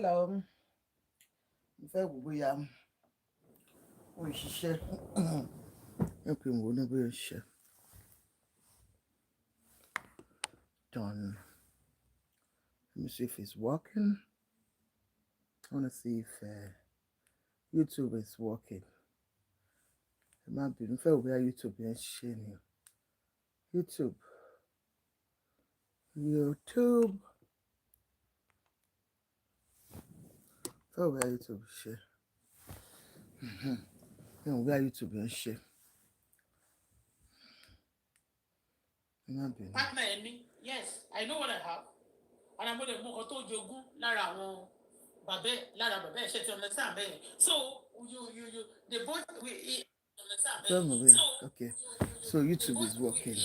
Hello. Ìfẹ́ wò bóyá ó ń ṣiṣẹ́. Ẹ pé mo ní bóyá ó ń ṣiṣẹ́. Done. Let me see if it's working. I want to see if YouTube is working. It might be. Ìfẹ́ wò bóyá YouTube yẹn ń ṣiṣẹ́ ni. YouTube. Ìfẹ́ wò bóyá YouTube ṣe. Ìfẹ́ wò bóyá YouTube yẹn ń ṣe. Partner any? Yes, I know what I have. And I'm going to move to Jogu, Lara, Babe, Lara, Babe, she understand me. So, they both, we understand me. So, okay. So, YouTube is working.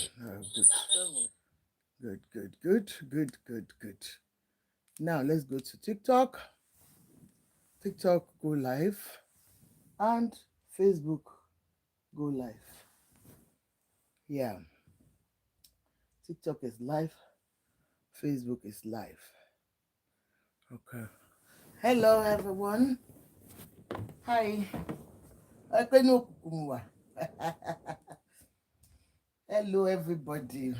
Good. Now, let's go to TikTok. TikTok go live. And Facebook go live. Yeah. TikTok is live. Facebook is live. Okay. Hello, everyone. Hi. Hello, everybody.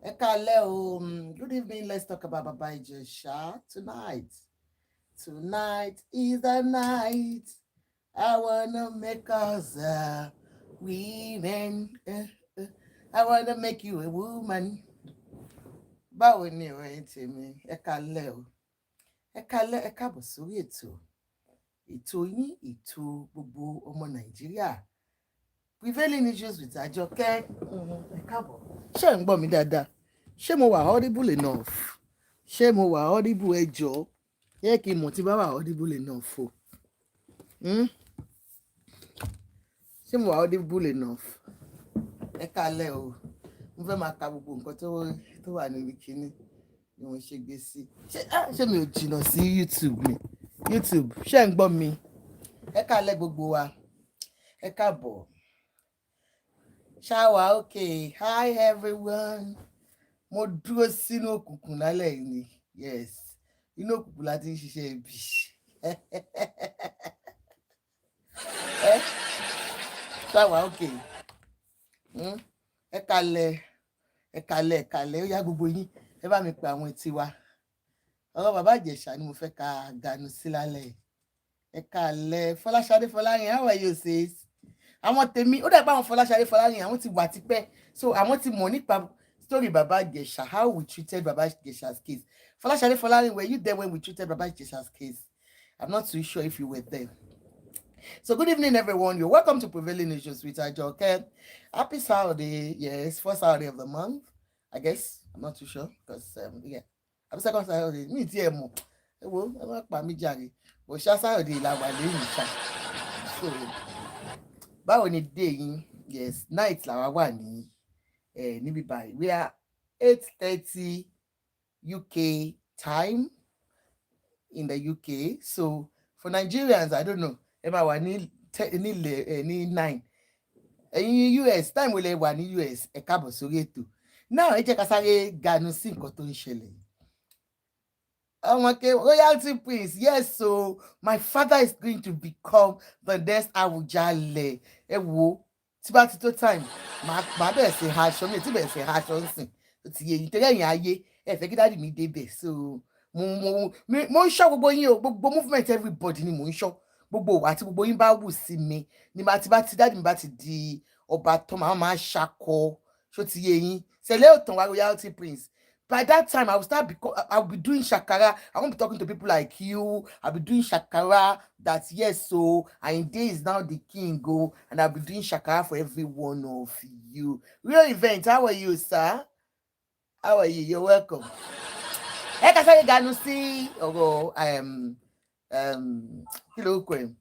Good evening. Let's talk about Baba Ijesha tonight. Tonight is the night. I wanna make us women. I wanna make you a woman. Báwo ni ọ̀rẹ́ tèmi? Ẹ káalẹ́ o. Ẹ káàbọ̀ sórí ètò yín, ètò gbogbo ọmọ Nàìjíríà. Prevailing issues with Àjọkẹ́. Ẹ káàbọ̀. Ṣé ń gbọ́ mi dáadáa? Ṣé mo wà audible enough? Ṣé mo wà audible ẹ jọ̀ọ́? Yẹ kí n mọ̀ tí bá wà audible enough o. Ṣé mo wà audible enough? Ẹ káalẹ́ o. Mo fẹ́ máa ka gbogbo nǹkan tó wà níbi kíní ni mo ṣe gbé sí. Ṣé mi ò jìnnà sí YouTube mi? YouTube, ṣé ń gbọ́ mi? Ẹ káalẹ́ gbogbo wa. Ẹ káàbọ̀. Ṣáwà okay. Hi everyone. Mo dúró sínú òkùnkùn lálẹ́ yìí ni. Yes. Inú òkùnkùn láti ń ṣiṣẹ́ ibi. Ṣáwà okay. Ẹ káalẹ́ ó yá gbogbo yín ẹ bá mi pe àwọn etí wa. Ọ̀rọ̀ bàbá Ìjẹ̀ṣà ni mo fẹ́ ká ganu sí lálẹ́. Ẹ káalẹ́ Fọláṣadé Fọlárin, how are you sis? Àwọn tèmi ó dàgbà àwọn Fọláṣadé Fọlárin àwọn ti wà tipẹ́, so àwọn ti mọ̀ nípa story bàbá Ìjẹ̀ṣà, how we treated bàbá Ìjẹ̀ṣà's case. Fọláṣadé Fọlárin, were you there when we treated bàbá Ìjẹ̀ṣà's case? I'm not too sure if you were there. So good evening, everyone. You're welcome to Prevailing Issues with Àjọkẹ́. Happy Saturday. Yes, first Saturday of the month, I guess. I'm not too sure because yeah, I'm second Saturday. Me tí ẹ mọ̀. Ẹ wo, ẹ má pa mí jàre. Bó ṣá Saturday la wà lẹ́yìn ṣá. So báwo ni day yín? Yes, night la wà ní níbí báyìí. We are 8:30 UK time in the UK. So for Nigerians, I don't know. Ẹ máa wà ní 9. Ẹ̀yin US, time wo lẹ wà ní US? Ẹ káàbọ̀ sórí ètò. Now ẹ jẹ́ ká sáré ganu sí nǹkan tó ń ṣẹlẹ̀. Okay, royalty prince, yes, so my father is going to become the next Awùjalẹ̀. Ẹ wo, tí bá ti tó time, màá bẹ̀rẹ̀ sí aṣọ mi, tí bẹ̀rẹ̀ sí aṣọ ń sìn. Ó ti yẹ yín torí ẹ̀yin ayé, ẹ fẹ́ kí dáàdì mi débẹ̀. So mo ń ṣọ́ gbogbo yín o, gbogbo movement everybody ni mo ń ṣọ́. Gbogbo wa tí gbogbo yín bá wù sí mi, ni bá ti dáàdì mi bá ti di ọba tó máa ṣakọ. Ṣó ti yẹ yín. Ṣẹlẹ̀ ò tàn wá royalty prince. By that time, I'll be doing shakara. I won't be talking to people like you. I'll be doing shakara that, yes, so Ayinde is now the king, go, and I'll be doing shakara for every one of you. Real event, how are you, sir? How are you? You're welcome. Ẹ ká sáré ganu sí ọ̀rọ̀ kí ló kọ ẹ̀?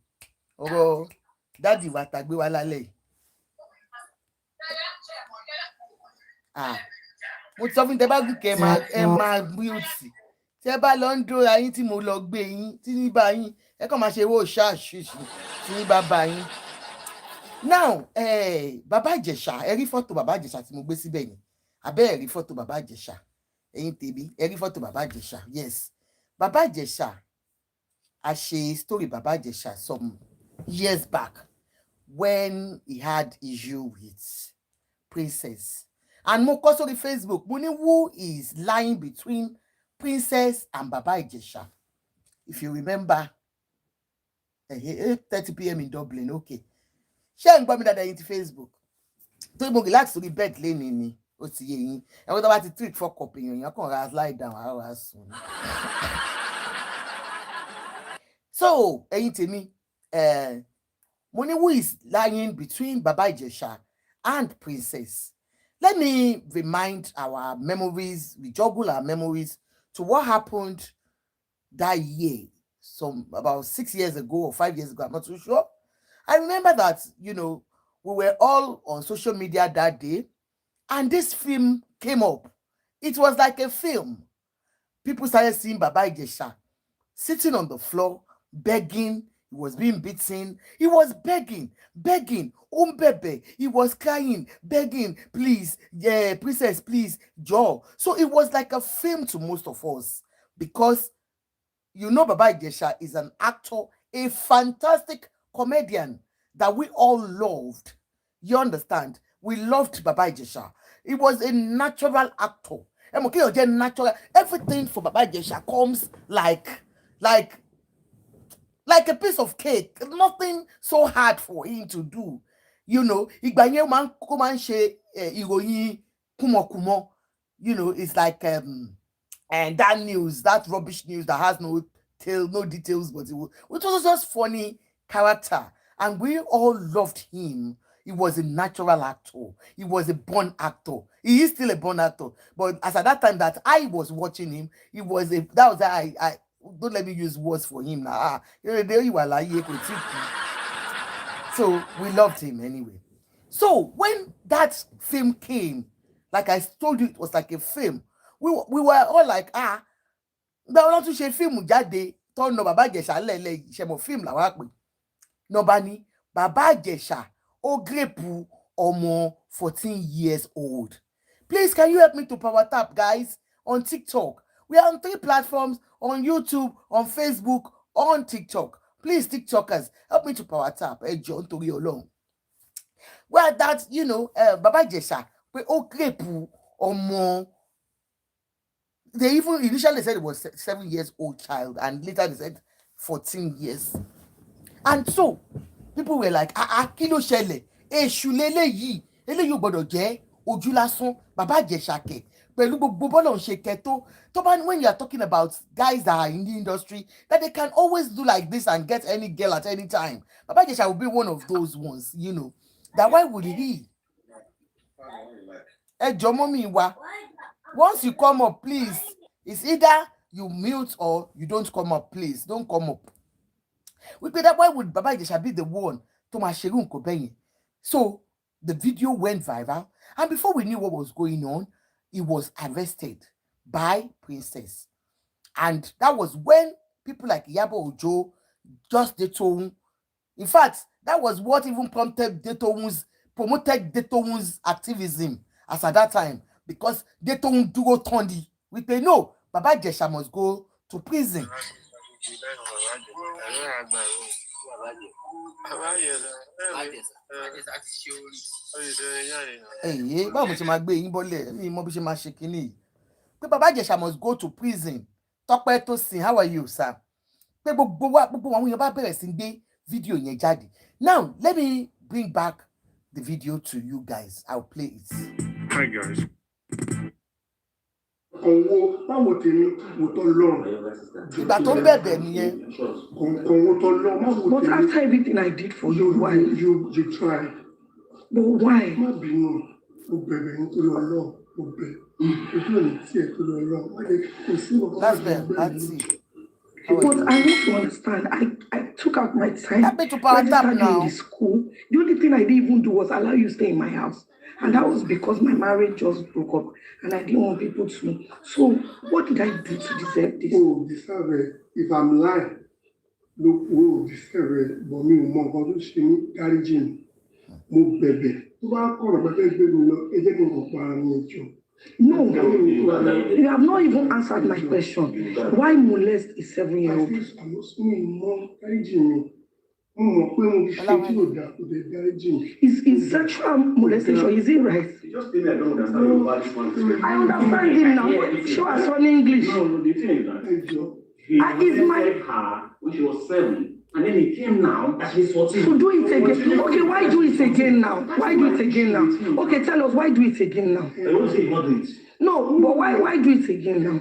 Ọ̀rọ̀ dáàdì wa tàgbé wa lálẹ́. Mo sọ fún tẹ bá gùnkẹ ẹ máa bíùtì tẹ bá lọ ń dóra yín tí mo lọ gbé yín tí ní bá yín ẹ kàn máa ṣe owó ṣáàṣìṣì tí ní bá bá yín. Now bàbá Ìjẹ̀ṣà, ẹ rí fọ́tò bàbá Ìjẹ̀ṣà tí mo gbé síbẹ̀ yẹn, abẹ́ ẹ rí fọ́tò bàbá Ìjẹ̀ṣà, ẹ̀yin tèmi ẹ rí fọ́tò bàbá Ìjẹ̀ṣà. Yes, Baba Ijesha, I share story Baba Ijesha some years back when he had issue with Princess. And mo kọ sórí Facebook, mo ní who is lying between Princess and Baba Ijesha. If you remember, 8:30 p.m. in Dublin, okay. Ṣé ń gbọ́ mi dáadáa yín ti Facebook. Tó mo relax sórí bed lénìí ni, ó ti yé yín. Ẹ̀wọ́n tó bá ti trick for copy èèyàn kàn ra lie down, ara sùn. So, ẹ̀yin tèmi, mo ní who is lying between Baba Ijesha and Princess. Let me remind our memories, we juggle our memories to what happened that year, about 6 years ago or 5 years ago, I'm not too sure. I remember that, we were all on social media that day, and this film came up. It was like a film. People started seeing Baba Ijesha sitting on the floor, begging. He was being beaten. He was begging. Bebe. He was crying, begging, please, Princess, please, Joe. So it was like a film to most of us because, Baba Ijesha is an actor, a fantastic comedian that we all loved. You understand? We loved Baba Ijesha. He was a natural actor. Natural. Everything for Baba Ijesha comes like a piece of cake. Nothing so hard for him to do. Ìgbà yẹn máa ń ṣe ìròyìn kúmọkúmọ. It's like and that news, that rubbish news that has no details, but it was just funny character, and we all loved him. He was a natural actor. He was a born actor. He is still a born actor. But as at that time that I was watching him, I don't let me use words for him now. So we loved him anyway. So when that film came, like I told you, it was like a film. We were all like, gba ọlọ́run tún ṣe fíìmù jáde tó ń na Baba Ijesha lẹ́lẹ́ ìṣẹ̀mọ̀ fíìmù làwọn àpè. Nọba ni Baba Ijesha ó gírèpù ọmọ 14 years old. Please, can you help me to power tap, guys, on TikTok? We are on 3 platforms, on YouTube, on Facebook, on TikTok. Please, TikTokers, help me to power tap. John torí Ọlọ́run. Well, that, Baba Ijesha, pé ó gírèpù ọmọ. They even initially said it was 7 years old child, and later they said 14 years. And so people were like, kí ló ṣẹlẹ̀? Èṣù leléyìí, eléyìí ò gbọdọ̀ jẹ́ ojú lásán, Baba Ijesha kẹ̀. Pẹ̀lú gbogbo bọ́lọ̀ ń ṣe kẹ́tó. When you are talking about guys that are in the industry, that they can always do like this and get any girl at any time. Baba Ijesha will be one of those ones, That why would he? Mommy wa. Once you come up, please, it's either you mute or you don't come up, please. Don't come up. We pay that. Why would Baba Ijesha be the one to Masherun Kobenye? So the video went viral, and before we knew what was going on, he was arrested by Princess. And that was when people like Iyabo Ojo just Detoun. In fact, that was what even promoted Detoun's activism as at that time. Because they don't do Tondi. We say no, Baba Ijesha must go to prison. Baba Ijesha must go to prison. Tọ́pẹ́ Tósìn, how are you, sir? Video yẹn jáde. Now, let me bring back the video to you guys. I'll play it. Hi guys. Ìgbà tó ń bẹ̀bẹ̀ nìyẹn. But after everything I did for you, why? You tried. But why? That's them. That's it. But I want to understand. I took out my time. Help me to power tap now. In the school. The only thing I didn't even do was allow you to stay in my house. And that was because my marriage just broke up and I didn't want people to know. So what did I do to deserve this? Oh, deserve it. If I'm lying, look, oh, deserve it. But me, mom, God, she me carry Mo bẹ̀bẹ̀. Tó bá kọ̀rọ̀ pẹ̀pẹ̀ gbé mi lọ, ẹ jẹ́ kí n kò para mi ẹjọ́. No, you have not even answered my question. Why molest a 7-year-old? Is sexual molestation, is it right? I understand him now. Show us on English. No, the thing is that he molested her when she was 7. And then he came now that he's 14. So do it again. Okay, why do it again now? Why do it again now? Okay, tell us, why do it again now? I won't say not do it. No, but why do it again now?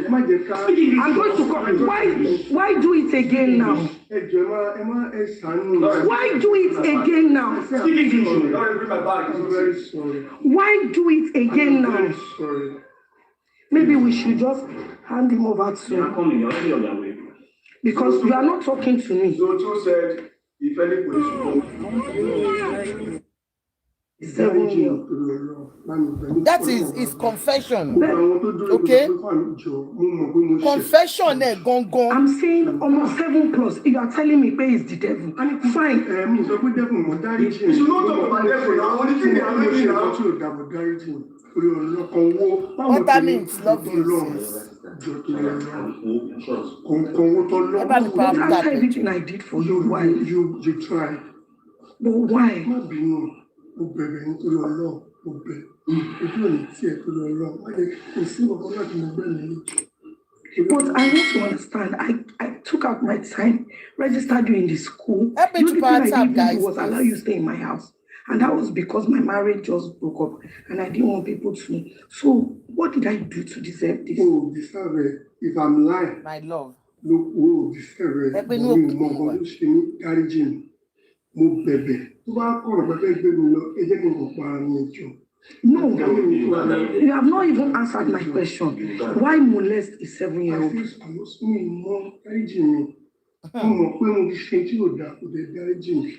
I'm going to come. Why do it again now? Why do it again now? Why do it again now? Maybe we should just hand him over You're to coming, you're already on your way. because you are not talking to me. Zoto said, if any police 7-year-old. That is his confession. Okay? Confession there, gone. I'm saying almost 7 plus. You are telling me pay is the devil. Fine. You should not talk about devil now. Only thing they are doing now. What that means, love you, sis. But after everything I did for you, why? You tried. But why? But I want to understand. I took out my time, registered you in the school. Help me The to only thing pass I up, didn't guys, do was allow please. you stay in my house. And that was because my marriage just broke up and I didn't want people to know. So what did I do to deserve this? Oh, deserve it. If I'm lying, My love. look, oh, deserve it. Ẹgbẹ́ ní òkú wa. No, you have not even answered my question. Why molest a 7-year-old?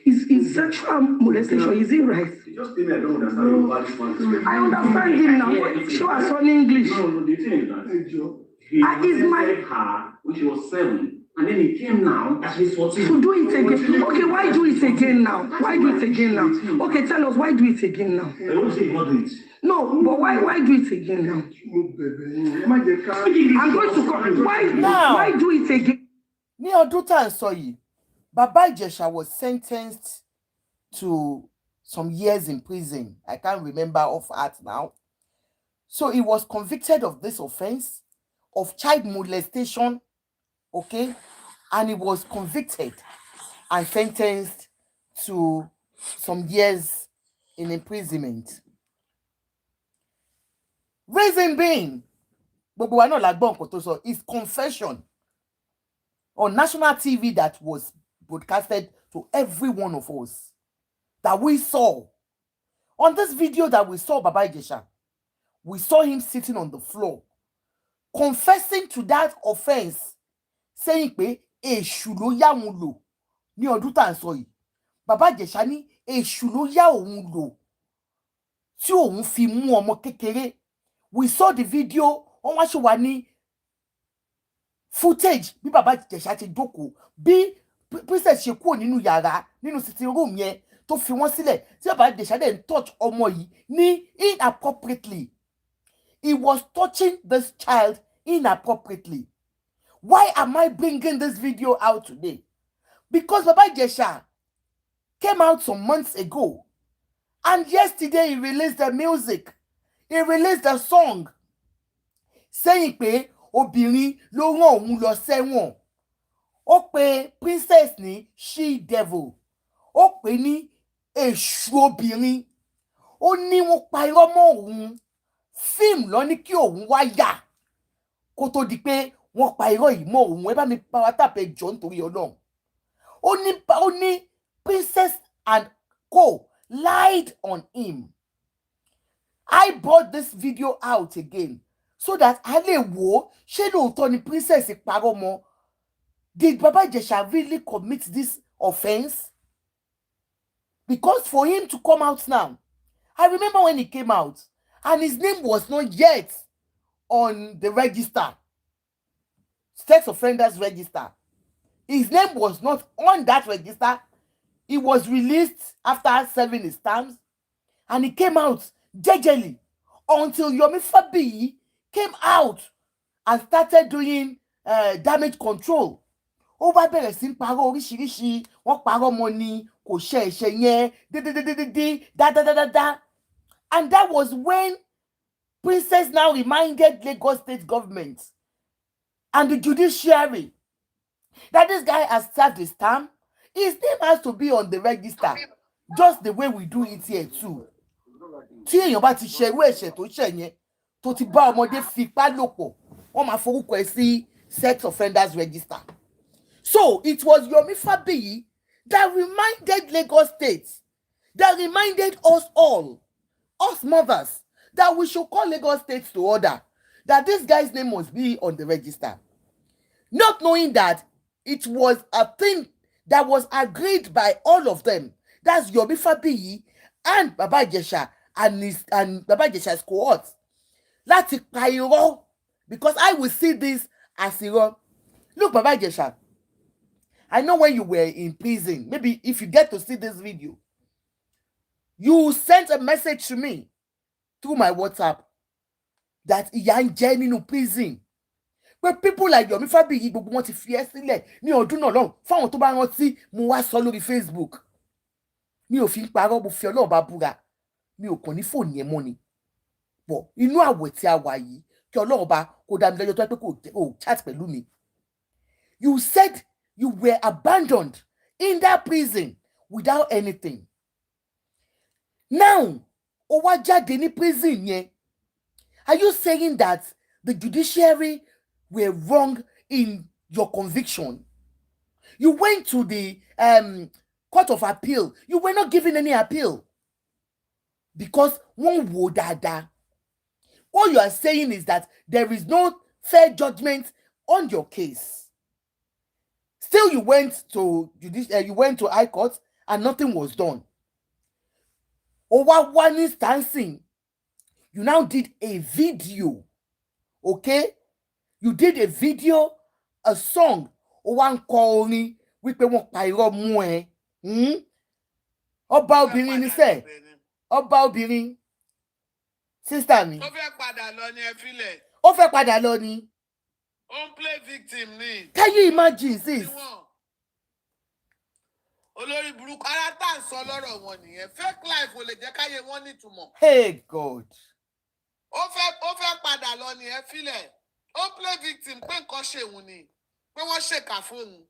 Is sexual molestation, is it right? Just tell me I don't understand why this one. I understand him now. Show us on English. No, the thing is that he molested her when she was 7. And then he came now that he's 14. So do it again. Okay, why do it again now? Why do it again now? Okay, tell us, why do it again now? I won't say not do it. No, but why do it again now? I'm going to come. Why do it again? Ní ọdún tá à ń sọ yìí, Baba Ijesha was sentenced to some years in prison. I can't remember off heart now. So he was convicted of this offense of child molestation, okay? And he was convicted and sentenced to some years in imprisonment. Reason being, gbogbo wa náà la gbọ́ nǹkan tó sọ, his confession on national TV that was broadcasted to every one of us that we saw. On this video that we saw Baba Ijesha, we saw him sitting on the floor, confessing to that offense, saying pé èṣù ló yá òun lò ní ọdún tá à ń sọ yìí. Baba Ijesha ní èṣù ló yá òun lò tí òun fi mú ọmọ kékeré. We saw the video, wọ́n wá ṣe wà ní footage bí Baba Ijesha ti jókòó, bí princess ṣe kúrò nínú yàrá, nínú sitting room yẹn tó fi wọ́n sílẹ̀, tí Baba Ijesha dẹ̀ ń touch ọmọ yìí ní inappropriately. He was touching this child inappropriately. Why am I bringing this video out today? Because Baba Ijesha came out some months ago, and yesterday he released the music. He released a song saying pé obìnrin ló rán òun lọ sẹ́wọ̀n. Ó pe princess ní she devil. Ó pè ní èṣù obìnrin. Ó ní wọ́n pa irọ́ mọ́ òun. Fíìmù ló ní kí òun wá yà kó tó di pé wọ́n pa irọ́ yìí mọ́ òun. Ẹ bá mi pa wá tàpé jọ nítorí Ọlọ́run. Ó ní princess and co lied on him. I brought this video out again so that a lè wò ṣé lóòótọ́ ni princess parọ́ mọ́. Did Baba Ijesha really commit this offense? Because for him to come out now, I remember when he came out and his name was not yet on the register, sex offenders register. His name was not on that register. He was released after serving his terms and he came out jejely, until Yomi Fabiyi came out and started doing damage control. Ó wá bẹ̀rẹ̀ sí ń parọ́ oríṣiríṣi, wọ́n parọ́ mọ́ ni, kò ṣe ẹ̀ṣẹ̀ yẹn, da. And that was when Princess now reminded Lagos State government and the judiciary that this guy has served his term. His name has to be on the register, just the way we do it here too. Tí èèyàn bá ti ṣe irú ẹ̀ṣẹ̀ tó ṣẹ̀ yẹn, tó ti bá ọmọdé fipá lò pọ̀, wọ́n máa forúkọ ẹ̀ sí sex offenders register. So it was Yomi Fabiyi that reminded Lagos State, that reminded us all, us mothers, that we should call Lagos State to order, that this guy's name must be on the register. Not knowing that it was a thing that was agreed by all of them. That's Yomi Fabiyi and Baba Ijesha and Baba Ijesha's cohort. Láti pa irọ́, because I will see this as irọ́. Look, Baba Ijesha, I know when you were in prison, maybe if you get to see this video, you sent a message to me through my WhatsApp that ìyà ń jẹ nínú prison. But people like Yomi Fabiyi gbogbo wọn ti fi ẹ́ sílẹ̀ ní ọdún náà lọ́hùn. Fáwọn tó bá rántí, mo wá sọ lórí Facebook. Mi ò fi ń parọ́, mo fi Ọlọ́run bá búra. Mi ò kàn ní fóònù yẹn mọ́ ni. But inú àwẹ̀ tí a wà yìí, kí Ọlọ́run bá kó dá mi lẹ́jọ́ tó yẹ pé kò chat pẹ̀lú mi. You said you were abandoned in that prison without anything. Now, ó wá jáde ní prison yẹn. Are you saying that the judiciary were wrong in your conviction? You went to the Court of Appeal. You were not given any appeal because one wò dáadáa. What you are saying is that there is no fair judgment on your case. Still, you went to High Court and nothing was done. Over one instancing, you now did a video, okay? You did a video, a song. One calling, we pay one pyro mwe. Ọba obìnrin ni sẹ́, ọba obìnrin, sister mi. Ó fẹ́ padà lọ ni ẹ filẹ̀. Ó fẹ́ padà lọ ni. Ó ń play victim ni. Can you imagine this? Olórí burúkú ara tá à ń sọ lọ́rọ̀ wọn nìyẹn. Fake life ò lè jẹ́ káyé wọn nítumọ̀. Hey God. Ó fẹ́ padà lọ ni ẹ filẹ̀. Ó play victim pé nǹkan ṣe òun ni. Pé wọ́n ṣèkà fóun.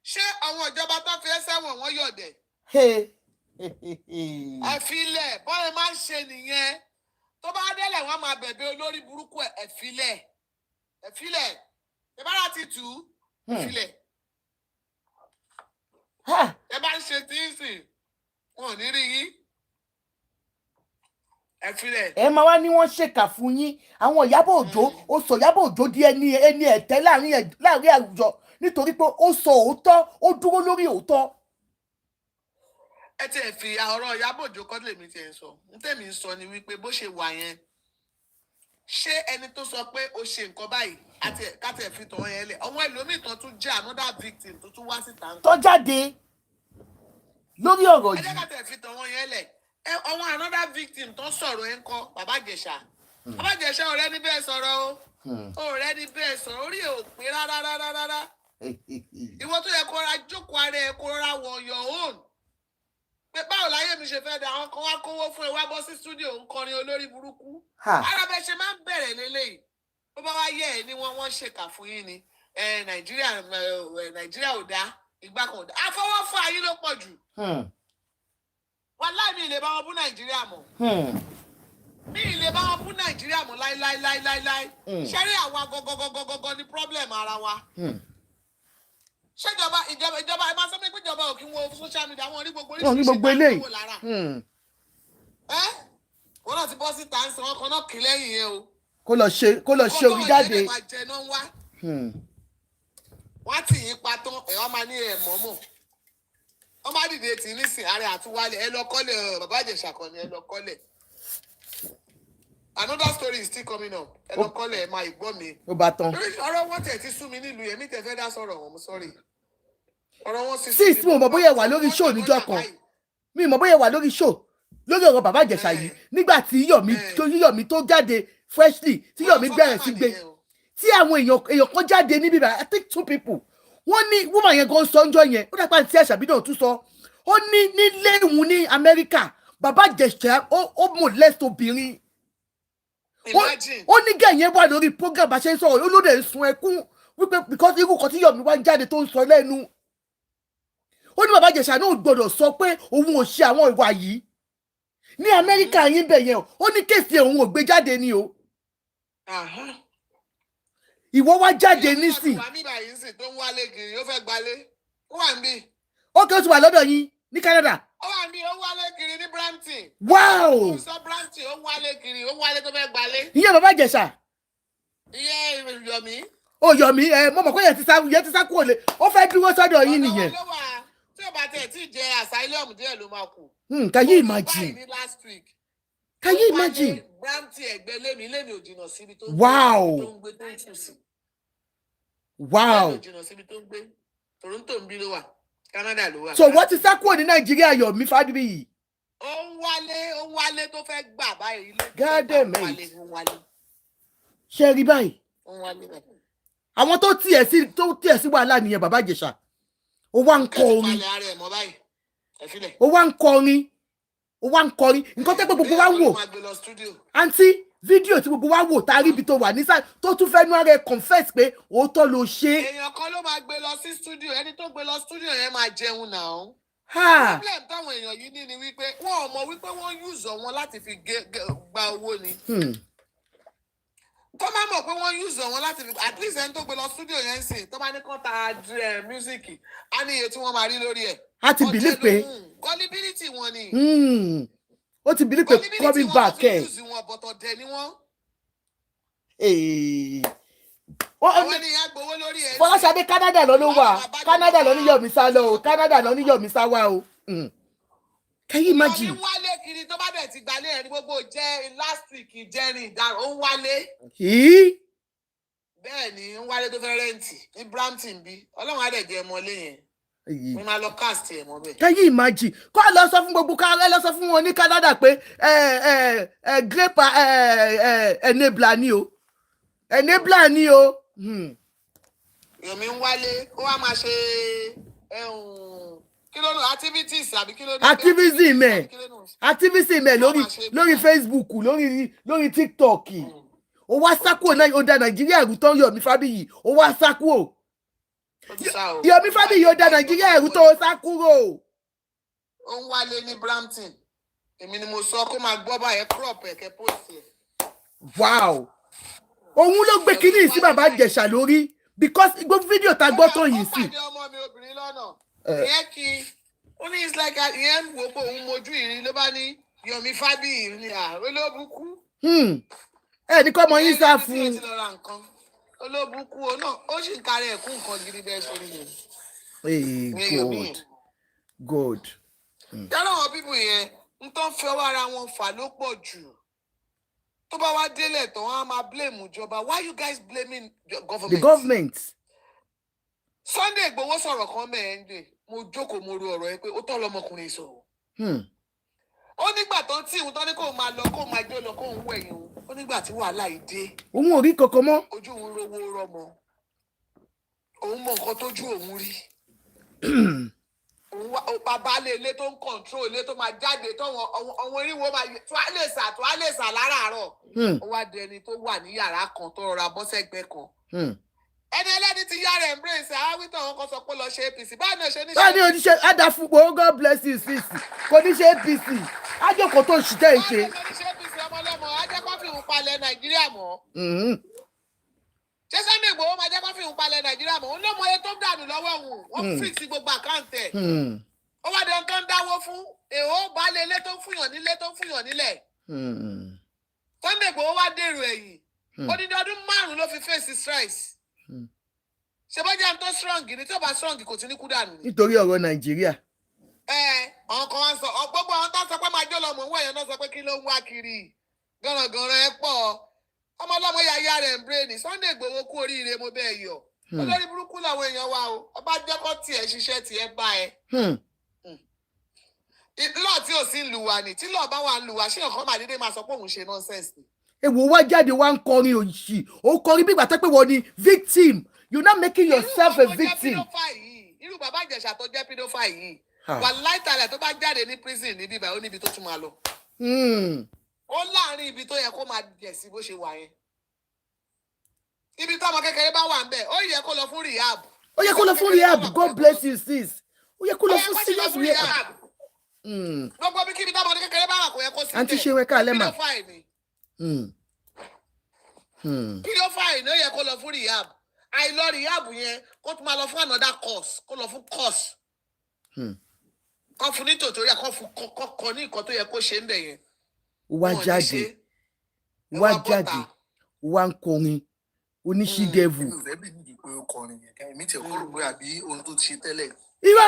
Ṣé àwọn ìjọba tó fi ẹsẹ̀ wọ̀n wọ́n yọ̀dẹ̀? Ẹ filẹ̀ bọ́ọ̀lù máa ń ṣe nìyẹn. Tó bá délẹ̀ wọ́n máa bẹ̀bẹ̀ olórí burúkú ẹ filẹ̀. Ẹ filẹ̀. Ẹ bá láti tù ú. Ẹ filẹ̀. Ẹ bá ń ṣe tí ń sìn. Wọn ò ní rí yín. Ẹ filẹ̀. Ẹ máa wá ní wọ́n ṣèkà fún yín. Àwọn Ìyábọ̀ Òjó, ó sọ Ìyábọ̀ Òjó di ẹni ẹ̀tẹ́ láàrin àwùjọ nítorí pé ó sọ òótọ́, ó dúró lórí òótọ́. Ẹ tiẹ̀ fi ọ̀rọ̀ Ìyábọ̀ Òjó kọ́ lèmi tiẹ̀ ń sọ. Ntẹ́mi ń sọ ni wípé bó ṣe wà yẹn. Ṣé ẹni tó sọ pé ó ṣe nǹkan báyìí káti ẹ̀ fi tàn yẹn lẹ̀? Àwọn ẹlòmíì kan tún jẹ́ another victim tó tún wá síta. Tó jáde lórí ọ̀rọ̀ Ẹ jẹ́ yìí. káti ẹ̀ fi tàn wọ́n yẹn lẹ̀. Àwọn another victim tó sọ̀rọ̀ ẹ̀ ń kọ́ Bàbá Ìjẹ̀ṣà. Bàbá Ìjẹ̀ṣà ọ̀rẹ́ ní bẹ́ẹ̀ sọ̀rọ̀ o. Ọ̀rẹ́ ní bẹ́ẹ̀ sọ̀rọ̀ orí ẹ̀ ò pé rárá. Ìwọ tó yẹ kó ra jókòó ara ẹ̀ kó ra wọ̀ your own. Pé báwo láyé mi ṣe fẹ́ da àwọn kan wá kówó fún ẹ wá bọ́ sí stúdíò ń kọrin olórí burúkú. Ara bẹ́ẹ̀ ṣe máa ń bẹ̀rẹ̀ lélẹ́yìí. Bó bá wá yẹ ẹ ní wọ́n ṣèkà fún yín ni. Nàìjíríà ò dá ìgbà kan ò dá. Àfọwọ́fà yín ló pọ̀ jù. Wàláhì mi lè bá wọn bú Nàìjíríà mọ́. Mi lè bá wọn bú Nàìjíríà mọ́ láíláí. Ṣé rí àwa gọ́gọ́gọ́gọ́gọ́ ní problem ara wa? Ṣé ìjọba ẹ máa sọ pé ìjọba ò kí ń wo social media wọn ní gbogbo eléyìí. Wọ́n náà ti bọ́ síta ń sọ ọkọ̀ náà kì í lẹ́yìn yẹn o. Kó lọ ṣe orí jáde. Wọ́n ti yín pa tán ẹ̀ wọ́n máa ní ẹ̀ mọ́mọ́. Wọ́n má dìde tì í nísìn ààrẹ àtúwálẹ̀ ẹ lọ kọ́lẹ̀ Bàbá Ìjẹ̀ṣà kan ni ẹ lọ kọ́lẹ̀. Another story is still coming up. Ẹ lọ kọ́lẹ̀ ẹ máa ìgbọ́ mi. Ó bá tán. Ọ̀rọ̀ wọn tẹ̀ ti sú mi nílùú yẹn mi tẹ̀ fẹ́ dá sọ̀rọ̀ wọn mo sorry. Ọ̀rọ̀ wọn sì sí mo mọ̀ bóyá wà lórí show níjọ́ kan. Mi mọ̀ bóyá wà lórí show lórí ọ̀rọ̀ bàbá Ìjẹ̀ṣà yìí nígbà tí Yọ̀mí tó jáde freshly tí Yọ̀mí bẹ̀rẹ̀ sí gbé tí àwọn èèyàn kan jáde níbí bá I think 2 people wọ́n ní woman yẹn gan sọ ńjọ́ yẹn ó dàgbà tí Àṣàbí náà tún sọ ó ní nílé ìhun ní Amẹ́ríkà bàbá Ìjẹ̀ṣà ó molest obìnrin ó ní gẹ̀yẹ́ wà lórí program bá ṣe ń sọ̀rọ̀ olóde ń sun ẹkún wípé because irú kan tí Yọ̀mí wá ń jáde tó ń sọ lẹ́nu ó ní bàbá Ìjẹ̀ṣà náà gbọ́dọ̀ sọ pé òun ò ṣe àwọn ìwà yìí ní Amẹ́ríkà yín bẹ̀ yẹn ó ní kéèsì òun ò gbé jáde ni o ìwọ wá jáde nísìn. ó kí ó ti wà lọ́dọ̀ yín ní Canada. ó wà ní ó wálé kiri ní Brampton. Wow. ó sọ Brampton ó wálé kiri ó wálé tó fẹ́ gbalé. ìyẹn bàbá Ìjẹ̀ṣà. ìyẹn Yọ̀mí. ó Yọ̀mí mo mọ̀ pé yẹn ti sá kúrò lé ó fẹ́ dúró sọ́dọ̀ yín nìyẹn. tí ó bá tẹ̀ tí ì jẹ asylum díẹ̀ ló máa kù. Can you imagine? Can you imagine? Brampton ẹgbẹ́ lémi ò jìnnà síbi tó ń gbé tó ń sùn sí. Wow. ò jìnnà síbi tó ń gbé Toronto ń bí ló wà Canada ló wà. So wọ́n ti sá kúrò ní Nàìjíríà Yọ̀mí Fábíyì. ó ń wálé tó fẹ́ gbà báyìí. gádẹ́ mẹ́yì. ṣe rí báyìí. àwọn tó tiẹ̀ sí wàhálà nìyẹn bàbá Ìjẹ̀ṣà. ó wá ń kọ orin. ó wá ń kọrin nǹkan tẹ́ pé gbogbo wa ń wò. àǹtí fídíò tí gbogbo wa wò tá a rí ibi tó wà nísà tó tún fẹ́ nú ara ẹ̀ confess pé òótọ́ ló ṣe. èèyàn kan ló máa gbé lọ sí studio ẹni tó gbé lọ studio yẹn máa jẹun náà. problem táwọn èèyàn yìí ní wípé wọn ò mọ̀ wípé wọ́n use wọn láti fi gba owó ni. tó máa mọ̀ pé wọ́n use wọn láti fi at least ẹni tó gbé lọ studio yẹn sìn tó bá ní kán ta music á ní iye tí wọ́n máa rí lórí ẹ̀. a ti believe pé gullibility wọn ni. ó ti believe pé coming back ẹ̀. Fọláṣadé Canada ló wà Canada ló ní Yọ̀mí sá lọ o Canada ló ní Yọ̀mí sá wá o. Can you imagine? Yọ̀mí wálé kiri tó bá bẹ̀ ti gbalẹ̀ ẹni gbogbo jẹ́ last week ìjẹrin ìdarun ó ń wálé. Bẹ́ẹ̀ ni ń wálé tó fẹ́ rẹ́ǹtì ní Brampton bí Ọlọ́run á dẹ̀ jẹ́ ọmọlé yẹn. Mo máa lọ cast ẹ̀ mọ́ bẹ́ẹ̀. Can you imagine? Kọ́ lọ sọ fún gbogbo ẹ lọ sọ fún wọn ní Canada pé grape enabler ni o enabler ni o. Yọ̀mí ń wálé ó wá máa ṣe kí ló lò activities àbí kí ló lò. activism ẹ̀ lórí Facebook lórí TikTok ó wá sákúrò náà ó da Nàìjíríà ẹ̀rù tó ń Yọ̀mí Fábíyì ó wá sákúrò. Yọ̀mí Fábíyì ó da Nàìjíríà ẹ̀rù tó sá kúrò. ó ń wálé ní Brampton èmi ni mo sọ kó máa gbọ́ báyẹn crop ẹ̀kẹ́ post ẹ̀. Wow. Òun ló gbé kínní sí bàbá Ìjẹ̀ṣà lórí because gbogbo fídíò tá a gbọ́ tó yìí sí. ó pàdé ọmọ mi obìnrin lọ́nà ìyẹn kí ó ní it's like ìyẹn wò pé òun mojú ìrìn ló bá ní Yọ̀mí Fábíyì ní olóbùkú. Ẹ ní kọ́ ọmọ yín sá fún un. olóbùkú o náà ó sì ń kárí ẹ̀kú nǹkan gidi bẹ́ẹ̀ ṣe nìyẹn. Good. yálà àwọn bíbù yẹn ń tán fi ọwọ́ ara wọn fà ló pọ̀ jù tó bá wá délẹ̀ tán wọ́n á máa blame ìjọba. Why you guys blaming the government? The government. Sunday Igboho sọ̀rọ̀ kan mẹ́ẹ̀ẹ́dẹ̀ mo jókòó mo ro ọ̀rọ̀ yẹn pé ó tọ́ lọmọkùnrin sọ̀rọ̀. ó nígbà tán tí òun tán ní kó máa lọ kó máa jó lọ kó òun wẹ̀yìn òun ó nígbà tí wàhálà yìí dé. Òun ò rí kankan mọ́. Ojú òun rówó rọmọ òun mọ nǹkan tójú òun rí. Bàbá lè ilé tó ń control ilé tó máa jáde tó àwọn oríwo máa tó á lè sà láràárọ̀. Ó wá di ẹni tó wà ní yàrá kan tó rọra bọ́ sẹ́gbẹ́ kan. Ẹni ẹlẹ́ni ti yára embrace àwítọ̀ wọn kan sọ pé lọ ṣe APC báyìí náà ṣe ní ṣe. Báyìí ni oníṣẹ́ Adafugbo God bless you sis kò ní ṣe APC ájòkó tó ṣì tẹ́ ẹ ṣe. Báyìí náà ṣe ní ṣe APC ọmọlọ́mọ ajẹ́kọ́ fi hùn palẹ̀ Nàìjíríà mọ́. Ṣé Sunday Igboho máa jẹ́ kó fi hùn palẹ̀ Nàìjíríà mọ́? Òun ló mọ iye tó dànù lọ́wọ́ òun wọ́n fix gbogbo àkáǹtì ẹ̀. Ó wá dé nǹkan dáwó fún èèwọ̀ baálé ilé tó ń fúnyàn nílé tó ń fúnyàn nílẹ̀. Sunday Igboho wá dèrò ẹ̀yìn odidi ọdún 5 ló fi face stress. Ṣé bó jẹ́ ń tó strong ni tí ó bá strong kò tí ní kú dànù ni. Nítorí ọ̀rọ̀ Nàìjíríà. Àwọn kan wá sọ gbogbo àwọn tó sọ pé máa jó lọmọ òun ẹ̀yàn náà sọ pé kí ló ń wá kiri gànràngànràn ẹ pọ̀ ọmọ ọlọ́mọ yàyà rẹ̀ ń brain Sunday Igboho kú oríire mo bẹ́ẹ̀ yọ olórí burúkú làwọn èèyàn wa o ọba jẹ́kọ́ tiẹ̀ ṣiṣẹ́ tiẹ̀ bá ẹ. Lọ́ọ̀ tí ò sí ti ń lu wa ni tí lọ́ọ̀ bá wà ń lu wa ṣé ọ̀kan máa dédé máa sọ pé òun ṣe nonsense ni. Èwo wá jáde wá ń kọrin òṣì. Ó kọrin bí ìgbà tó pé wọ́n ni victim. You're not making yourself a victim. Irú bàbá Ìjẹ̀ṣà tó jẹ́ pedophile yìí. Wà láìtàlẹ̀ tó bá jáde ní prison níbí báyìí ó níbi tó tún máa lọ. Ó láàrin ibi tó yẹ kó máa jẹ̀ sí bó ṣe wà yẹn. Ibi táwọn kékeré bá wà ń bẹ̀, ó yẹ kó lọ fún rehab. Ó yẹ kó lọ fún rehab. God bless you sis. Ó yẹ kó lọ fún serious rehab. Gbogbo bí kíbi táwọn kékeré bá wà kó yẹ kó sí. Àǹtí ṣe wẹ́ká lẹ́mà. Pedophile ni ó yẹ kó lọ fún rehab. Àìlọ rehab yẹn kó tún máa lọ fún another course, kó lọ fún course. Kọ́ fún ní tòtórí kọ́ fún kọ́ ní nǹkan tó yẹ kó ṣe ń bẹ̀ yẹn. Wá jáde. Wá jáde. Wá ń kọrin. Oníṣí devil. Èmi tí kò rò pé àbí ohun tó ti ṣe tẹ́lẹ̀. Irọ́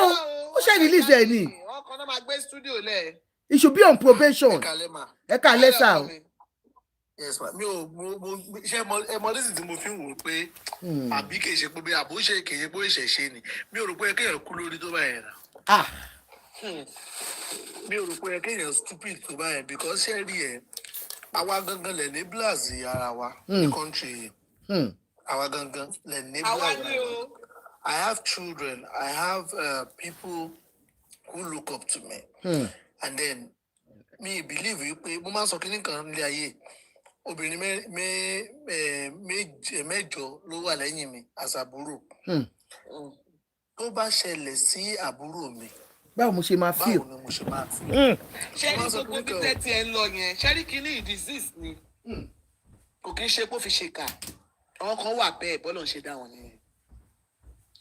ó ṣe release ẹ̀ ni. Ọkọ̀ náà máa gbé studio lẹ̀. He should be on probation. Ẹ ká lẹ́sà o. Yes ma, mi ò ṣe ẹmọ lísì tí mo fi ń wò pé àbí kì í ṣe pé bí àbó ṣe kì í ṣe pé ìṣẹ̀ṣe ni mi ò rò pé kéèyàn kú lórí tó báyẹn rà. Mi ò rò pé kéèyàn stupid tó báyẹn because ṣé rí ẹ àwa gangan lẹ̀ ní blast ara wa ní country yìí. Àwa gangan lẹ̀ ní blast ara wa. I have children, I have people who look up to me. And then me believe you pé mo máa ń sọ kíní kan nílé ayé. Obìnrin mẹ́jọ ló wà lẹ́yìn mi àṣàbúrò. Tó bá ṣẹlẹ̀ sí àbúrò mi. Báwo mo ṣe máa feel? Báwo ni mo ṣe máa feel? Ṣé ní gbogbo bí tẹ́tí ẹ ń lọ yẹn? Ṣé ní kíní disease ni? Kò kí ń ṣe pé ó fi ṣe kà. Àwọn kan wà bẹ́ẹ̀ bọ́lọ̀ ń ṣe dá wọn nìyẹn.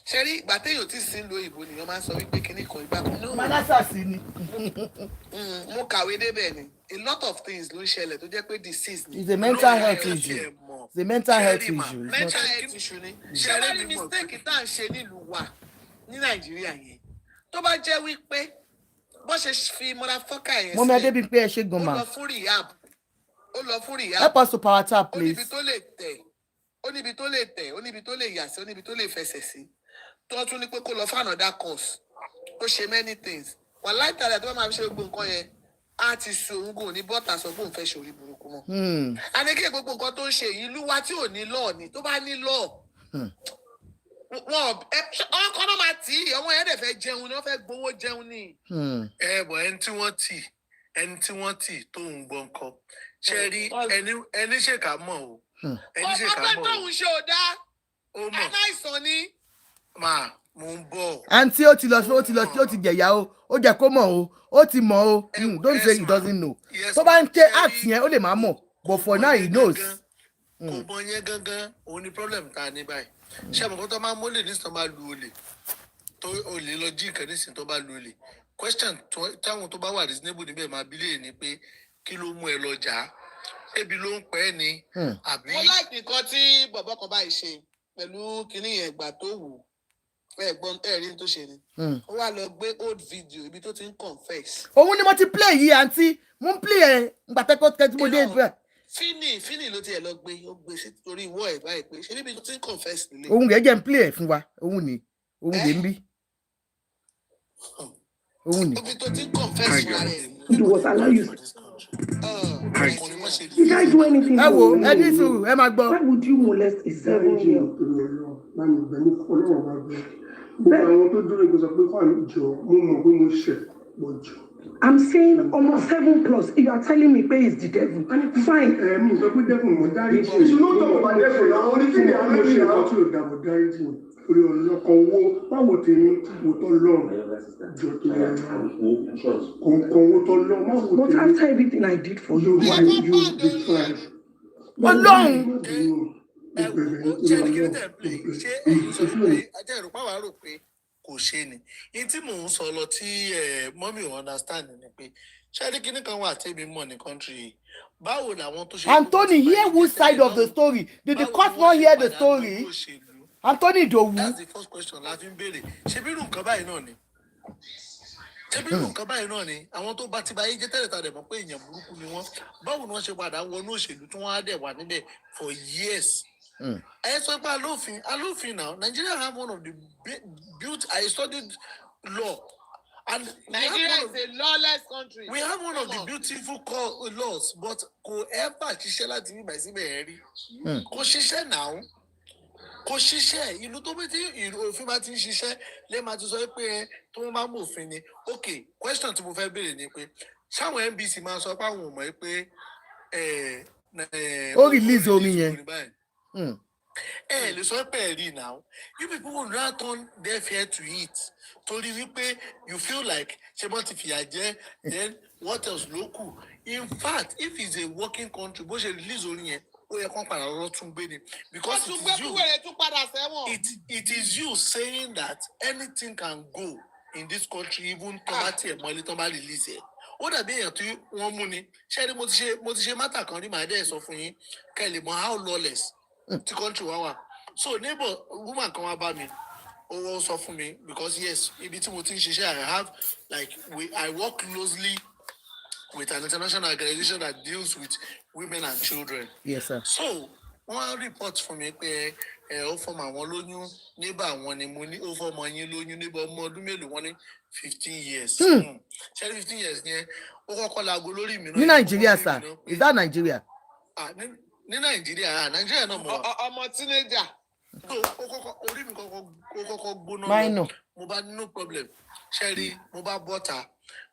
Ṣé rí ìgbà téèyàn tí sí ń lo ìbò nìyẹn máa ń sọ wípé kíní kan ìgbà kan. Manasa sí ni. Mo kàwé débẹ̀ ni. A lot of things ló ń ṣẹlẹ̀ tó jẹ́ pé disease ni. It's a mental health issue. It's a mental health issue. Mental health issue ni. Ṣé wá ní mistake tá à ń ṣe nílùú wa ní Nàìjíríà yẹn? Tó bá jẹ́ wípé bó ṣe fi motherfucker yẹn sí. Mọ́mí Adébímpé ẹ ṣe gan ma. Ó lọ fún rehab. Ó lọ fún rehab. Help us to power tap, Ó níbi please. tó lè tẹ̀. Ó níbi tó lè tẹ̀. Ó níbi tó lè yà sí. Ó níbi tó lè fẹsẹ̀ sí. Tó tún ní pé kó lọ fún another course. Ó ṣe many things. Wà láìtàlẹ̀ tó bá máa fi ṣe gbogbo nǹkan yẹn. A ti so òun gò ní bọ́tà sọ pé òun fẹ́ ṣe orí burúkú mọ́. A ní kí gbogbo nǹkan tó ń ṣe yìí ìlú wa tí ò ní lọ́ọ̀ ni tó bá ní lọ́ọ̀. Ọkọ náà máa tì í ọmọ yẹn dẹ̀ fẹ́ jẹun ni wọ́n fẹ́ gbowó jẹun ni. Bọ̀ ẹni tí wọ́n tì tó ń gbọ́ nǹkan. Ṣé rí ẹni ṣèkà mọ̀ o. Ẹni ṣèkà mọ̀ o. Ọmọ tó ń ṣe ò dá. Ó mọ̀. Aláìsàn ni. Màá mo ń bọ̀. Àǹtí ó ti lọ sí ó ti jẹ̀yà o. Ó jẹ́ kó mọ̀ o. Ó ti mọ̀ o. Don't say he doesn't know. Tó bá ń tẹ act yẹn ó lè máa mọ̀. But for now he knows. Kò mọ yẹn gangan òun ni problem ta ní báyìí. Ṣé àmọ́ tó máa mólè nísìnyí tó máa lu olè tó olè lọ jí nǹkan nísìnyí tó bá lu olè. Question táwọn tó bá wà reasonable níbẹ̀ máa bí léè ni pé kí ló mú ẹ lọ jà á? Ebi ló ń pẹ́ ni àbí. Mo láì nǹkan tí bọ̀bọ̀ kan báyìí ṣe pẹ̀lú kinní yẹn ìgbà tó wù ẹ̀gbọ́n ẹ̀rí tó ṣe ni. Ó wá lọ gbé old video ibi tó ti ń confess. Òun ni mo ti play yìí àǹtí. Mo ń play ẹ̀ gbàtẹ́kọ̀ tí mo dé ibẹ̀. Fínì ló tiẹ̀ lọ gbé ó gbé sí torí ìwọ ẹ̀ báyìí pé ṣé níbi tó ti ń confess nílé. Òun rẹ̀ jẹ́ ń play ẹ̀ fún wa. Òun ni. Òun lè ń bí. Òun ni. Ibi tó ti ń confess fún ara ẹ̀. It was allow you. Did I do anything Ẹ wo wrong? ẹ ní sùúrù ẹ máa gbọ́. Why would you molest a 7-year-old? Àwọn tó dúró ìgbésọ̀ pé fún àmì ìjọ mo mọ̀ pé mo ṣẹ̀ pọ̀ jù. I'm saying almost 7+. You are telling me pay is the devil. Fine. Mi sọ pé dẹ́kun mo dárí jì. Ìṣúná tó kọ̀ bá dẹ́kun náà wọ́n ní kí ni àwọn ṣe nǹkan tí ò dá mo dárí jì. Orí ọlọ́kan owó báwo tèmi wò tó lọ́rùn jọ tó yẹ kọ̀ọ̀kan owó tó lọ́rùn má wò But tèmi. after everything I did for you, why would you? Ọlọ́run. Ṣé ẹni kí ní tẹ̀ pé ṣé ẹ̀yin sọ pé ajá ìrùpá wa rò pé kò ṣe ni? Ní tí mò ń sọ lọ tí mọ́mí ò understand ni pé ṣé ẹni kí ní kan wà tèmi mọ̀ ní country yìí? Báwo làwọn tó ṣe. Anthony, hear which side of the story? Did the court not hear the story? Anthony Dowu. That's the first question la fi ń béèrè. Ṣé bí irú nǹkan báyìí náà ni? Ṣé bí irú nǹkan báyìí náà ni? Àwọn tó bá ti bá yé jẹ́ tẹ́lẹ̀ tàdé mọ̀ pé èèyàn burúkú ni wọ́n. Báwo ni wọ́n ṣe padà wọnú òṣèlú tí wọ́n á dẹ̀ wà níbẹ̀ for years? Ẹ sọ pé alófin now, Nigeria have one of the built. I studied law And Nigeria is a lawless country. we have one of the beautiful laws, but kò ever ṣiṣẹ́ láti ní ìbàsí bẹ̀rẹ̀ rí. Kò ṣiṣẹ́ now. Kò ṣiṣẹ́ ìlú tó bí tí òfin bá ti ń ṣiṣẹ́ lè máa ti sọ pé tó wọ́n bá mú òfin ni. Okay, question tí mo fẹ́ béèrè ni pé ṣáwọn NBC máa sọ pé àwọn ò mọ̀ pé ó release orin yẹn. Lè sọ pé ẹ rí now. You people will not turn deaf ear to it. Torí wípé you feel like ṣé wọ́n ti fìyà jẹ, then what else ló kù? In fact, if it's a working country bó ṣe release orin yẹn ó yẹ kán padà lọ tún gbé ni. Because it is you saying that anything can go in this country even tomati ẹ̀mọ́lé tó bá release ẹ̀. Ó dàbí èèyàn tí wọ́n mú ni. Ṣé ni mo ti ṣe mátà kan rí màá dẹ́ sọ fún yín kẹ́ lè mọ how lawless tí country wa wà. So neighbor woman kan wá bá mi ó wọ́n sọ fún mi because yes ibi tí mo ti ń ṣiṣẹ́ I have like I work closely with an international organization that deals with women and children. Yes, sir. So wọ́n report fún mi pé ó fọmọ àwọn lóyún níbà àwọn ni mo ní ó fọmọ yín lóyún níbà ọmọ ọdún mélòó wọ́n ní 15 years. Ṣé 15 years yẹn ó kọ́kọ́ laago lórí mi náà. Ní Nàìjíríà sir, is that Nigeria? Ní Nàìjíríà Nàìjíríà náà mọ̀. Ọmọ teenager. So ó kọ́kọ́ orí mi kọ́kọ́ gbóná lọ. Mo bá no problem. Ṣé rí mo bá bọ́ta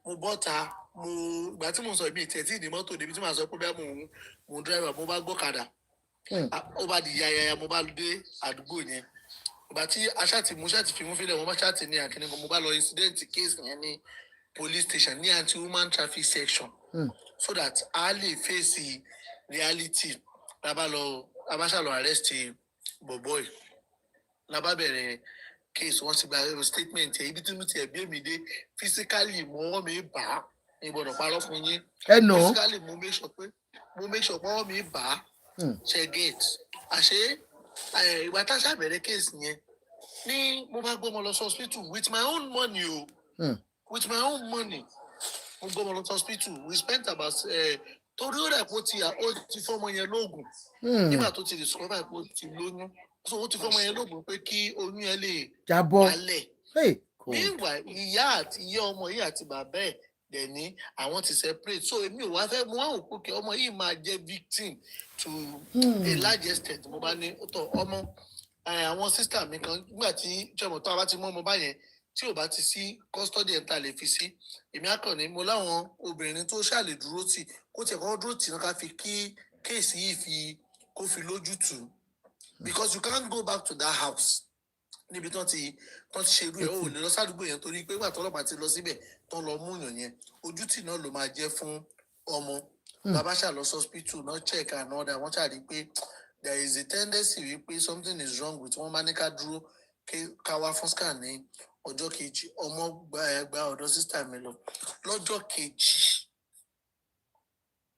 ìgbà tí mo sọ ìbí ìtẹ̀tí ìdí mọ́tò débi tí màá sọ pé bẹ́ẹ̀ mo driver mo bá gbọ́kadà ó bá di yayaya mo bá dé àdúgbò yẹn ìgbà tí mo ṣáàtì fi mú fílẹ̀ mo bá ṣáàtì ní àkíní kan mo bá lọ incident case yẹn ní police station ní anti-woman traffic section so that a lè face reality labáṣàlọ arrest boboy labá bẹ̀rẹ̀ case wọ́n ti gba statement ẹ̀ ibi tí mo ti ẹ̀bí èmi dé physically mo wọ́n mi bá a ìgbọ̀dọ̀ parọ́ fún yín physically mo make sure pé wọ́n mi bá a ṣe gate àṣé ìgbà tá a ṣàbẹ̀rẹ̀ case yẹn ní mo bá gbọ́ ọmọ lọ sí hospital with my own money o with my own money mo gbọ́ ọmọ lọ sí hospital we spent about torí ó rẹ̀ kó ti fọ́mọ yẹn lóògùn nígbà tó ti discover pé ó ti lóyún so ó ti fọ́mọ yẹn lóògùn pé kí oyún yẹn lè wálẹ̀. Meanwhile ìyá ọmọ yìí àti bàbá ẹ̀ dẹ̀ ní àwọn ti separate so èmi ò wá fẹ́ mú àwọn òkúkẹ́ ọmọ yìí máa jẹ́ victim to a large extent mo bá ní tọ ọmọ àwọn sísítà mi kan nígbà tí jọmọ tó a bá ti mú ọmọ báyẹn tí ò bá ti sí custody ẹ̀ ń ta lè fi sí èmi àkànní mo láwọn obìnrin tó ṣàlè dúró tì kó tiẹ̀ kọ́ dúró tì náà ká fi kí kéèsì yìí kó fi lójútùú because you can't go back to that house níbi tán ti ṣe irú ẹ̀ ó lè lọ sádùúgbò yẹn torí pé ìgbà tọ́lọ́pàá ti lọ síbẹ̀ tán lọ mú yàn yẹn ojútì náà ló máa jẹ́ fún ọmọ bàbá ṣàlọ hospital náà check and all that wọ́n ṣàrí pé there is a tendency wípé something is wrong with wọ́n máa ní ká dúró ká wá fún scan ní ọjọ́ kejì ọmọ gba ọ̀dọ̀ sísítà mi lọ lọ́jọ́ kejì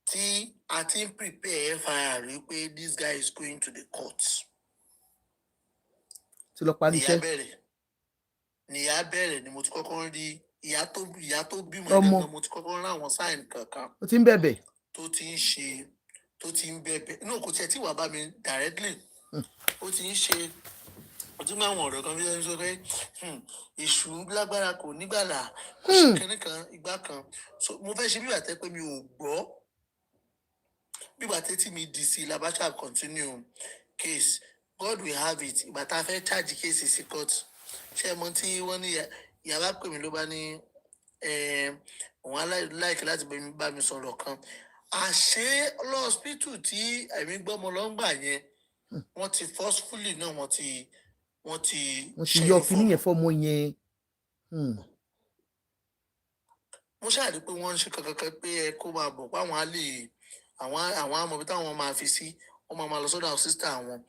tí a ti ń prepare FIR wípé this guy is going to the court. Níyà bẹ̀rẹ̀ ni mo ti kọ́kọ́ rí ìyá tó bímọ ẹ̀dẹ̀gbọ́n mo ti kọ́kọ́ rí àwọn sign kankan. Ó ti ń bẹ̀bẹ̀. Tó ti ń bẹ̀bẹ̀ inú kò tiẹ̀ tí wàá bá mi directly. Ó ti ń ṣe ọdún mọ́ àwọn ọ̀rọ̀ kan bí wọ́n sọ pé èṣù lágbára kò nígbàlà kò sí kẹ́ni kan ìgbà kan so mo fẹ́ ṣe bí wàá tẹ́ pé mi ò gbọ́ bí wàá tẹ́ tí mi dì sí labasha continue case. God will have it ìgbà tá a fẹ́ charge case sí court ṣé ẹ mọ̀ tí wọ́n ní yàrá pè mí ló bá ní òun aláìkí láti bá mi sọ̀rọ̀ kan àṣé lọ́ọ̀sìpítù tí ẹ̀mí gbọ́mọ lọ́ngbà yẹn wọ́n ti forcefully náà wọ́n ti yọ kíní yẹn fọ́mọ yẹn. mo ṣàrí pé wọ́n ń ṣe kankan pé ẹ kó máa bọ̀ páwọn á lè àwọn amọ̀bí táwọn máa fi sí wọ́n máa lọ sọ́dọ̀ àwọn sísítà àwọn.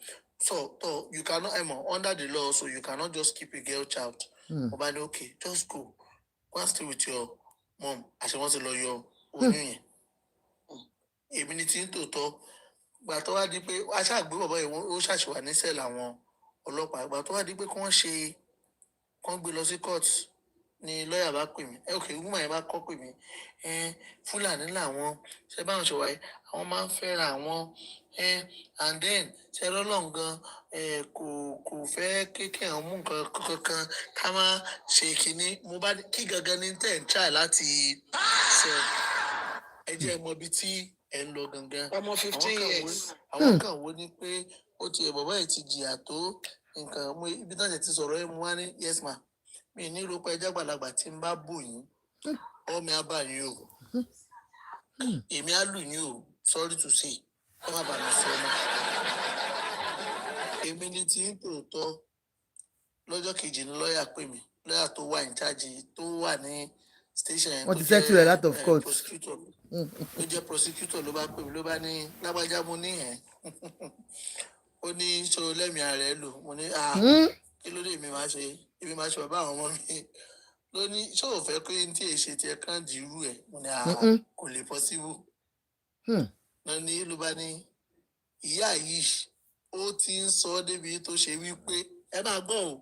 So you cannot, under the law, so you cannot just keep a girl child. But okay, just go and stay with your mom. As she wants to love your own. Èmi tí ń tòótọ́ gbà tó wá di pé a ṣàgbé bàbá yìí ó ṣàṣìwà ní sẹ́ẹ̀lì àwọn ọlọ́pàá gbà tó wá di pé kán gbé lọ sí court ni lọ́ọ̀yà bá pè mí okay woman yẹn bá kọ́ pè mí Fúlàní làwọn ṣe báwọn ṣe wáyé àwọn máa ń fẹ́ra àwọn and then ṣe lọ́lọ́run gan kò fẹ́ kéèké àwọn mú nǹkan kankan ká má ṣe kínní mo bá kí gangan ní tẹ̀ ń try láti ṣe ẹ jẹ́ mọ ibi tí ẹ ń lọ gangan ọmọ 15 years. àwọn kan wo ni pé ó ti ẹ̀ bàbá yìí ti jìyà tó nǹkan mú ibi náà ti sọ̀rọ̀ ẹ̀ mú wá ní yes ma mi ní ro pé ẹjẹ́ àgbàlagbà tí ń bá bò yín ọmọ abá yín o èmi á lù yín o sorry to say ọmọ abá mi sọ ọmọ èmi ní tí ń tòótọ́ lọ́jọ́ kejì ní lọ́ọ̀yà pè mí lọ́ọ̀yà tó wà in charge tó wà ní station yẹn wọ́n ti settle a lot of court. prosecutor ló jẹ́ prosecutor ló bá pè mí ló bá ní lágbájá mo ní ó ní ṣó lẹ́mìí ara ẹ̀ lò mo ní kí ló dé èmi máa ṣe bàbá àwọn ọmọ mi ló ní ṣó ò fẹ́ pé ní tí èṣe tiẹ̀ kàn dì irú ẹ̀ mo ní kò lè possible lọ ní ló bá ní ìyá yìí ó ti ń sọ débi tó ṣe wípé ẹ máa gbọ́ o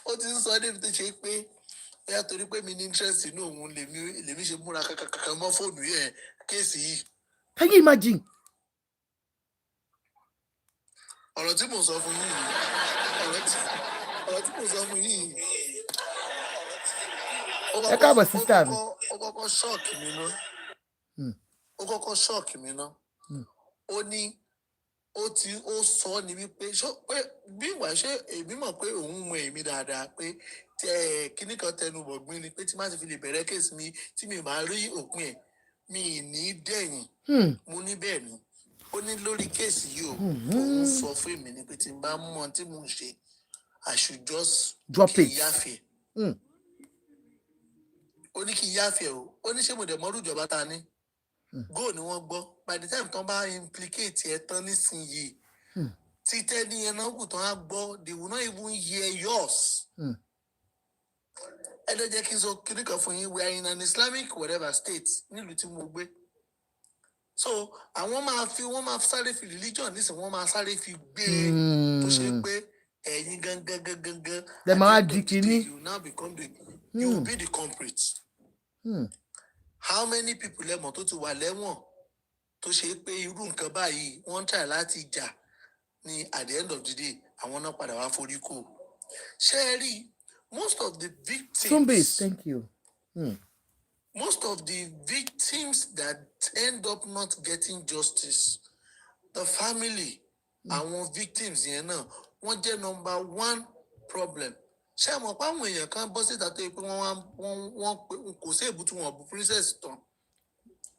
ó ti ń sọ débi tó ṣe pé bóyá torí pé mi ní interest inú òun lèmi ṣe múra kankan mọ́ fóònù yẹn kéèsì yìí. Can you imagine? ọ̀rọ̀ tí mò ń sọ fún yìí ọ̀rọ̀ tí mò ń sọ fún yìí ẹ káàbọ̀ sísá mi. ó kọ́kọ́ ṣọ́ọ̀kì mi ná ó kọ́kọ́ ṣọ́ọ̀kì mi ná ó ní ó sọ ní wípé pé bí ìwà ṣe èmi mọ̀ pé òun mọ èmi dáadáa pé kíní kan tẹnu bọ̀gbìn ni pé tí má ti fi lè bẹ̀rẹ̀ kéèsì mi tí mi máa rí òpin ẹ̀ mi ní dẹ̀yìn mo ní bẹ́ẹ̀ ni ó ní lórí kéèsì yìí o òun sọ fún èmi ni pé tí n bá mọ tí mò ń ṣe I should just drop it. Yáfẹ́ ó ní kí n yáfẹ́ o ó ní ṣé mo dẹ̀ mọ́rú ìjọba ta ni go ni wọ́n gbọ́ by the time tán bá implicate ẹ tán nísìnyìí tí tẹ́ni yẹn náà kù tán á gbọ́ they will not even hear yours. ẹ lọ jẹ́ kí n sọ kíní kan fún yín we are in an Islamic whatever state nílùú tí mo gbé so àwọn wọ́n máa sáré fi religion nísìnyí wọ́n máa sáré fi gbé tó ṣe pé ẹ̀yin gangan lè máa di kíní you now become you will be the culprit. How many people lẹ́mọ̀ tó ti wà lẹ́wọ̀n tó ṣe pé irú nǹkan báyìí wọ́n ń try láti jà ní at the end of the day àwọn náà padà wá forí kó ṣé ẹ rí most of the victims. Sunbase, thank you. Most of the victims that end up not getting justice the family àwọn victims yẹn náà wọ́n jẹ́ number one problem. Ṣé àmọ́ pé àwọn èèyàn kan bọ́ síta tó yẹ pé wọ́n kò sí èbútú wọn bu princess tán.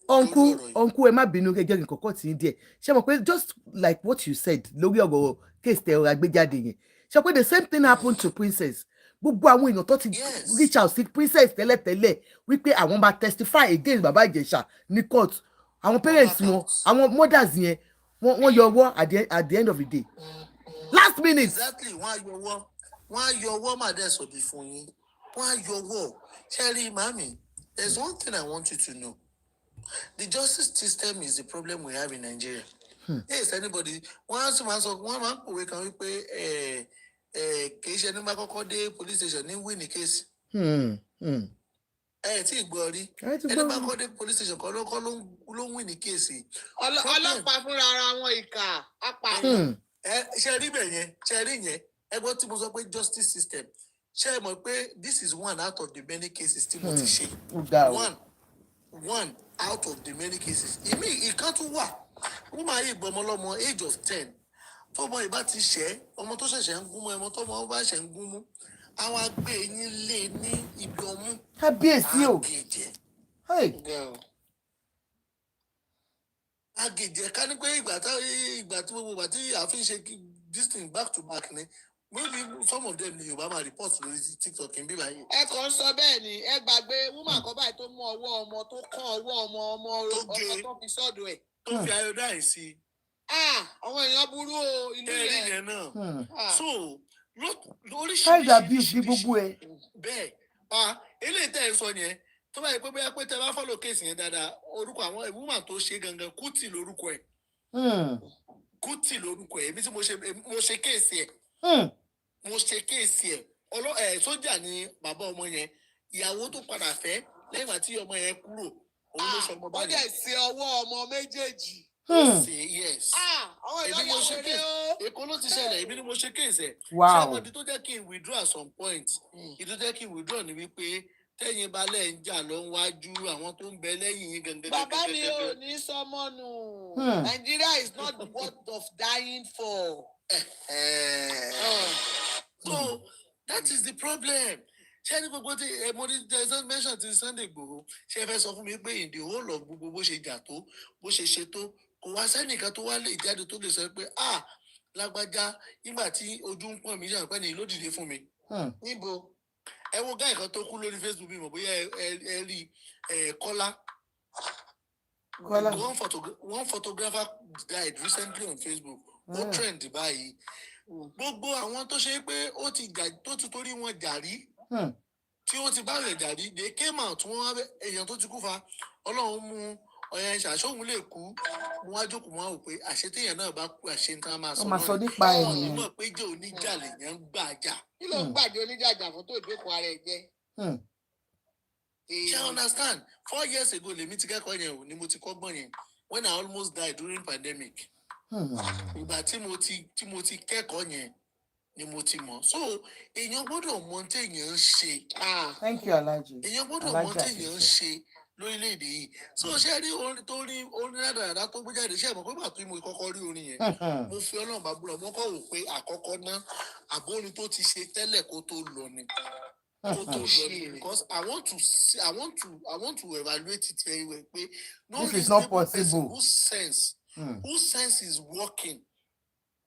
Uncle ẹ má bínú kẹjẹ nǹkan kan tí ń díẹ̀ ṣé mọ̀ pé just like what you said lórí ọ̀rọ̀ case tẹ ọ̀rọ̀ àgbéjáde yẹn ṣé pé the same thing happened to princess gbogbo àwọn èèyàn tó ti reach out sí princess tẹ́lẹ̀tẹ́lẹ̀ wípé àwọn máa testify against bàbá Ìjẹ̀ṣà ní court àwọn parents wọn àwọn mothers yẹn wọ́n yọ ọwọ́ at the end of the day last minute. Exactly wọ́n á yọ ọwọ́ màdẹ́ sọ̀bì fún yín wọ́n á yọ ọwọ́ ṣẹ́rí màmí there's one thing I want you to know the justice system is the problem we have in Nigeria. Yes anybody wọ́n á sì máa sọ wọ́n máa ń pòwe kan wípé kì í ṣe ní bá kọ́kọ́ dé police station ní win case. Tí ì gbọ́ rí ẹni bá kọ́ dé police station kan ló ń win case. ọlọ́pàá fúnra ara wọn ìkà apá. ṣe rí bẹ̀ yẹn ṣe rí yẹn ẹgbọ́n tí mo sọ pé justice system ṣe é mọ̀ pé this is one out of the many cases tí mo ti ṣe one out of the many cases ìkan tún wà wọ́n máa yí ìgbọ́mọ lọ́mọ age of 10 fọmọ ìbá ti ṣẹ́ ọmọ tó ṣẹ̀ṣẹ̀ ń gún mọ́ ẹmọ tọmọ bá ṣẹ̀ ń gún mú àwọn agbé yín lé ní ibi ọmú kábíyèsí o agèjẹ ká ní pé ìgbà tí gbogbo ìgbà tí àfin ṣe this thing back to back ni maybe some of them ni Yorùbá máa report lórí TikTok ń bí báyìí. ẹ kàn sọ bẹ́ẹ̀ ni ẹ gbàgbé woman kan báyìí tó mú ọwọ́ ọmọ tó kán ọwọ́ ọmọ tó fi sọ́dọ̀ ẹ̀. tó fi iodine sí. àwọn èèyàn burú o inú yẹn náà so child abuse ní gbogbo ẹ. bẹ́ẹ̀ eléyìí tẹ́ ẹ sọ yẹn tó bá yẹ pé bóyá pé tẹ́ bá follow case yẹn dáadáa orúkọ àwọn woman tó ṣe gangan Kútì lórúkọ ẹ̀. Kútì lórúkọ ẹ̀ èmi tí mo ṣe kéèsì ẹ̀ mo ṣe kéèsì ẹ̀ sójà ni bàbá ọmọ yẹn ìyàwó tó padà fẹ́ lẹ́yìn ìgbà tí ọmọ yẹn kúrò òun ló sọ ọmọ ó báyìí. dẹ̀ ṣe ọwọ́ ọmọ méjèèjì. Yes. Àwọn Èmi ni mo ṣe ìyá case. o. Èkó ló ti ṣẹlẹ̀, èmi ni mo ṣe case ẹ̀. Wow. Ṣé ọmọdé tó jẹ́ kí n withdraw at some point? Ìdó jẹ́ kí n withdraw ni wípé tẹ́yìn balẹ̀ ń jà lọ wájú àwọn tó ń bẹ lẹ́yìn yín gangan. Bàbá mi ò ní sọmọ nù. Nigeria is not worth of dying for. So that is the problem. Ṣé ní gbogbo tí mo ní mention ti Sunday Igboho ṣé ẹ fẹ́ sọ fún mi pé in the whole of gbogbo bó ṣe jà tó bó ṣe ṣe tó kò wá sẹ́nìkan tó wá lè jáde tó lè sọ pé lágbájá nígbà tí ojú ń pọ̀n mí ṣe àpẹ́ ní ló dìde fún mi. Níbo ẹ wo gáì kan tó kú lórí Facebook mi mọ̀ bóyá ẹ rí Kọ́lá. One photographer died recently on Facebook. Ó trend báyìí. Gbogbo àwọn tó ṣe pé ó ti torí wọn jàrí tí wọ́n ti bá rẹ̀ jàrí they came out wọ́n èèyàn tó ti kú fa Ọlọ́run mú ọ̀yà ìṣàṣọ́hun lè kú wọ́n á jókòó wọn á wò pé àṣetéèyàn náà bá kú àṣẹ nǹkan máa sọ nípa ènìyàn. mọ̀ pé jẹ́ oníjà lèèyàn ń gbàjà. Kí ló ń gbàjẹ́ oníjàjà fún tó ìjókòó ara ẹ̀ jẹ́? Ṣé understand 4 years ago lèmi ti kẹ́kọ̀ọ́ yẹn o ni mo ti kọ́gbọ́n yẹn when I almost died during pandemic. Ìgbà tí mo ti kẹ́kọ̀ọ́ yẹn ni mo ti mọ̀. So èèyàn gbọ́dọ̀ mọ téèyàn ń ṣe. Thank you Alhaji. Èèyàn gbọ́dọ̀ mọ téèyàn ń ṣe lórílẹ̀‐èdè yìí. So ṣé rí orin tó rí orin dáadáa tó gbé jáde ṣé ẹ mọ̀ pé bàtú mo kọ́kọ́ rí orin yẹn. Mo fi Ọlọ́run bá búra mo kọ́ wò pé àkọ́kọ́ ná àbórin tó ti ṣe tẹ́lẹ̀ kó tó lọ ni. Because I want to evaluate it very well. No, this is not possible. Whose sense is working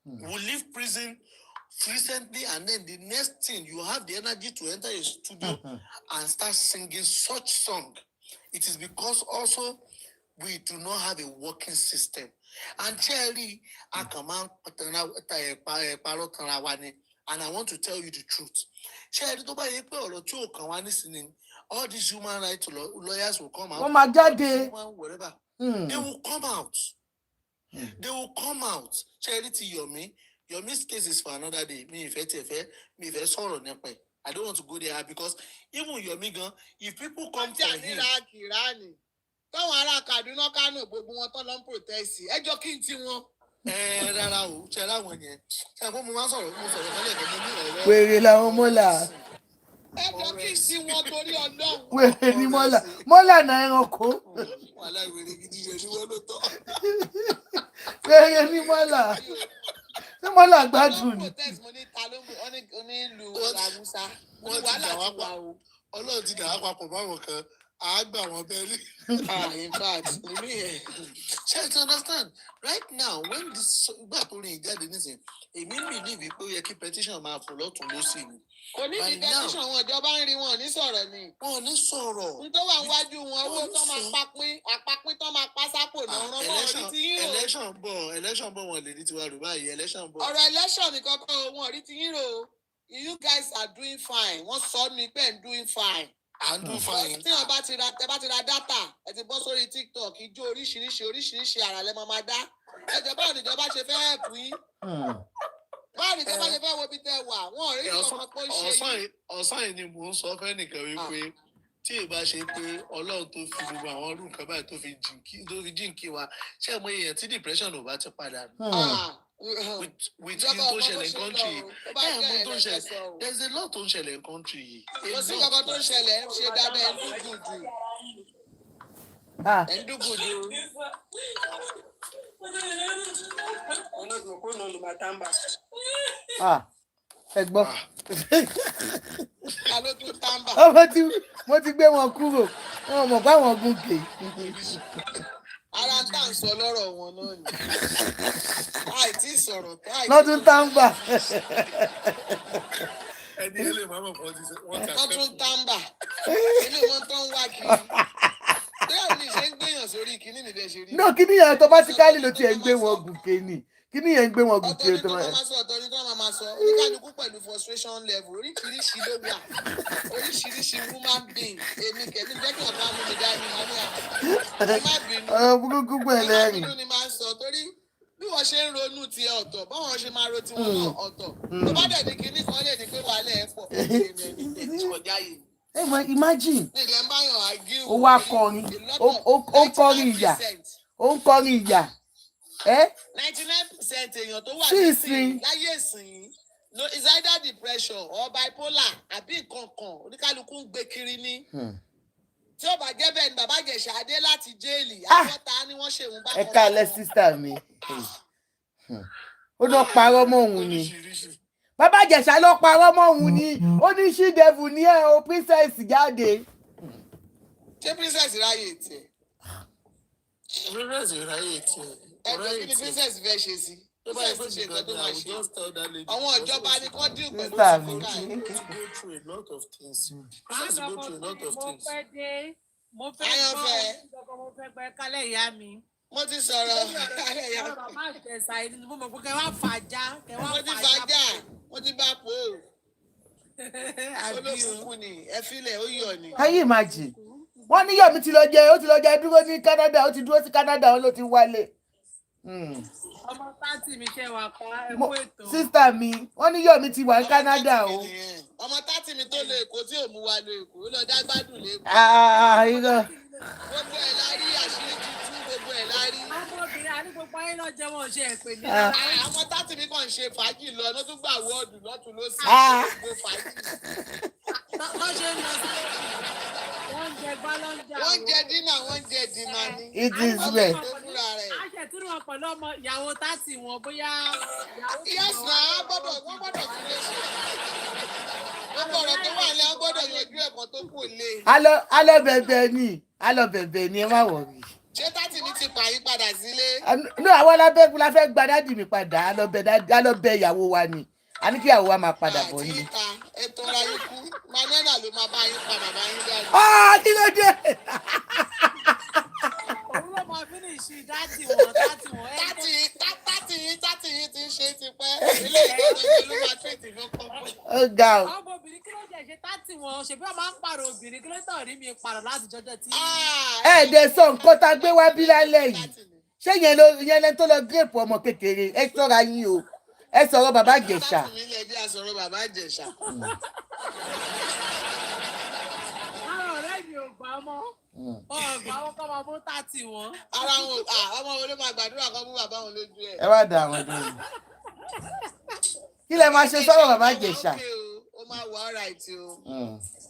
will leave prison recently, and then the next thing you have the energy to enter a studio and start singing such song. It is because also we do not have a working system. And Cherry, and I want to tell you the truth. Cherry, all these human rights lawyers will come out. Oh my God, whatever. They will come out. They will come out. Charity Yomi's case is for another day. Me if sorrow nepe. I don't want to go there because even Yomi gan, if people come to him. Táwọn ará Kaduna Kano gbogbo wọn tó lọ ń protest ẹjọ́ kí n tí wọn. Rárá o, ṣe láwọn yẹn. Ṣé àpò mo máa sọ̀rọ̀ tẹ́lẹ̀ kí mo ní ọ̀rọ̀. Wèrè làwọn mọ́là. Ẹjọ́ kí n tí wọn torí Ọlọ́run. Wèrè ni mọ́là. Mọ́là náà ẹranko. Wàhálà wèrè gidi yẹn ni wọ́n ló tọ́. Wèrè ni mọ́là. Ṣé mọ́là gbádùn ni? Protest mo ní ta ló onílù Àwùsá. Wọ́n ti dà wá pa o. Ọlọ́run ti dà wá papọ̀ báwọn kan. Àgbà wọn bẹ́ẹ̀lì. In fact, Ṣé you understand? Right now, when this ìgbà tó rìn jáde nísìnyí, èmi believe pé ó yẹ kí petition máa fò lọ́tún lọ́sì ni. Kò ní di petition wọn ìjọba ń rí wọn ní sọ̀rọ̀ ni. Wọn ò ní sọ̀rọ̀. N tó wà níwájú wọn owó tó máa àpapín tó máa pa sápò náà rán mọ́ orí ti yín rò. Election bọ̀ wọn lè ní tiwa rò báyìí election bọ̀. Ọ̀rọ̀ election nìkan kan wọn rí ti yín rò. You guys are doing fine. Wọ́n sọ ní pé ń doing fine. À ń dún fine. Tí wọ́n bá ti ra data, ẹ ti bọ́ sórí TikTok, ijó oríṣiríṣi àrà lẹ́ máa dá. Ẹjọ́ báwo ni ìjọba ṣe fẹ́ help yín? Báwo ni ìjọba ṣe fẹ́ wo ibi tẹ́ wà? Wọ́n ò rí ìjọba pé ó ṣe yín. Ọ̀sán yìí ni mò ń sọ fẹ́ nìkan wípé tí ìbá ṣe pé Ọlọ́run tó fi gbogbo àwọn ọdún kan báyìí tó fi jíǹkí wa ṣé mo èèyàn tí depression ò bá ti padà nù. With kí tó ṣẹlẹ̀ country mo tó ṣẹlẹ̀ there's a lot tó ń ṣẹlẹ̀ country yìí. Kò sí kankan tó ń ṣẹlẹ̀ ń ṣe dáadáa ẹ̀ ń dúgùdù. Ẹ gbọ́. Ta ló tún tàǹbà? Mo ti gbé wọn kúrò. Wọn mọ̀ pé àwọn gùnkè. Ara ń tà ń sọ lọ́rọ̀ wọn náà ni. Àìtí sọ̀rọ̀ tó àìtí. Lọ́tún tàǹbà. Ẹni ilé màmá kan ti sẹ wọ́n Wọ́n tún tàǹbà. Ilé wọn tó ń wá kiri. Bẹ́ẹ̀ ni ṣe ń gbéyàn sórí kíní níbẹ̀ ṣe rí. No, kíní yẹn automatically ló ti ẹ̀ ń gbé wọn gùnkè ni. Kíní yẹn ń gbé wọn gùnkè tó máa. Ọ̀tọ̀ ni tó máa sọ. Oníkálukú pẹ̀lú frustration level oríṣiríṣi ló wà. Oríṣiríṣi woman being. Èmi kẹ̀mí jẹ́ kí ọ̀gá mú mi dání. Má bínú. Ọ̀rọ̀ burúkú pẹ̀lú ẹ̀rìn. Má bínú ni máa ń sọ torí bí wọ́n ṣe ń ronú ti ọ̀tọ̀ báwọn ṣe máa ro tiwọn náà ọ̀tọ̀ tó bá dẹ̀ ní kinní kan lè ní pé wàhálà ẹ̀ pọ̀ kọjá yìí. Imagine. Nílẹ̀ ń báyọ̀ àgíw. Ó wá kọrin. Ó ń kọrin ìyà. Ó ń kọrin ìyà. 99% èèyàn tó wà nísìnyí láyé ìsìn is either depression or bipolar àbí nǹkan kan oníkálukú ń gbé kiri ní. Tí ó bá jẹ́ bẹ́ẹ̀ ni bàbá Ìjẹ̀ṣà adé láti jéèlì àwọ̀tá ni wọ́n ṣe òun bá kọ́. Ẹ káalẹ́ sísítà mi. Ó lọ parọ́ mọ́ òun ni. Bàbá Ìjẹ̀ṣà lọ parọ́ mọ́ òun ni. Ó ní she devil ní ẹ̀ o princess jáde. Ṣé princess ráyè tiẹ̀? Princess ráyè tiẹ̀. Ẹ̀jẹ̀ kí ni princess fẹ́ ṣe sí? Tó bá yẹ kó ṣe nǹkan tó máa ṣe. Àwọn ìjọba ni kò dín pẹ̀lú ìfúnká ẹ̀. Go through a lot of things. Princess go through a lot of things. Mo fẹ́ gbọ́ kálẹ̀ ìyá mi. Mo ti sọ̀rọ̀ kálẹ̀ ìyá mi. Má tẹ̀sà ẹni mo mọ̀ pé kẹ́ wá fàájà. Mo ti fàájà. Mo ti bá pò ó. Olókùnkùn ni ẹ filẹ̀ ó yọ̀ ni. Can you imagine? Wọ́n ní Yomi ti lọ jẹ dúró ní Canada ó ti dúró sí Canada ó ló ti wálé. Ọmọ tátì mi ṣe wà pa ẹkú ètò. Sísítà mi wọ́n ní Yomi ti wà ní Canada o. Ọmọ tátì mi tó lọ Èkó tí ò mú wa lọ Èkó ó lọ dá gbádùn lẹ́kọ̀ọ́. Irọ́. Gbogbo ẹ̀ la rí àṣírí tuntun gbogbo ẹ̀ la rí. Ọmọbìnrin àní gbogbo ayé lọ jẹ́ wọn ṣe èpè ní. Àwọn tátì mi kàn ń ṣe fàájì lọ ló tún gbà wọ́ọ̀dù lọ́tún ló sì gbogbo fàájì. Wọ́n ṣe ń lọ sí wọ́n jẹ gbá lọ́jà. Wọ́n jẹ dínà wọ́n jẹ dínà ni. It is well. A ṣe tí wọn pẹ̀lú ọmọ ìyàwó tátì wọn bóyá. Yes na wọ́n gbọ́dọ̀ fi lè ṣe. Gbogbo ọ̀rọ̀ tó wà lẹ́ wọ́n gbọ́dọ̀ yanjú ẹ̀kan tó kù lé. Alọ bẹ̀bẹ̀ ni ẹ má wọ̀rí. Ṣé tátì mi ti pààyí padà sílé? No, àwọn alábẹ́kú la fẹ́ gba dádì mi padà alọ bẹ ìyàwó wa ni. A ní kí ìyàwó wa máa padà bọ̀ ní. Àti ìta ètò ọ̀rọ̀ ayé kú. Manẹ́nà ló máa bá yín padà bá yín dájú. Kí ló dé? Òun ló máa fi ní ìṣí dátì wọn. Tátì yín ti ń ṣe tipẹ́. Ilé ìgbàlódé ló máa tètè ló kọ́ pé. Ó ga o. Ọmọ obìnrin kí ló jẹ́ ṣe tátì wọn ṣe bí wọ́n máa ń pààrọ̀ obìnrin kí ló tọ̀ rí mi pààrọ̀ láti jọjọ́ tí. Ẹ̀ẹ́dẹ̀ sọ nǹkan tá a gbé wá bí lálẹ́ yìí. Ṣé yẹn lẹ tó lọ gírèpù ọmọ kékeré ẹ ṣọ́ra yín o. Ẹ sọ̀rọ̀ bàbá Ìjẹ̀ṣà. Tátì mi lè jẹ́ àsọ̀rọ̀ bàbá Ìjẹ̀ṣà. Àwọn ọ̀rẹ́ mi ò gbà mọ́. Ọ̀gbà wọn kọ́ máa mú tátì wọn. Ara wọn ọmọ wo ló máa gbàdúrà kan mú bàbá wọn lójú ẹ̀. Ẹ wá da àwọn ọdún yìí. Kí lẹ máa ṣe sọ̀rọ̀ bàbá Ìjẹ̀ṣà? Ó máa wà alright o.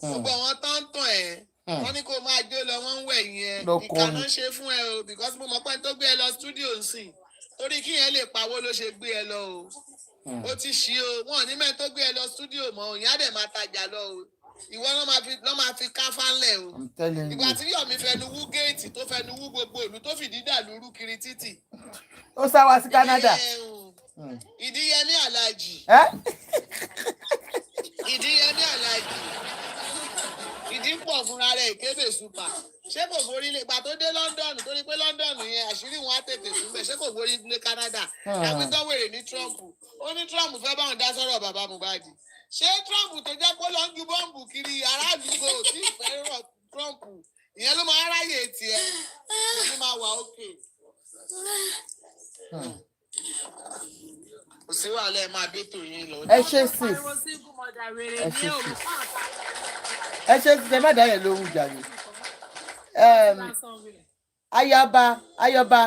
Gbogbo àwọn tó ń tàn ẹ́ wọ́n ní kó máa jó lọ wọ́n ń wẹ̀ yẹn ìkànnà ṣe fún ẹ o because mo mọ̀ pé tó gbé ẹ lọ studio nsìn torí kí yẹn lè pawó ló ṣe gbé ẹ lọ o. Ó ti ṣí o wọn ò ní mẹ́rin tó gbé ẹ lọ studio mọ́ òyìn á dẹ̀ máa tajà lọ o. Ìwọ ló máa fi ká fánlẹ̀ o. Ìgbà tí Yomi fẹnu wú géètì tó fẹnu wú gbogbo ìlú tó fìdí dàlúrú kiri títì. Ó sá wá sí Canada. Ìdíyẹmí Aláàjì. Ìdíyẹmí Aláàjì. Ìdí pọ̀ fúnra rẹ̀ ìkébè super. Ṣé kò borí ilé ìgbà tó dé London torí pé London yẹn àṣírí wọn á tètè súnbẹ̀ ṣé kò borí ilé Canada. Àgbẹ̀tọ̀ wèrè ní Trump. Ó ní Trump fẹ́ báwọn dá sọ́rọ̀ bàbá Mohbad. Ṣé Trump tó jẹ́ pé ló ń ju bọ́ǹbù kiri aráàlú kò tí ì fẹ́ rọ̀ Trump ìyẹn ló máa ráyè tiẹ̀ ló máa wà ókè. Kò sí wàhálà ẹ máa dé tòyìn lọ. Ẹ ṣe sis. Ẹ ṣe sis ẹ má dáyẹ̀ lóhùn jàre. Ayọba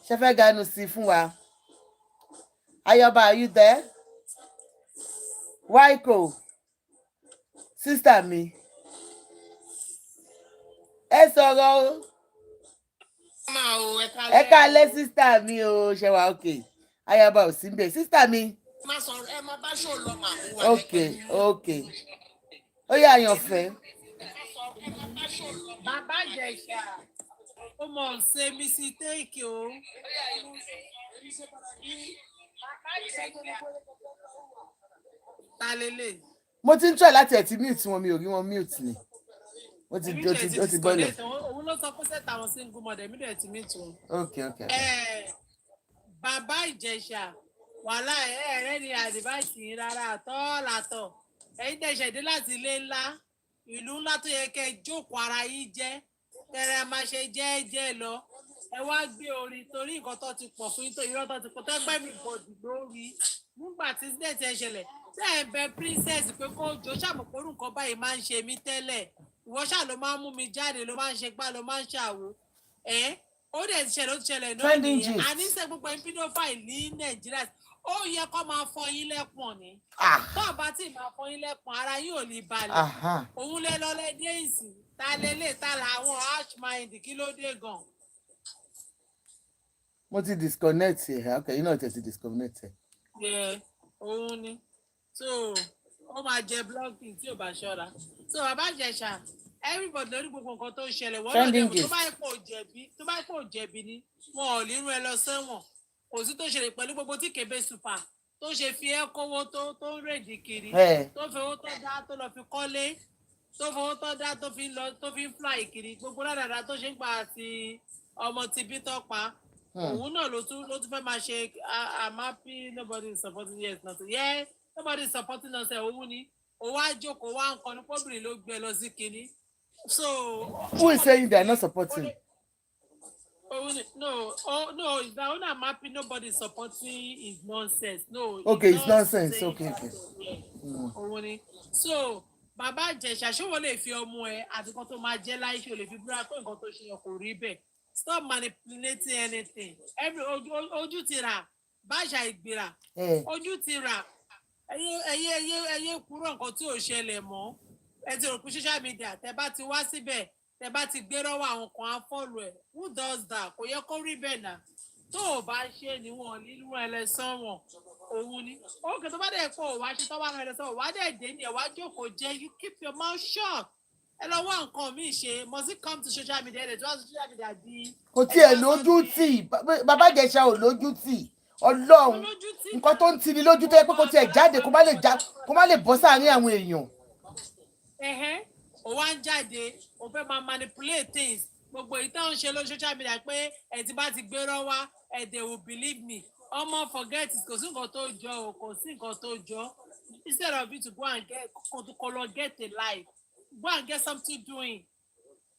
ṣe fẹ́ ganu sí fún wa. Ayọba, are you there? Waiko, sister mi. Ẹ sọ̀rọ̀ o. Ẹ káalẹ́ sister mi o, ṣe wà okay. Ayọba ò sí ń bẹ̀. Sister mi. Okay. Ó yá àyànfẹ́. Bàbá Ìjẹ̀ṣà, ó mọ̀ ṣe mistake o. Talele. Mo ti ń try láti ẹ̀ tí mute wọn mi ò rí wọn mute ni. Ó ti bọ́lẹ̀. Òun ló sọ pé sẹ́ta àwọn single mother mi dẹ̀ ti mute wọn. Okay. Bàbá Ìjẹ̀ṣà, wàhálà ẹ̀rẹ́ ni àdìbáṣì rárá àtọ́. Ẹ̀yin dẹ̀ ṣẹ̀dé láti ilé ńlá, ìlú ńlá tó yẹ kẹ́ jókòó ara yín jẹ́, tẹ̀rẹ̀ máa ṣe jẹ́ẹ́jẹ́ lọ. ẹ wá gbé orin torí nǹkan tó ti pọ̀ fún yín tó irọ́ tó ti pọ̀ tẹ́gbẹ́ mi bọ̀dù lórí nígbà tí sídẹ̀tì ẹ ṣẹlẹ̀ tẹ́ ẹ bẹ princess pé kó jọ ṣàmùpọ̀rù nǹkan báyìí máa ń ṣe mí tẹ́lẹ̀ ìwọ ṣáà ló máa ń mú mi jáde ló máa ń ṣe gbá ló máa ń ṣàwò ó dẹ̀ ti ṣẹlẹ̀ ó ti ṣẹlẹ̀ náà nìyẹn àníṣe gbogbo pedophile ní nàìjíríà ó yẹ kó máa fọ yín lẹ́pọ̀n ni tó àbá tí máa fọ yín lẹ́pọ̀n ara yín ò ní balẹ̀ òun lẹ lọ lẹ́dí èsì ta lélẹ̀ ta làwọn archmind kí ló dé gan. mo ti disconnect ẹ ok yín náà tẹ ti disconnect ẹ. òun ni so ó máa jẹ blocking tí ò bá ṣọ́ra so bàbá Ìjẹ̀ṣà everybody lórí gbogbo nǹkan tó ń ṣẹlẹ̀ wọ́n lọ́dẹ̀ tó bá yẹ kó jẹ̀bi ni wọn ò ní rún ẹ lọ sẹ́wọ̀n kò sí tó ṣẹlẹ̀ pẹ̀lú gbogbo tí kébé super tó ṣe fi ẹ́ kówó tó ń rèdì kiri tó fi owó tó dá tó lọ fi kọ́lé tó fi owó tó dá tó fi ń fly kiri gbogbo ládàá tó ṣe ń pa àti ọmọ ti bí tó pa òun náà ló tún fẹ́ máa ṣe I'm happy nobody is supporting yes nothing yeah nobody is supporting us òun ni òun á jókòó wá nǹkan ní pọ́bìnrin ló gbé lọ sí kiri so. Who is saying they are not supporting? No, it's that when I'm happy, nobody is supporting is nonsense. No. Okay, it's nonsense. Okay. So, Baba Ìjẹ̀ṣà, ṣé wọ́n lè fi ọmọ ẹ àti kan tó máa jẹ́ láì ṣe ò lè fi búra pé nǹkan tó ṣe yẹn kò rí bẹ́ẹ̀. Stop manipulating anything. Ojú ti rà, báṣà ìgbéra. Ojú ti rà. Ẹyẹ kúrò nǹkan tí ò ṣẹlẹ̀ mọ́. Ẹ ti rò pé social media tẹ bá ti wá síbẹ̀. Tẹ bá ti gbé lọ́wọ́ àwọn kan á fọ́ọ̀lù ẹ̀ who does that kò yẹ kó rí bẹ́ẹ̀ náà tó o bá ṣe ni wọn nínú ẹlẹ́sàn wọn òun ni òkè tó bá dẹ̀ pọ̀ wá ṣe tó bá rán ẹlẹ́sàn wá dẹ̀ dé ní ẹ̀ wá jókòó jẹ́ you keep your mouth shut ẹ lọ wá nǹkan míì ṣe must it come to social media ẹ̀ tó wá sí social media di. kò tiẹ̀ lójú tì bàbá Ìjẹ̀ṣà ò lójú tì Ọlọ́run nǹkan tó ń tini lójú tó yẹ pé kò tiẹ̀ jáde kó má lè bọ́ sáàárín àwọn èèyàn. Ó wá ń jáde ó fẹ́ máa manipulate things gbogbo èyí táwọn ṣe lórí social media pé ẹ ti bá ti gbé rọ́wá they will believe me ọmọ forget it kò sí nǹkan tó jọ o kò sí nǹkan tó jọ instead of you to go and get kọlọ get a life go and get something doing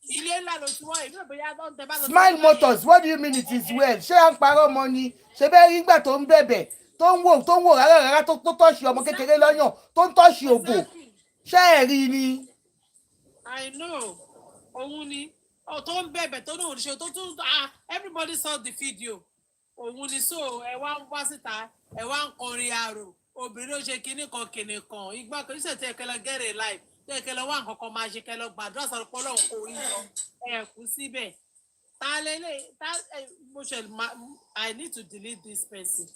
ilé ńlá ló ti wọ́n ìlú ìbòyá tó ń tẹ bá lọ. Smile Motors what do you mean it is well ṣé à ń parọ́ ọmọ ni ṣe bẹ́ẹ̀ rí ìgbà tó ń bẹ̀bẹ̀ tó ń wò rárá tó tọ́ṣì ọmọ kékeré lọ́yàn tó ń tọ́ṣì òbò ṣé ẹ̀ rí ni. I know. Òun ni tó ń bẹ̀bẹ̀ tó ní òṣìṣẹ́ tó tún everybody saw the video. Òun ni so ẹ wá ń wá síta ẹ wá ń kọrin àrò obìnrin ó ṣe kinní kan ìgbà kan ṣe tẹ kẹlẹ gẹ́rẹ̀ láì tẹ kẹlẹ wá nǹkan kan máa ṣe kẹlẹ gbàdúrà sọ̀rọ̀ pé Ọlọ́run kò rí lọ ẹ kú síbẹ̀. Mo ṣe I need to delete this person.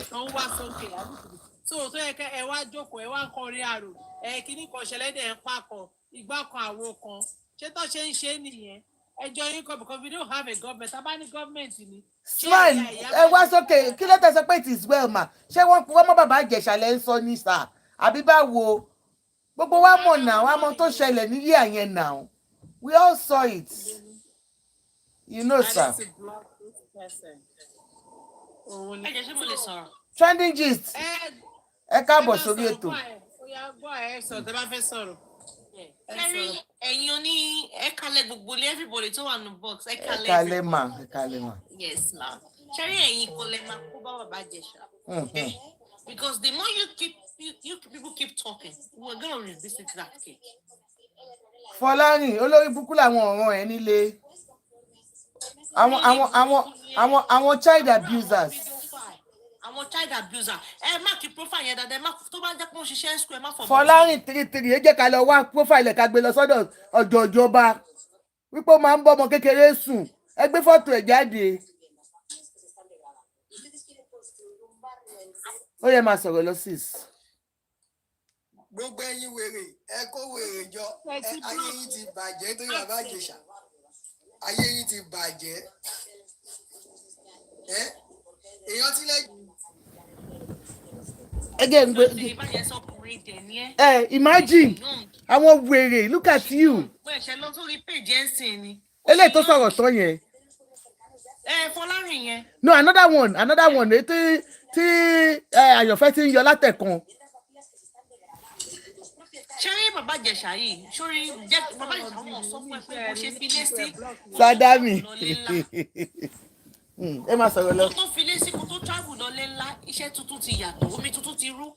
Tó ń wá sókè so tó yẹ kẹ ẹ wá jókòó ẹ wá ń kọrin àrò kinní kan ṣẹlẹ̀ dẹ̀ ń pàkọ́ ìgbà kan àwo kan ṣé tó ṣe ń ṣe nìyẹn ẹjọ́ yín kan because we don't have a government tá bá ní government ni. Smile ẹ wá sókè kí ló tẹ sọ pé it is well ma ṣé wọ́n mọ bàbá Ìjẹ̀ṣà lẹ ń sọ ní sà àbí báwo gbogbo wa mọ̀ náà wá mọ̀ tó ṣẹlẹ̀ ní yíyà yẹn náà we all saw it you know sir. Trending gist ẹ káàbọ̀ sórí ètò. Ẹ̀yin oní ẹ̀kalẹ̀ gbogbo lé everybody tó wà nù box ẹ̀kalẹ̀ mà. Yes ma. Ṣẹ́rí ẹ̀yin kò lè máa kó bá bàbá Ìjẹ̀ṣà. Because the more you people keep talking, we're gonna revisit that case. Fọlárìn olórí búkú làwọn ọ̀ràn ẹ̀ nílé. Àwọn child abusers. Àwọn child abuser ẹ má kí profile yẹn dáadáa ẹ má tó bá jẹ́ pé wọ́n ṣiṣẹ́ school ẹ má fọ. Fọlárìn 33 ẹ jẹ́ ká lọ wá profile ká gbé lọ sọ́dọ̀ ọ̀dọ̀ ìjọba wípé ó máa ń bọ́ ọmọ kékeré sùn ẹ gbé fọ́tò ẹ̀ jáde. Ó yẹ máa sọ̀rọ̀ lọ sis. Gbogbo ẹ̀yin wèrè ẹ kó wèrè jọ ayé yín ti bàjẹ́ torí bàbá Ìjẹ̀ṣà ayé yín ti bàjẹ́ èèyàn tí lẹ́yìn. Again, imagine àwọn wèrè look at you. Eléyìí tó sọ̀rọ̀ tán yẹn. Fọlárìn yẹn. No, another one tí Àyànfẹ́ ti ń yọ látẹ̀kan. Ṣé bàbá Ìjẹ̀ṣà yìí sórí jẹ́ bàbá Ìjẹ̀ṣà wọn sọ fún ẹ pé bó ṣe fi lé sí Sadami. Ẹ máa sọ̀rọ̀ lọ. kó tó fi lé sí kó tó travel lọlé ńlá iṣẹ́ tuntun ti yàtọ̀ omi tuntun ti rú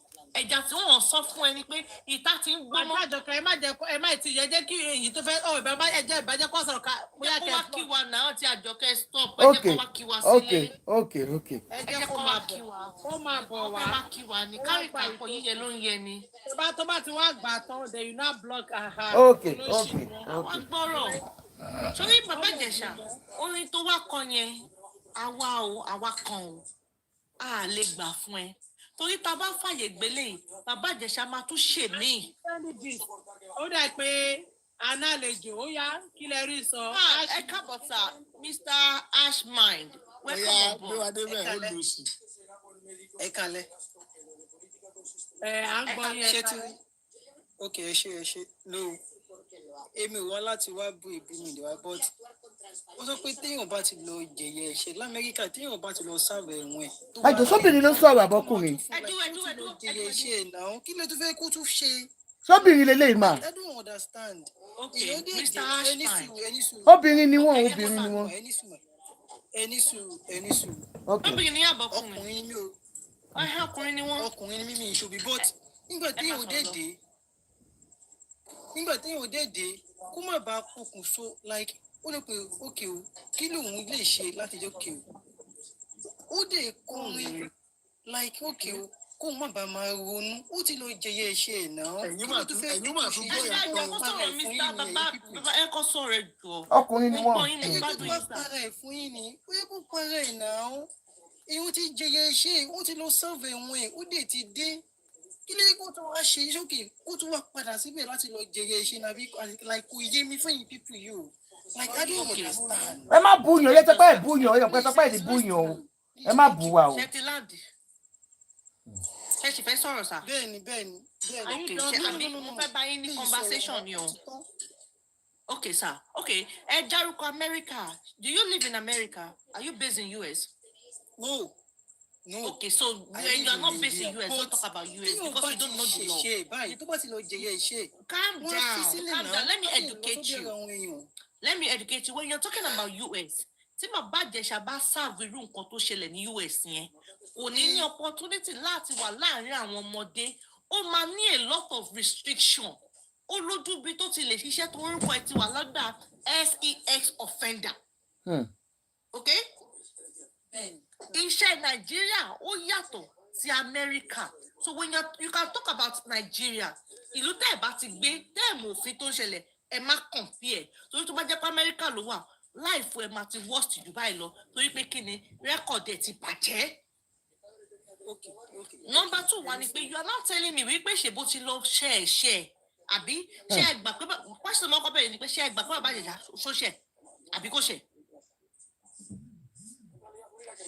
ẹja tí wọ́n sọ fún ẹni pé ìta ti ń gbóná. àjọkẹ́ ẹ má ti yẹ jẹ́ kí èyí tó fẹ́ ìbábá ẹjẹ́ ìbàjẹ́ kó sọ̀rọ̀ ká bóyá kó wá kí wa náà ti àjọkẹ́ stop ẹ jẹ́ Okay, kó wá kí wa sílé okay. ẹ jẹ́ kó máa kí wa ó máa bọ̀ wá. ó máa kí wa ní kárí kàkọ́ yíyẹ ló ń yẹ ni. tó bá ti wá gbà tán then you now block aha. Okay. wọ́n gbọ́rọ̀ sórí bàbá Ìjẹ̀ṣà orin tó wá kọ yẹn àwa kan o a lè gbà fún ẹ torí tá a bá fàyè gbélé bàbá Ìjẹ̀ṣà máa tún ṣe míì. ó dà pé análejò ó yá kí lẹ rí sọ. ẹ káàbọ̀ sà Mr. Ashmind welcome aboard. ẹ kalẹ̀. à ń gbọ́ yẹn ṣé tí ok ẹ ṣe no èmi wá láti wá bú ìbí mi ìdíwá but ó sọ pé téèyàn bá ti lọ jẹyẹ ẹ̀ṣẹ̀ lamẹ́ríkà téèyàn bá ti lọ sáàbẹ̀ ẹ̀wọ̀n ẹ̀. Àjọ sóbìnrin ló sọ̀rọ̀ àbọ̀kùnrin. ẹdúró jẹyẹ ẹ̀ṣẹ̀ náà kí ló tún fẹ́ kó tún ṣe. Sóbìnrin lélẹ́yìí mà. I don't understand. okay Mr. Ashmind Obìnrin ni wọ́n. ẹni sùn. obìnrin ní àbọ̀kùnrin ọkùnrin mi ò. ọkùnrin ni wọ́n. ọkùnrin ni mímí ìṣòbí but nígbà téèyàn ò dédé kó má bàa pokùnso like ó lè pè ókè o kí lòun lè ṣe láti jẹ́ òkè o ó dé kọrin like ókè o kó má bàa máa ronú ó ti lọ jẹyẹ iṣẹ́ ẹ̀ náà. ẹ̀yin mà tún bóyá ẹ kọ́ sọ̀rọ̀ ẹ jọ. Ọkùnrin ni wọ́n. ẹ̀yin tó bá para ẹ̀ fún yín ni ó yẹ kó para ẹ̀ náà ìhun ti jẹyẹ iṣẹ́ ó ti lọ sọ́ọ̀fù ẹ̀wọ̀n ẹ̀ ó dé ti dé kí lè kó tó wá ṣe sókè kó tó wá padà síbẹ̀ láti lọ jẹyẹ iṣẹ́ náà bí like kò yé mi fún yín pípù yìí o like I don't understand. Ẹ má búyàn ẹ tẹpẹ́ ẹ̀ búyàn ẹ tẹpẹ́ ẹ̀ ní búyàn o ẹ má bú wa o. ṣe ti láǹdì ṣe sì fẹ́ sọ̀rọ̀ sà. bẹ́ẹ̀ni. okay ṣe àbí mo fẹ́ bá yín ní conversation ni o. okay sir okay ẹ dárúkọ America do you live in America are you based in US. No. Okay, so when you are not based in US, don't talk about US because you don't know the law. Báyìí tó bá ti lọ jẹyẹ iṣẹ́. Calm down. Let me educate you. When you're talking about US, tí bàbá Ìjẹ̀ṣà bá serve irú nǹkan tó ṣẹlẹ̀ ní US yẹn, kò ní opportunity láti wà láàárín àwọn ọmọdé. Ó máa ní a lot of restriction. Ó lójú bí tó ti lè ṣiṣẹ́ tó orúkọ ẹ̀ ti wà lọ́dà sex offender. Okay? Iṣẹ́ Nàìjíríà ó yàtọ̀ sí Amẹ́ríkà. So when you can talk about Nigeria, ìlú tẹ́ ẹ̀ bá ti gbé tẹ́ ẹ̀ mọ̀ òfin tó ń ṣẹlẹ̀ ẹ má compare. Torí tó bá jẹ́ pé Amẹ́ríkà ló wà, láìfo ẹ máa ti worst jù báyìí lọ. Torí pé kí ni rẹ́kọ̀dì ẹ̀ ti bàjẹ́. Number 2 wà ní pé you are not telling me wípé ṣe bó ti lọ ṣe àbí ṣe ẹ gbà pé question mọ́kọ́ bẹ̀rẹ̀ ni pé ṣe ẹ gbà pé bàbá Ìjẹ̀ṣà ṣó ṣe àbí kò ṣe.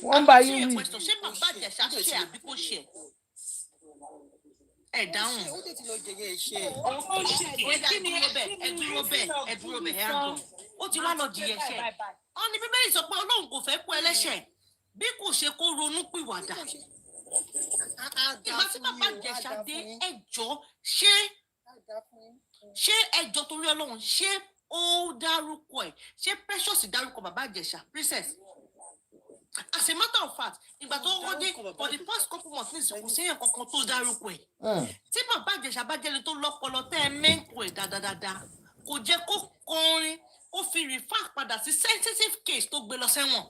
Wọ́n bá yín wí. Ṣé bàbá Ìjẹ̀ṣà ṣe àbí kò ṣe? Ẹ dáhùn. Ó tètè lọ jẹyẹ iṣẹ́. Ẹ dúró bẹ́ẹ̀ ẹ àgọ́. Ó ti wá lọ jìyẹ iṣẹ́. Wọ́n ní Bíbélì sọ pé Ọlọ́run kò fẹ́ kú ẹlẹ́ṣẹ̀ bí kò ṣe kó ronú pìwàdà. Ìgbà tí bàbá Ìjẹ̀ṣà dé ẹjọ́ ṣé ẹjọ́ torí Ọlọ́run ṣé ó dárúkọ ẹ̀ ṣé Precious dárúkọ bàbá Ìjẹ̀ṣà Princess. As a matter of fact, ìgbà tó wọ́n dé for the past couple months ní ìsìnkú sí èèyàn kankan tó dárúkọ ẹ̀. Tí bàbá Ìjẹ̀ṣà bá jẹ́ni tó lọ́pọlọ tẹ́ ẹ mẹ́ńkù ẹ̀ dáadáa kò jẹ́ kó kọrin ó fi refer padà sí sensitive case tó gbé lọ sẹ́wọ̀n.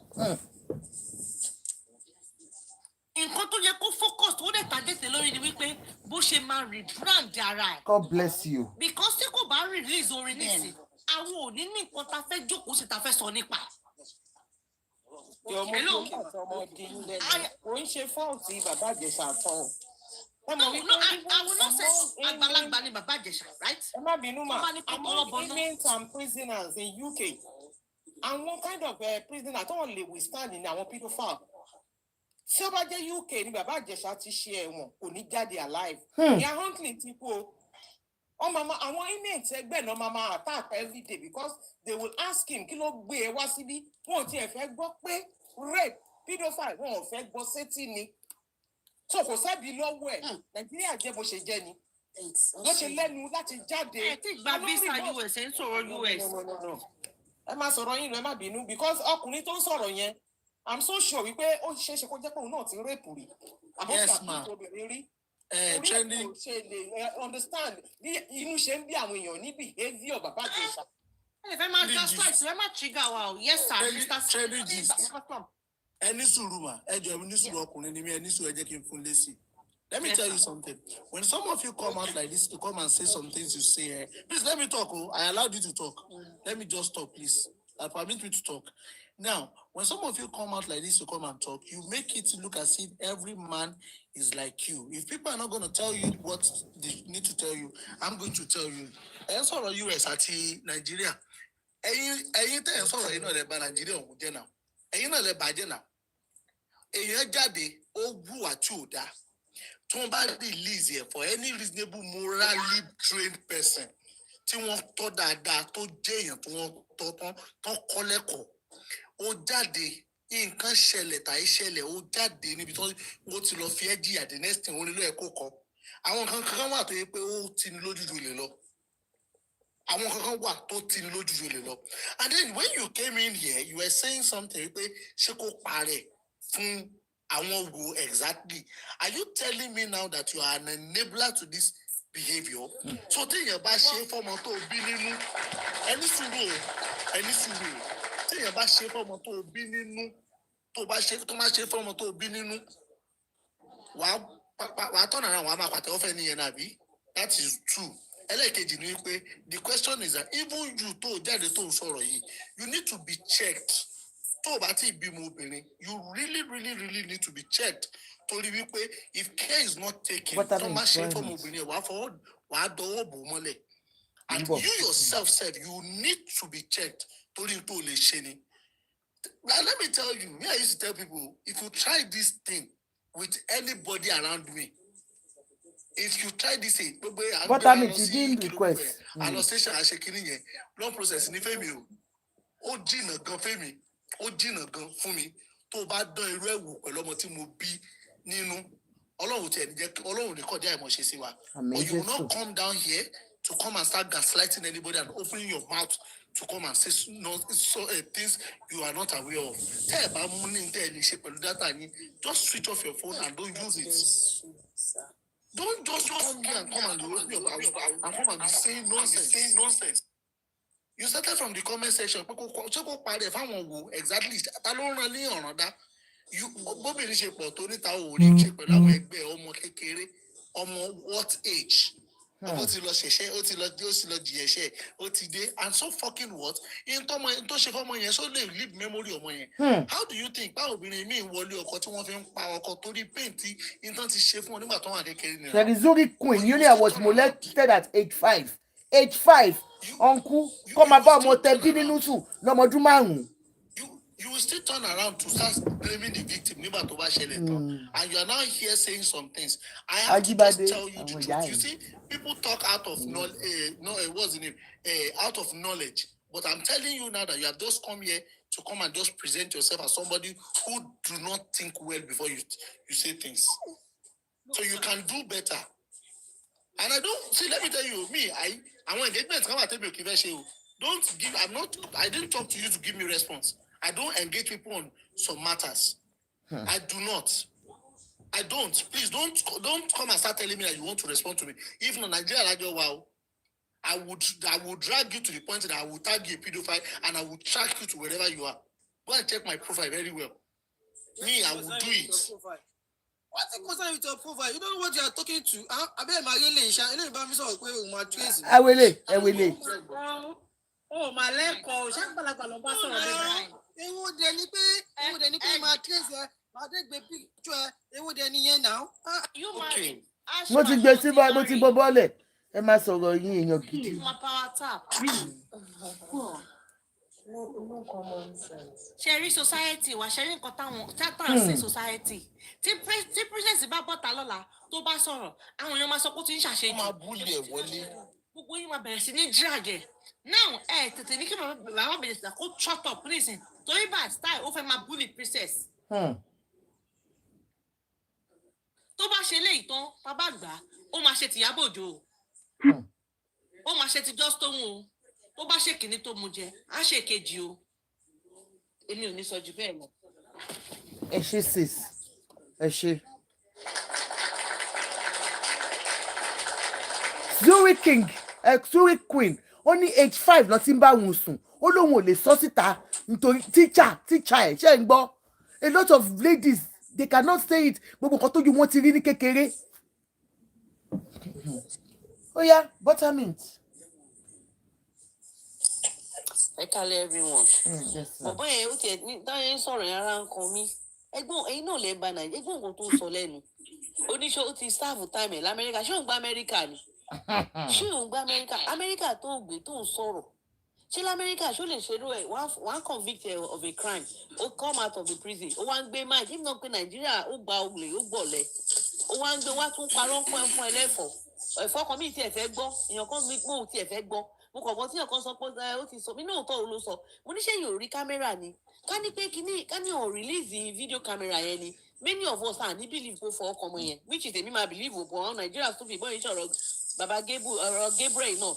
Nǹkan tó yẹ kó focus tó dẹ̀ tàgẹ́tẹ̀ lórí ni wípé bó ṣe máa rebrand ara ẹ̀. God bless you. Because tí kò bá release orin nísìn àwọn ò ní ní nǹkan tá fẹ́ jókòó sí tá fẹ́ sọ nípa. Hello. Kò ń ṣe fọ́ọ̀tì bàbá Ìjẹ̀ṣà tán. No, I will not say àgbàlagbà ni bàbá Ìjẹ̀ṣà, right? Ẹ má bínú mà, among inmates and prisoners in UK, àwọn kind of prisoners tó wọ́n lè withstand ní àwọn pedophile. Tí ó bá jẹ́ UK ni bàbá Ìjẹ̀ṣà ti ṣe ẹ̀wọ̀n kò ní jáde alive. Ìyá Huntley ti kú o. Àwọn inmates ẹgbẹ́ náà máa attack every day because they will ask him kí ló gbé e wá síbí. Wọn ò tiẹ̀ fẹ́ gbọ́ pé rape pedophile wọn ò fẹ́ gbọ́ sétí ni. So kò sábì lọ́wọ́ ẹ̀ Nàìjíríà jẹ́ bó ṣe jẹ́ ni ló ṣe lẹ́nu láti jáde. ẹ ti gba visa US ẹ ń sọ̀rọ̀ US. ẹ máa sọ̀rọ̀ yín lọ ẹ má bínú because ọkùnrin tó ń sọ̀rọ̀ yẹn I'm so sure wípé ó ṣeé ṣe kó jẹ́ pé òun náà ti rẹ́pù rí Yes, ma. obìnrin rí. Trending. ṣe lè understand bí inú ṣe ń bí àwọn èèyàn ní behaviour bàbá Ìjẹ̀ṣà. ẹ fẹ́ máa gaslight ẹ má trigger wa o yes sir Mr. Trending gist. Ẹni sùúrù mà, ẹ jọ̀ọ́ ẹni sùúrù ọkùnrin ni mí, ẹni sùúrù ẹ jẹ́ kí n fún lésì. Let me tell you something. When some of you come out like this to come and say some things you say, please let me talk. Oh, I allowed you to talk. Let me just talk, please. Permit me to talk. Now, when some of you come out like this to come and talk, you make it look as if every man is like you. If people are not going to tell you what they need to tell you, I'm going to tell you. Ẹ sọ̀rọ̀ US àti Nigeria. Ẹ̀yin tẹ́ ẹ sọ̀rọ̀ yìí náà lè ba Nigeria òun jẹ́ náà. Ẹ̀yin náà lè bàjẹ́ náà. Èèyàn jáde ó wùwà tí ò dáa. Tí wọ́n bá release ẹ̀ for any reasonable morally trained person tí wọ́n tọ́ dáadáa tó jẹ́ èèyàn tí wọ́n tọ́ tán kọ́ lẹ́kọ̀ọ́. Ó jáde nǹkan ṣẹlẹ̀ tàí ṣẹlẹ̀ ó jáde níbi tó ó ti lọ fi ẹ́ jìyà the next thing ó nílò ẹ̀kọ́ kọ́. Àwọn kankan wà tó yẹ pé ó ti ní lójú ju lè lọ. Àwọn kankan wà tó ti ní lójú ju lè lọ. And then when you came in here, you were saying something pé ṣé kó parẹ́ fún àwọn wo exactly. Are you telling me now that you are an enabler to this behavior? So téèyàn bá ṣe fọ́mọ tó bí nínú ẹni sùúrù téèyàn bá ṣe fọ́mọ tó bí nínú tó má ṣe fọ́mọ tó bí nínú wàá tọ̀nà ara wàá máa pàtẹ́wọ́ fẹ́ nìyẹn nàbí that is true. Ẹlẹ́ẹ̀kejì ni pé the question is that even you tó jáde tó ń sọ̀rọ̀ yìí you need to be checked. Tó o bá ti bímọ obìnrin you really need to be checked torí wípé if care is not taken tó má ṣe fọ́mọ obìnrin wàá dọwọ́ bò mọ́lẹ̀ and you yourself said you need to be checked torí tó lè ṣe ni. Now let me tell you, me I used to tell people if you try this thing with anybody around me, if you try this thing, what time you didn't request? Allocation àṣekínní yẹn long process ní fẹ́mi o. Ó jìnnà gan fẹ́mi, ó jìnnà gan fún mi. Tó bá dán irú ẹ̀ wò pẹ̀lú ọmọ tí mo bí nínú Ọlọ́run tí ẹni jẹ́ Ọlọ́run ní kọjá ìmọ̀ ṣe sí wa. But you will not come down here to come and start gaslighting anybody and opening your mouth to come and say things you are not aware of. Tell about money data, just switch off your phone and don't use it. Don't just come here and come and open your mouth and come and be saying nonsense. You started from the comment section. Exactly. You what age? Ó ti lọ ṣẹ̀ṣẹ̀, ó ti lọ jìyẹ̀ṣẹ̀, ó ti dé and so fucking what? In tó ṣe fọ́mọ yẹn so lè leave memory ọmọ yẹn. How do you think báwo obìnrin mi wọlé ọkọ tí wọ́n fi ń pa ọkọ torí pain tí nǹkan ti ṣe fún ọ nígbà tó wà kékeré ni? There is Zuri Queen. You know I was molested at age 5. Age 5. Uncle, come about ọmọ tẹbí nínú sùn lọ́mọdún márùn-ún. You will still turn around to start blaming the victim nígbà tó bá ṣẹlẹ̀ tán. And you are now here saying some things. I have to just tell you the truth. You see, people talk out of out of knowledge. But I'm telling you now that you have just come here to come and just present yourself as somebody who do not think well before you say things. So you can do better. And I don't see. Let me tell you, I want engagement. Come and tell me, okay, don't give. I didn't talk to you to give me response. I don't engage people on some matters. I do not. I don't. Please don't come and start telling me that you want to respond to me. If not, Nigeria like your wow, I would drag you to the point that I will tag you a pedophile and I will track you to wherever you are. Go and check my profile very well. Me, I will do it. What the concern with your profile? You don't know what you are talking to. I bet my Ijesha. You know about me so my trace. I will. Oh, my leg call. Ewo dẹ̀ ni pé máa trace ẹ, máa dé gbé picture ẹ, ewo dẹ̀ ni yẹn now. You married. Mo ti gbé sí mo ti gbọ́ bọ́ọ̀lẹ̀. Ẹ máa sọ̀rọ̀ yín èèyàn gidi. My power tap. No common sense. Sharing society wa sharing nǹkan táwọn ṣe society. Tí president bá bọ́ta lọ́la tó bá sọ̀rọ̀, àwọn èèyàn máa sọ pé ó ti ń ṣàṣejù. Ó máa búlì ẹ̀ wọlé. Gbogbo yín máa bẹ̀rẹ̀ sí ní drag ẹ̀. Now, tètè ní kí màmá bẹ̀rẹ̀ sí kó shut up please. Torí bá style ó fẹ́ máa bully princess. Tó bá ṣe léyìí tán, bàbá gbà ó máa ṣe tìyábò òjò. ó máa ṣe ti just tó mú o tó bá ṣe kìíní tó mú jẹ á ṣe kejì o èmi ò ní sọ jù bẹ́ẹ̀ lọ. ẹ ṣe sis ẹ ṣe. Zurich king Zurich queen ó ní age 5 lọ tí ń bá òun sùn ó lóun ò lè sọ síta nítorí teacher ẹ̀ ṣe ń gbọ́ a lot of ladies they cannot say it gbogbo nǹkan tójú wọn ti rí ní kékeré. ó yá buttermint. ẹ kálẹ̀ everyone. bọ̀bọ́ yẹn ó tiẹ̀ ní táyé ń sọ̀rọ̀ yẹn ara ń kan mí ẹgbọ́n ẹ̀yin náà lè ba nàìjíríà ẹgbọ́n nǹkan tó ń sọ lẹ́nu oníṣẹ́ ó ti sáàfù táìmù ẹ̀ lamẹ́ríkà ṣé òun gba amẹ́ríkà ni ṣé òun gba amẹ́ríkà tó gbé tó ń sọ̀rọ̀ ṣé lamẹ́ríkà ṣó lè ṣerú ẹ̀ wọ́n convict ẹ̀ of a crime ó come out of the prison ó wá ń gbé máa jí náà pé nàìjíríà ó gba olè ó gbọ̀lẹ̀ ó wá ń gbé wá tún parọ́ fún ẹlẹ́fọ̀ọ́ ẹ̀fọ́ kan mi tiẹ̀ fẹ́ gbọ́ èèyàn kan mi pé òun tiẹ̀ fẹ́ gbọ́ mo kàn gbọ́ tí èèyàn kan sọ pé ó ti sọ mí náà tọ́ ò ló sọ mo ní ṣé yìí ò rí kámẹ́rà ni ká ní pé ká ní ò release video camera yẹn ni many of us ní believe kó fọ ọkọ ọmọ yẹn which is èmi máa believe òpó àwọn nàìjíríà tó fi bọ́yìí sọ̀rọ̀ baba Gabriel náà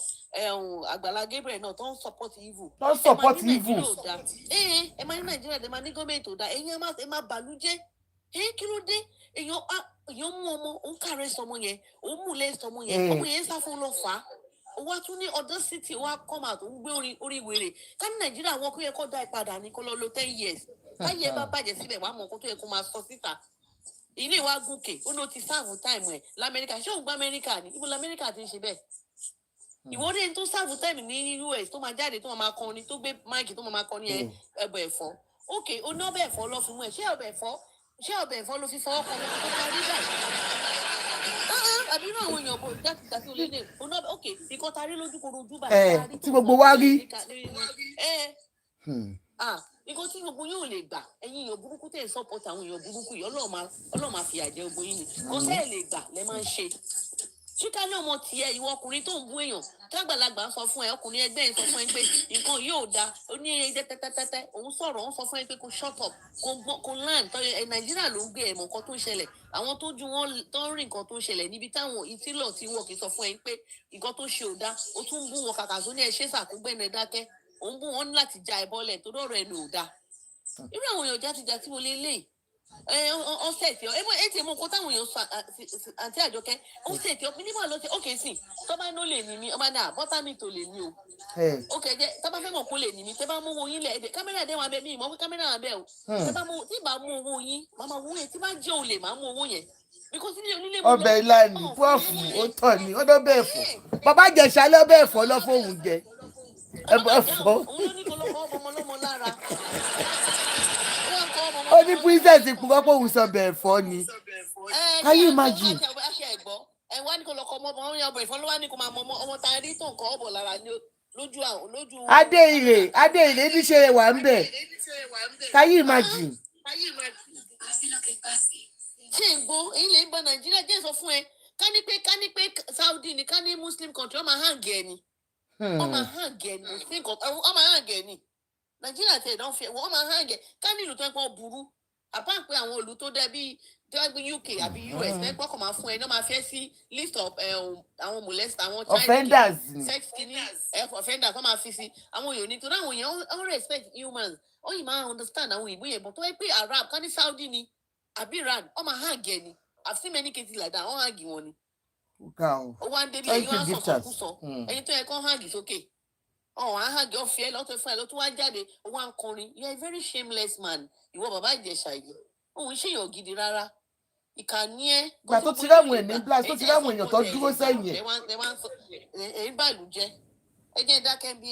àgbàlá Gabriel náà tó ń support evil. tó ń support evil. ẹ máa ní nàìjíríà ẹ máa ní gọ́ọ̀mẹ̀ntì ò dáa ẹ̀yin ẹ máa bàlújẹ́ kí ló dé èèyàn mú ọmọ òun kàrẹ́ sọmọ yẹn òun mú lẹ́sìn ọmọ yẹn ọmọ yẹn ń sá fún lọ fà á wa tún ní ọdún city wa come out ń gbé orí wèrè ká ní nàìjíríà wọn kó yẹ kó dá ìpadà ní kó lọ lo 10 years káyé bá bàjẹ́ síbẹ̀ wàá mọ̀ kó tó yẹ kó máa sọ síta ilé wa gòkè ó ló ti sáàfù táìmù ẹ̀ lamẹ́ríkà ṣé òun gbá amẹ́ríkà ni ibo lamẹ́ríkà ti ń ṣe bẹ́ẹ̀ ìwọ́de tó sáàfù táìmù ní US tó máa jáde tó máa kọrin tó gbé máìkì tó máa kọrin ẹbẹ̀ ẹ̀fọ́ òkè oní ọbẹ̀ ẹ̀fọ́ lọ fi mú ẹ̀ ṣé ọbẹ̀ ẹ̀fọ́ ló fi fọwọ́ kan tó parí báyìí àbí náà àwọn èèyàn bò jákèjádé olóde oní ọbẹ̀ òkè ìkọ́ tarí lójú koro ojú báyìí tí gbogbo wa rí. nǹkan tí gbogbo yóò lè gbà ẹ̀yin èèyàn burúkú tẹ̀ ń support àwọn èèyàn burúkú yìí ọlọ́run máa fìyà jẹ gbogbo yín ni kò tẹ́ ẹ̀ lè gbà lẹ́ máa ń ṣe ṣíkà ní ọmọ tiẹ̀ ìwọ ọkùnrin tó ń bú èèyàn tágbàlagbà ń sọ fún ẹ ọkùnrin ẹgbẹ́ ń sọ fún ẹ pé nǹkan yóò da ó ní ẹyẹ tẹ́tẹ́tẹ́tẹ́ òun sọ̀rọ̀ ó sọ fún ẹ pé kó shut up kó land nàìjíríà ló ń gbé ẹ̀mọ̀ nǹkan tó ń ṣẹlẹ̀ àwọn tó ju wọn tó ń rí nǹkan tó ń ṣẹlẹ̀ níbi táwọn ìtìlọ̀ tí wọ́n kì í sọ fún ẹ pé nǹkan tó ṣe ò da ó tún bú wọn kàkà tó ní ẹ ṣe sàkógbẹ́nu ẹ dákẹ́ òun bú wọn láti ja ẹ bọ́lẹ̀ tó dọ̀rọ̀ ẹnu ò da irú àwọn èèyàn játijàti wọlé léyìí ọ̀sẹ̀ tí ẹ ti mú nǹkan táwọn èèyàn sọ àti àjọkẹ́ ọ̀sẹ̀ tí ọkùnrin nígbà ló ṣe ókè sí tọ́ba ló lè ní mi ọba náà bọ́tà mi tó lè ní o ókè jẹ tọ́ba fẹ́ mọ̀ kó lè ní mi tẹ́ bá mú owó yín lẹ̀ ẹ̀dẹ̀ kámẹ́rà dé wọn abẹ́ mi ìmọ̀ pé kámẹ́rà wọn abẹ́ o tí bá mú owó yín màmá owó yẹn tí bá jẹ́ olè màá mú owó yẹn ọbẹ̀ ìlànà pọ́ọ̀fù ó tọ̀ ní ó lọ́bẹ̀ ẹ̀fọ́ bàbá Ìjẹ̀ṣà lọ́bẹ̀ ẹ̀fọ́ lọ́fọ̀ọ́hún jẹ ẹ̀fọ́. ó ní princess ìpúpọ̀ pé òun sọ bẹ̀ẹ̀ fọ́ ni can you imagine. ẹ wá ní kó lọ kọ ọmọ ọmọ yẹn ọbẹ̀ ìfọ́ ló wá ní kó máa mọ ọmọ tá a rí tó nǹkan ọ̀bọ̀ lára lójú. Adéìrè níṣẹ́ wà ń bẹ̀ can you imagine. ṣé ń gbó èyí lè ń bọ nàìjíríà jẹ́ sọ fún ẹ ká ní pé Saudi ni ká ní muslim country ọmọ hàǹgì ẹ ni ọmọ hàǹgì ẹ ni ọmọ hàǹgì ẹ ni nàìjíríà tẹ̀ dán fẹ́ wọ́n máa hàn gẹ̀ ká nílùú tó ń pọ̀ burú àpá pé àwọn olú tó dẹ́ bí UK àbí US fẹ́ pọ́kọ̀ máa fún ẹ náà máa fẹ́ sí list of àwọn molest àwọn offenders sex killings offenders wọ́n máa fi sí àwọn èèyàn nítorí àwọn èèyàn all respect humans ó yìí máa understand àwọn ìbò yẹn bọ̀ tó wẹ́ pé Arab ká ní Saudi ni àbí Iran wọ́n máa hàn gẹ̀ ni I've seen many cases like that wọ́n hàn gẹ̀ wọn ni. ó wá ń débi ẹ̀yin wá sọ̀tọ̀ kú sọ ẹ̀yin tó yẹ kó hàn gẹ̀ sókè ahagi ọfẹ lọtọ fún ẹ lọtọ wá jáde wá ń kọrin you are a very shameless man ìwọ bàbá Ìjẹ̀ṣà yìí òun ṣèyàn gidi rárá ìkànnì ẹ. gbà tó ti ráwọn ẹ̀ ní blast tó ti ráwọn èèyàn tó dúró sẹ́yìn ẹ̀. èyí bàlù jẹ ẹ jẹ́ dákẹ́ bí.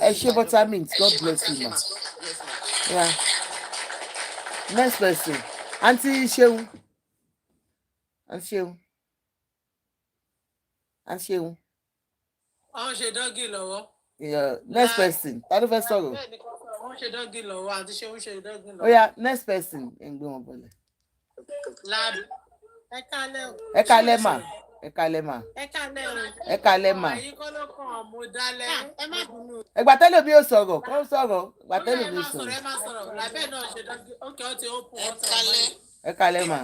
ẹ ṣe buttermint God bless you ma. Yeah. Next person aunty Ṣeun àwọn ṣe dọ́gì lọ́wọ́. Next person ta ló fẹ́ sọ̀rọ̀. wọ́n ṣe dọ́gì lọ́wọ́ àti ṣé wọ́n ṣe dọ́gì lọ́wọ́. ó yá next person ẹ̀ ń gbé wọn bọ̀lẹ̀. láàbù ẹ kálẹ̀ o. ẹ kálẹ̀ mà. ẹ kálẹ̀ o. ẹ kálẹ̀ mà. àyí kọ́ ló kàn mo dálẹ̀. ẹ má bínú. ẹgbà tẹ́lẹ̀ mi ò sọ̀rọ̀ kó sọ̀rọ̀ ẹgbà tẹ́lẹ̀ mi ò sọ̀rọ̀. ẹ má sọ̀rọ̀ làbẹ́ náà ṣe dọ́gì ókè ó ti ó pọ̀ ẹ kálẹ̀. ẹ kálẹ́ mà.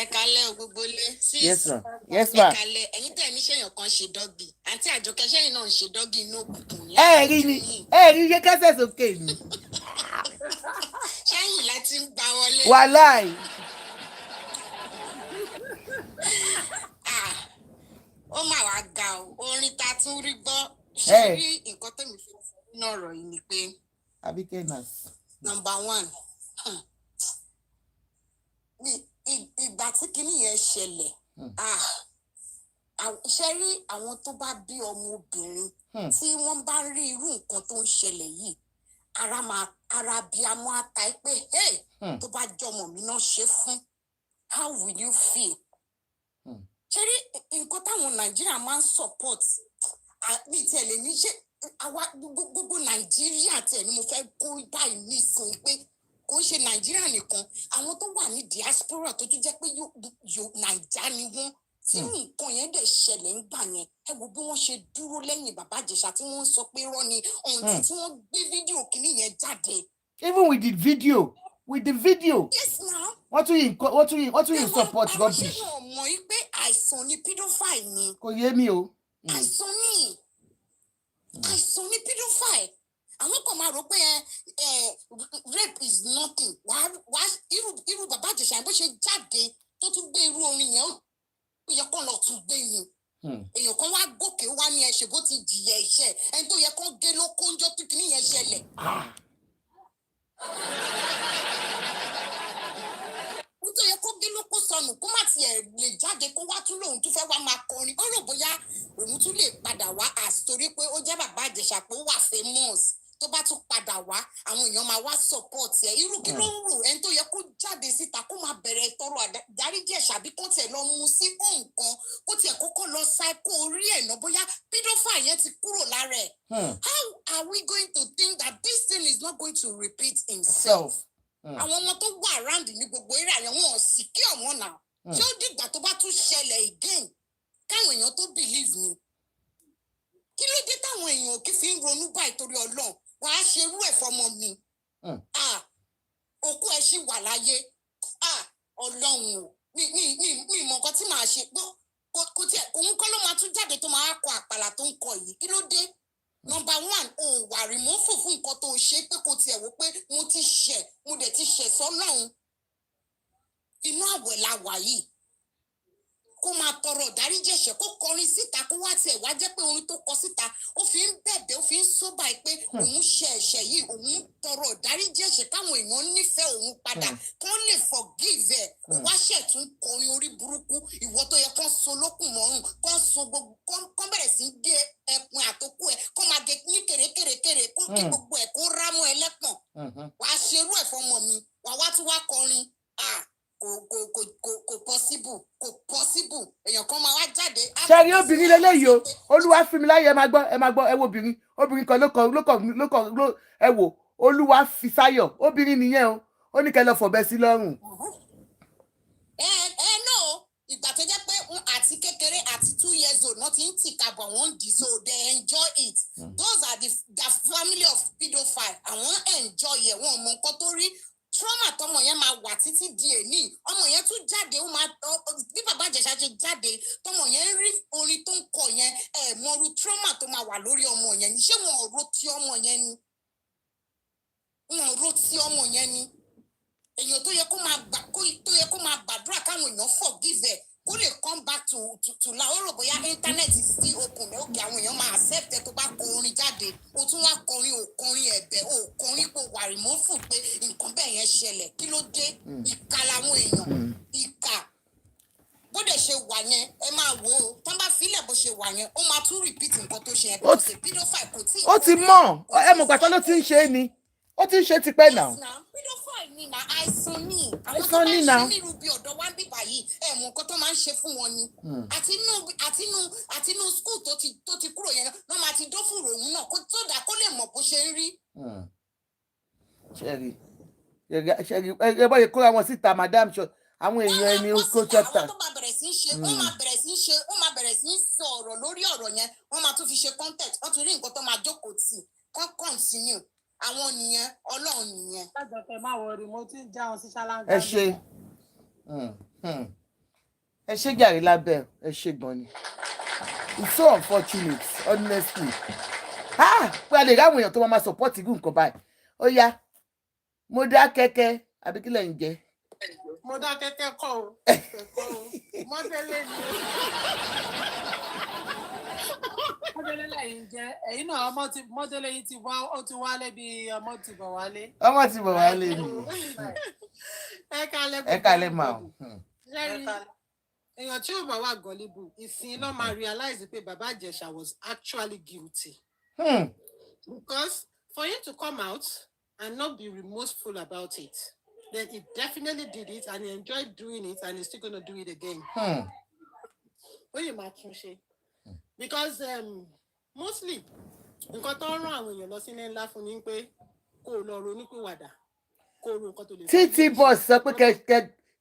Ẹ kálẹ́ gbogbo lé. Yes ma. Yes ma. Ẹ kálẹ́ ẹ̀yin tẹ̀ ní ṣèyàn kan ṣe dọ́gì. Àǹtí Àjọkẹ́ ṣẹ́yìn náà ń ṣe dọ́gì inú òkùnkùn ní rí ni ṣe kẹ́sẹ̀ sókè ni. Ṣẹ́yìn láti ń gbà wọlé. Wàláì. Ó mà wá ga o, orin ta tún rí gbọ́. Ṣé rí nǹkan tẹ̀mí fi nínú ọ̀rọ̀ yìí ni pé. Abike nas. Number one. Ìgbà tí kinní yẹn ṣẹlẹ̀, ṣe rí àwọn tó bá bí ọmọ obìnrin tí wọ́n bá rí irú nǹkan tó ń ṣẹlẹ̀ yìí, ara bí a mọ́ ata ẹ pé tó bá jọmọ mi náà ṣe fún, how will you feel? Ṣe rí nǹkan táwọn Nàìjíríà máa ń support ní tẹ̀lé ní ṣe àwa gbogbo Nàìjíríà tẹ̀ ni mo fẹ́ kó báyìí nísìnyí pé kò ń ṣe Nàìjíríà nìkan, àwọn tó wà ní diaspora tó tún jẹ́ pé Nàìjà ni wọ́n tí nǹkan yẹn dẹ̀ ṣẹlẹ̀ ń gbà yẹn, ẹ wo bí wọ́n ṣe dúró lẹ́yìn bàbá Ìjẹ̀ṣà tí wọ́n sọ pé rọ́ ni ọ̀hún tí wọ́n gbé fídíò kìíní yẹn jáde. Even with the video. Yes now. What do you support rubbish? Ṣé wọn mọ̀ yí pé àìsàn ni pedophile ni? Kò yé mi o. Àìsàn ni pedophile. Àwọn kan máa rò pé rape is nothing. Wàá irú bàbá Ìjẹ̀ṣà bó ṣe jáde tó tún gbé irú orin yẹn ó yẹ kó lọ tún gbé ni. Èèyàn kan wá gòkè wá ní ẹ̀ṣẹ̀ bó ti jìyà ẹ̀ṣẹ̀ ẹni tó yẹ kó gé ló kóńjọ́ tó kìíní yẹn ṣẹlẹ̀. Nítorí yẹ kó gé ló kó sọnù kó má tiẹ̀ lè jáde kó wá tún lòun tún fẹ́ wá máa kọrin ó rò bóyá òun tún lè padà wá àsìtorí pé ó jẹ́ bàbá Ìjẹ̀ṣà pé ó wà famous tó bá tún padà wá àwọn èèyàn máa wá support ẹ̀ irú kí ló ń rò ẹni tó yẹ kó jáde síta kó máa bẹ̀rẹ̀ tọrọ àdáríjì ẹ̀ṣà bí kó tiẹ̀ lọ mú sí nǹkan kó tiẹ̀ kókó lọ ṣáìkó orí ẹ̀ náà bóyá pedophile yẹn ti kúrò lára ẹ̀. How are we going to think that this thing is not going to repeat himself? Àwọn ọmọ tó wà around ní gbogbo eré àyẹ̀wò wọn sì kí ọmọ náà tí ó dìgbà tó bá tún ṣẹlẹ̀ again káwọn èèyàn tó believe ni. Kí ló dé táwọn èèyàn kì í fi ń ronú báyìí torí Ọlọ́run wàá ṣerú ẹ̀ fọmọ mi òkú ẹ̀ ṣì wà láyé Ọlọ́run o mi mọ nǹkan tí màá ṣe gbọ́ kò tiẹ̀ òun kọ́ ló máa tún jáde tó máa kọ àpàlà tó ń kọ yìí kí ló dé. Number one, wà rìmọ́fù fún nǹkan tó ṣe pé kò tiẹ̀ wò pé mo dẹ̀ ti ṣẹ̀ sọ́lọ́run inú àwẹ̀ la wà yìí kó máa tọrọ ìdáríjì ẹ̀ṣẹ̀ kó kọrin síta kó wá tiẹ̀ wá jẹ́ pé orin tó kọ síta ó fi ń bẹ̀bẹ̀ ó fi ń sóbà pé òun ṣe ẹ̀ṣẹ̀ yìí òun tọrọ ìdáríjì ẹ̀ṣẹ̀ káwọn èèyàn nífẹ̀ẹ́ òun padà kán lè forgive ẹ̀ ó wá ṣẹ̀ tún kọrin orí burúkú ìwọ tó yẹ kán so lókùn mọ́rùn kán so gbogbo kán bẹ̀rẹ̀ sí gé ẹkùn àtòkù ẹ̀ kán máa gé ní kèrèkèrèkèrè kó kí gbogbo ẹ̀ kó rámọ́ ẹlẹ́pọ̀n wàá ṣerú ẹ̀ fọmọ mi wàá wá tún wá kọrin kò possible èèyàn kan máa wá jáde. ṣe rí obìnrin lélẹ́yìí o olúwa fi mi láyé ẹ máa gbọ́ ẹ wo obìnrin kan ló ẹ wò olúwa fi sáyọ̀ obìnrin nìyẹn o ó ní kẹ́ lọ fọ̀bẹ sí lọ́rùn. No ìgbà tó jẹ́ pé àti kékeré àti 2 years old náà ti ń tìka bọ̀ wọ́n dì so they enjoy it those are the family of pedophile àwọn enjoy ẹ̀ wọ́n mọ nǹkan tó rí. Trauma tọmọ yẹn máa wà títí di èní ọmọ yẹn tún jáde ó máa bí bàbá Ìjẹ̀ṣà ṣe jáde tọmọ yẹn rí orin tó ń kọ yẹn mọrú trauma tó máa wà lórí ọmọ yẹn ni ṣé wọn ò ro ti ọmọ yẹn ni èèyàn tó yẹ kó máa gbàdúrà káwọn èèyàn forgive ẹ kó lè come back to la ó rò bóyá internet sí okùn ní òkè àwọn èèyàn máa accept ẹ tó bá kọ orin jáde o tún wá kọrin òkọrin ẹ̀bẹ̀ òkọrin pé wà rìmọ́fù pé nǹkan bẹ́ẹ̀ yẹn ṣẹlẹ̀ kí ló dé ìkà làwọn èèyàn ìkà bó dẹ̀ ṣe wà yẹn ẹ máa wò ó tán bá filẹ̀ bó ṣe wà yẹn ó máa tún repeat nǹkan tó ṣe yẹn bí ó ṣe pedophile kò tí. ó ti mọ̀ ẹ mọ̀ pàtó ló ti ń ṣe é ni ó ti ń ṣe tipẹ́ náà. pedophile ni na àìsàn ni àwọn tó máa ń ṣe nílùú bí ọ̀dọ́ wá ń bíbà yìí mọ̀ nǹkan tó máa ń ṣe fún wọn ni àtinú school tó ti kúrò yẹn náà máa ti dófùrò òun náà kó tó dà kó lè mọ̀ bó ṣe ń rí. ṣẹ́gi ẹ bọ́ yẹ kó àwọn síta madam ṣọ àwọn èèyàn ẹni kó chapter. àwọn tó máa bẹ̀rẹ̀ sí í ṣe wọ́n máa bẹ̀rẹ̀ sí í sọ ọ̀rọ̀ lórí ọ̀rọ̀ yẹn wọ́n máa tún fi ṣe content wọ́n tún rí nǹkan tó máa jókòó tì kán continue àwọn nìyẹn Ọlọ́run nìyẹn. Lájọkẹ́ má wọrí mo ti ń já wọn sí ṣáláńgá. ẹ ṣe ẹ ṣe jàre lábẹ́ ẹ ṣe gan ni it's so unfortunate honestly pé a lè ráwọn èèyàn tó máa support irú nǹkan báyìí ó yá mo dá kẹ́kẹ́ àbí kí lẹ̀ ń jẹ. Mo dá kẹ́kẹ́ kọ́ o mọ́tẹ́lẹ̀ ni mọ́tẹ́lẹ̀ lẹ́yìn jẹ́ ẹ̀yin náà mọ́tẹ́lẹ̀ yìí ti wá ó ti wálé bí ọmọ ti bọ̀ wálé. ọmọ ti bọ̀ wálé ni. ẹ kálẹ̀ mà ó. èèyàn tí ò bá wà gullible ìsìn ló máa realize pé Baba Ijesha was actually guilty. Because for him to come out and not be remorseful about it, then he definitely did it and he enjoyed doing it and he's still going to do it again. What you might say? Because mostly, nǹkan tó ń rán àwọn èèyàn lọ sí ilé ńlá fún ni pé kó lọ ronúpìwàdà kó ro nǹkan tó lè. títí bọ́ọ̀sì sọ pé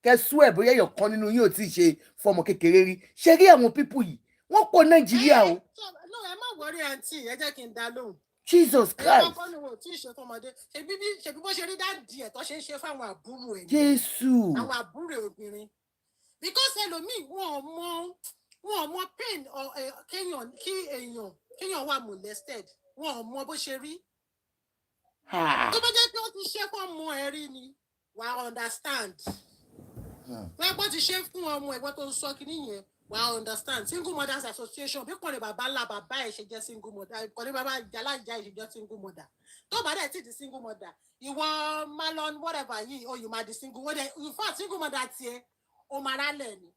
kẹ sú ẹ̀ bóyá èèyàn kan nínú yín ò tí ì ṣe fọmọ kékeré rí ṣe rí àwọn pípù yìí wọ́n pọ̀ Nàìjíríà o. ẹ má wọrí àǹtí ẹ jẹ́ kí n dá lóhùn. Jesus Christ. ẹ kọ́kọ́ ni wò tí ì ṣe fọmọdé ṣebí bó ṣe rí dáàdì ẹ̀ tó ṣe ń ṣe fáwọn àbúrò ẹ̀. Jésù. àwọn àbúrò obìnrin because ẹlòmíì wọn ò mọ pain kéèyàn wà molested wọn ò mọ bó ṣe rí. tó bá jẹ́ pé ó ti ṣe fún ọmọ ẹ rí ni wà á understand. wọ́n gbọ́ ti ṣe fún ọmọ ẹ̀gbọ́n tó ń sọ kínní yẹn wà á understand. Single Mothers Association bí kọ́ni bàbá ńlá bàbá ẹ̀ ṣe jẹ́ single mother kọ́ni bàbá aláìjà ẹ̀ ṣe jẹ́ single mother tó bá dẹ̀ ti di single mother ìwọ malon whatever yìí ó yìí máa di single mother in fact single mother tiẹ̀ ó máa rálẹ̀ ni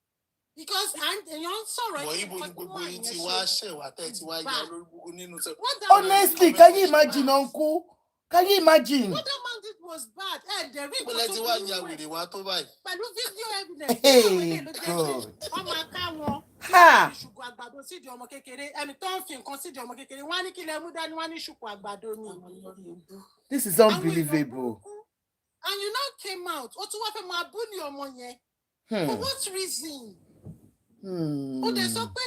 because èèyàn sọ̀rọ̀ ẹ̀ ibo ni gbogbo yín ti wá ṣẹ̀wá tẹ̀ ti wá ya olórúkọ nínú sẹ́wọ̀n. Honestly, can you imagine uncle? Can you imagine? What that man did was bad. The ring was so bad. Pẹ̀lú video evidence. Hey God. Ọmọ aká wọn. Ṣùkú àgbàdo sídìí ọmọ kékeré. Ẹni tó ń fi nǹkan sídìí ọmọ kékeré. Wọ́n á ní kí lẹ mú dání, wọ́n á ní ṣùkú àgbàdo ni. This is unbelievable. And you now came out. Ó tún wá fẹ́ máa bú ní ọmọ yẹn. For what reason? Ó dẹ̀ sọ pé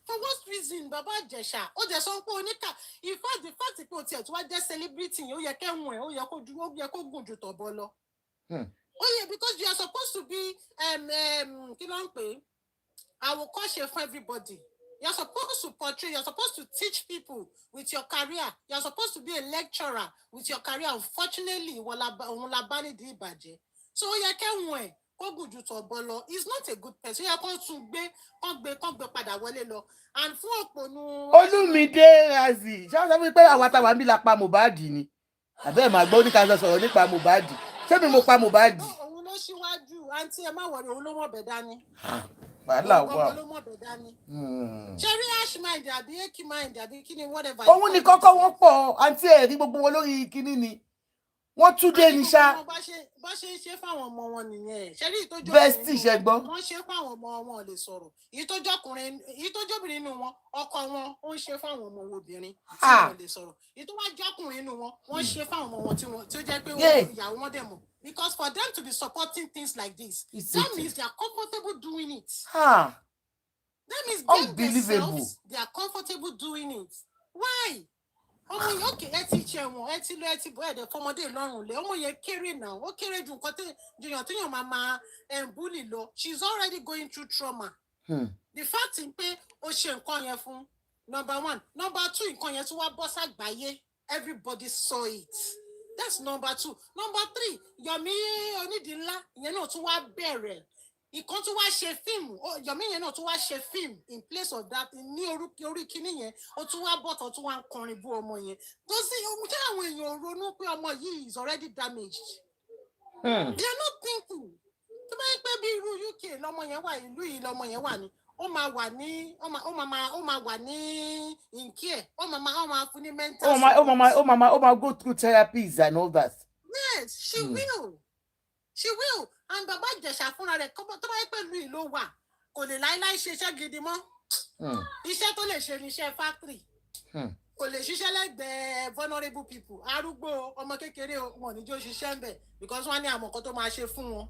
for what reason Baba Ijesha ó dẹ̀ sọ pé oníkà in fact the fact pé o tiẹ̀ tí wá jẹ́ celebrity ó yẹ kẹ́hùn ẹ̀ ó yẹ kó dúró ó yẹ kó gùn jù tọ̀bọ lọ. Ó yẹ because you are supposed to be kí ló ń pè é àwòkọ́ṣe for everybody. You are supposed to portray, you are supposed to teach people with your career. You are supposed to be a lecturer with your career. Unfortunately, òun la bá nídìí ìbàjẹ́. So ó yẹ kẹ́hùn ẹ̀ is not a good person. Yẹ kó tún gbé padà wọlé lọ. And fún òpònú. Olúmídé Razi ṣé wọ́n sọ fún mi pé àwọn àtàwọn àmì la pa Mohbad ni àbẹ́ ẹ̀ máa gbọ́ oníkàá sọ̀rọ̀ nípa Mohbad ṣé mi mo pa Mohbad. Òun ló ṣíwájú àǹtí ẹ má wọlé òun ló mọ̀ bẹ̀ dání. Wàhálà wà. Òun ló mọ̀ bẹ̀ dání. Ṣé rí ash mind àbí eki mind àbí kí ni whatever. Òun ni kọ́kọ́ wọ́n pọ̀ àǹtí ẹ̀ rí gbogbo wọn lórí kinní ni. Wọ́n tún dé ní ṣá. Bá ṣe ń ṣe fáwọn ọmọ wọn nìyẹn. Ṣé rí ìtọ́jú bẹ́ẹ̀ sì ṣe gbọ́. Wọ́n ṣe fáwọn ọmọ wọn lè sọ̀rọ̀. Ìtọ́jọ́bìnrin nínú wọn ọkọ wọn ó ń ṣe fáwọn ọmọ obìnrin tí wọ́n lè sọ̀rọ̀. Ìtọ́wájọ́kùnrin nínú wọn wọ́n ṣe fáwọn ọmọ wọn tí ó jẹ́ pé ìyàwó wọn dẹ̀ mọ̀. Because for them to be supporting things like this, that means they are comfortable doing it. That means them themselves, they are comfortable doing it. Why? Ọmọ yẹn òkè ẹ ti ṣe wọn ẹ ti lọ ẹ ti bọ ẹdẹ fọmọdé lọ́rùn lé ọmọ yẹn kéré náà ó kéré ju nǹkan téèyàn máa bully lọ. She's already going through trauma. The fact pé ó ṣe nǹkan yẹn fún number one. Number two, nǹkan yẹn tún wá bọ́ sàgbáyé. Everybody saw it. That's number two. Number three, Yomi Onídìínlá ìyẹn náà tún wá bẹ̀rẹ̀. Ìkan tún wá ṣe fíìmù Yomi yẹn náà tún wá ṣe fíìmù in place of that ní orí kíní yẹn ó tún wá bọ̀tọ̀ tún wá ń kọrin bú ọmọ yẹn tó sì jẹ́ àwọn èèyàn ronú pé ọmọ yìí is already damaged. They are not thinking. Tó bá yẹ pé bí irú UK lọmọ yẹn wà ìlú yìí lọmọ yẹn wà ní ó máa wà ní ìǹkí ẹ̀ ó máa fún ní mental support. Ó máa go through therapies and all that. Yes, she will. She will. And Baba Ijesha fúnra rẹ̀ tó bá yẹ pẹ̀lú ìlú wà kò lè láíláí ṣe iṣẹ́ gidi mọ́. Iṣẹ́ tó lè ṣe ní iṣẹ́ factory. Kò lè ṣiṣẹ́ lẹ́gbẹ̀ẹ́ vulnerable people. Arúgbó ọmọ kékeré wọn ní jó ṣiṣẹ́ ń bẹ̀ because wọ́n ní àmọ́ nǹkan tó máa ṣe fún wọn.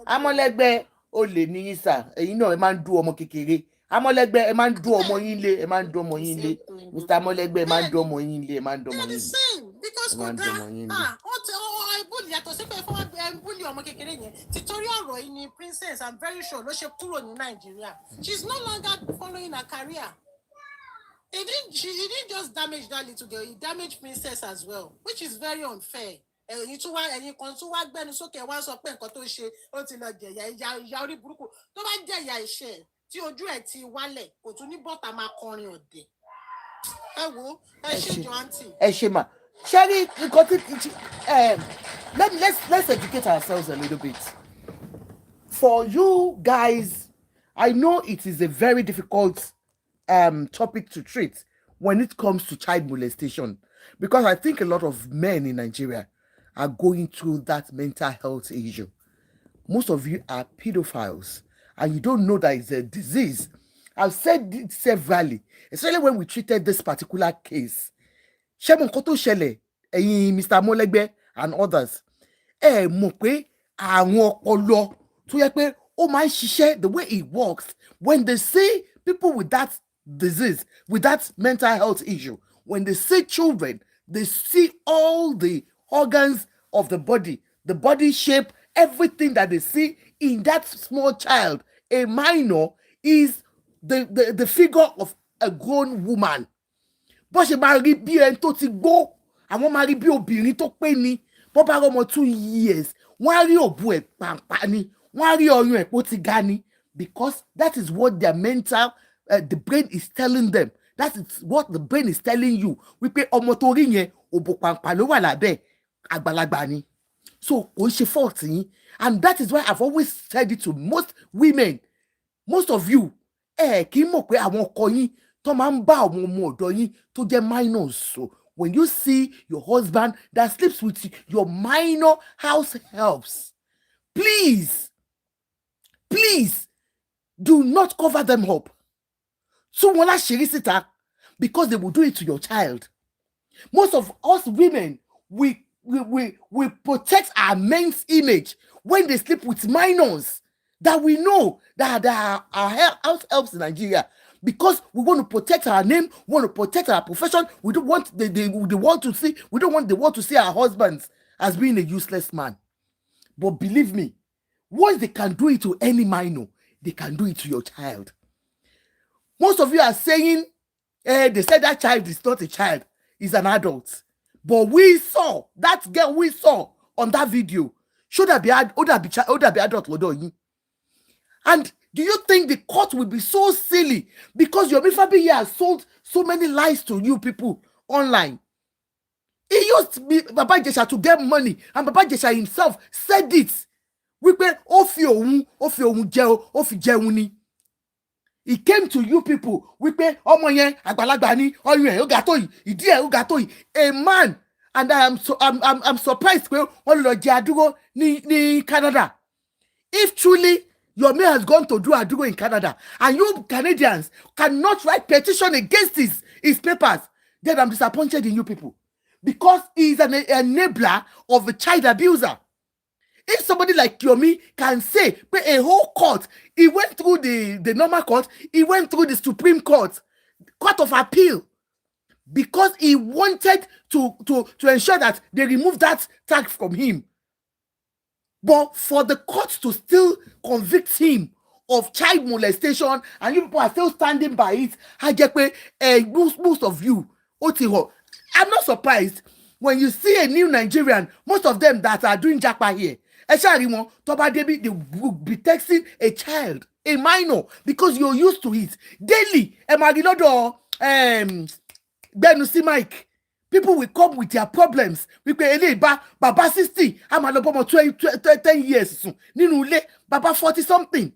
Amọ́lẹ́gbẹ́ olè ní yín sà ẹ̀yin náà ẹ máa ń dú ọmọ kékeré Amọ́lẹ́gbẹ́ ẹ máa ń dún ọmọ yín lé, ẹ máa ń dún ọmọ yín lé. Mr. Amọ́lẹ́gbẹ́ ẹ máa ń dún ọmọ yín lé, ẹ máa ń dún ọmọ They are the yín lé. same because Ẹ máa kò ń dá dún ọmọ yín lé. ìbúlì yàtọ̀ sí pé fún ìbúlì ọmọ kékeré yẹn títorí ọ̀rọ̀ yìí ni princess I'm very sure ló ṣe kúrò ní Nàìjíríà. She's no longer following her career. He didn't just damage that little girl, he damaged princess as well, which is very unfair. Ẹ̀yin kan tún wá gbẹ́nu sókè wá sọ pé nǹkan tó ṣe ó ti lọ jẹ̀yà ìyá orí burúkú tó bá jẹ̀yà iṣẹ́ tí ojú ẹ̀ ti wálẹ̀ kò tún ní bọ́tà máa kọrin ọ̀dẹ̀. Ẹ wo ẹ ṣe jọ àǹtí. Ẹ ṣe mà. Sherry, let's educate ourselves a little bit. For you guys, I know it is a very difficult topic to treat when it comes to child molestation, because I think a lot of men in Nigeria are going through that mental health issue. Most of you are pedophiles and you don't know that it's a disease. I've said it severally, especially when we treated this particular case. Shemon Koto Shele, Mr. Molegbe and others. Mọ̀ pé àwọn ọpọlọ tó yẹ pé ó máa ń ṣiṣẹ́ the way it works when they see people with that disease, with that mental health issue, when they see children, they see all the organs of the body shape, everything that they see in that small child. A minor is the figure of a grown woman. Bó ṣe máa rí bí ẹni tó ti gbó, àwọn máa rí bí obìnrin tó pé ni. Bó bá rọmọ 2 years, wọ́n á rí òbú ẹ̀ pàǹpà ni, wọ́n á rí ọyàn ẹ̀ pó ti ga ni, because that is what their mental, the brain is telling them. That is what the brain is telling you. Wípé ọmọ tó rí yẹn òbò pàǹpà ló wà lábẹ́ àgbàlagbà ni. So kò ṣe fault yín, and that is why I've always said it to most women. Most of you, kì í mọ̀ pé àwọn ọkọ yín tó máa ń bá àwọn ọmọ ọ̀dọ̀ yín tó jẹ́ minors. So when you see your husband that sleeps with your minor house helps, please do not cover them up. So wọ́n láṣìírí síta, because they will do it to your child. Most of us women, we protect our men's image when they sleep with minors that we know that our house helps in Nigeria, because we want to protect our name, we want to protect our profession. We don't want the world to see, we don't want the world to see our husbands as being a useless man. But believe me, once they can do it to any minor, they can do it to your child. Most of you are saying, they said that child is not a child, he's an adult. But we saw, that girl we saw on that video, should have been adult. And do you think the court will be so silly because Yomi Fabiyi has sold so many lies to you people online? He used Baba Ijesha to get money, and Baba Ijesha himself said it. Wípé ó fi òun jẹun ni. He came to you people wípé ọmọ yẹn àgbàlagbà ni, ọyàn ẹ̀ ó ga tó yìí, ìdí ẹ̀ ó ga tó yìí. A man, and I'm surprised pé wọ́n lọ jẹ àdúró ní Canada. If truly Yomi has gone to do àdúró in Canada, and you Canadians cannot write petition against his papers, then I'm disappointed in you people, because he is an enabler of a child abuser. If somebody like Yomi can say, but a whole court, he went through the normal court, he went through the Supreme Court of Appeal, because he wanted to ensure that they remove that tag from him. But for the court to still convict him of child molestation, and you people are still standing by it, I get most of you, I'm not surprised when you see a new Nigerian, most of them that are doing japa here, they will be texting a child, a minor, because you're used to it. Daily, Benusi Mike, people will come with their problems. We pay Baba 60, I'm a little 10 years soon. Ninule, Baba 40 something.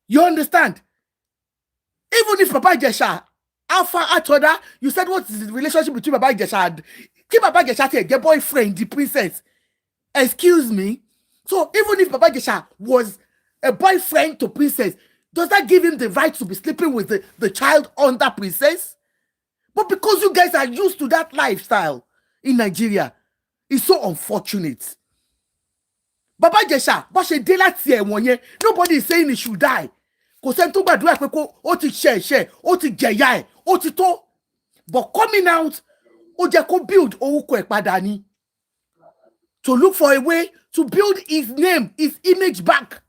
You understand? Even if Baba Ijesha, Alpha Atoda, you said what is the relationship between Baba Ijesha and Baba Ijesha, their boyfriend, the princess? Excuse me. So even if Baba Ijesha was a boyfriend to princess, does that give him the right to be sleeping with the child under princess? But because you guys are used to that lifestyle in Nigeria, it's so unfortunate. Baba Ijesha, nobody is saying he should die. kò sẹ́ni tó gbàdúrà pé kó ó ti ṣe ẹ̀ṣẹ̀ ó ti jẹ̀yà ẹ̀ ó ti tó but coming out ó jẹ́ kó build orúkọ ẹ̀ padà ni to look for a way to build his name his image back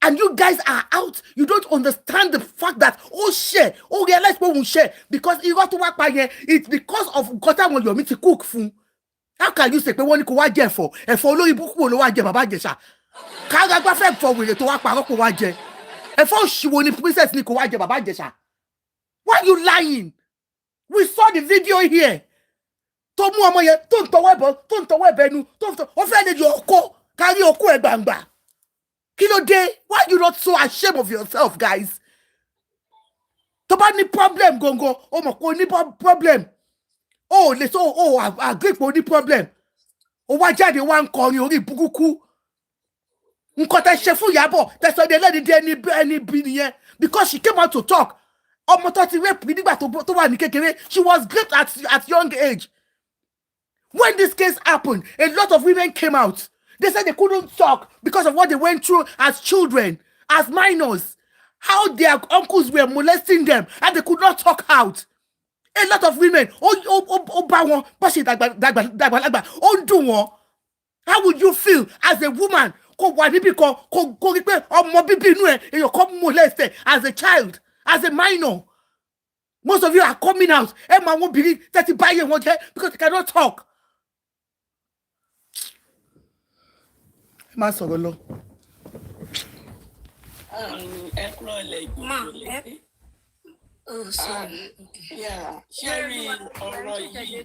and you guys are out you don't understand the fact that share realize pé òun share because irọ́ tó wá pa yẹn it's because of nǹkan táwọn Yomi ti cook fún how can you say pé wọ́n ní kó wá jẹ ẹ̀fọ́ olórí burúkú wo ló wá jẹ bàbá Ìjẹ̀ṣà kárágbá fẹ́ fọ wèrè tó wá parọ́ kó wá jẹ ẹ̀fọ́ òṣìwò ni princess ní kó wá jẹ bàbá Ìjẹ̀ṣà why you lying we saw the video here tó mú ọmọ yẹn tó ń tọwọ́ ẹ̀bẹ̀nu ó fẹ́ lè yọ ọkọ kárí okó ẹ̀ gbàǹgbà kí ló dé why you not so ashamed of yourself guys tó bá ní problem gangan ó mọ̀ pé ó ní problem ó lè so ó agree pé ó ní problem ó wá jáde wá ń kọrin orí burúkú nǹkan tẹ́ ṣe fún Ìyábọ̀ tẹ́ sọ de lẹ́ni dé ẹni bí nìyẹn because she came out to talk ọmọ tó ti rape nígbà tó wà ní kékeré she was raped at young age when this case happened a lot of women came out they said they couldn't talk because of what they went through as children as minors how their uncles were molesting them and they could not talk out a lot of women ó bá wọn bó ṣe dàgbàlagbà ó ń dùn wọn how would you feel as a woman kò wà níbì kan kò rí pé ọmọ bíbí inú ẹ èèyàn kan molest as a child as a minor most of you are coming out ẹ máa wọn obìnrin tẹ́tí báyé wọn jẹ́ because they cannot talk. ẹ máa sọ̀rọ̀ lọ. ẹ kúrò lẹ́yìn. ṣẹ́rí ọ̀rọ̀ yìí.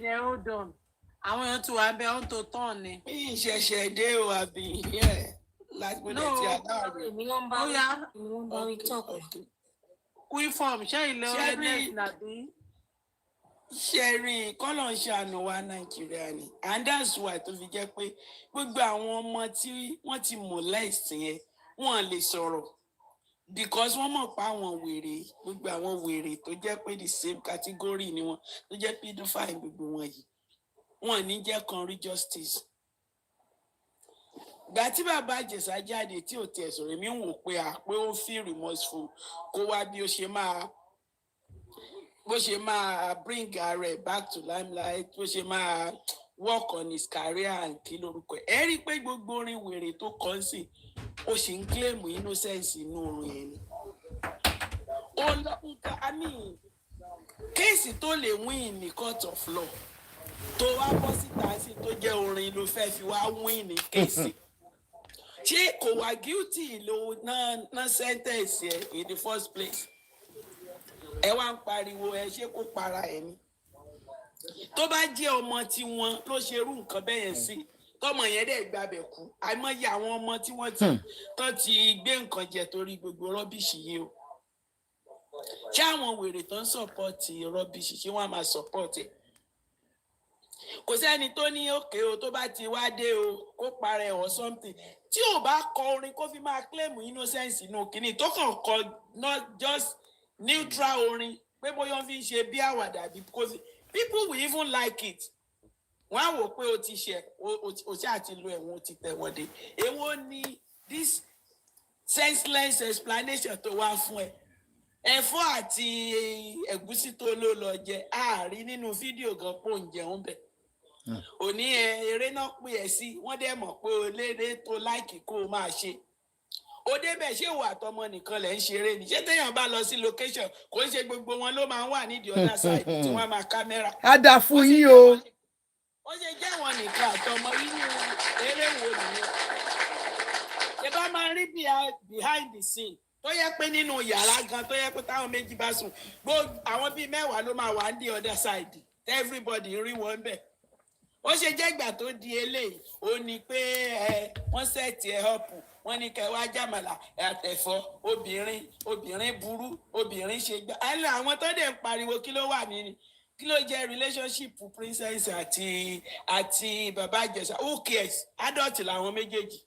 àwọn èèyàn tí wàá bẹ ọ́n tó tán ni. bí ìṣẹ̀ṣẹ̀ dé o àbí láti pé tí a dáa rẹ̀. èmi wọ́n bá rí tọ́kù. Quiform ṣé ilẹ̀ ọ̀rẹ́dẹ̀ nàbí. ṣẹ́rí kọ́lọ̀ ń ṣàánú wa Nàìjíríà ni and that's why tó fi jẹ́ pé gbogbo àwọn ọmọ tí wọ́n ti molest yẹn wọ́n lè sọ̀rọ̀ because wọ́n mọ̀ pé àwọn wèrè gbogbo àwọn wèrè tó jẹ́ pé the same category ni wọ́n tó jẹ́ pedophile gbogbo wọn yìí wọ́n ní jẹ́ kan rí justice. Ìgbà tí bàbá Ìjẹ̀ṣà jáde tí ò tiẹ̀ sọ̀rọ̀ èmi ń wò pé ó feel remorseful kó wá bí ó ṣe máa bring her back to limelight bó ṣe máa work on his career and kí lórúkọ ẹ rí i pé gbogbo orin wèrè tó kàn sí ó sì ń claim innocence inú orin yẹn ni. ó lọ nǹkan kéèsì tó lè win ní court of law tó wá bọ́ síta sí tó jẹ́ orin ló fẹ́ fi wá win ní kéèsì ṣé kò wá guilty ló ná sentence ẹ in the first place ẹ wá ń pariwo ẹ ṣé kó para ẹ ni tó bá jẹ́ ọmọ tí wọn ló ṣe irú nǹkan bẹ́ẹ̀ yẹn sí tọmọ yẹn dẹ̀ gbàbẹ̀ kú àìmọye àwọn ọmọ tí wọ́n ti gbé nǹkan jẹ torí gbogbo rọ́bìṣì yìí o ṣé àwọn wèrè tó ń sọpọ́ọ̀tì rọ́bìṣì ṣé wọ́n á máa sọpọ́ọ̀tì ẹ̀ kò sẹ́ni tó ní òkè o tó bá ti wá dé o kó para ẹ̀ or something tí ò bá kọ orin kó fi máa claim innocence inú kínní tó kàn kọ not just neutral orin pé bóyá fi ń ṣe bí àwàdà because people will even like it wọ́n á wò pé o ti ṣe o ṣe àti lo ẹ̀wọ̀n o ti tẹ̀wọ̀n dé èwo ni this senseless explanation tó wá fún ẹ ẹ̀fọ́ àti ẹ̀gúsí tó lọ jẹ àárín nínú fídíò gan pò ń jẹun bẹ̀ òní eré náà pè ẹ́ sí wọ́n dẹ̀ mọ̀ pé o léde tó láìkì kó o máa ṣe ó débẹ̀ ṣé ìwà àtọmọ nìkan lẹ̀ ń ṣeré ni ṣé téèyàn bá lọ sí location kò ń ṣe gbogbo wọn ló máa ń wà nídìí other side tí wọ́n máa kámẹ́rà. á dà fún yín o. ó ṣe jẹ́ wọn nìkan àtọmọ nínú eré wo nìyẹn. ṣé bá máa rí behind the scene tó yẹ pé nínú yàrá gan tó yẹ pé táwọn méjì bá sùn gbogbo àwọn bíi 10 ló máa wà ní other side everybody rí wọn bẹ́ẹ̀. ó ṣe jẹ́ ìgbà tó di eléyìí ó ní pé wọ́n sẹ́ẹ̀tì ẹ̀ ọ̀pù wọ́n ní kẹ́ wá jàmàlà àtẹ̀fọ́ obìnrin burú obìnrin ṣe gbá àwọn tó dẹ̀ ń pariwo kí ló wà nínú kí ló jẹ́ relationship princess àti bàbá Ìjẹ̀ṣà who cares adult làwọn méjèèjì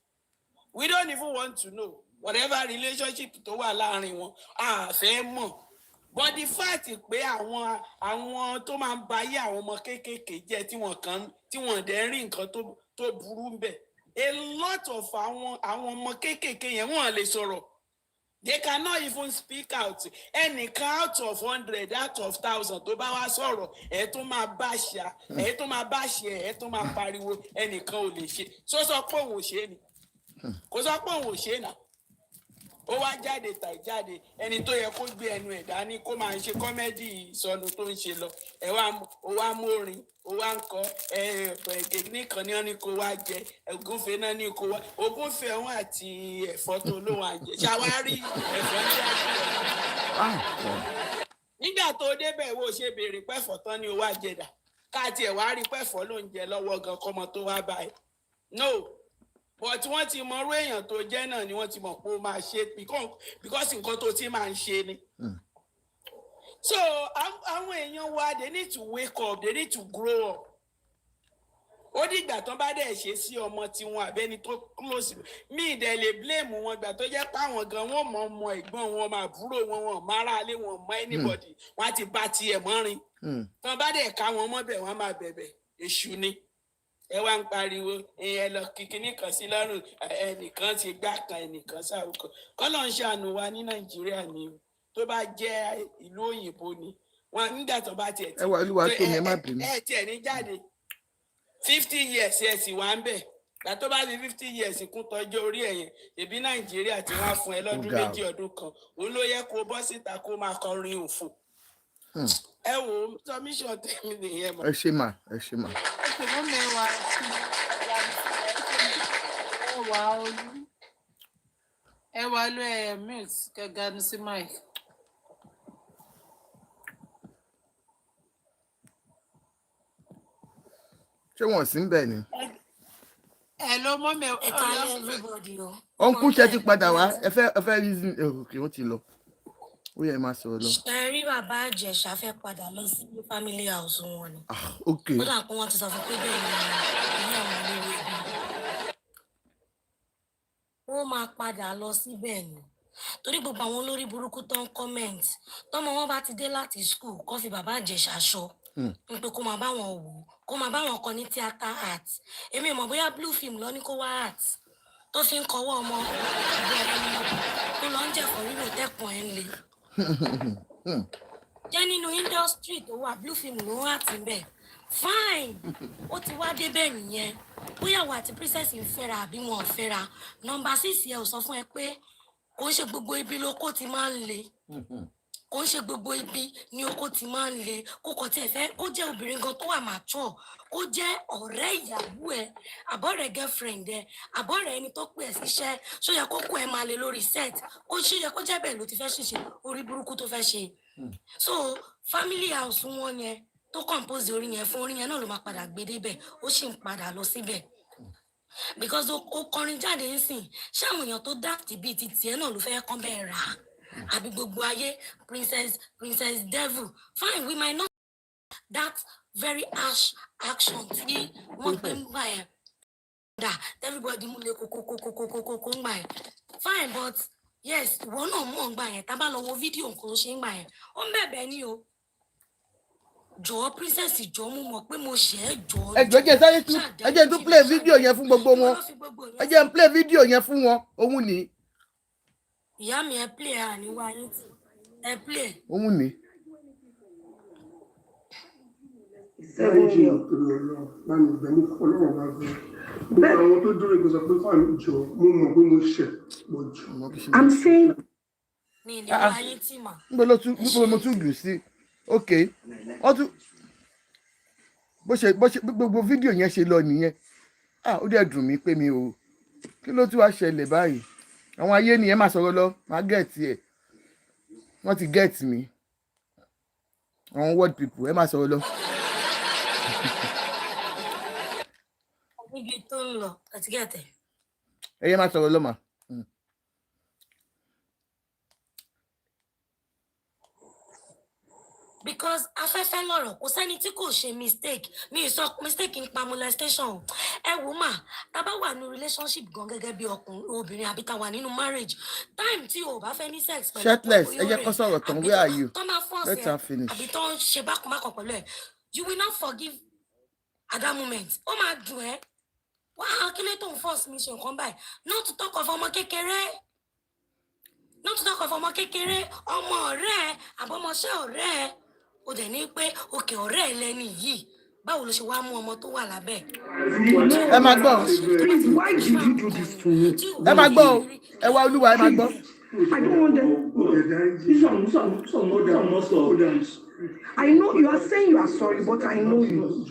we don't even want to know whatever relationship tó wà láàrin wọn a fẹ́ mọ̀ but the fact pé àwọn tó máa ń bayé àwọn ọmọ kéékèèké jẹ́ tí wọ́n dẹ̀ rí nǹkan tó burú ń bẹ̀ a lot of àwọn ọmọ kéékèèké yẹn wọ́n lè sọ̀rọ̀ They cannot even speak out. Ẹnìkan out of 100, out of 1,000 tó bá wá sọ̀rọ̀, ẹ̀ tó máa báṣà, ẹ̀ tó máa báṣẹ, ẹ̀ tó máa pariwo, ẹnìkan ò lè ṣe. Sọ pé òun ò ṣe ni. Kò sọ pé òun ò ṣe náà. Ó wá jáde tàì jáde, ẹni tó yẹ kó gbé ẹnu ẹ̀ dání kó máa ṣe kọ́mẹ́dì ìsọnù tó ń ṣe lọ. Ó wá mú orin, ó wá ń kọ nìkan ni wọ́n ní kó wá jẹ, ògúnfe náà ní kó wá. Ògúnfe wọn àti ẹ̀fọ́ tó lóun àjẹ. Ṣàwárí ẹ̀fọ́ ní àjẹ. Nígbà tó débẹ̀ wo ṣe béèrè pẹ́fọ́ tán ni ó wá jẹ̀dà. Ká tiẹ̀ wá rí pẹ́fọ́ ló ń jẹ lọ́wọ́ gan kọ́mọ tó wá báyìí. No. But wọ́n ti mọ orú èèyàn tó jẹ́ náà ni wọ́n ti mọ̀ pé ó máa ṣe because nǹkan tó ti máa ń ṣe ni. So àwọn èèyàn wa they need to wake up, they need to grow up. Ó dìgbà tán bá dẹ̀ ṣe sí ọmọ tiwọn àbẹ́ni tó close mi ìdẹ̀ lè blame wọn gbà tó jẹ́ pé àwọn gan wọ́n mọ̀ ọmọ ẹ̀gbọ́n wọn máa búrò wọn mára lé wọn mọ́ anybody wọ́n á ti bá tiẹ̀ mọ́rin. Tán bá dẹ̀ ká wọn mọ́bẹ̀ wọ́n máa bẹ̀bẹ̀ èṣù ni. Ẹ wá ń pariwo ẹ lọ kíkiní kan sí lọ́rùn ẹnìkan ti gbá kan ẹnìkan sáwùkọ kọ́lọ̀ ń ṣàánú wa ní Nàìjíríà ni o tó bá jẹ́ ìlú òyìnbó ni wọn nígbà tó bá tiẹ̀ ẹ wà olúwa tó mi ẹ má bínú. ẹ tiẹ̀ ní jáde 50 years ẹ sì wá ń bẹ̀ gbà tó bá di 50 years kún tọ́jú orí ẹ̀yẹn ẹbí Nàìjíríà tí wọ́n fún ẹ lọ́dún méjì ọdún kan òun ló yẹ kó bọ́ síta kó máa kọrin òfò. Ẹ wò ó submission tèmi nìyẹn mọ. Ẹ ṣe mà. Ẹ wà ló ẹ mute kẹganu sí mike. Ṣé wọ́n sì ń bẹ̀ ni? Ẹ ló mọ́ mi. Ẹ káalẹ́ everybody o. Ọ̀nkú ṣe ti padà wá ẹ fẹ́ reason òkè ó ti lọ. Ó yẹ máa sọ̀rọ̀ lọ. Ṣé rí bàbá Ìjẹ̀ṣà fẹ́ padà lọ sí family house wọn ni? Okay. Ó dà pé wọ́n ti sọ fún pé bẹ́ẹ̀ ni ilé àwọn olówó ẹbí. Ó máa padà lọ síbẹ̀ ni. Torí gbogbo àwọn olórí burúkú tó ń comment. Tọ́mọ wọn bá ti dé láti school kó fi bàbá Ìjẹ̀ṣà ṣọ́. Pé kó máa bá wọn wò, kó máa bá wọn kọ ní theatre art. Èmi ò mọ̀ bóyá blue film lọ ní kó wá art. Tó fi ń kọwọ́ ọmọ tó lọ ń jẹ̀fọ́ rírò tẹ́kùn ẹ̀ ń le. Jẹ́ nínú industry tó wà blue film ló wà tí ń bẹ̀. Fine, ó ti wá débẹ̀ nìyẹn. Bóyá wà tí princess ń fẹ́ra àbí wọn ò fẹ́ra. Number 6 yẹn ò sọ fún ẹ pé kò ń ṣe gbogbo ibi lóko ti máa ń le. Kò ń ṣe gbogbo ibi ni oko ti máa ń le. Kó kàn tiẹ̀ fẹ́ kó jẹ́ obìnrin gan tó wà mature. Kó jẹ́ ọ̀rẹ́ ìyàwó ẹ, àbọ̀rẹ́ girlfriend ẹ, àbọ̀rẹ́ ẹni tó pè ẹ́ síṣẹ́. Ṣó yẹ kó kó ẹ máa le lórí set. Ó ṣe yẹ kó jẹ́ bẹ́ẹ̀ ló ti fẹ́ ṣiṣẹ́ orí burúkú tó fẹ́ ṣe. So family house wọn yẹn tó compose orí yẹn fún orí yẹn náà ló máa padà gbé débẹ̀. Ó sì ń padà lọ síbẹ̀. Because ó kọrin jáde ń sìn. Ṣé àwọn èèyàn tó dáàtì bíi ti tiẹ̀ náà ló fẹ́ kán bẹ́ẹ̀ rà á? Àbí gbogbo ayé princess devil. Fine, we might not that very harsh action tí wọ́n pè ń gbà yẹn. Everybody mú lé kókókókókókó ń gbà yẹn. Fine, but yes, ìwọ náà mọ̀ ń gbà yẹn. Tá bá lọ wo fídíò nǹkan ló ṣe ń gbà yẹn. Ó ń bẹ̀bẹ̀ ni o. Jọ̀ọ́ princess jọ̀ọ́ mo mọ̀ pé mo ṣe é jọ̀ọ́. Ẹ jọ̀ọ́ ẹ jẹ́ tún play fídíò yẹn fún gbogbo wọn. Ẹ jẹ́ play fídíò yẹn fún wọn. Òun ni. Ìyá mi ẹ play ẹ àníwá yín tí. Ẹ play. Òun ni. Dáríjì àtòrò ọ̀rọ̀ láti ìgbẹ́ni ọlọ́run bá gbé. Gbogbo àwọn tó dúró ìgbésọ pé fáàmì jọ mo mọ̀ pé mo ṣẹ̀ pọ̀ jù. I'm saying. Mi ní wá yín tí mà. Níbo mo tún lù sí? Okay. Wọ́n tún bó ṣe gbogbo fídíò yẹn ṣe lọ nìyẹn. Ó dẹ̀ dùn mí pé mi ò kí ló tún wá ṣẹlẹ̀ báyìí. Àwọn ayé nìyẹn máa sọ̀rọ̀ lọ máa gẹ̀ẹ́tì ẹ̀. Wọ́n ti gẹ̀ẹ́tì mi. Àwọn word people ẹ máa sọ̀rọ̀ lọ. Níbi tó ń lọ àti gẹ̀ẹ́tẹ̀. Ẹ yẹ máa sọ̀rọ̀ lọ mà. Because afẹ́fẹ́ lọ̀rọ̀ kò sẹ́ni tí kò ṣe mistake mi sọ mistake ń pa molestation ẹ wò mà tá bá wà ní relationship gan gẹ́gẹ́ bí ọkùnrin obìnrin àbí tá wà nínú marriage time tí o bá fẹ́ ní sex pẹ̀lú shirtless ẹ jẹ́ kó sọ̀rọ̀ tán where are you let her finish àbí tó ń ṣe bákùnmákàn pẹ̀lú ẹ̀ you will not forgive at that moment ó máa dùn ẹ́ wá kí ló tó ń force mi ṣe nǹkan báyìí not to talk of ọmọ kékeré Not to talk of ọmọ kékeré, ọmọ ọ̀rẹ́, àbọ̀mọṣẹ́ ọ̀rẹ́. Ó dẹ̀ ní pé òkè ọ̀rẹ́ lẹ́ni yìí. Báwo ló ṣe wá mú ọmọ tó wà lábẹ́? Ẹ máa gbọ́. Please, why did you do this to me? Ẹ máa gbọ́. Ẹ wá Olúwa, ẹ máa gbọ́. I don't want them. I know you are saying you are sorry, but I know you.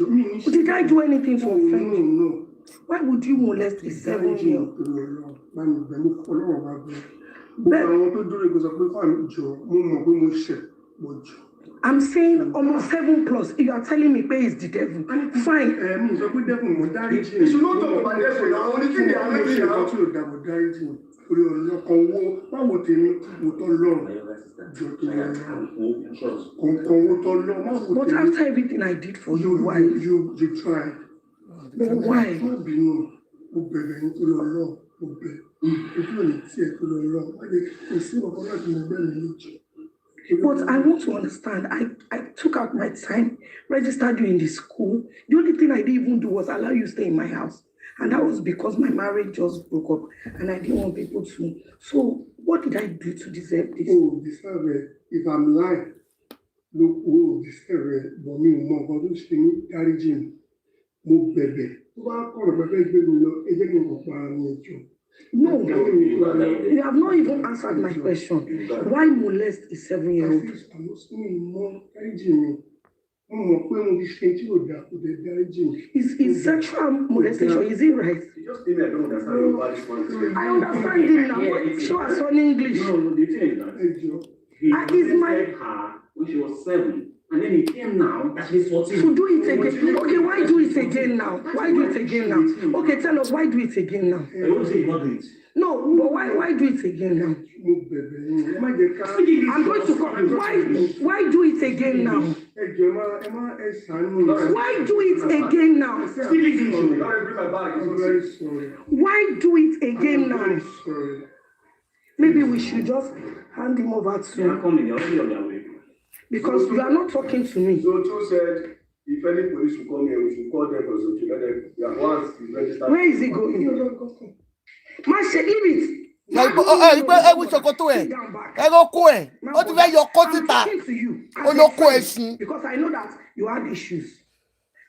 Did I do anything to offend you? No. Why would you molest a 7-year-old? I'm saying almost 7 plus. You are telling me pay is the devil. Fine. You should not talk about devil now. Only thing they are making now. But after everything I did for you, why? You tried. But why? But I want to understand. I took out my time, registered you in the school. The only thing I didn't even do was allow you to stay in my house. And that was because my marriage just broke up and I didn't want people to. So what did I do to deserve this? Oh, deserve it. If I'm lying, look, oh, deserve it. But me, more, but don't see me, carry Jim. Mo bebe. No, you have not even answered my question. Why molest a 7-year-old? Is sexual molestation, is it right? I understand him now. Show us on English. No, the thing is that when she was 7. And then he came now that he's 14. So do it again. Okay, why do it again now? Why do it again now? Okay, tell us why do it again now? I won't say not do it. No, but why do it again now? I'm going to come. Why do it again now? Why do it again now? Why do it again now? Maybe we should just hand him over to. Because you are not talking to me. So Joe said, if any police will come here, we should call them because we let them. Once he's registered. Where is he going? Mashe, leave it. I'm talking to you because I know that you had issues.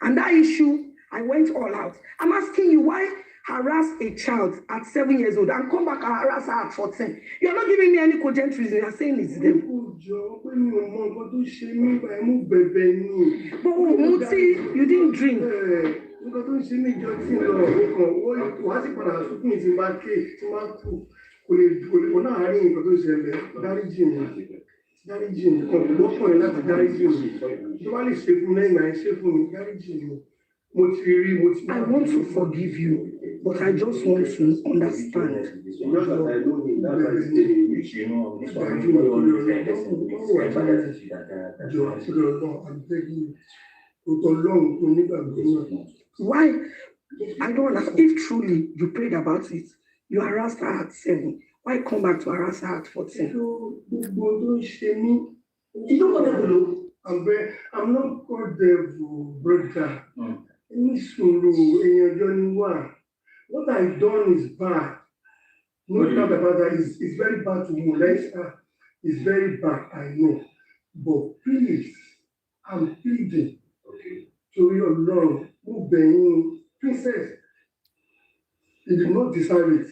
And that issue, I went all out. I'm asking you why harass a child at 7 years old and come back and harass her at 14. You're not giving me any cogent reason. You're saying it's them. But Muti, you didn't drink. I want to forgive you, but I just want to understand. Why? I don't understand. If truly you prayed about it, you harassed her at 7. Why come back to harass her at 14? You don't want to know. I'm not called devil, brother. What I've done is bad. No doubt about that. It's very bad to molest her. It's very bad, I know. But please, I'm pleading to your Lord, princess. You did not deserve it.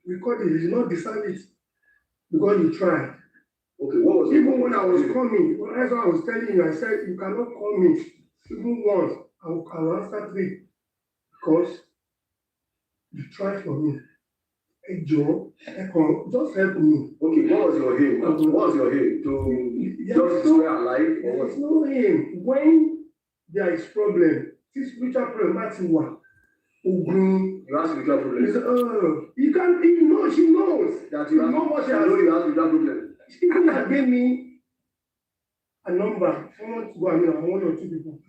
Because you did not deserve it. Because you tried. Okay, what was even when I was coming, as I was telling you, I said, you cannot call me even once. I'll answer 3 because you tried for me. Hey, Joe, just help me. Okay, what was your aim? What was your aim? To just destroy our life? There's no aim. When there is problem, this spiritual problem, that's one. You have spiritual problem. You can't, he knows, she knows. That you have, know what she has. You know you have spiritual problem. She gave me a number. Someone to go and meet 1 or 2 people.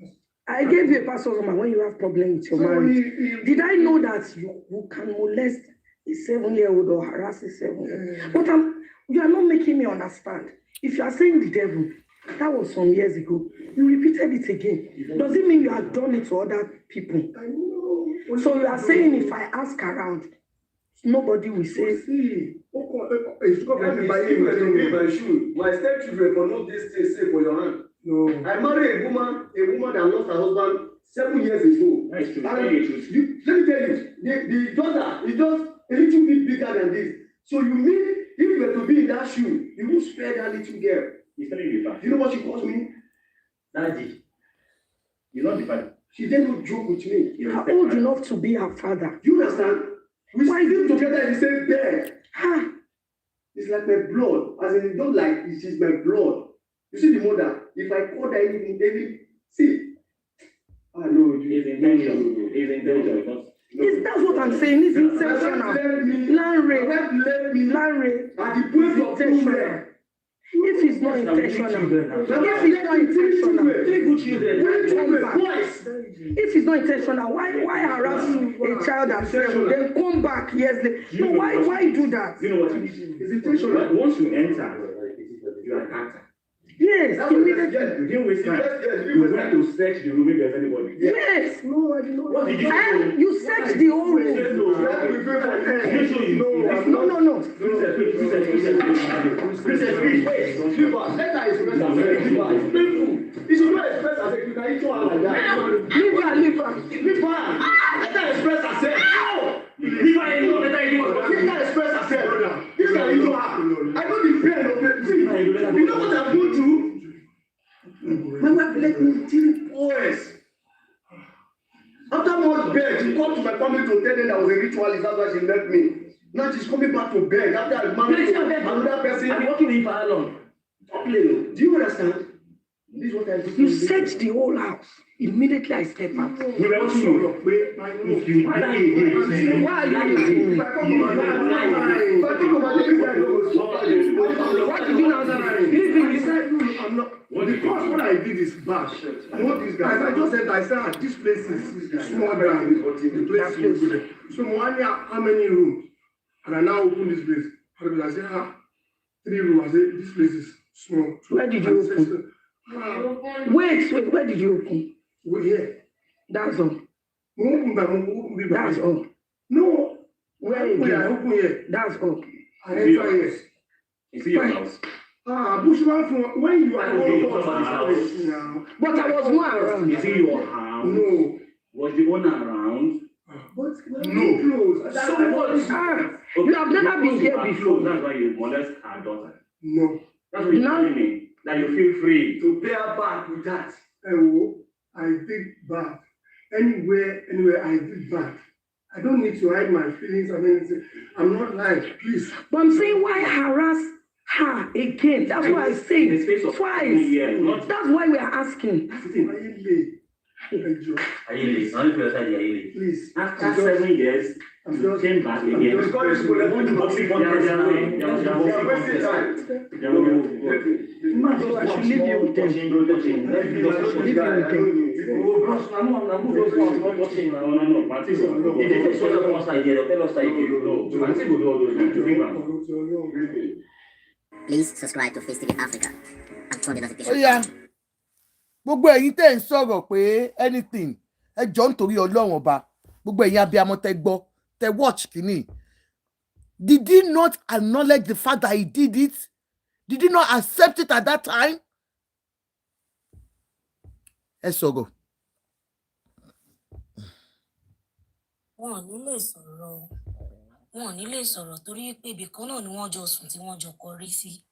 I gave you a password number when you have problem with your marriage. Did I know that you can molest a 7-year-old or harass a 7-year-old? But you are not making me understand. If you are saying the devil, that was some years ago. You repeated it again. Does it mean you have done it to other people? I know. So you are saying if I ask around, nobody will say. See, if you come by my shoe, my stepchildren for not this thing say for your hand. No. I married a woman that lost her husband 7 years ago. That's true. Let me tell you, the daughter is just a little bit bigger than this. So you mean if you were to be in that shoe, you would spare that little girl. He's telling you the fact. You know what she calls me? Daddy. You know the fact. She didn't joke with me. You're old enough to be her father. You understand? We sleep together in the same bed. It's like my blood. As in, don't like it is my blood. You see the mother. If I call her anything, see. I know it's intentional. It's intentional. That's what I'm saying. It's intentional. Lanre. At the point of intentional. If it's not intentional, if it's not intentional, why harass a child and then come back years later? No, why do that? You know what? It's intentional. Once you enter, you are an actor. Yes, you didn't waste time. You went to search the room if there's anybody. Yes. No, I didn't know. What did you do? You searched the whole room. No. Princess, please. Let her express herself. If she don't express herself, you can eat her like that. Leave her. Let her express herself. Leave her alone. Let her express herself. This can eat her. I know the pain of it. You know what I'm going through? My wife let me deal boys. After one bed, she called to my family to tell them that was a ritualist. That's why she left me. Now she's coming back to bed after I married another person. I'm working with her alone. Do you understand? This is what I do. You searched the whole house. Immediately I step out. We were also if you why are you what did you now say? I'm not. Because what I did is bad. What these guys? I said this place is small than the place you go there. So Moania, how many rooms? And I now open this place. I say, 3 rooms. I say, this place is small. Where did you open? Wait, where did you open? We're here. That's all. That's all. No. Where is I open here. That's all. I enter here. It's your house. Bushman from when you are now. But I was not around. Is it your house? No. Was the owner around? No. So what? You have never been here before. That's why you molest our daughter. No. That's what you're telling me. That you feel free to pay her back with that. I did bad. Anywhere I did bad. I don't need to hide my feelings and anything. I'm not lying, please. But I'm saying why harass her again? That's why I say twice. That's why we are asking. That's the thing. Please. After 7 years, you came back again. You should leave you with them. Please subscribe to Face TV Africa and turn the notification. Oh yeah. Gbogbo ẹ̀yin tẹ́ ń sọ̀rọ̀ pé anything ẹ jọ̀ọ́ nítorí Ọlọ́run ọba gbogbo ẹ̀yin abiyamọ tẹ́ gbọ́ tẹ́ watch kìíní. Did he not acknowledge the fact that he did it? Did he not accept it at that time? Ẹ sọ̀rọ̀. Wọn ò ní lè sọ̀rọ̀ torí pé ibì kan náà ni wọ́n jọ sùn tí wọ́n jọ kọrí sí.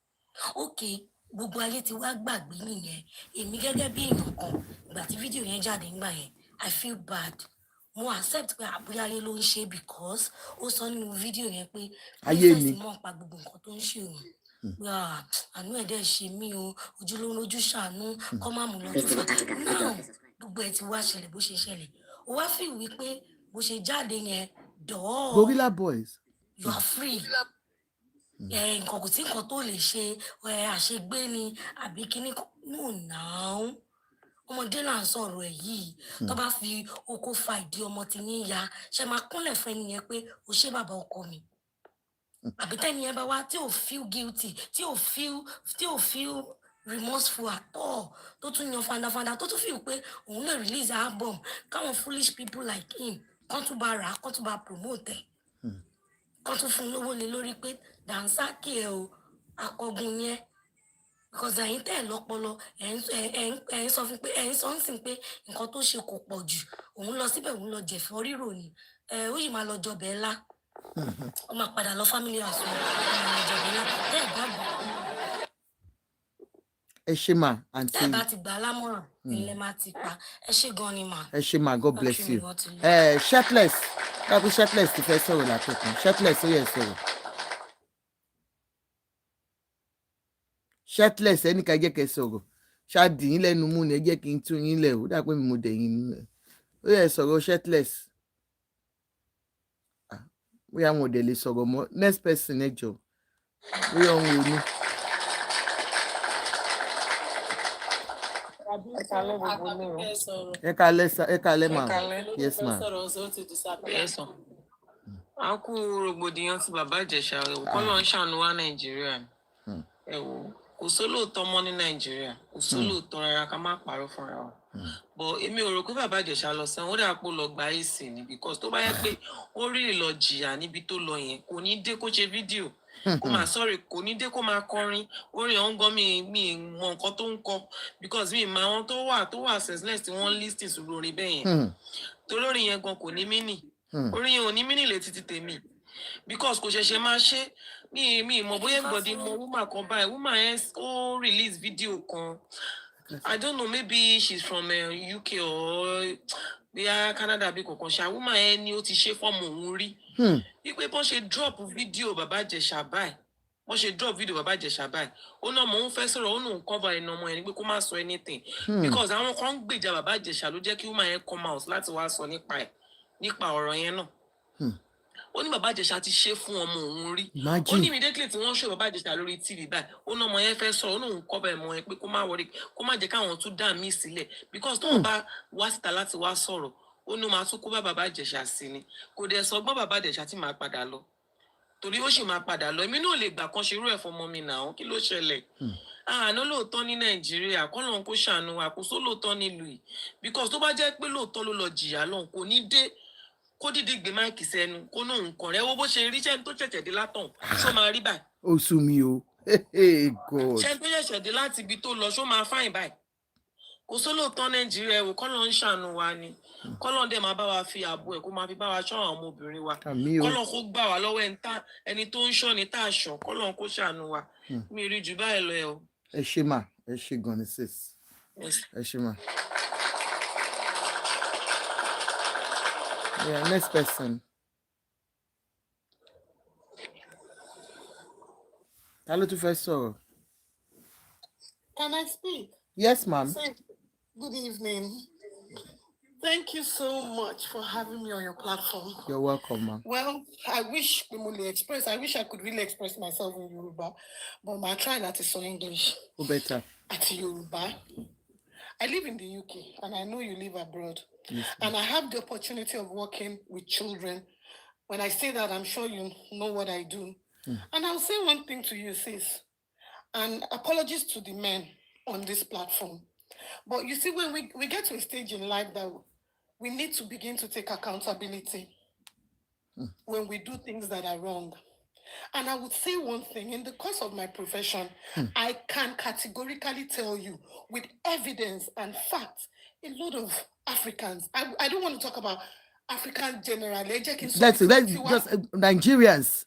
Okay. Gbogbo ayé ti wá gbàgbé nìyẹn. Èmi gẹ́gẹ́ bí èèyàn kan ìgbà tí fídíò yẹn jáde ńgbà yẹn I feel bad. Mo accept pé àbúyá ayé ló ń ṣe because ó sọ nínú fídíò yẹn pé princess mọ̀ pa gbogbo nǹkan tó ń ṣe òun. Àánú ẹ̀ dẹ̀ ṣe mí o ojú ló ń rojú ṣàánú kọ́ má mú lọ tó fà. Now gbogbo ẹ̀ ti wá ṣẹlẹ̀ bó ṣe ṣẹlẹ̀. Ó wá feel wípé bó ṣe jáde yẹn dọ̀ọ́. Gorilla Boys. You are free. Nǹkan kò tí nǹkan tó lè ṣe àṣegbé ni àbí kíní no now ọmọdé là ń sọ̀rọ̀ ẹ̀ yìí tó bá fi oko fa ìdí ọmọ tí yín ya ṣe máa kúnlẹ̀ fún ẹni yẹn pé o ṣé bàbá ọkọ mi àbí tẹ́ni yẹn bá wá tí ò feel guilty tí ò feel remorseful at all tó tún yan fandafanda tó tún feel pé òun lè release album káwọn foolish people like him kán tún bá rà á kán tún bá promote ẹ̀. kó tún fún lówó lé lórí pé dànsákì ẹ o akọgun yẹn because ẹ̀yin tẹ̀ lọ́pọlọ ẹ̀yin sọ fún pé ẹ̀yin sọ ń sìn pé nǹkan tó ṣe kò pọ̀ jù òun lọ síbẹ̀ òun lọ jẹ̀fọ́ rírò ni ó yìí máa lọ jọbẹ̀ ńlá ó máa padà lọ family house ó máa lọ jọbẹ̀ ńlá tẹ́ ẹ̀ bá gbà ẹ ṣé mà àǹtí. tẹ́ ẹ̀ bá ti gbà á lámọ̀ràn ilẹ̀ máa ti pa ẹ ṣé gan ni mà. ẹ ṣé mà God bless you. Shirtless káàkiri Shirtless ti fẹ́ sọ̀rọ̀ látọ̀kùn Shirtless ó yẹ sọ̀rọ̀. Shirtless ẹnì kan jẹ́ kẹ́ sọ̀rọ̀ ṣáàdì yín lẹ́nu mú ni ẹ jẹ́ kí n tún yín lẹ̀ ó dà pé mi mo dẹ̀yìn nílẹ̀ ó yẹ sọ̀rọ̀ Shirtless bóyá wọn ò dẹ̀ lè sọ̀rọ̀ mọ́ next person ẹ jọ bóyá òun ò ní. ẹ kálẹ́ ma yes ma. a kú rògbòdìyàn tí bàbá Ìjẹ̀ṣà kọ́ ló ń ṣàánú wá Nàìjíríà ẹ wò kò sólóòótọ́ mọ́ ní Nàìjíríà kò sólóòótọ́ rárá ká má parọ́ fúnra wa but èmi ò rò pé bàbá Ìjẹ̀ṣà lọ sẹ́wọ̀n ó dà pé ó lọ gba èsì ni because tó bá yẹ pé ó rí ìlọ jìyà níbi tó lọ yẹn kò ní dé kó ṣe fídíò kó máa sọ̀rọ̀ kò ní dé kó máa kọrin orin ọ̀hún gan mi mọ nǹkan tó ń kọ because mi máa wọn tó wà senseless tí wọ́n listen sí orin bẹ́ẹ̀ yẹn torí orin yẹn gan kò ní mínì orin yẹn ò ní mínì létí ti tèmi because kò ṣẹ̀ṣẹ̀ máa ṣe mi mọ̀ bóyá gbọ̀dí mọ woman kan báyìí woman yẹn ó release video kan I don't know maybe she's from UK or bóyá Canada bí kankan ṣá woman yẹn ni ó ti ṣe fọ́ọ̀mù òun rí wípé bọ́n ṣe drop video bàbá Ìjẹ̀ṣà báyìí wọ́n ṣe drop video bàbá Ìjẹ̀ṣà báyìí ó náà mò ń fẹ́ sọ̀rọ̀ ó náà ń cover ẹnu ọmọ yẹn ni pé kó má sọ anything because àwọn kan ń gbèjà bàbá Ìjẹ̀ṣà ló jẹ́ kí woman yẹn come out láti wá sọ nípa ọ̀rọ̀ yẹn náà ó ní bàbá Ìjẹ̀ṣà ti ṣe fún ọmọ òun rí ó ní immediately tí wọ́n ṣe bàbá Ìjẹ̀ṣà lórí TV báyìí ó náà ọmọ yẹn fẹ́ sọ̀rọ̀ ó náà ń cover ẹ̀mọ yẹn pé kó má wọrí kó má jẹ́ káwọn tún dá mí sílẹ̀ because tóun bá wá síta láti wá sọ̀rọ̀ ó ní máa tún kó bá bàbá Ìjẹ̀ṣà sí ni kò dẹ̀ sọ gbọ́n bàbá Ìjẹ̀ṣà tí máa padà lọ torí ó sì máa padà lọ èmi náà lè gbà kan ṣerú ẹ̀ fọmọ mi náà kí ló ṣẹlẹ̀ àná lóòótọ́ ní Nàìjíríà kọ́ lóun kó ṣàánú àkóso lóòótọ́ nílùú yìí because tó bá jẹ́ pé lóòótọ́ ló lọ jìyà lọ́hùn kò ní dé kó dídí gbé máìkì sẹ́nu kó náà nǹkan rẹ̀ wo bó ṣe rí ṣẹ́ni tó ṣẹ̀ṣẹ̀ dé látàn ṣó máa rí báyìí. ó sú mi o God. ṣẹ́ni tó ṣẹ̀ṣẹ̀ dé láti ibi tó lọ ṣó máa fáìn báyìí kò sólóòótọ́ Nàìjíríà ẹ̀wò kọ́lọ́ ń ṣàánú wa ni kọ́lọ́ dẹ̀ máa bá wa fi ààbò ẹ̀ kó máa fi bá wa ṣọ́ àwọn ọmọbìnrin wa kọ́lọ́ kó gbà wá lọ́wọ́ ẹni tó ń ṣọ́ ni tá a ṣọ́ kọ́lọ́ kó ṣàánú wa mi rí jù báyìí lọ ẹ o. ẹ ṣé mà ẹ ṣé gan ni sis ẹ ṣé mà. Yeah, next person. Ta ló tún fẹ́ sọ̀rọ̀? Can I speak? Yes, ma'am. Good evening. Thank you so much for having me on your platform. You're welcome, ma'am. Well, I wish I could really express myself in Yoruba, but I try not to say English. Who better? At Yoruba. I live in the UK and I know you live abroad. Yes, and I have the opportunity of working with children. When I say that, I'm sure you know what I do. And I'll say one thing to you, sis. And apologies to the men on this platform. But you see, when we get to a stage in life that we need to begin to take accountability when we do things that are wrong. And I would say one thing, in the course of my profession, I can categorically tell you with evidence and facts, a lot of Africans, I don't want to talk about Africans generally. Let's just Nigerians.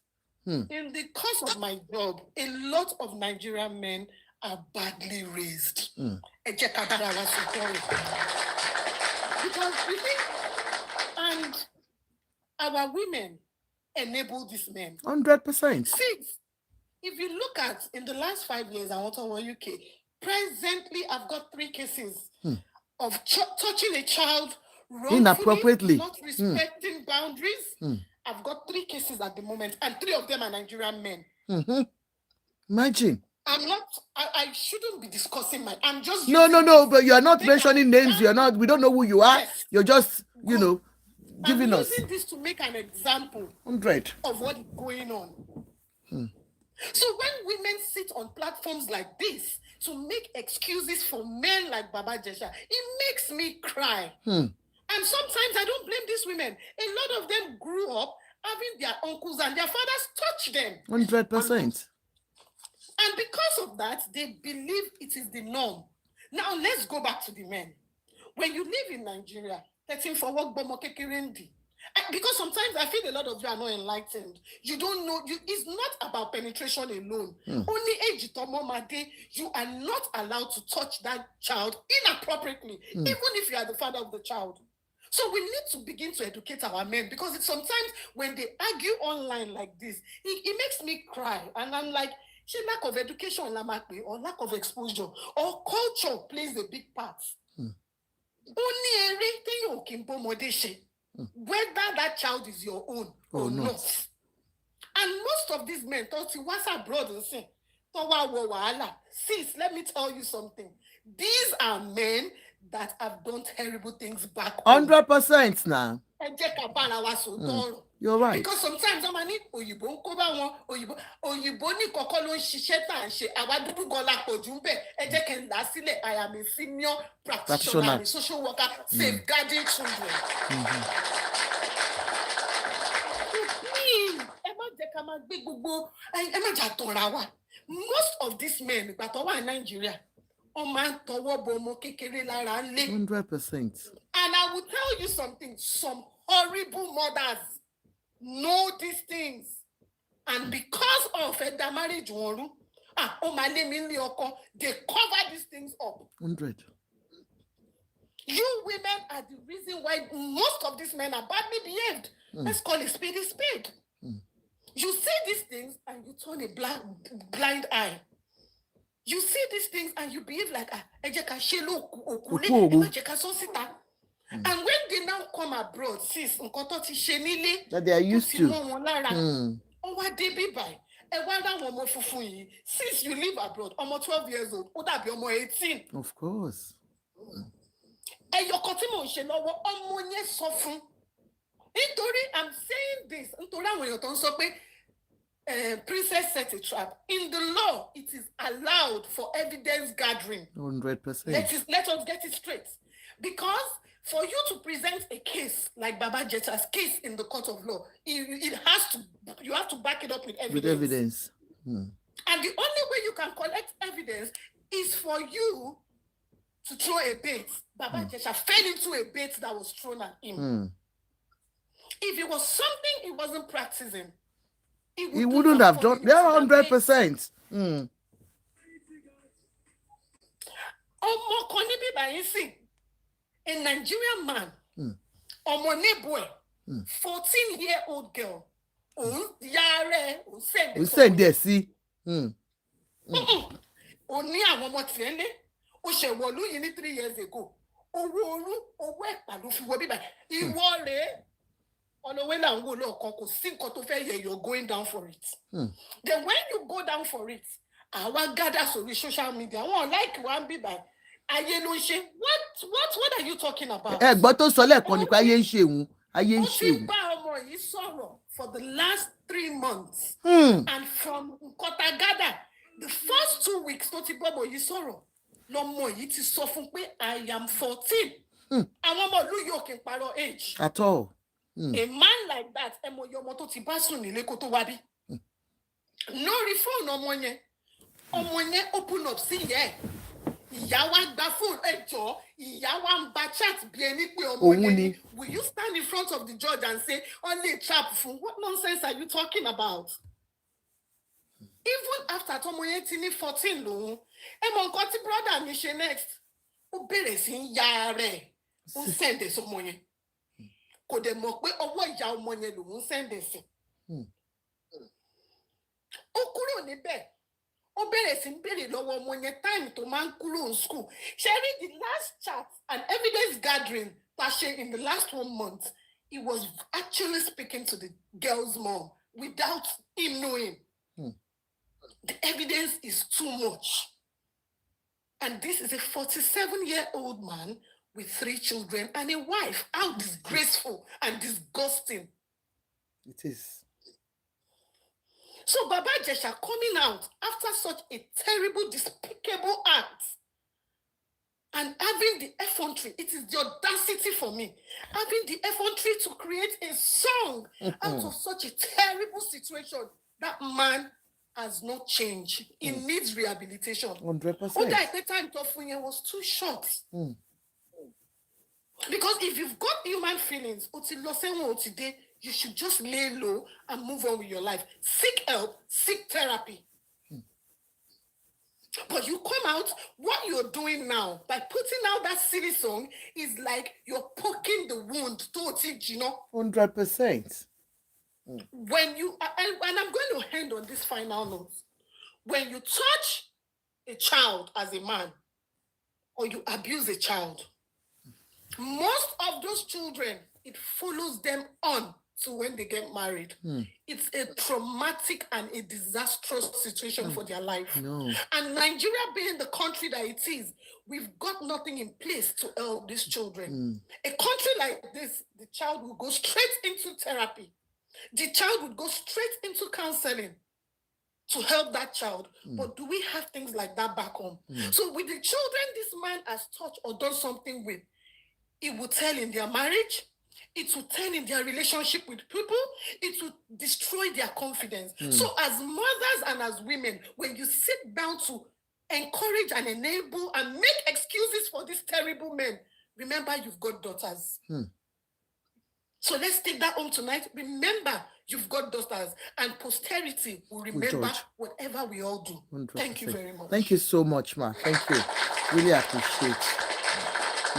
In the course of my job, a lot of Nigerian men are badly raised. Because you see, and our women enable these men. 100%. 6. If you look at in the last 5 years, I want to over UK. Presently, I've got 3 cases of touching a child inappropriately, not respecting boundaries. I've got 3 cases at the moment, and 3 of them are Nigerian men. Imagine. I shouldn't be discussing I'm just no, but you're not mentioning names. We don't know who you are. Yes. You're just, giving us. I'm using this to make an example 100 of what is going on. So when women sit on platforms like this to make excuses for men like Baba Ijesha, it makes me cry. And sometimes I don't blame these women. A lot of them grew up having their uncles and their fathers touch them. 100%. And because of that, they believe it is the norm. Now, let's go back to the men. When you live in Nigeria, for work, because sometimes I feel a lot of you are not enlightened. You don't know, it's not about penetration alone. Only age you are not allowed to touch that child inappropriately, even if you are the father of the child. So we need to begin to educate our men, because it's sometimes when they argue online like this, it makes me cry. And I'm like, lack of education or lack of exposure or culture plays a big part. Only everything you can whether that child is your own or not. And most of these men thought he was abroad and say, sis, let me tell you something. These are men that have done terrible things back home. 100% now. You're right. Because sometimes I'm need Oyibo ni koko lo ṣiṣẹ́ tá ń ṣe àwa dúdú gan la pọ̀ jù ńbẹ̀ ẹ jẹ́ kí n là sílẹ̀. I am a senior practitioner, a social worker, safeguarding children. Ẹ má jẹ́ ká máa gbé gbogbo ẹ má jà tọ̀ra wa. Most of these men ìgbà tó wà ní Nàìjíríà wọ́n máa ń tọwọ́ bọ ọmọ kékeré lára ńlé. 100%. And I will tell you something, some horrible mothers know these things, and because of the marriage they cover these things up. 100. You women are the reason why most of these men are badly behaved. Let's call it spade a spade. You see these things and you turn a blind eye. You see these things and you behave like and when they now come abroad, sis, that they are used to. Since you live abroad, almost 12 years old, would that be almost 18? Of course. I'm saying this. Princess set a trap. In the law, it is allowed for evidence gathering. 100%. Let us get it straight. Because for you to present a case like Baba Jesha's case in the court of law, you have to back it up with evidence. And the only way you can collect evidence is for you to throw a bait. Baba Jesha fell into a bait that was thrown at him. If it was something he wasn't practicing, he wouldn't have done. They're 100%. A Nigerian man, boy, 14-year-old girl, we send there, see. Only a woman trained, o she wolu yini 3 years ago. Owo epa fi wo bi ba. Iwo re on the way down go look you're going down for it. Then when you go down for it, I want gather so social media. I want like one be by what are you talking about? For the last 3 months. And from Kotagada, the first 2 weeks, no more it is so I am 14. I want more New in Paro age. At all. A man like that, no reform no money. Open up, see yeah. Yawa da phone, Yawa chat will you stand in front of the judge and say only a trap phone? What nonsense are you talking about? Even after Tomoye Tini 14 lo, Koti brother Miche next. Ubere sin yare. Send this money. Kò dẹ̀ mọ̀ pé ọwọ́ ìyá ọmọ yẹn lòun sẹ́ndẹ̀ sí. Ó kúrò níbẹ̀. Ó bẹ̀rẹ̀ sí ń béèrè lọ́wọ́ ọmọ yẹn time tó máa ń kúrò in school. Sharing the last chat and evidence gathering Tashe in the last 1 month, he was actually speaking to the girl's mom without him knowing. The evidence is too much. And this is a 47-year-old man with 3 children and a wife. How disgraceful and disgusting. It is. So Baba Jesha coming out after such a terrible, despicable act And having the effrontery, it is the audacity for me, having the effrontery to create a song out of such a terrible situation. That man has not changed. He needs rehabilitation. 100%. That time Tofunye was too short. Because if you've got human feelings, you should just lay low and move on with your life. Seek help, seek therapy. But you come out, what you're doing now, by putting out that silly song, is like you're poking the wound, 100%. When you, and I'm going to end on this final note. When you touch a child as a man, or you abuse a child, most of those children, it follows them on to when they get married. It's a traumatic and a disastrous situation for their life. No. And Nigeria being the country that it is, we've got nothing in place to help these children. A country like this, the child will go straight into therapy. The child would go straight into counseling to help that child. But do we have things like that back home? So with the children this man has touched or done something with, it will tell in their marriage, it will tell in their relationship with people, it will destroy their confidence. So as mothers and as women, when you sit down to encourage and enable and make excuses for these terrible men, remember you've got daughters. So let's take that home tonight. Remember, you've got daughters, and posterity will remember whatever we all do. 100%. Thank you very much. Thank you so much, ma. Thank you. Really appreciate.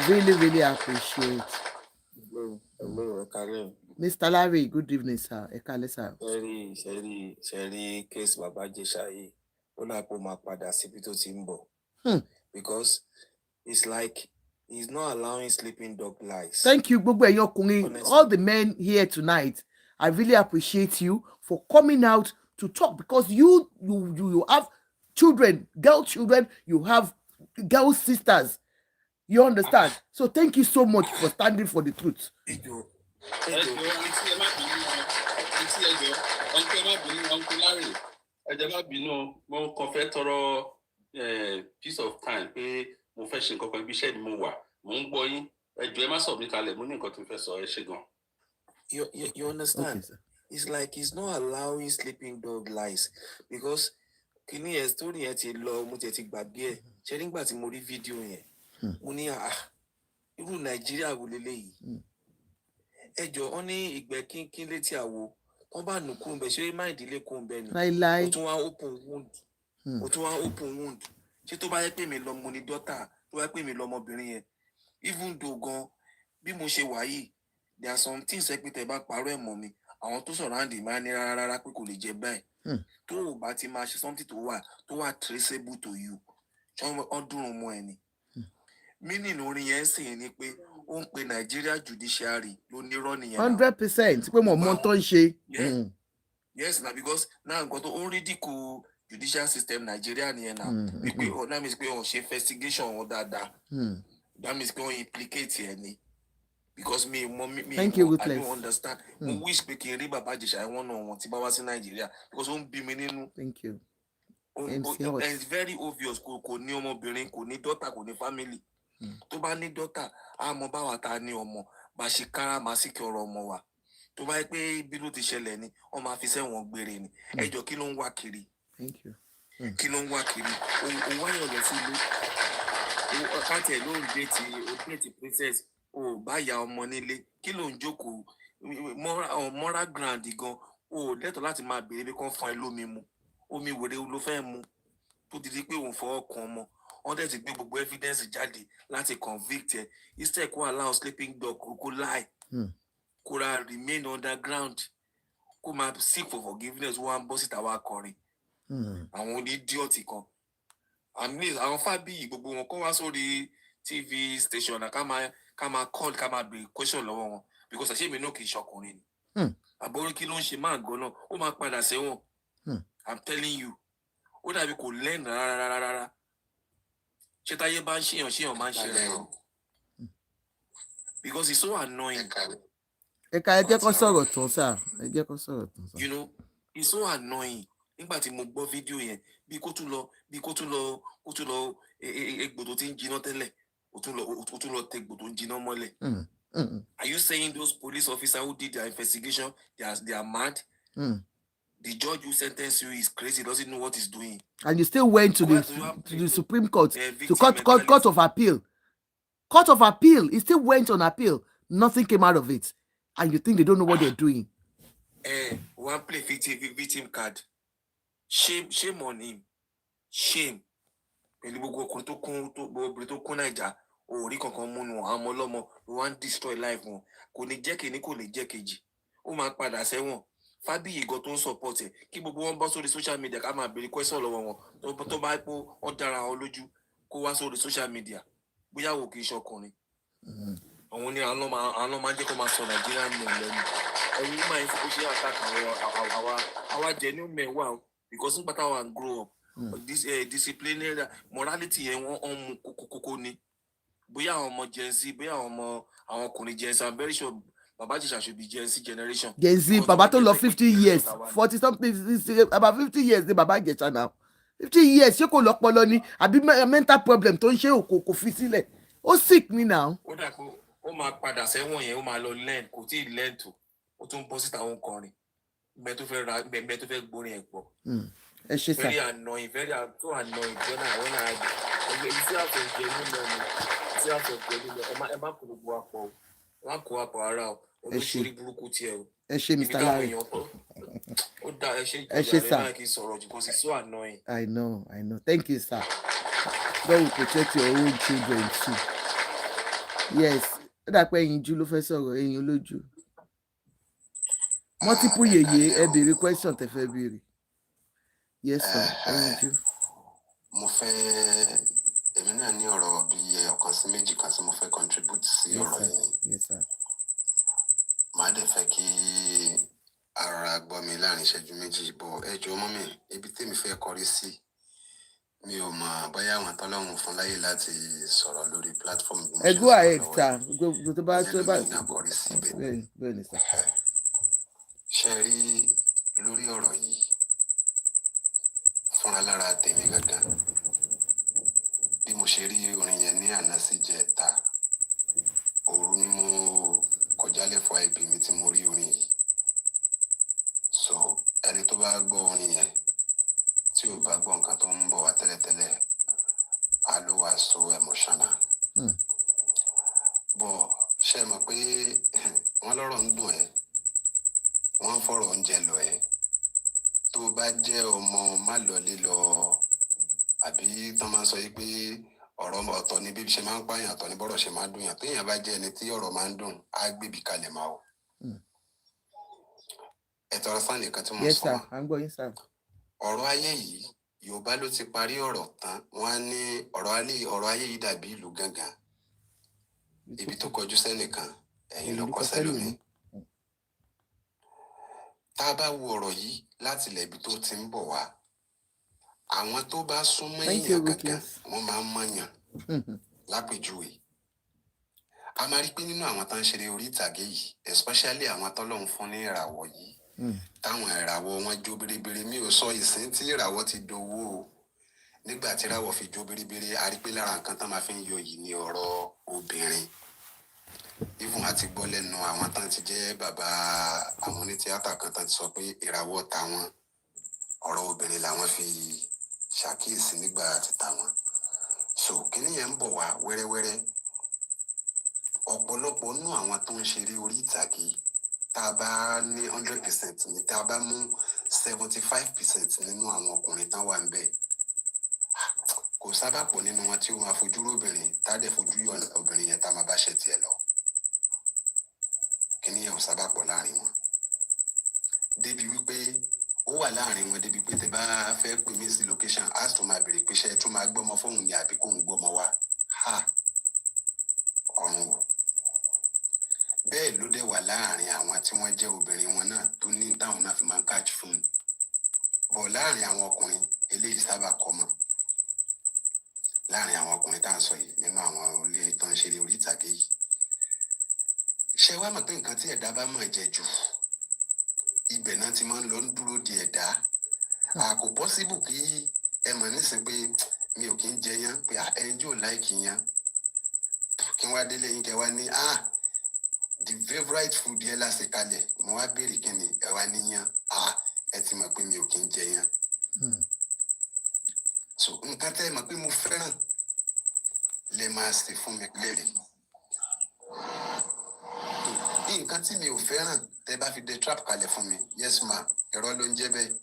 Really appreciate. Hello, Karim. Mr. Larry, good evening, sir. Ekale, sir. Sherry, case Baba Ijesha yìí, ó náà kó máa padà síbi tó ti ń bọ̀. Because it's like he's not allowing sleeping dog lies. Thank you, Gbogbo ẹ̀yin ọkùnrin, all the men here tonight. I really appreciate you for coming out to talk, because you have children, girl children, you have girl sisters. You understand? So thank you so much for standing for the truth. Piece of time pé mo fẹ́ ṣe nǹkan kan ibi iṣẹ́ ni mo wà mo ń gbọ́ yín ẹjọ́ ẹ má sọ mí kalẹ̀ mo ní nǹkan tó fẹ́ sọ ẹ ṣe gan. You understand? Okay, it's like he's not allowing sleeping dog lies, because kini yẹn story yẹn ti lọ mo ti gbàgbé ẹ̀ ṣe nígbà tí mo rí fídíò yẹn mo ní irú Nàìjíríà wo leléyìí ẹjọ́ wọn ní ìgbẹ́ kínkín létí àwo wọn bá nù kún bẹ ṣé má ìdílé kún bẹ ni ó tún wá open wound ṣé tó bá yẹ pé mi lọ mo ní dọ́tà tó bá yẹ pé mi lọ ọmọbìnrin yẹn even though gan bí mo ṣe wà yìí there are some things pé tẹ bá parọ́ ẹ̀ mọ́ mi àwọn tó surround mi máa ní rárá pé kò lè jẹ báyìí tó o bá ti máa ṣe something tó wà traceable to you ṣé wọ́n dúró mọ́ ẹ ni meaning orin yẹn sì ni pé ó ń pe Nigeria judiciary ló ní rọ́ nìyẹn 100% pé mo mọ tó ń ṣe. Yes na because now nǹkan tó ń rídìkù judicial system Nigeria nìyẹn na wípé that means pé wọ́n ṣe investigation wọn dáadáa that means pé wọ́n implicate ẹ ni because me I don't understand mo wish pé kí n rí Baba Ijesha wọn náà wọn ti bá wá sí Nigeria because ó ń bí mi nínú. Thank you. It's very obvious kò ní ọmọbìnrin kò ní daughter kò ní family tó bá ní daughter á mọ báwa ta ní ọmọ bá ṣe kára máa sì kí ọ̀rọ̀ ọmọ wa tó bá yẹ pé bí ló ti ṣẹlẹ̀ ni wọ́n máa fi sẹ́wọ̀n gbére ni ẹjọ́ kí ló ń wá kiri kí ló ń wá kiri òun wáyọ̀ lọ sí ilé káàtì ẹ̀ ló ń déètì princess o bá ya ọmọ nílé kí ló ń jókòó moral ground gan o lẹ́tọ̀ọ́ láti máa béèrè bí kò fún ẹ lómi mu omi wèrè ló fẹ́ mu tó ti di pé òun fọwọ́ kan ọmọ wọ́n dẹ̀ ti gbé gbogbo evidence jáde láti convict ẹ instead kó allow sleeping dog kó lie kó ra remain underground kó máa seek for forgiveness wọ́n á bọ́ síta wá kọrin àwọn onídíọ̀tì kan àwọn Fábíyì gbogbo wọn kọ́ wá sórí TV station ká máa call ká máa béèrè question lọ́wọ́ wọn because àṣé mi náà kì í ṣọkùnrin ni àbórí kí ló ń ṣe máa gan náà ó máa padà sẹ́wọ̀n I'm telling you ó dàbí kò lẹ́nu rárá ṣé táyé bá ń ṣèyàn máa ń ṣe rẹ̀ o because it's so annoying. Ẹ̀ka ẹ jẹ́ kó sọ̀rọ̀ tán sá you know it's so annoying nígbà tí mo gbọ́ fídíò yẹn bí kó tún lọ egbò tó ti ń jiná tẹ́lẹ̀ take Are you saying those police officers who did their investigation, they are mad? The judge who sentenced you is crazy, doesn't know what he's doing. And you still went to the Supreme Court, to court of appeal. Court of appeal, it still went on appeal. Nothing came out of it. And you think they don't know what they're doing. One play victim card. Shame on him. Shame. We want destroy life. Fabi got to support it. Keep one boss on the social media. I'm a big question. To buy or dara or loju. Go on the social media. We are working shokoni. Only I know man take my son Nigerian men. And we might attack our genuine men well because no matter how grow up. This disciplinary morality and on kokoni. We are on Gen Z. We are on our Gen Z. I'm very sure. Baba Jesha should be Gen Z generation. Gen Z, Baba to love 50 years, 40 something, about 50 years, the Baba Jesha now. 50 years, you could lock Poloni, I be a mental problem, don't you? Ko fisile. Oh, sick me now. Oh, my father say 1 year, oh, my Lord, learn, could he learn to? What to post our own corny? Better boring. Very annoying, so annoying. When I you see how Mr. Larry. Because it's so annoying. I know. Thank you, sir. God will protect your own children too. Yes. That's why in Julo first or in Yoloju. Multiple every question to February. Yes, sir. Thank you. Mo fẹ́ èmi náà ní ọ̀rọ̀ bí ọ̀kan sí méjì kan tí mo fẹ́ contribute sí ọ̀rọ̀ yìí. Yes, sir. Màá dẹ̀ fẹ́ kí ara gbọ́ mi láàrin ìṣẹ́jú méjì bọ̀ ẹ jọ̀ọ́ mọ́ mi ibi tèmi fẹ́ kọrí sí mi ò mọ̀ bóyá àwọn tọ́lọ́run fún láyè láti sọ̀rọ̀ lórí platform. Ẹ go ahead, sir. Go to bá kọrí sí ibẹ̀. Bẹ́ẹ̀ni, sir. Ṣé rí lórí ọ̀rọ̀ yìí fúnra lára tèmi gangan bí mo ṣe rí orin yẹn ní àná sí jẹta òru ni mo kọjá lẹ́fọ̀ ip mi tí mo rí orin yìí so ẹni tó bá gbọ́ orin yẹn tí ò bá gbọ́ nǹkan tó ń bọ̀ wá tẹ́lẹ̀tẹ́lẹ̀ á ló wà so emotional bọ̀ ṣe mọ̀ pé wọ́n lọ́rọ̀ ń dùn ẹ́ wọ́n fọ̀rọ̀ oúnjẹ lọ ẹ́ tó bá jẹ́ ọmọ má lọ lílọ àbí tán máa ń sọ yìí pé ọ̀rọ̀ ọ̀tọ̀ ni bí ṣe máa ń pààyàn ọ̀tọ̀ ni bọ́rọ̀ ṣe máa ń dùn yàn téèyàn bá jẹ́ ẹni tí ọ̀rọ̀ máa ń dùn á gbèbí kalẹ̀ máa wò. ẹ̀tọ́ ọ̀rọ̀ sáà nìkan tí mo sọ wá ọ̀rọ̀ ayé yìí Yorùbá ló ti parí ọ̀rọ̀ tán wọ́n á ní ọ̀rọ̀ ayé yìí dàbí ìlú gángan ibi tó kọjú sẹ́nìkan ẹ̀yìn ló kọ sẹ́lòmíì. Tá a bá wo ọ̀rọ̀ yìí láti ilẹ̀ ibi tó ti ń bọ̀ wá àwọn tó bá súnmọ́ èèyàn kankan wọ́n máa ń mọ̀yàn lápèjúwe a máa rí pé nínú àwọn tó ń ṣeré orí ìtàgé yìí especially àwọn tọ́lọ́run fún ní ìràwọ̀ yìí táwọn ìràwọ̀ wọn jó biribiri mi ò sọ ìsín tí ìràwọ̀ ti dowó o nígbà tí ìràwọ̀ fi jó biribiri a rí pé lára nǹkan tó máa fi ń yọ yìí ní ọ̀rọ̀ obìnrin even àti gbọ́ lẹ́nu àwọn tán ti jẹ́ bàbá àwọn onítíátà kan tán ti sọ pé ìràwọ̀ táwọn ọ̀rọ̀ obìnrin làwọn fi ṣàkíyèsí nígbà àti táwọn so kíní yẹn ń bọ̀ wá wẹ́rẹ́wẹ́rẹ́ ọ̀pọ̀lọpọ̀ nú àwọn tó ń ṣeré orí ìtàgé tá a bá ní 100% ní tá a bá mú 75% nínú àwọn ọkùnrin tán wà ń bẹ̀ kò sábà pọ̀ nínú wọn tí ó máa fojú róbìnrin tá a dẹ̀ fojú yọ obìnrin yẹn tá a máa bá ṣe tiẹ̀ lọ kíní yẹn ò sábà pọ̀ láàrin wọn débi wípé ó wà láàrin wọn débi pé tẹ́ bá fẹ́ pè mí sí location as tó máa béèrè pé ṣe tó máa gbọ́mọ fóun ni àbí kóun gbọ́mọ wá ọ̀run wò bẹ́ẹ̀ ló dẹ̀ wà láàrin àwọn tí wọ́n jẹ́ obìnrin wọn náà tó ní táwọn náà fi máa ń catch fún un bọ̀ láàrin àwọn ọkùnrin eléyìí sábà common láàrin àwọn ọkùnrin tá à ń sọ yìí nínú àwọn ilé tó ń ṣeré orí ìtàgé yìí ṣé wàá mọ̀ pé nǹkan tí ẹ̀dá bá mọ̀ jẹ jù ibẹ̀ náà ti máa ń lọ ń dúró di ẹ̀dá kò pọ́síbù kí ẹ mọ̀ nísìnyí pé mi ò kí ń jẹ yán pé ẹni yóò láìkì yán kí wá délé yín kẹ wá ní the favorite food yẹn láṣẹ kalẹ̀ mo wá béèrè kí ni ẹ wá níyàn ẹ ti mọ̀ pé mi ò kí ń jẹ yán. So nǹkan tẹ́ ẹ mọ̀ pé mo fẹ́ràn lè máa ṣe fún mi lérè. Nǹkan tí mi ò fẹ́ràn tẹ́ bá fi de trap kalẹ̀ fún mi yes ma ẹ̀rọ ló ń jẹ́ bẹ́ẹ̀.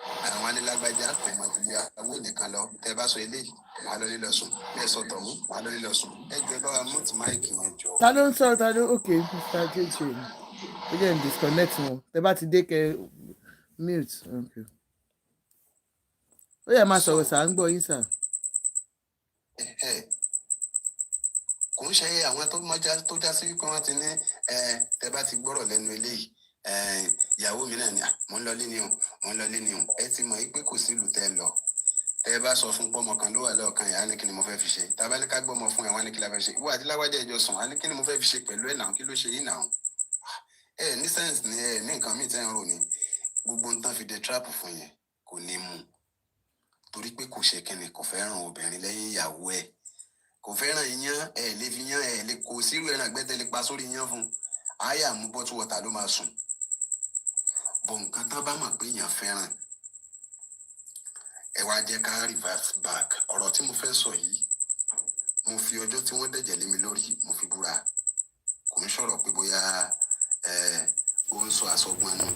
Àwọn anílágbájá kò mọ̀ ju ìyàwó nìkan lọ tẹ́ bá sọ eléyìí màá lọ lílọ sùn bẹ́ẹ̀ sọ tọ̀hún màá lọ lílọ sùn ẹ jẹ́ bá wa mú ti máìkì yẹn jọ. Ta ló ń sọ ta ló okay Mr. JJ ó jẹ́ disconnect wọn tẹ́ bá ti dé kẹ mute okay. Ó yẹ máa sọ̀rọ̀ sà ń gbọ́ yín sà. Kò ń ṣe àwọn tó já sí wípé wọ́n ti ní tẹ́ bá ti gbọ́rọ̀ lẹ́nu eléyìí ìyàwó mi náà ni mò ń lọ lé ní o ẹ ti mọ̀ pé kò sílùú tẹ́ lọ tẹ́ bá sọ fún pọ́mọ kan ló wà lọ́ọ̀kan yà á ní kí ni mo fẹ́ fi ṣe tàbá ní ká gbọ́mọ fún ẹ̀ wá ní kí la fẹ́ ṣe ìwọ àti lágbájá ẹjọ́ sùn á ní kí ni mo fẹ́ fi ṣe pẹ̀lú ẹ̀ náà kí ló ṣe yìí náà ní sẹ́ǹsì ni ní nǹkan míì tẹ́ ń rò ní gbogbo ń tán fi de trap fún yẹn kò ní mú torí pé kò ṣe kíni kò fẹ́ràn obìnrin lẹ́yìn ìyàwó ẹ̀ kò fẹ́ràn iyán lè fi yán lè kò sírú ẹran àgbẹ̀tẹ̀ lè pa sórí iyán fún àyà mú bottle water ló máa sùn bọ̀ nǹkan tán bá mọ̀ pé èèyàn fẹ́ràn ẹ wá jẹ́ ká reverse back ọ̀rọ̀ tí mo fẹ́ sọ yìí mo fi ọjọ́ tí wọ́n dẹ̀jẹ̀ lé mi lórí mo fi búra kò ń sọ̀rọ̀ pé bóyá ó ń sọ àsọgbọ́n nù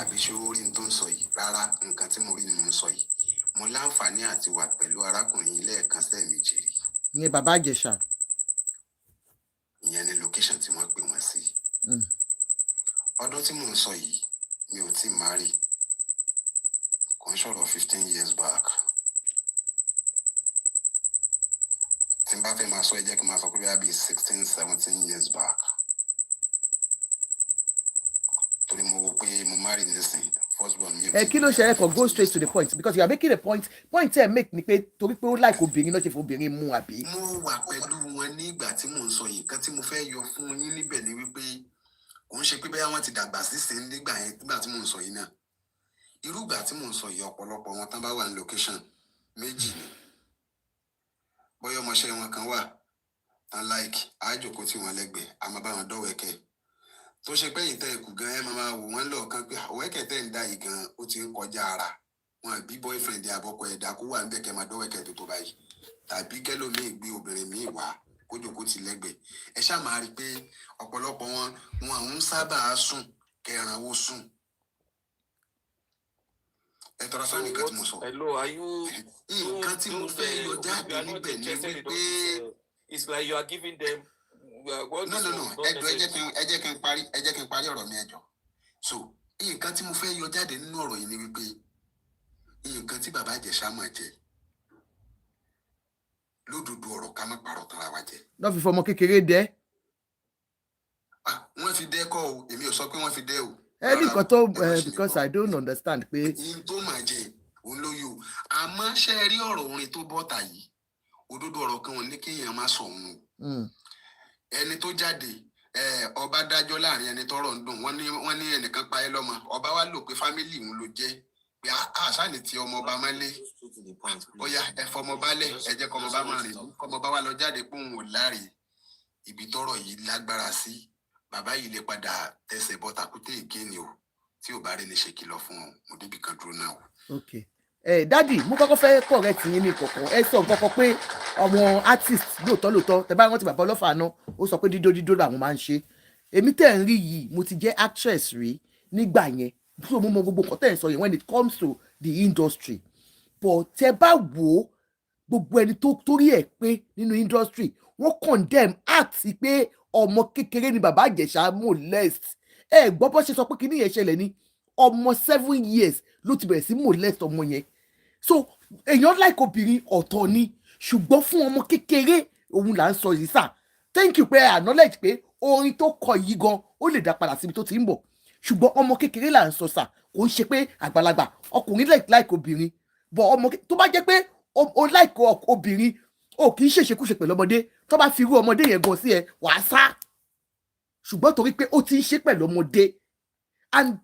àbí ṣé ó rí n tó ń sọ yìí rárá nǹkan tí mo rí ni mo ń sọ yìí mo láǹfààní àti wà pẹ̀lú arákùnrin yìí lẹ́ẹ̀kan sẹ́ẹ̀mejì rí. Ní bàbá Ìjẹ̀ṣà. Ìyẹn ni location tí wọ́n pè wọ́n sí. Ọdún tí mò ń sọ yìí mi ò tí ì marry kò ń sọ̀rọ̀ 15 years back. Tí n bá fẹ́ máa sọ ẹ jẹ́ kí n máa sọ pé bí 16, 17 years back. Torí mo wo pé mo marry nísìnyí. Kí ló ṣe ẹ kàn go straight to the point because you are making a point ẹ make ni pé torí pé ó like obìnrin náà ṣe fún obìnrin mú àbí. Mo wà pẹ̀lú wọn ní ìgbà tí mò ń sọ yìí nǹkan tí mo fẹ́ yọ fún yín níbẹ̀ ni wípé kò ń ṣe pé bẹ́ẹ̀ wọ́n ti dàgbà sísìn nígbà yẹn nígbà tí mò ń sọ yìí náà irú ìgbà tí mò ń sọ yìí ọ̀pọ̀lọpọ̀ wọn tán bá wà ní location méjì ni bóyá ọmọọṣẹ́ wọn kan wà tán like àjòkó tí wọ́n lẹ́gbẹ̀ẹ́ àmọ́ bá wọn dọ́wẹ́kẹ́ tó ṣe pé ìtẹ́ ìkù gan ẹ máa wò wọ́n lọ́ọ̀kan pé àwẹ́kẹ̀ tẹ́ ń dá yìí gan ó ti ń kọjá ara wọn bí boyfriend àbọ̀kọ ẹ̀dá kó wà níbẹ̀ kẹ́ máa dọ́wẹ́kẹ̀ tó báyìí tàbí kẹ́lòmíì gbé obìnrin míì wá kójókòó ti lẹ́gbẹ̀ẹ́ ẹ ṣáà máa rí i pé ọ̀pọ̀lọpọ̀ wọn àwọn sábà sùn kẹrànwó sùn. Ẹ tọrọ fún nǹkan tí mo sọ. Nǹkan tí mo fẹ́ yọ jáde níbẹ̀ ni wípé. It's like you are giving them. No. Ẹ jẹ́ kí n parí ọ̀rọ̀ mi ẹjọ́. So nǹkan tí mo fẹ́ yọ jáde nínú ọ̀rọ̀ yìí ni wípé nǹkan tí bàbá Ìjẹ̀ṣà máa jẹ lódodo ọ̀rọ̀ ká má parọ́ tara wa jẹ. Lọ́ fi fọmọ kékeré dẹ́. Wọ́n fi dẹ́ kọ́ o èmi ò sọ pé wọ́n fi dẹ́ o. Nìkan tó because I don't understand pé. Ìyìn tó máa jẹ òun ló yọ àmọ́ ṣe rí ọ̀rọ̀ orin tó bọ́ta yìí òdodo ọ̀rọ̀ kan ò ní kéèyàn má sọ òun o. Ẹni tó jáde ọba dájọ́ láàrin ẹni tọ́rọ̀ ń dùn wọ́n ní ẹnìkan pa ẹ́ lọ́mọ ọba wa lò pé fámìlì òun ló jẹ́ pé àṣàlẹ̀ tí ọmọ ọba máa lé bóyá ẹ fọmọ bá lẹ̀ ẹ jẹ́ kọ́mọ bá máa rìn kọ́mọ bá wa lọ jáde pé òun ò láre ibi tọ́rọ̀ yìí lágbára sí bàbá yìí lè padà tẹsẹ̀ bọ́ takúté ìkéni o tí ò bá rí lè ṣe kìlọ̀ fún ọ mo débi kan dúró náà o. Okay. Dádì mo kọ́kọ́ fẹ́ correct yín ní kọ̀ọ̀kan ẹ sọ kọ́kọ́ pé àwọn artist lóòótọ́ tẹ bá rántí bàbá ọlọ́fà náà ó sọ pé dídó làwọn máa ń ṣe èmi tẹ̀ ń rí yìí mo ti jẹ́ actress rí nígbà yẹn so mo mọ gbogbo nǹkan tẹ̀ ń sọ yẹn when it comes to the industry but tẹ bá wò ó gbogbo ẹni tó torí ẹ̀ pé nínú industry wọ́n condemn act pé ọmọ kékeré ni bàbá Ìjẹ̀ṣà molest gbọ́ bó ṣe sọ pé kí ni yẹn ṣẹlẹ̀ ní ọmọ 7 years ló ti bẹ̀rẹ̀ sí molest ọmọ yẹn so èèyàn like obìnrin ọ̀tọ̀ ni ṣùgbọ́n fún ọmọ kékeré òun là ń sọ yìí sà thank you pé acknowledge pé orin tó kọ yìí gan ó lè dá padà síbi tó ti ń bọ̀ ṣùgbọ́n ọmọ kékeré là ń sọ sà kò ń ṣe pé àgbàlagbà ọkùnrin like obìnrin bọ̀ ọmọ tó bá jẹ́ pé o like obìnrin o kì í ṣèṣekúṣe pẹ̀lú ọmọdé tó bá fi irú ọmọdé yẹn gan sí ẹ wàá sá ṣùgbọ́n torí pé ó ti ń ṣe pẹ̀lú ọmọdé and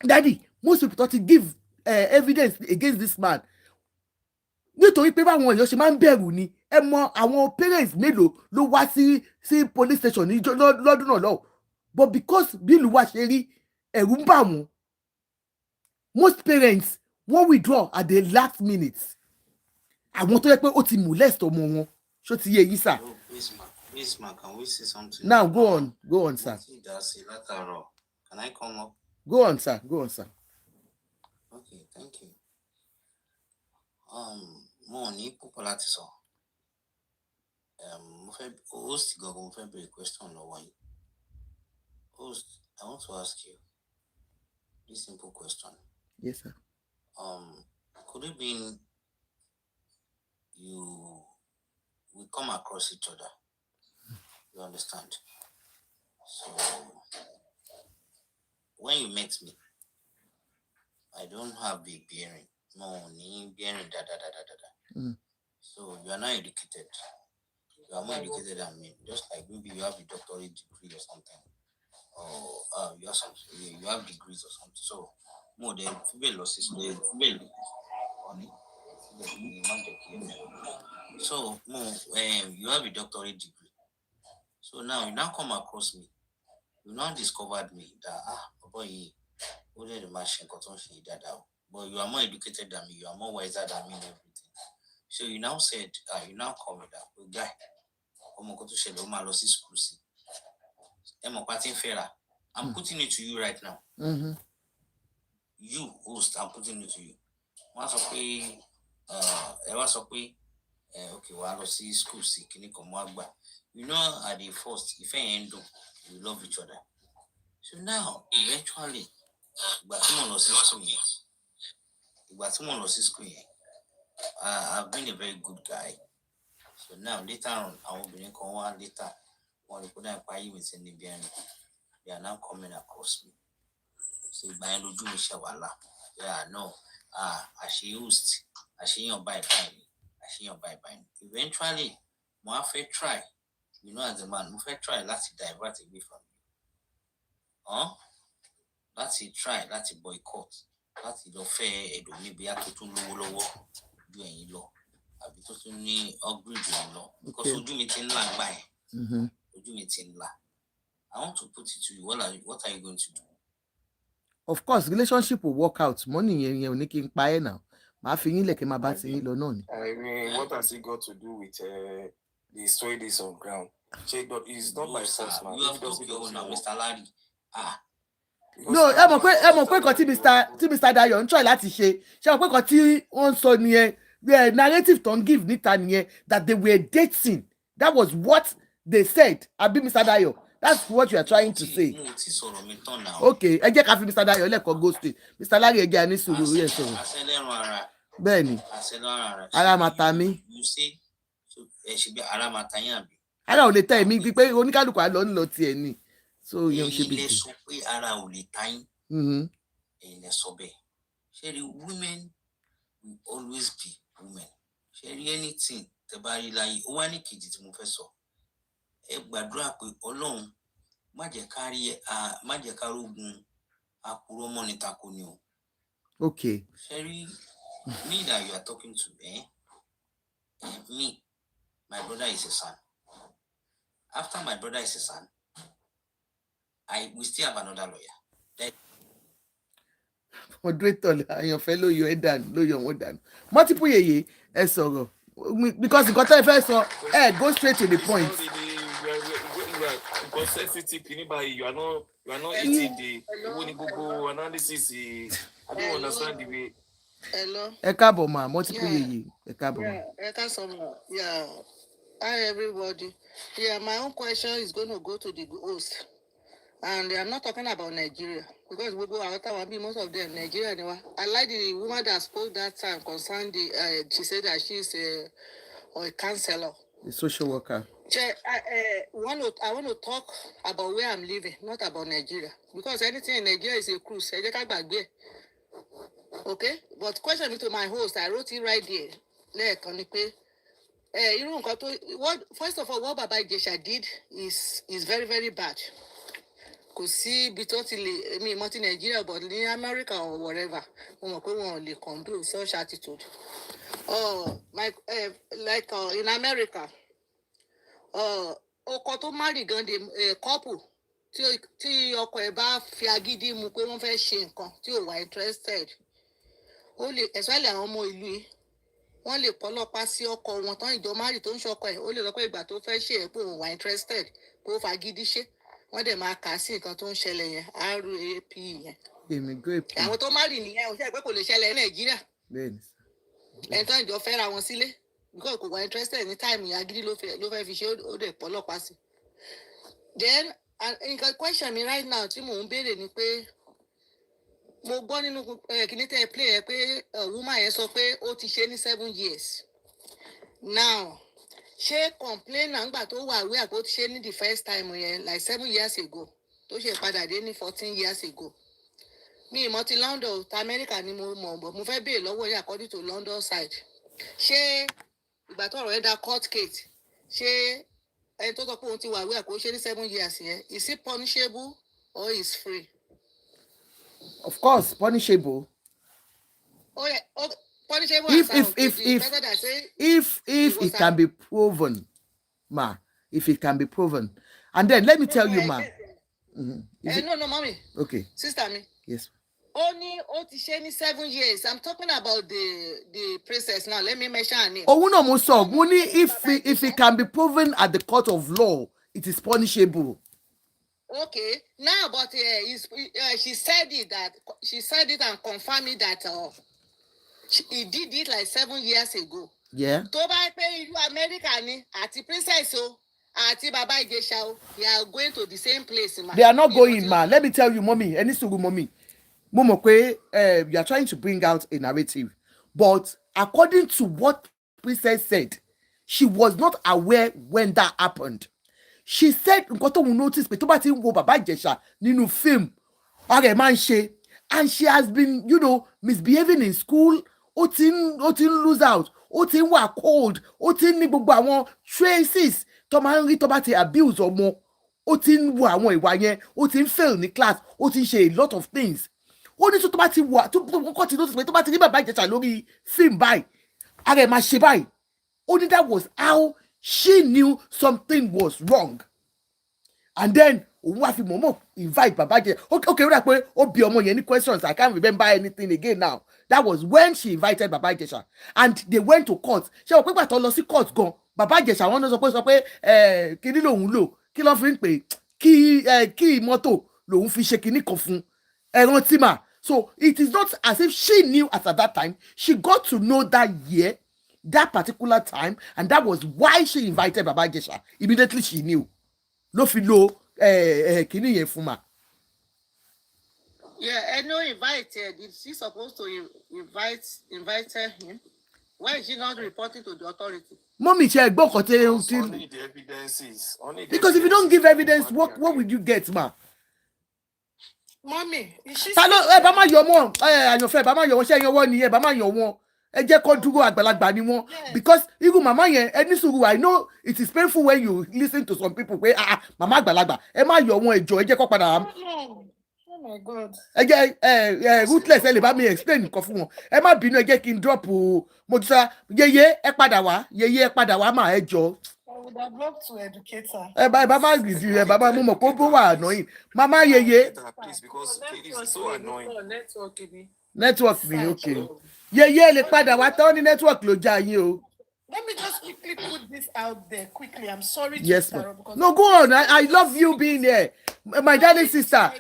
daddy most people tó ti give evidence against this man nítorí pé báwọn èèyàn ṣe máa ń bẹ̀rù ni ẹ mọ àwọn parents mélòó ló wá sí police station ní lọ́dún náà lọ́wọ́ but because bílù wá ṣe rí ẹ̀rù ń bà wọ́n most parents wọ́n withdraw at the last minute àwọn tó yẹ pé ó ti molest ọmọ wọn ṣó ti yé yìí sà. Please, ma, can we say something? Now go on, sir. Can I come up? Go on, sir. Okay, thank you. Mo ní púpọ̀ láti sọ. Mo fẹ́ host gangan mo fẹ́ béèrè question lọ́wọ́ yín. Host, I want to ask you this simple question. Yes, sir. Could it be we come across each other? You understand? So when you met me, I don't have big bearing. No, bearing So you are not educated. You are more educated than me. Just like maybe you have a doctorate degree or something. Or you have degrees or something. So more than female losses, so you have a doctorate degree. So now you now come across me. You now discovered me that boy, the machine but you are more educated than me, you are more wiser than me and everything. So you now said, you now call me that guy. I'm putting it to you right now. Mm-hmm. You host, I'm putting it to you. Okay, well, see school see you know at the first, if I end up, we love each other. So now, eventually, I've been a very good guy. So now later on, I will be in Conwa later. When you put they are now coming across me. So by no do shawala. Yeah, no. I she used, I she your bye. Eventually, my fair try. You know, as a man, my fair try, let's divert away from you. Let's try, let's boycott. Let's fair, it will be a to low doing law. I'll be totally upgrade your law. Because you do it in line by. You do it in line. I want to put it to you. What are you going to do? Of course, relationship will work out. Money you're making buy now. I mean, what has it got to do with the story this on ground? It's not my fault, man. You have to be on now, Mr. Larry. No, ẹ mọ̀ pé kan tí Mr. Dayo ń try láti ṣe. Ṣé mọ̀ pé kan tí wọ́n sọ nìyẹn, narrative tó ń give níta nìyẹn that they were dating. That was what they said. Abi Mr. Dayo. That's what you are trying to say. Okay, ẹ jẹ́ ká fi Mr. Dayo lẹ́kọ̀ọ́ go straight. Mr. Larry ẹgbẹ́ àní sùúrù orí ẹ̀ sọ̀rọ̀. Bẹ́ẹ̀ni, ara màtá mi. Ara ò lè tẹ́ èmi pé oníkálùkù á lọ ń lọ tiẹ̀ ni. So yẹn ṣe bí. Ilé sọ pé ara ò lè ta yín. Ẹ̀yin lẹ sọ bẹ́ẹ̀. Ṣé rí women will always be women. Ṣé rí anything tẹ́ bá rí láyé ó wá ní kejì tí mo fẹ́ sọ. Ẹ gbàdúrà pé Ọlọ́run má jẹ́ ká rógun àpòrọ̀ mọ́ ní tako ni o. Okay. Sherry, me that you are talking to, me, my brother is a son. After my brother is a son, we still have another lawyer. Moderator, your fellow, you are done. Multiple ye, sọ̀rọ̀. Because the got first so go straight to the point. Because sensitive, you are not eating the analysis. I don't understand the way. Hello. Káàbọ̀ ma, multiple ye. Káàbọ̀. Yeah. Hi everybody. Yeah, my own question is going to go to the host. And I'm not talking about Nigeria because we go out most of them Nigeria anyway. I like the woman that spoke that time concerning she said that she's a counselor. A social worker. I want to talk about where I'm living, not about Nigeria. Because anything in Nigeria is a cruise. Okay? But question to my host, I wrote it right there. First of all, what Baba Ijesha did is very, very bad. Could see totally not in Nigeria, but in America or whatever. We condone such attitude. like in America, ọkọ tó marry gan the couple tí ọkọ ẹ̀ bá fi agídí mu pé wọ́n fẹ́ ṣe nǹkan tí ò wà interested, ó lè especially àwọn ọmọ ìlú yìí, wọ́n lè pọ́lọ́pàá sí ọkọ wọn tán ìjọ marry tó ń ṣọkọ ẹ̀, ó lè lọ pé ìgbà tó fẹ́ ṣe ẹ̀ pé òun wà interested pé ó fagídí ṣe, wọ́n dẹ̀ máa kà sí nǹkan tó ń ṣẹlẹ̀ yẹn RAP yẹn. Àwọn tó marry nìyẹn ò ṣe pé kò lè ṣẹlẹ̀ ní Nàìjíríà. Ẹni tán ìjọ fẹ́ra wọn sílé because kò wà interested ní time yẹn agídí ló fẹ́ fi ṣe, ó dẹ̀ pọ́lọ́pàá sí. Then nǹkan question mi right now tí mò ń béèrè ni pé mo gbọ́ nínú kìíní tẹ́ ẹ play ẹ pé woman yẹn sọ pé ó ti ṣe ní 7 years. Now ṣé complainer ńgbà tó wà wí àpò ti ṣe ní the first time yẹn like 7 years ago tó ṣe padà dé ní 14 years ago. Mi ìmọ̀ ti London ta America ni mo mọ̀ bọ̀ mo fẹ́ béèrè lọ́wọ́ yẹn according to London side. Ṣé ìgbà tó ọ̀rọ̀ ẹ̀ dá court case ṣé ẹni tó sọ pé òun ti wà wí àpò ṣe ní 7 years yẹn is it punishable or is free? Of course, punishable. Oh yeah, punishable. If it can be proven, ma, if it can be proven, and then let me tell you, ma. No, mommy. Okay. Sister me. Yes. Only Otisheni 7 years. I'm talking about the princess now. Let me mention her name. Oh no, Muso. Muni, if it can be proven at the court of law, it is punishable. Okay. Now, but she said it and confirmed it that he did it like 7 years ago. Yeah. Tó bá pé ìlú America ni àti princess o àti baba Ijesha o, they are going to the same place, ma. They are not going, ma. Let me tell you, mommy. Any sugu, mommy. Momo kwe, you are trying to bring out a narrative, but according to what princess said, she was not aware when that happened. She said, "Nǹkan tó ń notice pé tó bá ti ń wo bàbá Ìjẹ̀ṣà nínú film, ọ̀rẹ́ máa ń ṣe, and she has been, misbehaving in school. Ó ti ń lose out. Ó ti ń wà cold. Ó ti ń ní gbogbo àwọn traces tó máa ń rí tó bá ti abuse ọmọ. Ó ti ń wo àwọn ìwà yẹn. Ó ti ń fail ní class. Ó ti ń ṣe a lot of things. Ó ní tó bá ti wà tó kọ́ ti notice pé tó bá ti rí bàbá Ìjẹ̀ṣà lórí film báyìí, ọ̀rẹ́ máa ṣe báyìí. Ó ní that was how she knew something was wrong. And then Wafi Momo invite Baba Ijesha. Okay, ó bi ọmọ yẹn ní questions. I can't remember anything again now. That was when she invited Baba Ijesha. And they went to court. Ṣé o pé gbà tó lọ sí court gan. Baba Ijesha wọ́n sọ pé kíní lòun lò. Kí ló fi ń pè? Kí mọ́tò lòun fi ṣe kíní kan fún. Rántí mà. So it is not as if she knew at that time. She got to know that year, that particular time, and that was why she invited Baba Ijesha. Immediately she knew. Ló fi lo kíní yẹn fún ma. Yeah, I know invited. Is she supposed to invite him? Why is she not reporting to the authority? Mommy, she gbọ́ kọ́ tẹ́ Only the evidences. Because if you don't give evidence, what will you get, ma? Mommy, is she? Ta ló bá má yọ wọ́n àyànfẹ́ bá má yọ wọ́n ṣé ẹ̀yàn wọ́n nìyẹn bá má yọ wọ́n ẹ jẹ́ kó dúró àgbàlagbà ni wọ́n because irú màmá yẹn ẹni sùúrù I know it is painful when you listen to some people pé màmá àgbàlagbà ẹ má yọ wọ́n ẹjọ́ ẹ jẹ́ kó padà. Oh my God. Ẹ jẹ́ ruthless ẹ lè bá mi explain nǹkan fún wọn ẹ má bínú ẹ jẹ́ kí n drop Mojísọ́lá yeye ẹ padà wá mà ẹ jọ. I would have loved to educate her. Bá má rìdí bá má mú mọ̀ kó bó wà annoying mama yeye. Please, because it is so annoying. Network ni okay. Yeye lè padà wá tán ní network ló já yín o. Let me just quickly put this out there quickly. I'm sorry to Yes, interrupt. no, go on. I love you being here. My darling sister.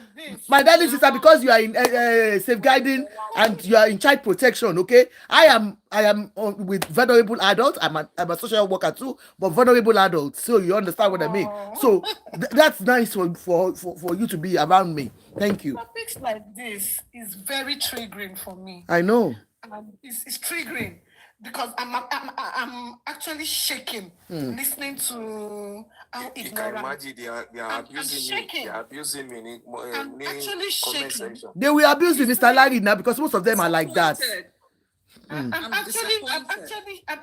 My darling sister, because you are in safeguarding and you are in child protection, okay? I am with vulnerable adults. I'm a social worker too, but vulnerable adults. So you understand what I mean. So that's nice for you to be around me. Thank you. Topics like this is very triggering for me. I know. It's triggering. Because I'm actually shaking listening to how ignorant. You can imagine they are abusing me. They are abusing me. I'm actually shaking. They will abuse you, Mr. Larry, now because most of them are like that. I'm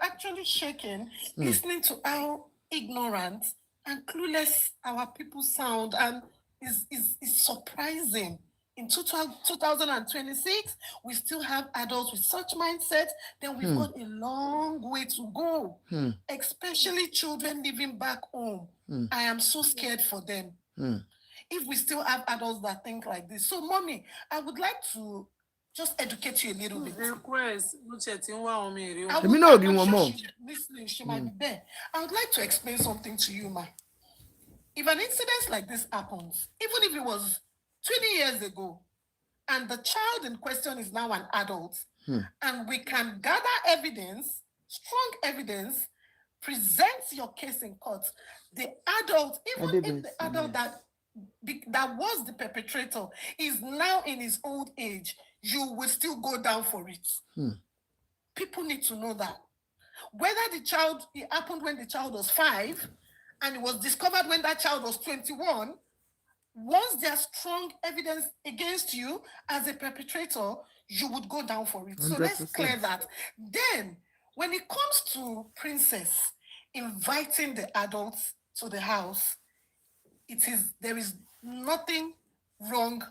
actually shaking listening to how ignorant and clueless our people sound, and it's surprising. in 2026, we still have adults with such mindset, then we've got a long way to go, especially children living back home. I am so scared for them. If we still have adults that think like this. So, Mommy, I would like to just educate you a little bit. Listening, she might be there. I would like to explain something to you, ma. If an incident like this happens, even if it was 20 years ago, and the child in question is now an adult, and we can gather evidence, strong evidence, present your case in court, the adult, even if the adult that was the perpetrator is now in his old age, you will still go down for it. People need to know that. Whether it happened when the child was 5, and it was discovered when that child was 21, once there's strong evidence against you as a perpetrator, you would go down for it. 100%. So let's clear that. Then, when it comes to Princess inviting the adults to the house, there is nothing wrong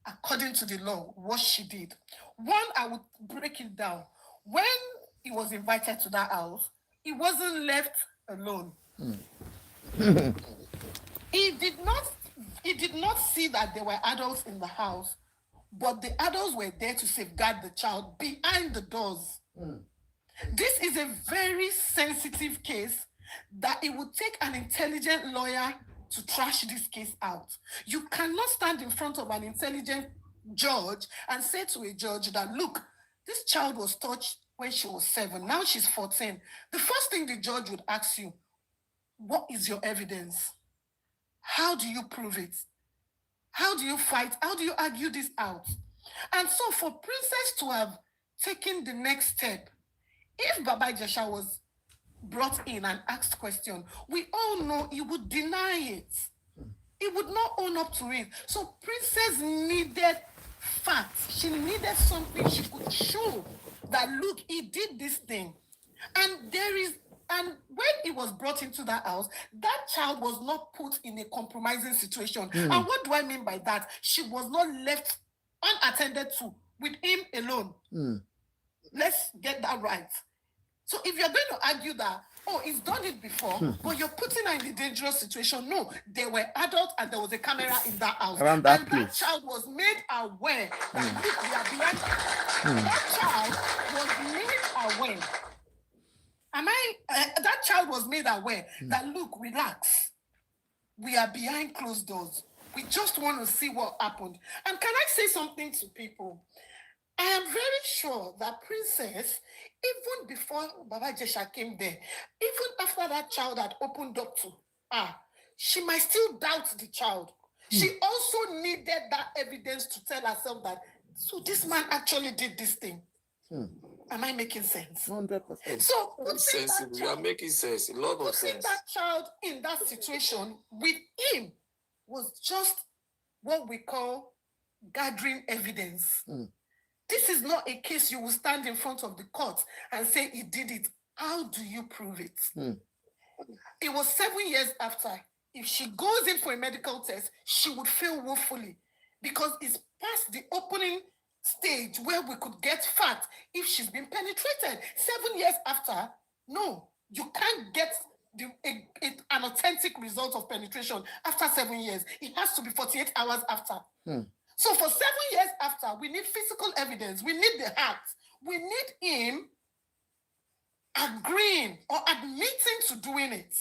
according to the law, what she did. One, I would break it down. When he was invited to that house, he wasn't left alone. He did not see that there were adults in the house, but the adults were there to safeguard the child behind the doors. This is a very sensitive case that it would take an intelligent lawyer to trash this case out. You cannot stand in front of an intelligent judge and say to a judge that, look, this child was touched when she was 7, now she's 14. The first thing the judge would ask you, what is your evidence? How do you prove it? How do you fight? How do you argue this out? And so for Princess to have taken the next step, if Baba Ijesha was brought in and asked question, we all know he would deny it. He would not own up to it. So Princess needed facts. She needed something she could show that, look, he did this thing. And when he was brought into that house, that child was not put in a compromising situation. And what do I mean by that? She was not left unattended to with him alone. Let's get that right. So if you're going to argue that, oh, he's done it before, but you're putting her in a dangerous situation. No, there were adults and there was a camera in that house. Around that and place. That child was made aware that, look, we are behind. That child was made aware. That child was made aware that, look, relax. We are behind closed doors. We just want to see what happened. And can I say something to people? I am very sure that Princess, even before Baba Ijesha came there, even after that child had opened up to her, she might still doubt the child. She also needed that evidence to tell herself that, so this man actually did this thing. Am I making sense? 100%. So you are making sense. A lot of sense. That child in that situation with him was just what we call gathering evidence. This is not a case you will stand in front of the court and say he did it. How do you prove it? It was 7 years after. If she goes in for a medical test, she would fail woefully because it's past the opening stage where we could get fact if she's been penetrated. 7 years after, no, you can't get an authentic result of penetration after 7 years. It has to be 48 hours after. So for 7 years after, we need physical evidence. We need the act. We need him agreeing or admitting to doing it.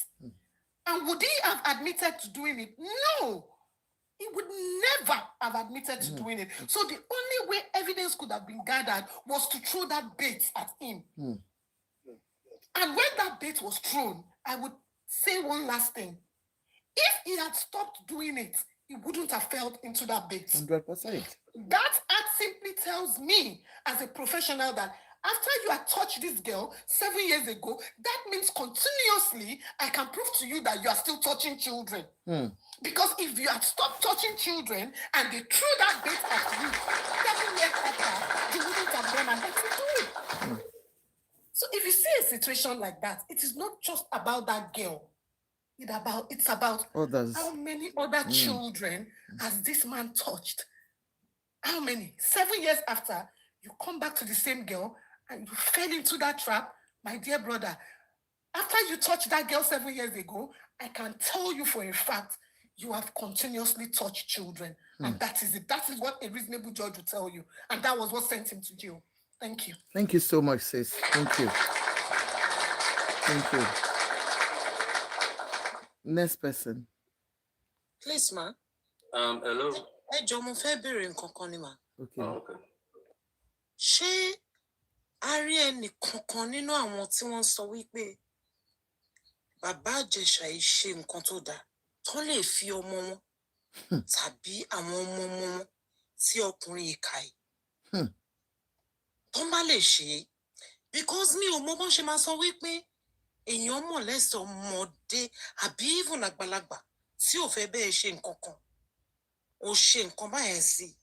And would he have admitted to doing it? No. He would never have admitted to doing it. So the only way evidence could have been gathered was to throw that bait at him. And when that bait was thrown, I would say one last thing. If he had stopped doing it, he wouldn't have fell into that bait. 100%. That act simply tells me, as a professional, that after you had touched this girl 7 years ago, that means continuously I can prove to you that you are still touching children. Because if you had stopped touching children and they threw that bait at you 7 years after, you wouldn't have done and let you do it. So if you see a situation like that, it is not just about that girl. It's about others. How many other children has this man touched how many? 7 years after, you come back to the same girl and you fell into that trap, my dear brother. After you touched that girl 7 years ago, I can tell you for a fact, you have continuously touched children. And that is it. That is what a reasonable judge will tell you. And that was what sent him to jail. Thank you. Thank you so much, sis. Thank you. Thank you. Next person. Please, ma. Hello. Ẹ jọ̀ọ́ mo fẹ́ béèrè nǹkan kan ni ma. Okay. Okay. Ṣé a rí ẹnì kankan nínú àwọn tí wọ́n sọ wípé bàbá Ìjẹ̀ṣà yìí ṣe nǹkan tó dáa tó lè fi ọmọ wọn tàbí àwọn ọmọ wọn tí ọkùnrin ìkà yìí tó má lè ṣe é? Because mi ò mọ bọ́n ṣe máa sọ wípé èèyàn mọ̀ lẹ́sẹ̀ ọmọdé àbí even àgbàlagbà tí ò fẹ́ bẹ́ẹ̀ ṣe nǹkan kan ó ṣe nǹkan báyẹn sí i.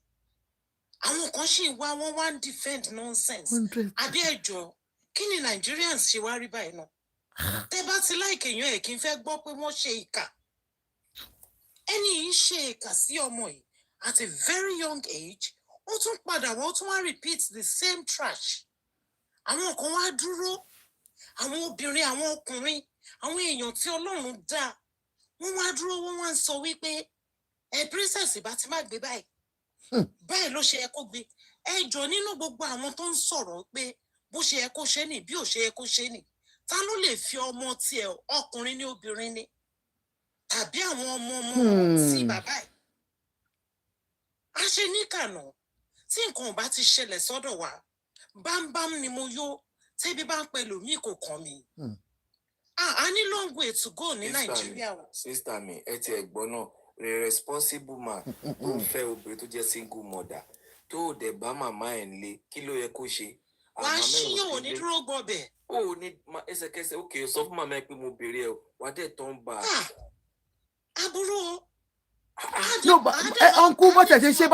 Àwọn kan ṣì wá wọ́n wá ń defend nonsense. Àbí ẹjọ́ kí ni Nigerians ṣe wá rí báyìí náà? Tẹ́ bá ti láìkè èèyàn ẹ̀ kí n fẹ́ gbọ́ pé wọ́n ṣe ìkà. Ẹni yìí ṣe ìkà sí ọmọ yìí at a very young age. Ó tún padà wá ó tún wá repeat the same trash. Àwọn kan wá dúró, àwọn obìnrin, àwọn ọkùnrin, àwọn èèyàn tí Ọlọ́run dá. Wọ́n wá dúró, wọ́n wá ń sọ wípé princess bá ti má gbé báyìí. Báyìí ló ṣe yẹ kó gbé. Ẹ jọ̀ọ́ nínú gbogbo àwọn tó ń sọ̀rọ̀ pé bó ṣe yẹ kó ṣe nì bí ò ṣe yẹ kó ṣe nì. Ta ló lè fi ọmọ tiẹ̀ ọkùnrin ní obìnrin ni? Tàbí àwọn ọmọ tí bàbá ẹ̀? A ṣe níkànnà tí nǹkan ò bá ti ṣẹlẹ̀ sọ́dọ̀ wa. Bámbám ni mo yó tẹ́bí bá ń pẹ̀lú mi kò kàn mí. A ní long way to go ní Nàìjíríà. Sister mi, ẹ ti ẹ̀gbọ́n náà, responsible man tó ń fẹ́ obìnrin tó jẹ́ single mother tó dẹ̀ bá màmá ẹ̀ ń lé, kí ló yẹ kó ṣe? Wàá ṣíyàn ò ní dúró gbọ́bẹ̀. Ó ní ẹsẹ̀kẹsẹ̀, okay, sọ fún màmá ẹ pé mo béèrè ẹ, wà á dẹ̀ tán bá a. Àbúrò. No, but uncle, what I say,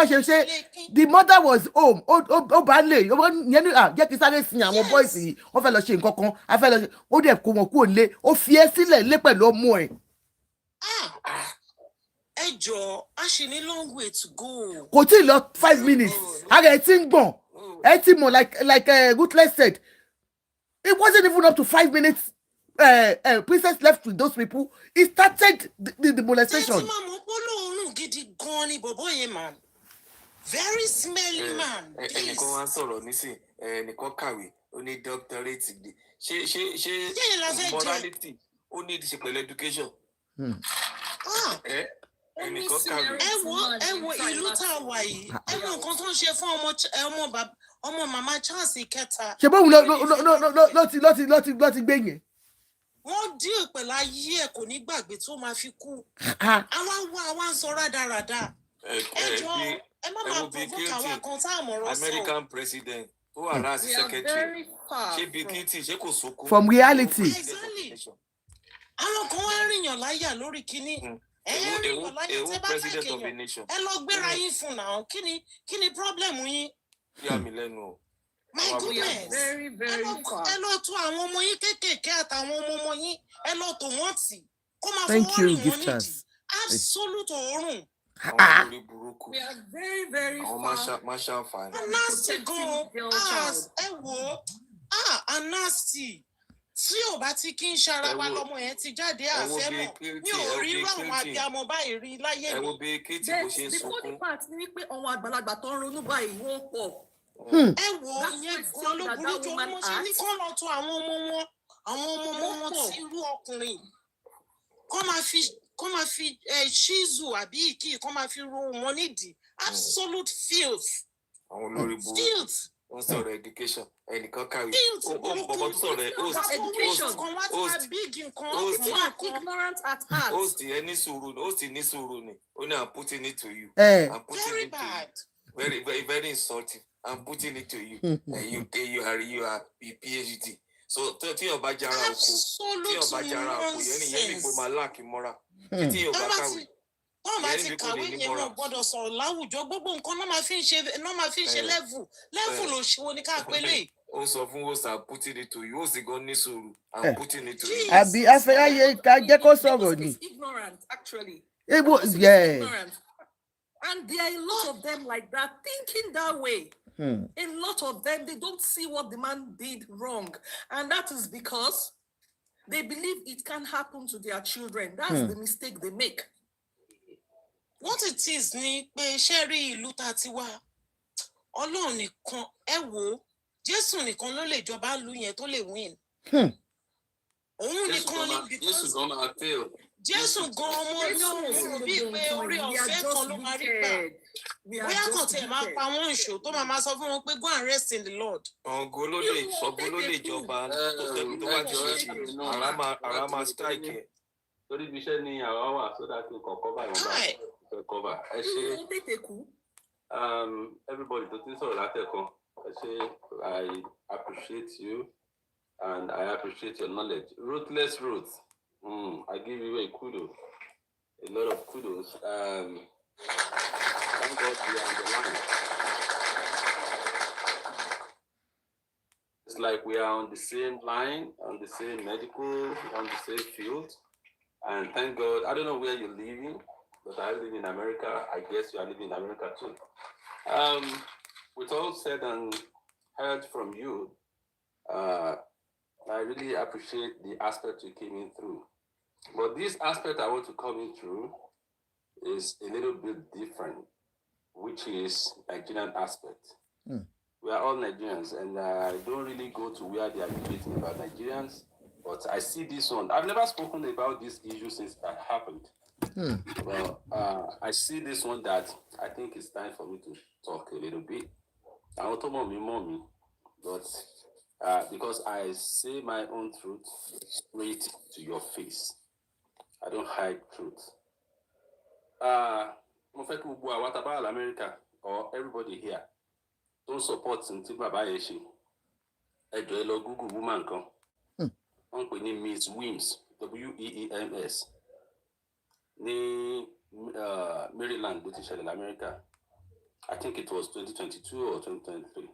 the mother was home. Oh, badly. Jẹ́ kí sáré sin àwọn boys yìí. Ó fẹ́ lọ ṣe nǹkan kan. A fẹ́ lọ ṣe. Ó dẹ̀ kó wọn kúrò lé. Ó fi ẹ́ sílẹ̀ lé pẹ̀lú ọmọ ẹ̀. Ẹ jọ̀ọ́, a ṣì ní long way to go. Kò tí ì lọ 5 minutes. Ara ẹ̀ ti ń gbọ̀n. Ẹ ti mọ̀ like Ruthless said. It wasn't even up to 5 minutes. Princess left with those people. He started the molestation. Very smelly man. Ẹnìkan wá sọ̀rọ̀ nísìn, ẹnìkan kàwé, ó ní doctorate degree. Ṣé morality ó ní ìdíṣe pẹ̀lú education? Ẹnìkan kàwé. Ẹ wo ìlú tá a wà yìí. Ẹ wo nǹkan tó ń ṣe fún ọmọ màmá Charles kẹta. Ṣé bóun ló ti gbé yẹn? Wọ́n dí pẹ̀lú ayé ẹ̀ kò ní gbàgbé tó máa fi kú. Àwa ń sọ rádaràda. Ẹ jọ̀ọ́, ẹ má máa provoke àwọn kan tá a mọ̀rọ̀ sọ. American president who harass secretary. Ṣé Bikiti ṣé kò sóko? From reality. Exactly. Àwọn kan wá rìnyàn láyà lórí kínní. Ẹ rìnyàn láyà tẹ́ bá fẹ́ kéèyàn. Ẹ lọ gbéra yín fún náà. Kí ni problem yín? Yà mí lẹ́nu o. My goodness. Very, very far. Ẹ lọ tún àwọn ọmọ yín kéékèèké àtàwọn ọmọ yín. Ẹ lọ tò wọ́n tì. Kó máa fọwọ́ rìn wọ́n nídìí. Absolute òórùn. Àwọn olórí burúkú. We are very, very far. Àwọn máa ṣàǹfààní. Nasty gan. Ẹ wò ó. Nasty. Tí ò bá ti kí ń ṣara wa lọ́mọ yẹn ti jáde àfẹ́ mọ̀. Mi ò rí ráwọn abiyamọ báyìí rí láyé mi. Ẹ wo bí Kéètì bó ṣe ń The sunkún. funny part ni pé àwọn àgbàlagbà tó ń ronú báyìí wọ́n pọ̀. Ẹ wo ìyẹn gan ló burú jù ọmọ ṣe ní kọ́ lọ tó àwọn ọmọ wọn tí irú ọkùnrin kọ́ máa fi ṣíìzù àbí ìkí kọ́ máa fi ro wọn nídìí absolute filth. Àwọn olórí burúkú wọ́n sọ̀rọ̀ education ẹnìkan kàwé ọmọ tó sọ̀rọ̀ host ẹni sùúrù ni ó ní I'm putting it to you. I'm putting it to you. Very, very, very insulting. I'm putting it to you. You are PhD. So tí o bá jara oko yẹn ní kó máa láàkì mọ́ra. Tí o bá kàwé. Wọ́n máa ti kàwé yẹn wọ́n gbọ́dọ̀ sọ̀rọ̀ láwùjọ gbogbo nǹkan náà máa fi ń ṣe level ló ṣe wo ní ká pélé. Ó sọ fún host I'm putting it to you. Ó sì gan ní sùúrù. I'm putting it to you. Àbí afẹ́ráyé ká jẹ́ kó sọ̀rọ̀ ni. Ignorant actually. Yeah. And there are a lot of them like that, thinking that way. A lot of them, they don't see what the man did wrong. And that is because they believe it can happen to their children. That's the mistake they make. What it is ni pé ṣẹ́rí ìlú tá ti wá. Ọlọ́run nìkan ẹ wò Jésù nìkan ló lè jọba ìlú yẹn tó lè win. Òun nìkan ni because Jésù gan ọmọ Ọlọ́run bí pé orí ọ̀fẹ́ kan ló máa rí gbà. Bóyá kàn tẹ̀ máa pa wọ́n ìṣó tó máa sọ fún wọn pé go and rest in the Lord. Ọ̀gọ́ ló lè ṣọ̀gbọ́n ló lè jọba tó bá jọ ara máa strike ẹ̀. Torí ibi iṣẹ́ ni àwa wà so that we can cover your back. Cover. Ẹ ṣé. Everybody tó ti ń sọ̀rọ̀ látẹ̀kọ́. Ẹ ṣé, I appreciate you and I appreciate your knowledge. Ruthless Ruth. I give you a kudos. A lot of kudos. Thank God we are on the line. It's like we are on the same line, on the same medical, on the same field. And thank God, I don't know where you're living, but I live in America. I guess you are living in America too. With all said and heard from you, I really appreciate the aspect you came in through. But this aspect I want to come in through is a little bit different, which is Nigerian aspect. We are all Nigerians, and I don't really go to where they are debating about Nigerians, but I see this one. I've never spoken about this issue since that happened. Well, I see this one that I think it's time for me to talk a little bit. I want to mommy, but because I say my own truth straight to your face. I don't hide truth. What about America or everybody here? Don't support Sinti Baba Yeshi. Ejelo Google woman kan. On pè ní Miss Wims, WEEMS. Ní Maryland, British America. I think it was 2022 or 2023.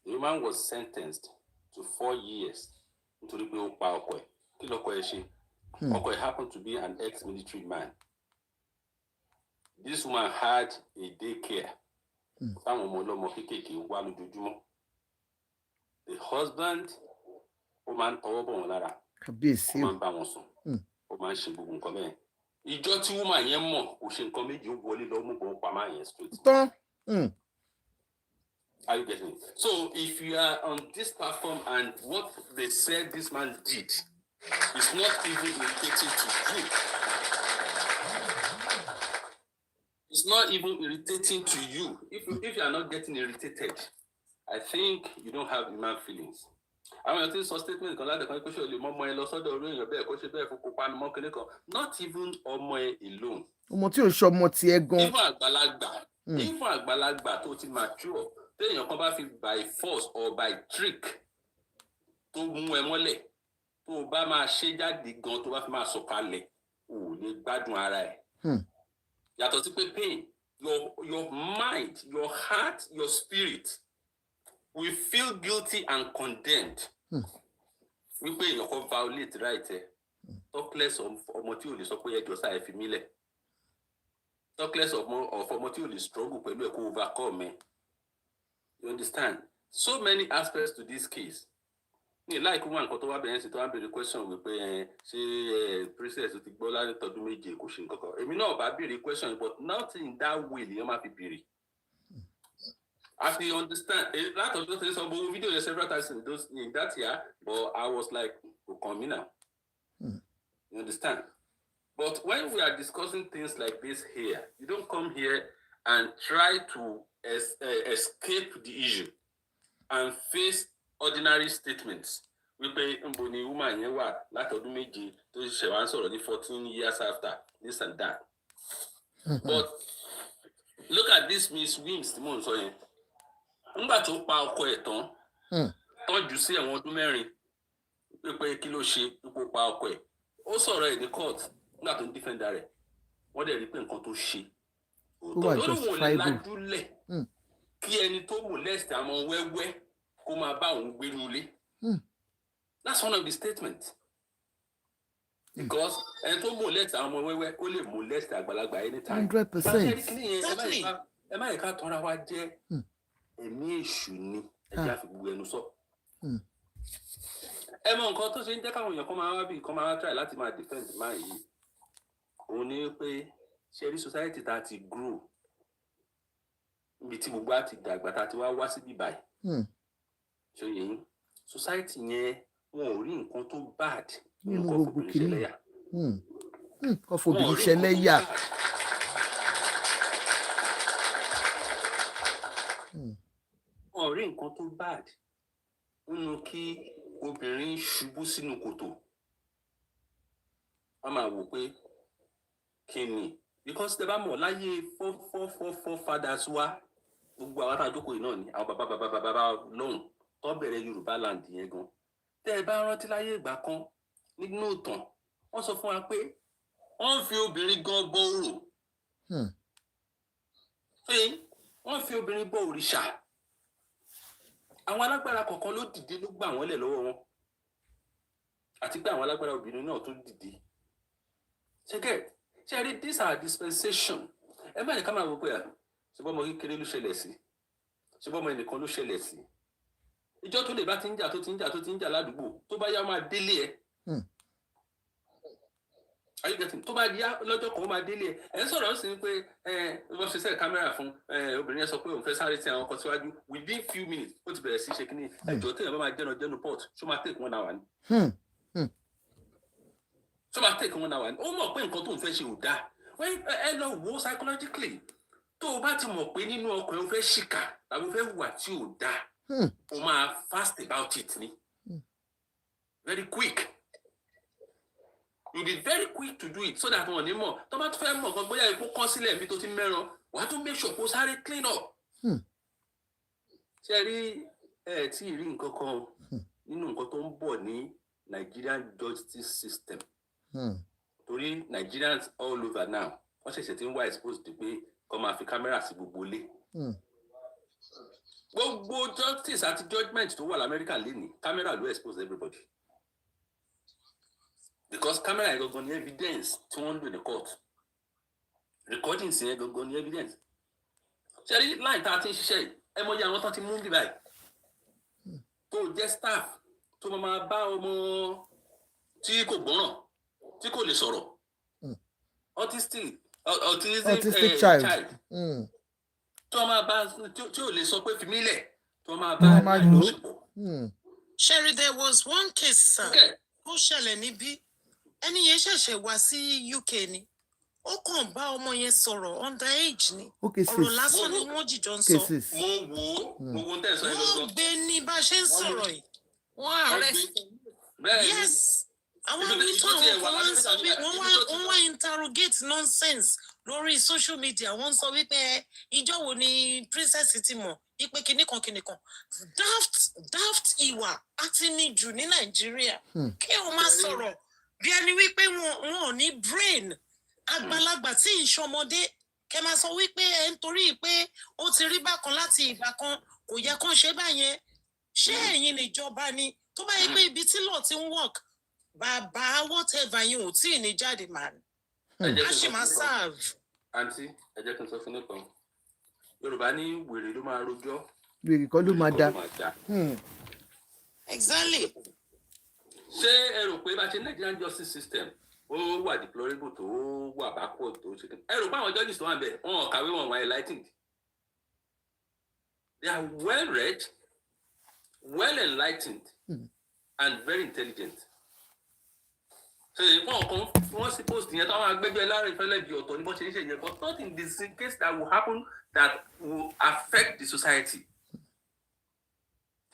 The woman was sentenced to 4 years to the Okwe. Okwe happened to be an ex-military man. This woman had a daycare. The husband, woman, ìjọ tí woman yẹn mọ̀ kò ṣe nǹkan méjì ó wọlé lọ mú bọ̀ pamọ́ yẹn straight. Are you getting it? So if you are on this platform and what they said this man did is not even irritating to you, it's not even irritating to you. If you are not getting irritated, I think you don't have human feelings. I mean, I think some statement not even alone. Even àgbàlagbà tó ti mature, téèyàn kan bá fi by force or by trick tó mú ẹ mọ́lẹ̀, tó bá máa ṣe jáde gan tó bá fi máa sọ̀kalẹ̀, ò lè gbádùn ara ẹ̀. Yàtọ̀ sí pé pain, your mind, your heart, your spirit we feel guilty and condemned. We pay your violate right. Talk less of motive is okay to say if you talk less of motive is struggle when you overcome. You understand? So many aspects to this case. Like one kotowa be to answer the question we pay say princess to Bola to do meje question koko. Emi no ba be the question but not in that way you ma be. As you understand, a lot of those things on video several times in that year, but I was like, come in now. You understand? But when we are discussing things like this here, you don't come here and try to escape the issue and face ordinary statements. We pay Mboni woman yewa lot of meji to Shewan already 14 years after this and that. But look at this Miss Wims, the month so nígbà tó pa ọkọ ẹ̀ tán tọ́jú sí ẹ̀wọ̀n ọdún mẹ́rin pé kí ló ṣe ipò pa ọkọ ẹ̀ ó sọ̀rọ̀ ẹ̀ ní court nígbà tó ń defend rẹ̀ wọ́n dẹ̀ rí pé nǹkan tó ṣe òótọ́ ló lè lajúlẹ̀ kí ẹni tó molest àwọn wẹ́wẹ́ kó máa bá òun gbé nulẹ̀. That's one of the statements. because ẹni tó molest àwọn ọmọ wẹ́wẹ́ ó lè molest àgbàlagbà anytime. 100%. ẹ má yẹ ká tọ́ra wa jẹ́ ẹ̀mí èṣù ni ẹ̀jẹ̀ àfi gbogbo ẹnu sọ. ẹ mọ nǹkan tó ṣe ń jẹ́ káwọn èèyàn kan máa wá bí kan máa wá try láti máa defend máa yìí òun ni pé ṣe rí society tá a ti grow níbi tí gbogbo á ti dàgbà tá a ti wá síbí báyìí ṣe yẹn society yẹn wọn ò rí nǹkan tó bad nínú gbogbo kìíní ọfọbìnrin ṣẹlẹ́yà. wọn ò rí nǹkan tó bad nínú kí obìnrin ṣubú sínú kòtò wọn máa wò pé kí ni because tẹ bá mọ̀ láyé four fathers wa gbogbo àwọn àtàjókòó yìí náà ni àwọn bàbá lọ́hùn tó bẹ̀rẹ̀ Yorùbá land yẹn gan tẹ ẹ bá rántí láyé ìgbà kan nínú ìtàn wọ́n sọ fún wa pé wọ́n fi obìnrin gan bọ orò wọ́n fi obìnrin bọ òrìṣà àwọn alágbára kọ̀ọ̀kan ló dìde ló gbà wọ́n lẹ̀ lọ́wọ́ wọn àti pé àwọn alágbára obìnrin náà tó dìde ṣe rí these are dispensation ẹ má ní ká máa wọ pé ṣùgbọ́n ọmọ kékeré ló ṣẹlẹ̀ sí ṣùgbọ́n ọmọ ẹnìkan ló ṣẹlẹ̀ sí ìjọ tó lè bá ti ń jà ládùúgbò tó bá yá máa délé ẹ tó bá yá lọ́jọ́ kan ó máa délé ẹ ń sọ̀rọ̀ sí pé wọ́n ṣe sẹ́ẹ̀ kámẹ́rà fún obìnrin yẹn sọ pé òun fẹ́ sáré tí àwọn kan síwájú within few minutes ó ti bẹ̀rẹ̀ sí ṣe kínní ẹjọ́ téèyàn bá máa jẹ́nu port ṣó máa take 1 hour ni ṣó máa take 1 hour ni ó mọ̀ pé nǹkan tó ń fẹ́ ṣe ò dáa ẹ lọ wo psychologically tó o bá ti mọ̀ pé nínú ọkùnrin ó fẹ́ ṣìkà tàbí ó fẹ́ hùwà tí ò dáa o máa fast about it ni very quick. You'll be very quick to do it so that wọn ní mọ̀ tó bá tún fẹ́ mọ̀ kan bóyá epo kán sílẹ̀ bí tó ti mẹ́ran wàá tún make sure kó sáré clean up. ṣe rí tí ì rí nǹkan kan nínú nǹkan tó ń bọ̀ ní Nigerian justice system torí Nigerians all over now wọ́n ṣẹ̀ṣẹ̀ ti ń wá exposed to pé kó máa fi kámẹ́rà sí gbogbo ilé. Gbogbo justice àti judgement tó wà l'Amẹ́ríkà lénìí kámẹ́rà ló expose everybody. Because camera yẹn gangan ni evidence tí wọ́n ń lò ní court recordings yẹn gangan ni evidence ṣe rí láì tá a ti ń ṣiṣẹ́ yìí ẹ mọ̀ yẹ àwọn tó ti mú bí báyìí tó jẹ́ staff tó máa bá ọmọ tí kò gbọ́ràn tí kò lè sọ̀rọ̀ autistic child tó máa bá tí ò lè sọ pé fi mí lẹ̀ tó máa bá ìlọsìpọ̀. Sherry, there was one case ó ṣẹlẹ̀ níbí ẹni yẹn ṣẹ̀ṣẹ̀ wá sí UK ni ó kàn bá ọmọ yẹn sọ̀rọ̀ underage ni ọ̀rọ̀ lásán ni wọ́n jìjọ ń sọ mo wo tẹ̀sán yẹn lọ́gbọ́n. wọ́n gbé ní bá a ṣe ń sọ̀rọ̀ yìí wọ́n arrest yes àwọn onítọ̀ àwọn kan wá ń sọ pé wọ́n wá interrogate nonsense lórí social media wọ́n ń sọ wípé ìjọ wo ni princess ti mọ̀ ipe kìnìkan daft ìwà àti níjù ní Nàìjíríà kí o máa sọ̀rọ̀ bí ẹni wípé wọn ò ní brain àgbàlagbà tí ìṣọmọdé kẹ máa sọ wípé ẹ ń torí pé ó ti rí bákan láti ìgbà kan kò yẹ kán ṣe báyẹn ṣé ẹ̀yin níjọba ni tó bá yẹ pé ibi tí law ti ń work bàbá whatever yín ò tí ì ní jáde màá a ṣì máa serve. àǹtí ẹ jẹ́ kí n sọ fún nípa Yorùbá ní wèrè ló máa rojọ́. Wèrè kọ́ ló máa dá. Exactly. Ṣé ẹ rò pé bá ṣe Nigerian justice system ó wà deplorable tó wà backward tó ṣe ẹ rò pé àwọn judges tó wà bẹ́ẹ̀ wọn ò kàwé wọn wà enlightened. They are well read, well enlightened, and very intelligent. So wọ́n sì post yẹn táwọn agbẹ́jọ́ ẹlẹ́rìí fẹ́lẹ́ di ọ̀tọ̀ ní bó ṣe ń ṣe yẹn but not in this case that will happen that will affect the society.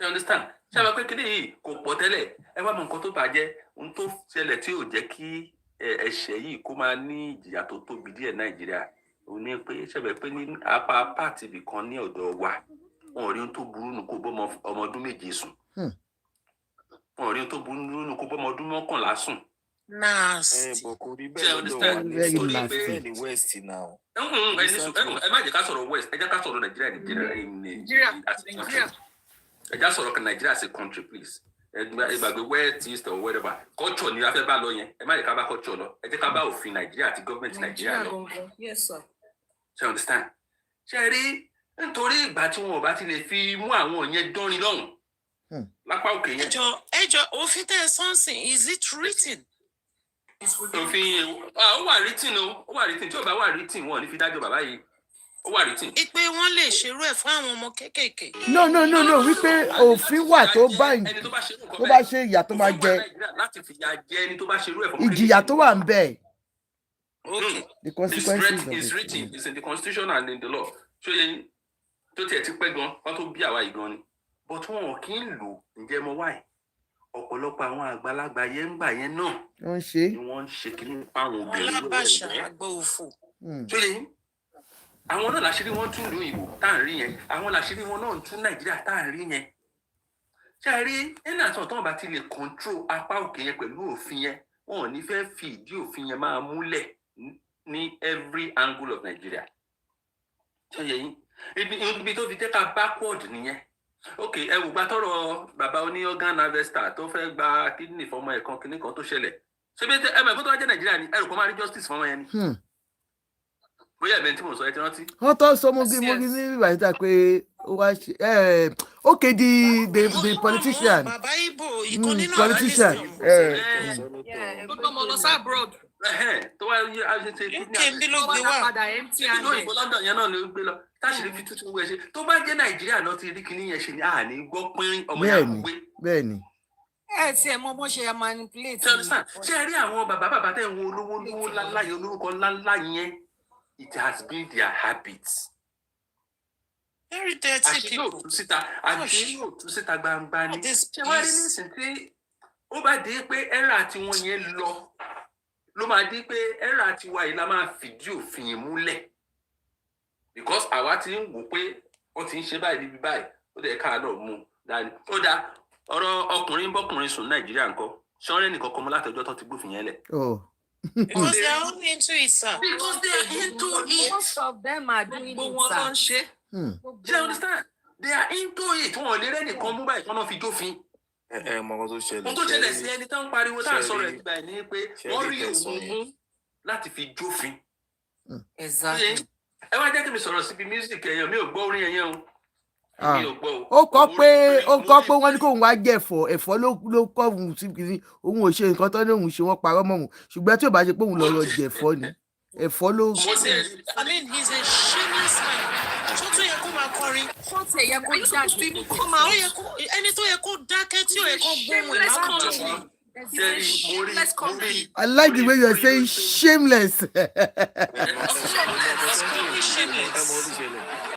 You understand? Ṣé àwọn akékeré yìí kò pọ̀ tẹ́lẹ̀ ẹ wá mọ nǹkan tó bàjẹ́ ohun tó ṣẹlẹ̀ tí ò jẹ́ kí ẹ̀ṣẹ̀ yìí kó máa ní ìjìyà tó tóbi díẹ̀ Nàìjíríà òun ní pé ṣẹ̀bẹ̀ pé ní apá pàtì ibì kan ní ọ̀dọ̀ wa wọn ò rí ohun tó burú nù kó bọ́mọ ọmọ ọdún méje sùn wọn ò rí ohun tó burú nù kó bọ́mọ ọdún mọ́kànlá sùn. Nasty. Ẹ má jẹ́ ká sọ̀rọ̀ West ẹ jẹ́ ká sọ̀rọ̀ Nàìjíríà ẹ já sọ̀rọ̀ Nigeria as a country please ìgbàgbé west east or whatever culture ni a fẹ́ bá lọ yẹn ẹ má lè ká bá culture lọ ẹ jẹ́ ká bá òfin nàìjíríà àti gọ́ọ̀mẹ̀ntì nàìjíríà lọ. Yes, sir. ṣe understand ṣe rí nítorí ìgbà tí wọn ò bá ti lè fi mú àwọn yẹn dánrin lọ́hùn lápá òkè yẹn. ẹjọ òfin tẹ sọnsìn is it written. òfin ó wà written o ó wà written tí ò bá wà written wọn ò ní fi dájọ́ bàbá yìí ó wà written. ìpè wọn lè ṣerú ẹ̀ fún àwọn ọmọ kéékèèké. no wípé òfin wà tó bá ṣe ìyà tó máa jẹ láti fìyà jẹ ẹni tó bá ṣerú ẹ̀ fún ọmọ ìjìyà tó wà ń bẹ. The consequences is written. It's in the constitution and in the law. So yẹn tó tiẹ̀ ti pẹ́ gan wọ́n tó bí àwa yìí gan ni but wọn ò kí ń lò ǹjẹ́ mo wáyé ọ̀pọ̀lọpọ̀ àwọn àgbàlagbà yẹn ń gbà yẹn náà ni wọ́n ń ṣe kí ní àwọn obìnrin alábàṣà àgbọ̀ òfò. So yẹn àwọn náà làṣírí wọn tún lu ìbò tá à ń rí yẹn àwọn làṣírí wọn náà tún nàìjíríà tá à ń rí yẹn ṣe àrí ẹnì àtọ̀ tán bá ti lè control apá òkè yẹn pẹ̀lú òfin yẹn wọn ò ní fẹ́ fi ìdí òfin yẹn máa múlẹ̀ ní every angle of Nigeria. ṣe yẹ yín ibi tó fi tẹ́ka backward nìyẹn ok ẹ wò gba tọrọ bàbá oní organ harvester tó fẹ́ gba kidney fọmọ ẹ̀ kan kìnnìkan tó ṣẹlẹ̀ ṣé bí ẹ mọ̀ ẹ̀kọ́ tó wá jẹ́ nàìjíríà ni ẹ̀rù kan máa rí justice fọmọ yẹn ni bóyá ẹ̀bẹ̀ tí mo sọ ẹ ti rántí. wọ́n tó sọ mogi ní ìgbà yìí ta pé ó wá ṣe okay the politician bàbá ibo ìkan nínú politician. gbogbo ọmọ lọ sí abroad. tó wá yí àṣetì kébí ló gbé wá ìlú òyìnbó London yẹn náà ló gbé lọ táṣìírí fi tuntun wẹ̀ ṣe tó bá jẹ́ nàìjíríà náà ti rí kinní yẹn ṣe ni a ní gbọ́ pín ọmọ yẹn gbé. bẹ́ẹ̀ni. ẹ ti ẹ mọ bó ṣe manipulate. ṣé ẹ rí àwọn bàbá tẹ̀ ń wo olówó ńláńlá yẹn olórúkọ ńláńlá yẹn it has been their habit. Very dirty people. Àṣírí òtún síta gbangba ni. Ṣé wá rí nísìnyí tí ó bá dé pé ẹ̀rà tiwọn yẹn ló máa dé pé ẹ̀rà tiwa yìí la máa fìdí òfin yẹn múlẹ̀. Because àwa ti ń wò pé wọ́n ti ń ṣe báyìí níbi báyìí ó dẹ̀ ká náà mú dání. Ó dáa ọ̀rọ̀ ọkùnrin bọ́kùnrin sùn Nàìjíríà nǹkan ṣọ́ọ́rẹ́ nìkan kan mọ́ látọjọ́ tó ti gbófin yẹn lẹ̀. Because they are all into it, sir. Because they are into it. Most of them are doing it, sir. Do you understand? They are into it. Wọ́n lè rẹ́ni kan mú báyìí kan náà fi jófin. Mọ ọkọ tó ṣẹlẹ̀. Ohun tó ṣẹlẹ̀ sí ẹni tó ń pariwo tá à ń sọ̀rọ̀ ẹ̀ gbà ní pé wọ́n rí òun mú láti fi jófin. Ẹ wá jẹ́ kí mi sọ̀rọ̀ síbi music ẹ̀yàn mi ò gbọ́ orin ẹ̀yàn o. ó kọ pé wọ́n ní kóun wá jẹ ẹ̀fọ́ ló kọ òun sí kiri òun ò ṣe nǹkan tó ní òun ṣe wọ́n parọ́ mọ́ òun ṣùgbọ́n tí ò bá ṣe pé òun lọ jẹ ẹ̀fọ́ ni ẹ̀fọ́ ló. I mean he's a shameless man. ṣó tún yẹ kó máa kọrin. ṣó tún yẹ kó dákẹ́. ẹni tó yẹ kó dákẹ́ tí ò yẹ kó gbóhùn ẹ̀ lákòókò. I like the way you're saying shameless.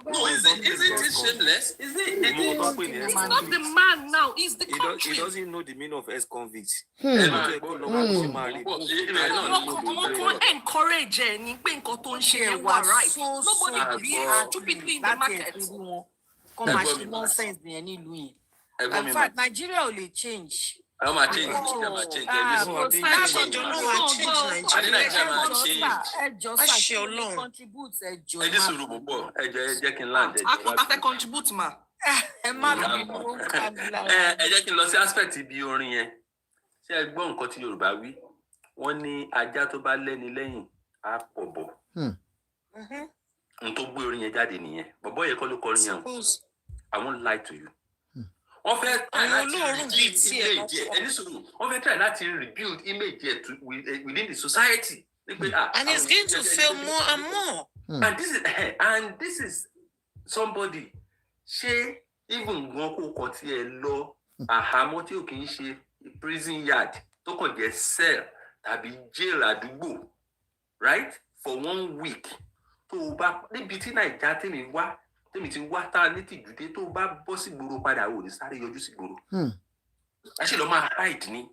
No, isn't it shameless? It's not the man now, it's the country. He doesn't know the meaning of ex-convict. Encourage any nǹkan tó ń ṣe wà right. Nobody behaves stupidly in the market. Come on, nonsense ní ẹni ìlú yìí. In fact, Nigeria will change. I'm a change. Contribute. Contribute ma. Ẹ jẹ́ kí n lọ sí aspect ibi orin yẹn. Ṣé ẹ gbọ́ nǹkan tí Yorùbá wí? Wọ́n ní ajá tó bá lẹ́ni lẹ́yìn á pọ̀ bọ̀. N tó gbé orin yẹn jáde nìyẹn. Bọ̀bọ́ yẹn kọ́ ló kọrin yẹn. I won't lie to you. Wọ́n fẹ́ try láti rebuild image yet within the society. And it's going to fail more and more. And this is somebody ṣé even wọn kò kàn tí ẹ lọ àhámọ́ tí ò kì í ṣe prison yard tó kàn jẹ́ cell tàbí jail àdúgbò right for 1 week tó o bá níbi tí Nàìjíríà tèmi ti wá tá a ní tìjúdé tó o bá bọ́ sí gbòòrò padà ò ní sáré yọjú sí gbòòrò. a ṣe lọ máa hide ni.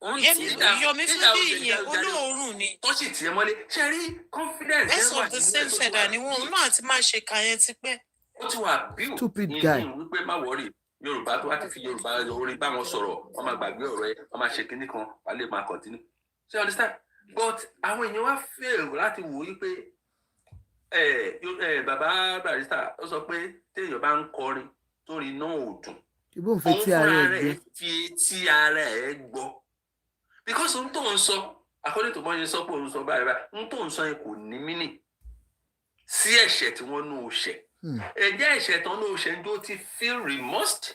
Yọmí fún bí ìyẹn olóòórùn ni. tó sì tiẹ̀ mọ́lé ṣe rí confidence. Best of the same feather ni wọn náà ti máa ṣe kàyẹn ti pẹ́. ó ti wà build nínú wípé má wọrí Yorùbá tó wá ti fi Yorùbá orí bá wọn sọ̀rọ̀ wọ́n máa gbàgbé ọ̀rọ̀ ẹ wọ́n máa ṣe kinní kan wà lè máa continue. ṣe understand but àwọn èèyàn wá fail láti wò ó pé bàbá barrister ó sọ pé téèyàn bá ń kọrin torí náà ò dùn Ibùn fẹ́ tí ara ẹ̀ gbọ́. Fi tí ara ẹ̀ gbọ́. Because ohun tó ń sọ, according to bọ́n yẹn sọ pé òun sọ báyìí báyìí, ohun tó ń sọ yẹn kò ní mínì sí ẹ̀ṣẹ̀ tí wọ́n ní o ṣẹ̀. Ẹ̀jẹ̀ ẹ̀ṣẹ̀ tán ní o ṣẹ̀ ǹjọ́ ti feel remorse?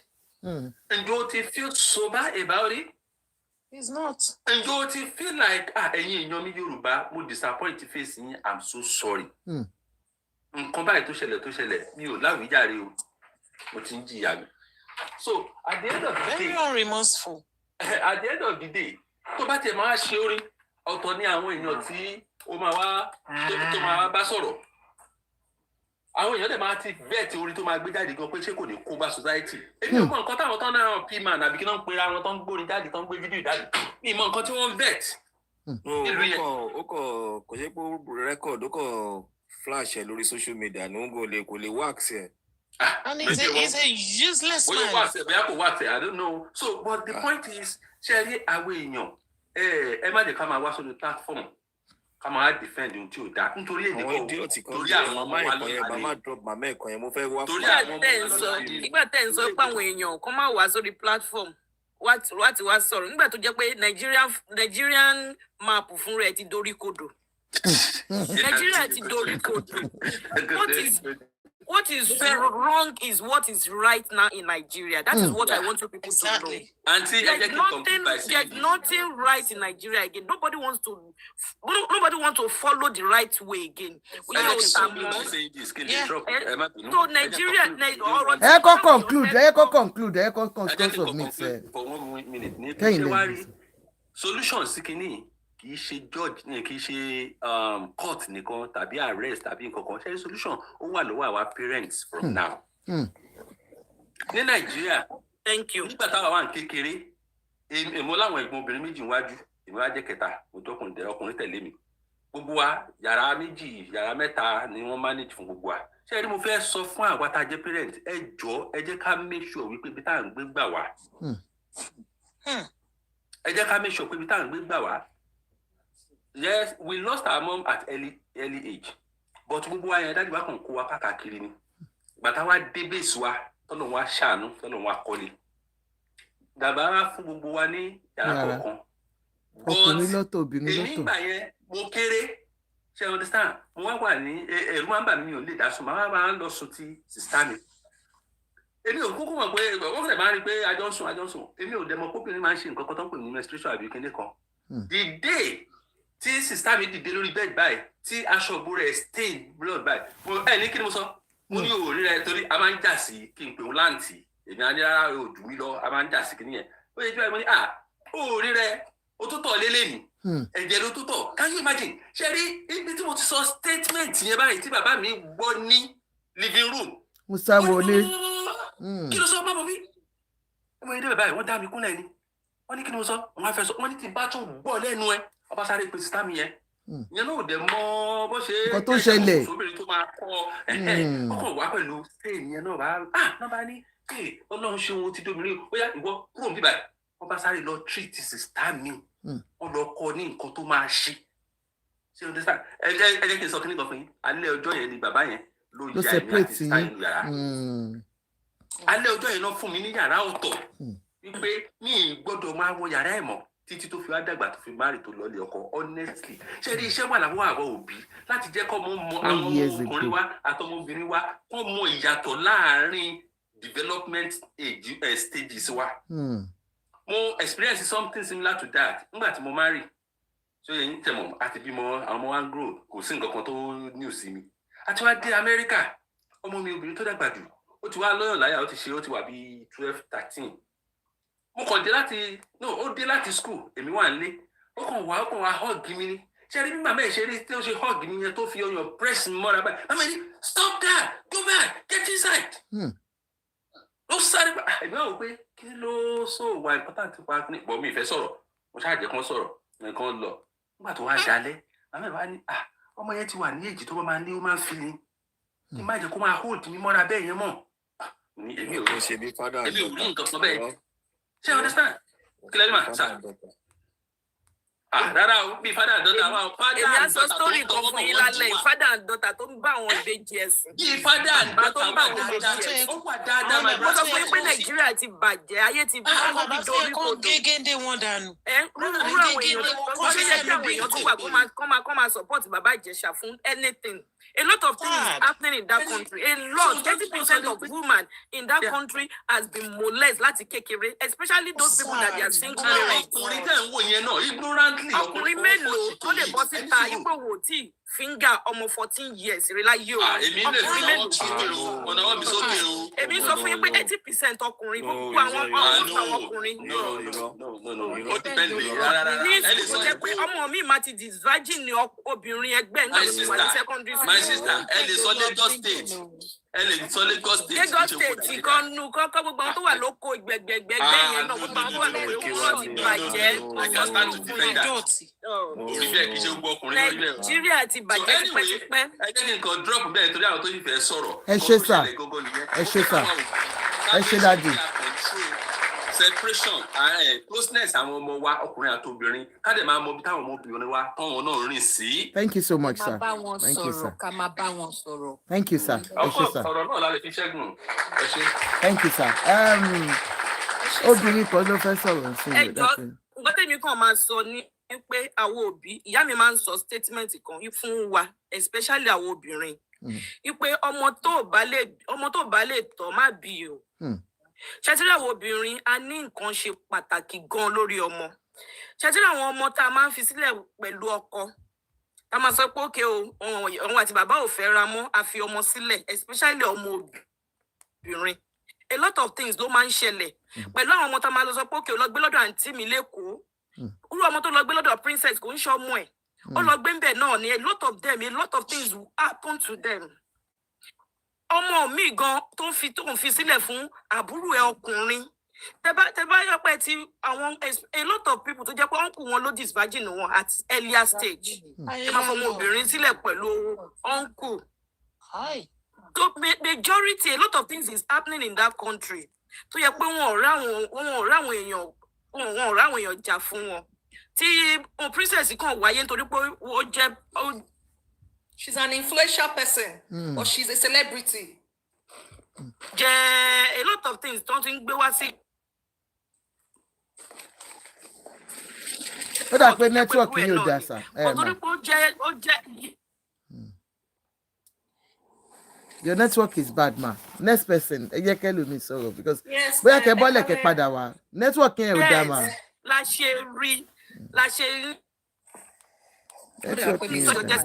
Ǹjọ́ ti feel sober about it? It's not. Ǹjọ́ ti feel like ẹ̀yin èèyàn mi Yorùbá mo disappoint face yín, I'm so sorry. Nǹkan báyìí tó ṣẹlẹ̀ mi ò láwíjàre o, mo ti ń jìyà mi. So at the end of the day, very unremorseful. At the end of the day, tó bá tiẹ̀ máa ṣe orin ọ̀tọ̀ ní àwọn èèyàn tí ó máa wá tó máa wá bá sọ̀rọ̀. Àwọn èèyàn dẹ̀ máa ti vet orin tó máa gbé jáde gan pé ṣé kò ní kó bá society. Èmi ò mọ nǹkan táwọn tán náà P-man àbí kí náà ń pera wọn tán ń gbórin jáde tán ń gbé fídíò jáde. Mi ì mọ nǹkan tí wọ́n vet. Ó kò ṣe pé record ó kàn flash ẹ lórí social media ní kò lè wax ẹ. And he's a useless man. I don't know. So, but the point is, ṣé àwọn èèyàn ẹ má jẹ́ ká máa wá sórí platform ká máa defend ohun tí ò dáa nítorí èdè kan torí àwọn ọmọ wa lọ́yẹ̀ màmá drop màmá ẹ̀kọ́ yẹn mo fẹ́ wá fún nígbà tẹ́ ń sọ pé àwọn èèyàn kan máa wá sórí platform wá ti wá sọ̀rọ̀ nígbà tó jẹ́ pé Nigerian map fún rẹ̀ ti dorí kodò. Nigeria ti dorí kodò. What is very wrong is what is right now in Nigeria. That is what I want you people to know. There's nothing right in Nigeria again. Nobody wants to follow the right way again. So Nigeria. conclude. For 1 minute. Solution sikini. Kì í ṣe judge ní kì í ṣe court nìkan tàbí arrest tàbí nǹkan kan ṣe solution ó wà lọ́wọ́ our parents from now. Ní Nàìjíríà, thank you. Nígbà táwa wà ní kékeré, èmo láwọn ẹ̀gbọ́n obìnrin méjì níwájú, èmi wá jẹ́ kẹta, ọkùnrin tẹ̀lé mi. Gbogbo wa yàrá méjì, yàrá mẹ́ta ni wọ́n manage fún gbogbo wa. Ṣé rí mo fẹ́ sọ fún àwa tá jẹ́ parents, ẹ jọ̀ọ́ ẹ jẹ́ ká make sure wípé ibi tá à ń gbé gbà wá. Ẹ jẹ́ ká make sure pé ibi tá à ń gbé gbà wá. Yes, we lost our mom at early age. But gbogbo wa yẹn dájú wa kàn kó wa káàkiri ni. Bàtà wa dé base wa, tọ́lọ̀ wa ṣàánú, tọ́lọ̀ wa kọ́lé. Dàbà wa fún gbogbo wa ní yàrá kọ̀ọ̀kan. Ọkùnrin lọ́tọ̀, obìnrin lọ́tọ̀. Èmi ìgbà yẹn mo kéré. Ṣé you understand? Mo wá wà ní ẹ̀rù máa ń bà mí ò lè dá sùn. Màá máa ń lọ sùn ti sista mi. Èmi ò kúkú mọ̀ pé wọ́n fẹ́ máa rí pé ajọ́ ń sùn. Èmi ò dẹ̀ mọ̀ kóbìnrin máa ń ṣe nǹkan kan tó ń pè ní menstruation àbí kíní kan. The day tí sista mi dìde lórí bed báyìí tí aṣọ òbú rẹ̀ stain blood báyìí ní kí ni mo sọ mo ní òórí rẹ torí a máa ń jà sí kí n pè wọn láǹtì èmi á ní rárá o jù mí lọ a máa ń jà sí kí nìyẹn ó yẹ kí wọ́n ní òórí rẹ o tó tọ̀ lélẹ̀ ni ẹ̀jẹ̀ ló tó tọ̀ can you imagine ṣe rí ibi tí mo ti sọ statement yẹn báyìí tí bàbá mi gbọ́ ní living room. Musa wọlé. Kí ló sọ bàbá mi ọmọ yẹn dé bàbá yìí wọ́n dá mi kúnlẹ̀ ni wọ́n ní kí ni mo sọ wọ́n á fẹ́ sọ wọ́n ní tí bá tún gbọ́ lẹ́nu ẹ ọba sáré pé sítá mi yẹn ìyẹn náà ò dẹ̀ mọ bó ṣe nǹkan tó ṣẹlẹ̀ obìnrin tó máa kọ́ ọkọ̀ wá pẹ̀lú stain yẹn náà bá ní Ọlọ́run ṣe ohun ti dómìnir ó yá ìwọ kúrò níbà wọ́n bá sáré lọ treat sítá mi wọ́n lọ kọ́ ní nǹkan tó máa ṣe ṣé o dé sá ẹ jẹ́ kí n sọ kí nìkan fún yín alẹ́ ọjọ́ yẹn ni bàbá yẹn ló ya ẹ̀mí àti sítá yẹn yàrá alẹ́ ọjọ́ yẹn náà fún mi ní yàrá ọ̀tọ̀ wípé mi gbọ́dọ̀ máa wọ yàrá ẹ̀ mọ́ títí tó fi wá dàgbà tó fi márì tó lọlé ọkọ honestly ṣe rí iṣẹ́ wà láwọn àwọn òbí láti jẹ́ kọ́ mọ àwọn ọmọkùnrin wa àtọmọbìnrin wa kọ́ mọ ìyàtọ̀ láàárín development stages wa. Mo experience something similar to that nígbà tí mo marry ṣé yẹn tẹ̀mọ̀ àti bímọ àwọn ọmọ wa ń grow kò sí nǹkan kan tó new sí mi àti wá dé Amẹ́ríkà ọmọ mi obìnrin tó dàgbà jù ó ti wá lọ́yàn láyà ó ti wà bíi 12-13. Mo kàn dé láti school èmi wà nílé ó kàn wá hug mi ni ṣe rí bí màmá ẹ̀ ṣe rí tí ó ṣe hug mi yẹn tó fi ọyàn press mọ́ra báyìí màmá ẹ̀ ní stop that go back get inside. Ó sáré bá ẹ̀mí àwọn pé kí ló so wà important pa ní ìbọn mi ìfẹ́ sọ̀rọ̀ mo ṣáàjẹ́ kan sọ̀rọ̀ nǹkan lọ nígbà tó wá dalẹ̀ màmá ẹ̀ wá ní ọmọ yẹn ti wà ní èjì tó bá máa ní ó máa ń fi ni kí n má jẹ́ kó máa hold mi mọ́ra bẹ́ẹ̀ yẹn mọ́ èmi ò rí nǹkan kan bẹ́ẹ̀. Ṣé you understand? Kílẹ̀ ní màá sá. Rárá o, bí father and daughter wa. Èmi á sọ story kan fún yín lálẹ́, father and daughter tó ń bá àwọn ìbejì ẹ̀sìn. Bí father and daughter tó ń bá àwọn ìbejì years. Ó wà dáadáa, Mo sọ fún yín pé my Nàìjíríà ti bàjẹ́, ayé ti bàjẹ́, ó ti dorí kodò. Gégéńdé wọn dànù. Rúrú àwọn èèyàn tó ṣe yẹ kí àwọn èèyàn tó wà kó máa support Bàbá Ìjẹ̀ṣà fún anything. A lot of things is happening in that country. A lot, 80% of women in that country has been molested láti kékeré, especially those people that they are single parents. Ọkùnrin tẹ̀ ń wò yẹn náà, ignorantly. Ọkùnrin mélòó tó lè bọ́ síta ipò wò tí finger ọmọ 14 years rí láyé o. Èmi lè fi ọwọ́ mi sókè o, ọ̀nà ọwọ́ mi sókè o. Èmi sọ fún yín pé 80% ọkùnrin gbogbo àwọn ọkùnrin. Ó depend rárá. Ní ìsìnkú jẹ́ pé ọmọ mi máa ti di virgin ní obìnrin ẹgbẹ́ náà ló wà ní secondary school. My sister, ẹ lè sọ Lagos State. Ẹ lè sọ Lagos State. Lagos State kan nu kọ́kọ́ gbogbo àwọn tó wà lóko ìgbẹ̀gbẹ̀gbẹ̀ yẹn náà gbogbo àwọn tó wà lóko ìwọ́n ti bàjẹ́. Nàìjíríà ti bàjẹ́ tipẹ́tipẹ́. Ẹ jẹ́ kí nǹkan drop bẹ́ẹ̀ torí àwọn tó yìí fẹ́ sọ̀rọ̀. Ẹ ṣé sà, ẹ ṣé sà, ẹ ṣé dádì. Separation, closeness àwọn ọmọ wa ọkùnrin àti obìnrin ká dẹ̀ máa mọ bí táwọn ọmọbìnrin wa táwọn náà rìn sí. Thank you so much, sir. Thank you, sir. Ká máa bá wọn sọ̀rọ̀. Thank you, sir. Ẹ ṣé sà. Ọ̀rọ̀ náà la lè fi ṣẹ́gun. Ẹ ṣé. Thank you, sir. Obìnrin kan ló fẹ́ sọ̀rọ̀ sí i. Nǹkan tèmi kàn máa sọ ní pé àwọn òbí, ìyá mi máa ń sọ statement kan fún wa, especially àwọn obìnrin. Ipe ọmọ tó bá lè tọ́ má bí o. Ṣẹ́tìrì àwọn obìnrin a ní nǹkan ṣe pàtàkì gan lórí ọmọ. Ṣẹ́tìrì àwọn ọmọ tá a máa ń fi sílẹ̀ pẹ̀lú ọkọ. Tá a máa sọ pé òkè o, òun àti bàbá ò fẹ́ ra mọ́, a fi ọmọ sílẹ̀, especially ọmọ obìnrin. A lot of things ló máa ń ṣẹlẹ̀. Pẹ̀lú àwọn ọmọ tá a máa lọ sọ pé òkè o lọ gbé lọ́dọ̀ àǹtí mi lÉkòó. Irú ọmọ tó lọ gbé lọ́dọ̀ princess kò ń ṣe ọmọ ẹ̀. Ó lọ gbé ń bẹ̀ náà ni a lot of things will happen to them. Ọmọ mi gan tó ń fi sílẹ̀ fún àbúrò ẹ̀ ọkùnrin. Tẹ́ bá yọ pé ti àwọn a lot of people tó jẹ́ pé uncle wọn ló disvirgin wọn at earlier stage. Ẹ máa fọmọ obìnrin sílẹ̀ pẹ̀lú uncle. So majority, a lot of things is happening in that country. Tó yẹ pé wọn ò ráwọn èèyàn jà fún wọn. Tí princess kan wáyé nítorí pé ó jẹ́ she's an influential person or she's a celebrity. A lot of things tó ti ń gbé wá sí. Ó dà pé network yóò dá sà. Nítorí pé ó jẹ́. Your network is bad, ma. Next person, ẹ jẹ́ kẹ́ lómi sọ̀rọ̀ because bóyá kẹ́ bọ́lẹ̀ kẹ́ padà wá. Network yẹn ò dá, ma. La ṣe rí. Network yẹn ò dá.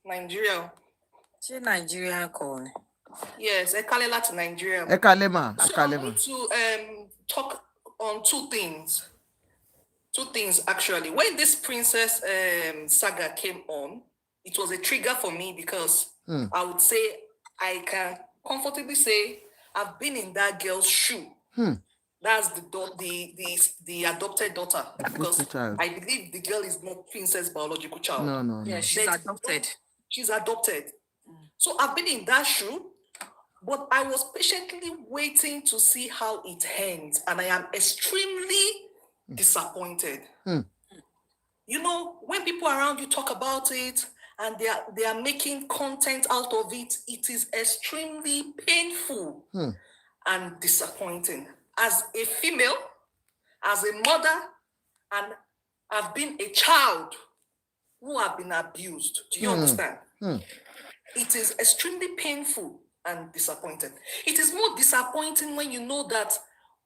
Nigeria. Ṣé Nigeria kọ́ ni? Yes, ẹ kálẹ̀ láti Nigeria. Ẹ kálẹ̀ mà, ẹ So I kálẹ̀ mà. want to talk on two things. Two things actually. When this princess saga came on, it was a trigger for me because I would say I can comfortably say I've been in that girl's shoe. That's the adopted daughter because I believe the girl is not princess biological child. No. Yeah, she's adopted. She's adopted. So I've been in that shoe, but I was patiently waiting to see how it ends, and I am extremely disappointed. You know, when people around you talk about it and they are making content out of it, it is extremely painful and disappointing. As a female, as a mother, and I've been a child who have been abused. Do you understand? It is extremely painful and disappointing. It is more disappointing when you know that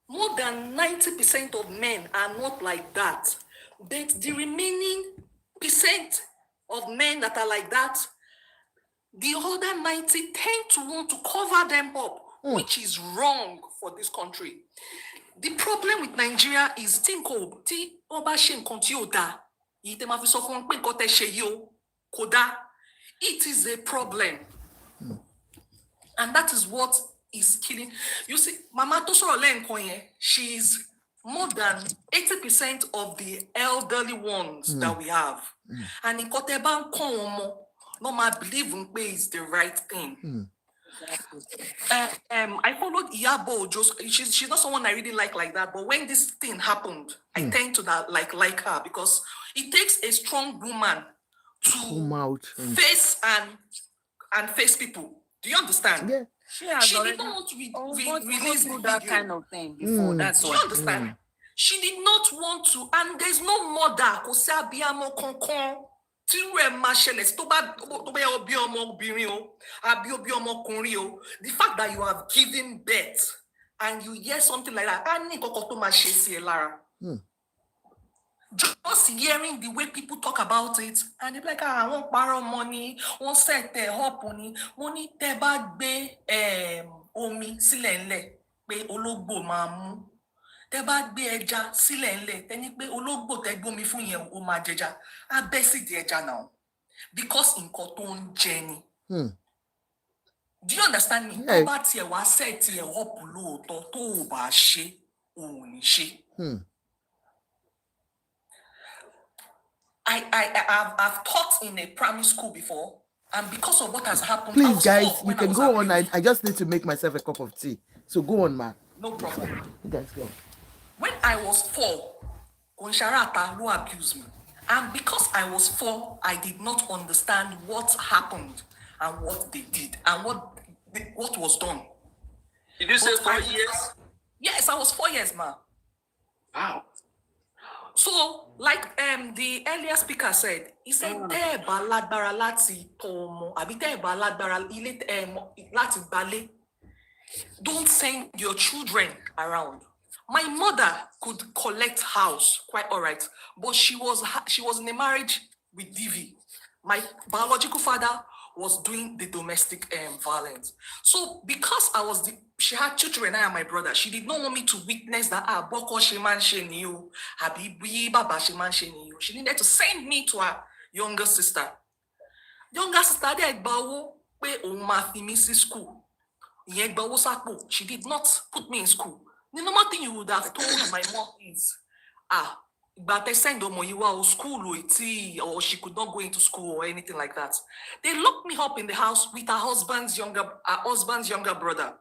more than 90% of men are not like that. But the remaining percent of men that are like that, the other 90 tend to want to cover them up, which is wrong for this country. The problem with Nigeria is it is a problem. And that is what is killing. You see, Mama Tosoro Lenkoye, she's more than 80% of the elderly ones that we have. And in Koteban Komo, no ma believe in is the right thing. I followed Iyabo. She's not someone I really like that. But when this thing happened, I tend to like her because it takes a strong woman to face and face people. Do you understand? Yeah. She has She already did not want to release release the that video. kind of thing before. That's Do why. you understand? She did not want to, and there's no mother kò sí abiyamọ kankan tí irú ẹ̀ máa ṣẹlẹ̀ tó bá yẹ obi ọmọbìnrin o àbí obi ọmọkùnrin o. The fact that you have given birth and you hear something like that, á ní nǹkan tó máa ṣe sí ẹ lára. Just hearing the way people talk about it, and they're like, wọ́n parọ́ money, wọ́n set up ni, wọ́n ní tẹ́ bá gbé omi sílẹ̀ ńlẹ̀ pé ológbò máa mú. Tẹ́ bá gbé ẹja sílẹ̀ ńlẹ̀ tẹ́ ní pé ológbò tẹ́ gbé omi fún yẹn ó máa jẹja. Á bẹ́ sì di ẹja náà. Because nǹkan tó ń jẹ ni. Do you understand me? Tó bá tiẹ̀ wá set up lóòótọ́ tó ò bá ṣe, ò ní ṣe. I've taught in a primary school before, and because of what has happened, please, guys, you can go on. I just need to make myself a cup of tea. So go on, man. No problem. You guys go. When I was 4, Konsharata who abused me, and because I was 4, I did not understand what happened and what they did and what was done. Did you say 4 years? Yes, I was 4 years, ma. Wow. So, like the earlier speaker said, he said, "Tẹ́ bá lágbára láti tọ́ ọmọ, àbí tẹ́ bá lágbára láti gbálé, don't send your children around." My mother could collect house quite all right, but she was in a marriage with DV. My biological father was doing the domestic violence. So because she had children, I and my brother, she did not want me to witness that boko sheman sheniyo, habibi baba sheman sheniyo. She needed to send me to her younger sister. Younger sister de gbawo pe òun ma fi mi sí school. Ìyẹn gbawo sapo. She did not put me in school. The normal thing you would have told my mom is, but they send Omoyiwa school or she could not go into school or anything like that. They locked me up in the house with her husband's younger brother.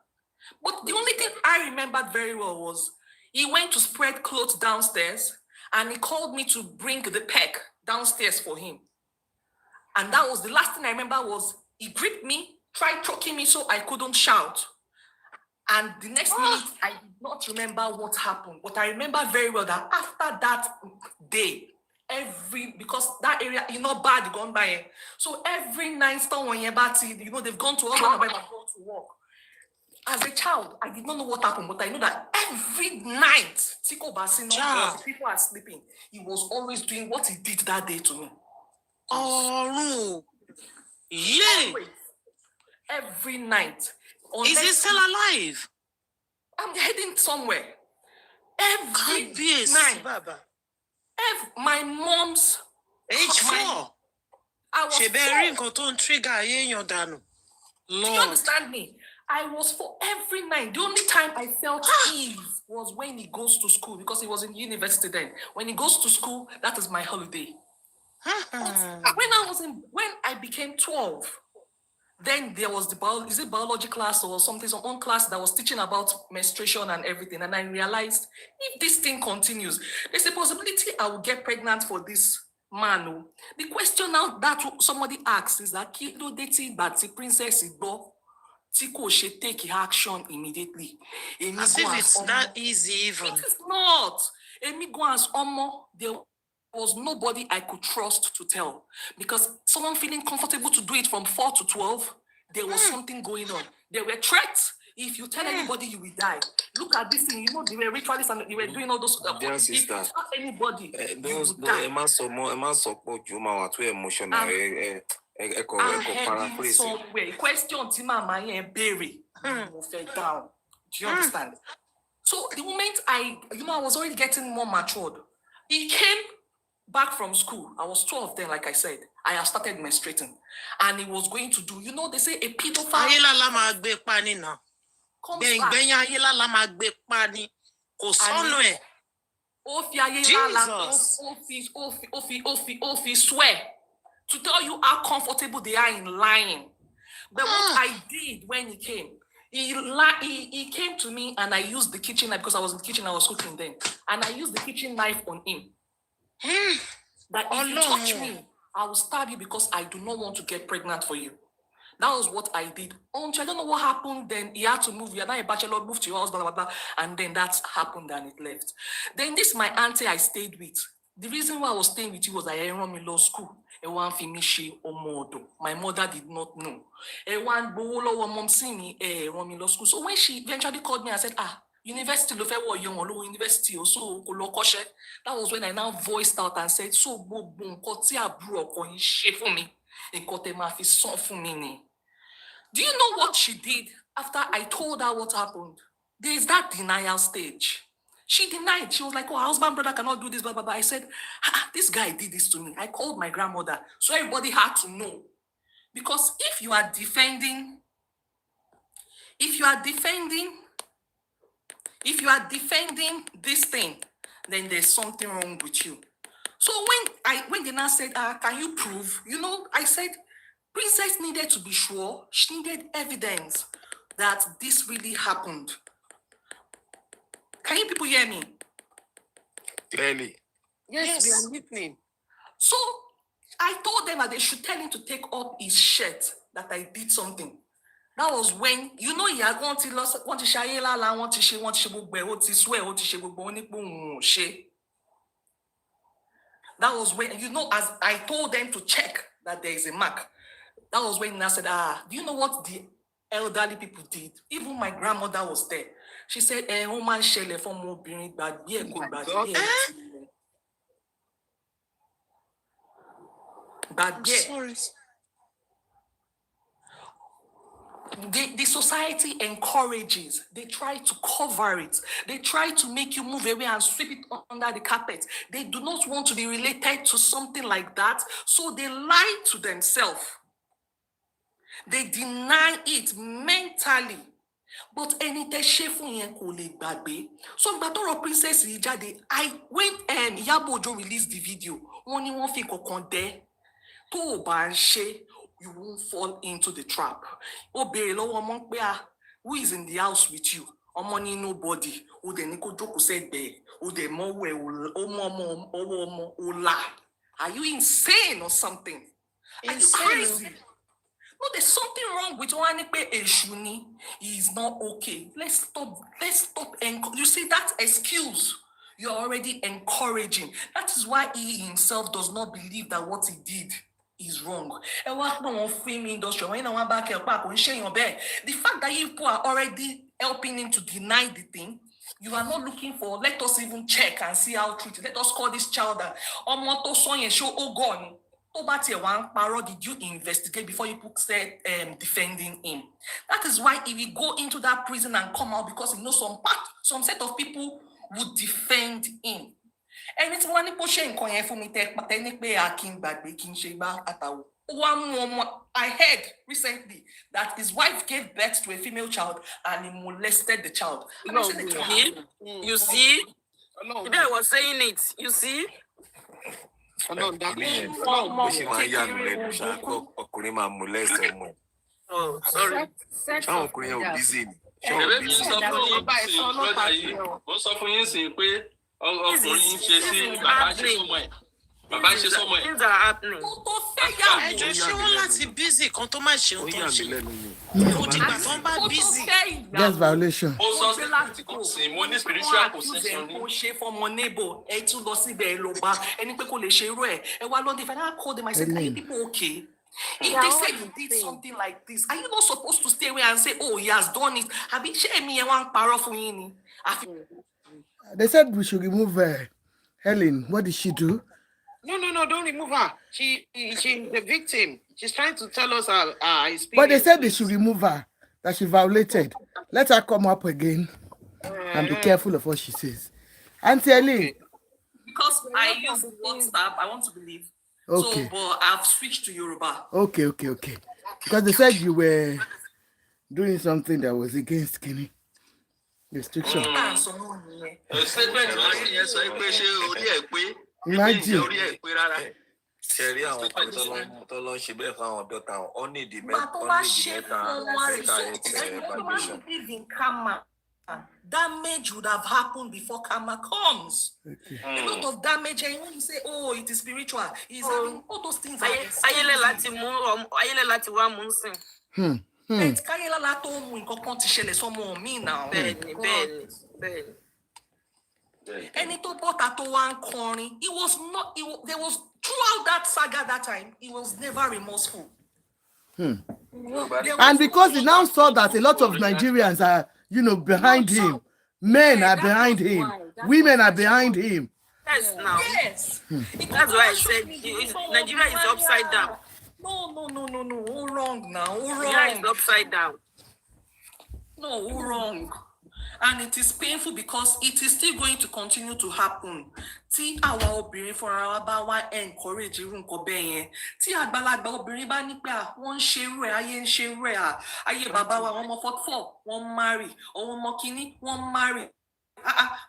But the only thing I remembered very well was he went to spread clothes downstairs and he called me to bring the peg downstairs for him. And that was the last thing I remember was he gripped me, tried choking me so I couldn't shout. And the next minute, I did not remember what happened, but I remember very well that after that day, because that area, bad gone by. So every night, they've gone to all gone to work. As a child, I did not know what happened, but I know that every night, Tiko Basino, people are sleeping. He was always doing what he did that day to me. Oh, yeah. Every night. Is he still alive? I'm heading somewhere. Every night. My mom's age 4. I was 4. Do you understand me? I was 4 every night. The only time I felt ease was when he goes to school, because he was in university then. When he goes to school, that is my holiday. When I became 12, then there was the biology class or something, some own class that was teaching about menstruation and everything. And I realized if this thing continues, there's a possibility I will get pregnant for this man. The question now that somebody asks is that Kido Deti Bati Princess Igbo Tiko should take action immediately. As if it's that easy even. It is not. Emi go as Omo, there was nobody I could trust to tell, because someone feeling comfortable to do it from 4 to 12, there was something going on. There were threats. If you tell anybody, you will die. Look at this thing. They were ritualists and they were doing all those. Dear if sister, you tell anybody, you will die. Somewhere. Question to my berry. Fell down. Do you understand? So the moment I was already getting more matured. He came back from school. I was 12 then, like I said. I have started menstruating. And he was going to do, they say a pedophile comes back. Swear to tell you how comfortable they are in lying. But what I did when he came, he came to me and I used the kitchen knife, because I was in the kitchen, I was cooking then. And I used the kitchen knife on him. That if you touch me, I will stab you because I do not want to get pregnant for you. That was what I did. I don't know what happened. Then he had to move. You're not a bachelor, move to your house, blah, blah, blah. And then that happened and it left. Then this my auntie I stayed with. The reason why I was staying with you was I enrolled in law school. My mother did not know. Mom see me in law school. So when she eventually called me and said, university university so that was when I now voiced out and said, so for me. Do you know what she did after I told her what happened? There is that denial stage. She denied. She was like, oh, her husband, brother cannot do this, blah, blah, blah. I said, this guy did this to me. I called my grandmother. So everybody had to know. Because if you are defending this thing, then there's something wrong with you. So when they now said, can you prove? I said, Princess needed to be sure. She needed evidence that this really happened. Can you people hear me? Clearly. Yes. We are listening. So I told them that they should tell him to take off his shirt, that I did something. That was when, you are going to want to share, want to swear, that was when, as I told them to check that there is a mark. That was when I said, do you know what the elderly people did? Even my grandmother was there. She said, woman shele for more being bad. Sorry. The society encourages, they try to cover it. They try to make you move away and sweep it under the carpet. They do not want to be related to something like that, so they lie to themselves. They deny it mentally. But anything so Batoro Princess Ijade, when Yabojo released the video, one thing there, you won't fall into the trap. Who is in the house with you? Money nobody. Who the Nico Joko said there? Who the Are you insane or something? Are you crazy? No, there's something wrong with Oanipe Eshuni. He's not okay. Let's stop. You see, that excuse you're already encouraging. That is why he himself does not believe that what he did is wrong. And what no film industry, when I want back the fact that you people are already helping him to deny the thing, you are not looking for, let us even check and see how treated. Let us call this child that show gone. Did you investigate before you said defending him? That is why if you go into that prison and come out, because you know some set of people would defend him. And it's one pushing for me. I heard recently that his wife gave birth to a female child and he molested the child. You see? I was saying it. You see? Oh, sorry. Things are happening. Busy. That's violation. If they say you did something like this, are you not supposed to stay away and say, oh, he has done it? They said we should remove Helen. What did she do? No, don't remove her. She's the victim. She's trying to tell us her experience. But they said they should remove her, that she violated. Let her come up again and be careful of what she says. Auntie Helen. Because I use WhatsApp, I want to believe. Okay. So, but I've switched to Yoruba. Okay. Because they said you were doing something that was against Kenny. Restriction. Imagine. Damage would have happened before karma comes. Okay. A lot of damage, and when you say, oh, it is spiritual, it's all those things. Káyélálá tó mú nǹkan kan ti ṣẹlẹ̀ sọ́mọ mi náà. Bẹ́ẹ̀ni. Ẹni tó bọ́ta tó wá ń kọrin, there was throughout that saga that time, he was never remorseful. And because he now saw that a lot of Nigerians are, behind him. Men are behind him. Women are behind him. Yes, now. Yes. That's why I said Nigeria is upside down. No. All wrong now. All wrong. Nigeria is upside down. No, all wrong. And it is painful because it is still going to continue to happen. Tí àwa obìnrin fúnra wa bá wá encourage irú nǹkan bẹ́ẹ̀ yẹn. Tí àgbàlagbà obìnrin bá ní pé wọ́n ń ṣe irú ẹ̀, ayé ń ṣe irú ẹ̀, ayé bàbá wa wọ́n ọmọ 44 wọ́n marry, àwọn ọmọ kìíní wọ́n marry.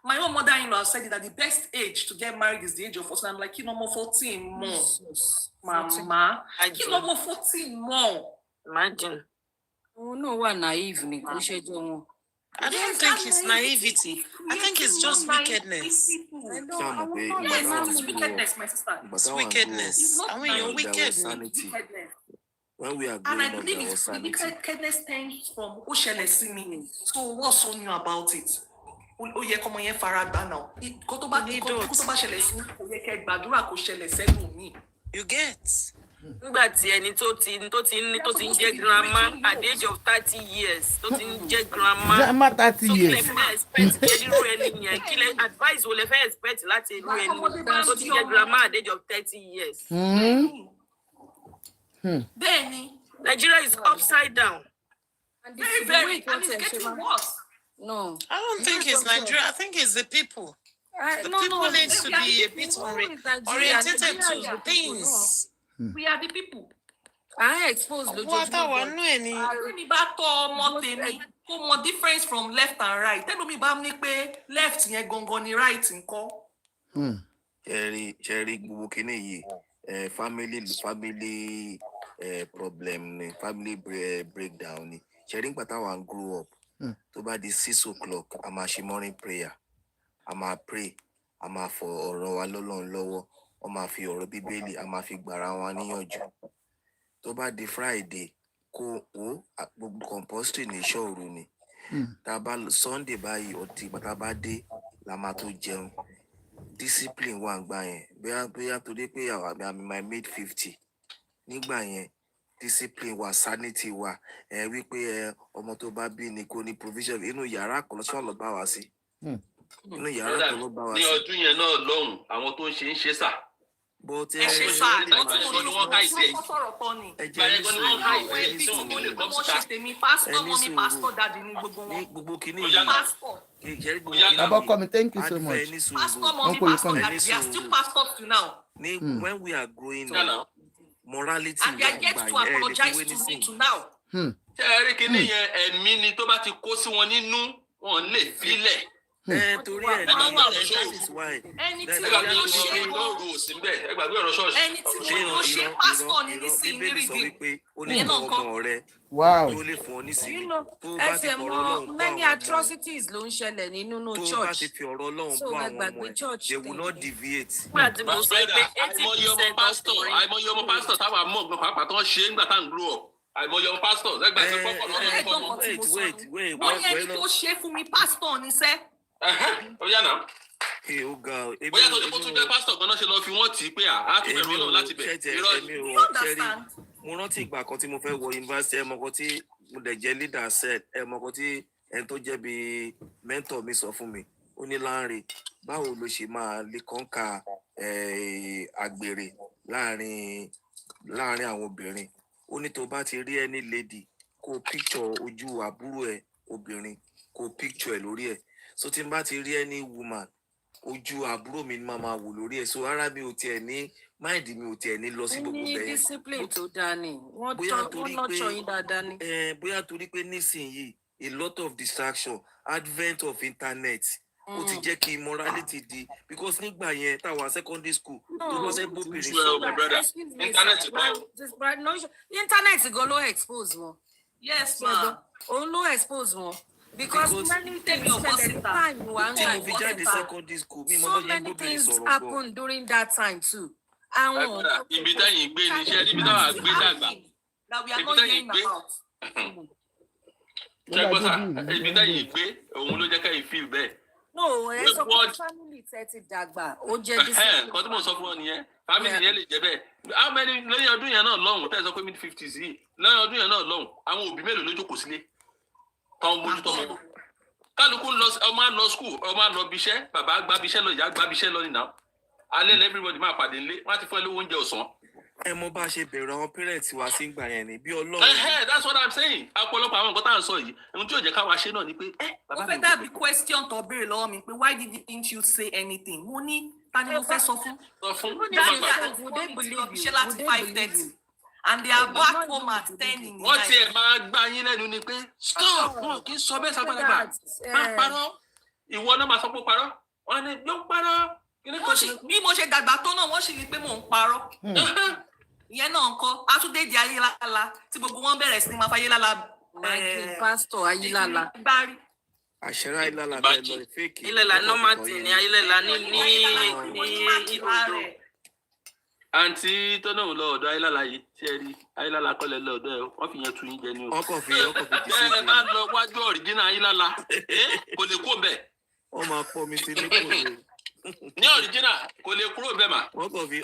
My own mother-in-law said that the best age to get married is the age of 14. I'm like, 14 more. Mama, 14 more. Imagine. Oh no, we're naive. I don't think it's naivety. I think it's just wickedness. It's wickedness, my sister. It's wickedness. I mean, you're wicked. When we are and I growing up, believe there was the sanity. wickedness stems from Oshelesimi. So what's so new about it? Oye komo yen faragba now. Kó tó bá ṣẹlẹ̀ sí kò yẹ kẹ́ gbàdúrà kó ṣẹlẹ̀ sẹ́lòmíì. You get. Nígbà tí ẹni tó ti ń jẹ́ grandma at the age of 30 years tó ti ń jẹ́ grandma. Grandma 30 years. So kí lẹ fẹ́ expect irú ẹni yẹn? Kí lẹ advice wo lẹ fẹ́ expect láti irú ẹni tó ti jẹ́ grandma at the age of 30 years? Bẹ́ẹ̀ni. Nigeria is upside down. And very, and it's getting worse. No. I don't think it's Nigeria. I think it's the people. The people need to be a bit oriented to things. We are the people. I expose lójoojúmọ́. Ẹni bá tọ́ ọmọ tèmi kó mọ difference from left and right. Tẹ́lómi bá ní pé left yẹn gangan ni right ńkọ́. Ṣẹ́rí gbogbo kìíní yìí family problem ni family breakdown ni. Ṣẹ́rí nígbà táwọn grow up tó bá di 6 o'clock a máa ṣe morning prayer a máa pray a máa fọ ọ̀rọ̀ wa lọ́lọ́run lọ́wọ́ wọ́n máa fi ọ̀rọ̀ bíbélì a máa fi gbàrà wọn níyànjú tó bá di Friday kó gbogbo compulsory ní ìṣọ́òru ni tá a bá Sunday báyìí ọtí bàtà bá dé la máa tó jẹun discipline wà gbà yẹn bóyá torí pé my mid 50 nígbà yẹn discipline wà sanity wà wípé ọmọ tó bá bí ni kò ní provision inú yàrá kan lọ́sọ̀ lọ bá wa sí inú yàrá kan ló bá wa sí. ní ọdún yẹn náà lọ́hùn àwọn tó ń ṣe sà. But ẹ ṣe sà ẹgbẹ́ ni wọ́n ká ìdí ẹ̀. Gbogbo kìíní Abọ́kọ́ mi, thank you so much. When we are growing up, morality and they are yet to apologize to me to now. Ṣé ẹ rí kíní yẹn ẹ̀mí ni tó bá ti kó sí wọn nínú wọn lè filẹ̀. Torí ẹ̀ that is why. Ẹni tí wọ́n lọ ṣe pásítọ̀ ní nísìnyí ní rìdí. Wow. Many atrocities ló ń ṣẹlẹ̀ nínú church. So gbàgbé church. They will not deviate. Àìmọye ọmọ pásítọ̀ táwa mọ̀ gbọ́n pàápàá tó ń ṣe nígbà tá à ń grow up. Àìmọye ọmọ pásítọ̀ lẹ́gbàá tó pọ̀pọ̀ lọ́wọ́. Wait. Wọ́n yẹ kí ó ṣe fún mi pásítọ̀ ní sẹ́. Ó yá náà. Bóyá tó ní kó tún jẹ́ pásítọ̀ gan-an ṣe lọ fi wọ́n tì í pé á tún bẹ̀rù Ọlọ́run láti bẹ̀. Mo rántí ìgbà kan tí mo fẹ́ wọ yunifásitì ẹ̀mọ́kọ́ tí mo dẹ̀ jẹ́ leader set ẹ̀mọ́kọ́ tí ẹni tó jẹ́ bí mentor mi sọ fún mi ó ní Láńre báwo ló ṣe máa lè kọ́ńkà àgbèrè láàrin àwọn obìnrin ó ní tó bá ti rí ẹni lady kó picture ojú àbúrò ẹ obìnrin kó picture ẹ lórí ẹ so tí n bá ti rí ẹni woman ojú àbúrò mi ni máa wò lórí ẹ so ara mi ò tiẹ̀ ní mind mi ò tiẹ̀ ní lọ sí gbogbo bẹ́ẹ̀. Ní discipline tó dáa ni wọ́n nọ́ọ̀ṣọ́ yín dáadáa ni. Bóyá torí pé nísìnyí a lot of distraction advent of internet ó ti jẹ́ kí immorality di because nígbà yẹn táwa secondary school tó lọ sẹ́ bóbìnrin internet gan ló expose wọn. Yes ma. Òun ló expose wọn. Because many things so many things happen during that time too. Ibi táyìn gbé ni iṣẹ́ níbi táwa gbé dàgbà. That we are not hearing about. ṣé gbọ́ sà ibi tẹ́yìn gbé òun ló jẹ́ kẹ́yìn feel bẹ́ẹ̀. no ẹ sọ pé family tẹ ti dàgbà ó jẹ́ discipline. Kan tí mo sọ fún ọ nìyẹn family yẹn lè jẹ́ bẹ́ẹ̀ how many lẹ́yìn ọdún yẹn náà lọ́hùn tẹ́ ẹ sọ pé mid-50s yìí lẹ́yìn ọdún yẹn náà lọ́hùn àwọn òbí mélòó ló jókòó sílé tọ́ mójútó ọmọ kálukú ọmọ lọ school ọmọ lọ bíṣẹ́ bàbá gbá bíṣẹ́ lọ ìyá gbá bíṣẹ́ lọ nìyà alẹ́ lẹ́ everybody máa pàdé nílé wọ́n á ti fún ẹ lówó oúnjẹ ọ̀sán. ẹ mọ bá a ṣe bẹ̀rẹ̀ àwọn parents wa sí gbà yẹn ni bí Ọlọ́run. That's what I'm saying. Ọ̀pọ̀lọpọ̀ àwọn nǹkan tá à ń sọ yìí ohun tí yóò jẹ́ káwa ṣe náà ni pé. ó fẹ́ dàbí question tó béèrè lọ́wọ́ mi pé why didn't you say anything? mo ní ta ni mo fẹ́ sọ fún. Ṣé láti 5:30 and they are back home at 10 in the night. Wọ́n tiẹ̀ máa gbá yín lẹ́nu ni pé stop wọn kì í sọ bẹ́ẹ̀ sàgbàlagbà máa parọ́ ìwọ náà máa sọ pé parọ́ wọn ni yóò parọ́. Bí mo ṣe dàgbà tó náà wọ́n sì rí i pé mò ń parọ́. Ìyẹn náà ń kọ́ Atúndé di Ayélálá tí gbogbo wọn bẹ̀rẹ̀ sí ni máa fa Ayélálá. Pásítọ̀ Ayélálá. Àṣẹrá Ayélálá bẹ́ẹ̀ lọ fake. Ayélálá nọ́màtì ni Ayélálá ní ìlú. Àǹtí tó náà lọ ọ̀dọ̀ Ayélálá yìí tí ẹ rí Ayélálá kọ́lẹ̀ lọ ọ̀dọ̀ ẹ̀ wọ́n fi yẹn tu yín jẹ ní o. ọkọ̀ fi dìísí. Ẹ bá lọ wájú ọ̀ríjínà Ayélálá kò lè kó bẹ̀. Wọ́n máa pọ̀ mi sí ní kò lè. Ní ọ̀ríjínà kò lè kúrò bẹ́ẹ̀ mà. ọkọ̀ fi.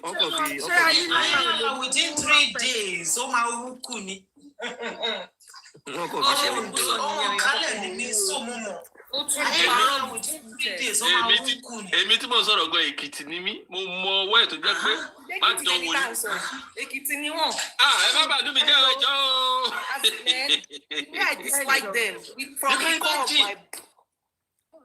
Ayélálá within 3 days ó máa wú kù ni. ọkọ̀ fi ṣe ń jọ. Kálẹ̀ ní ní sọ́mọ́mọ́. Èmi tí mo sọ̀rọ̀ gan Èkìtì ni mí mo mọ ọwọ́ ẹ̀ tó jẹ́ pé má dán wò ni. Èkìtì ni wọ́n. Ẹ má bàa dún mi jẹ́ ọjọ́ o. I dislike them from the core of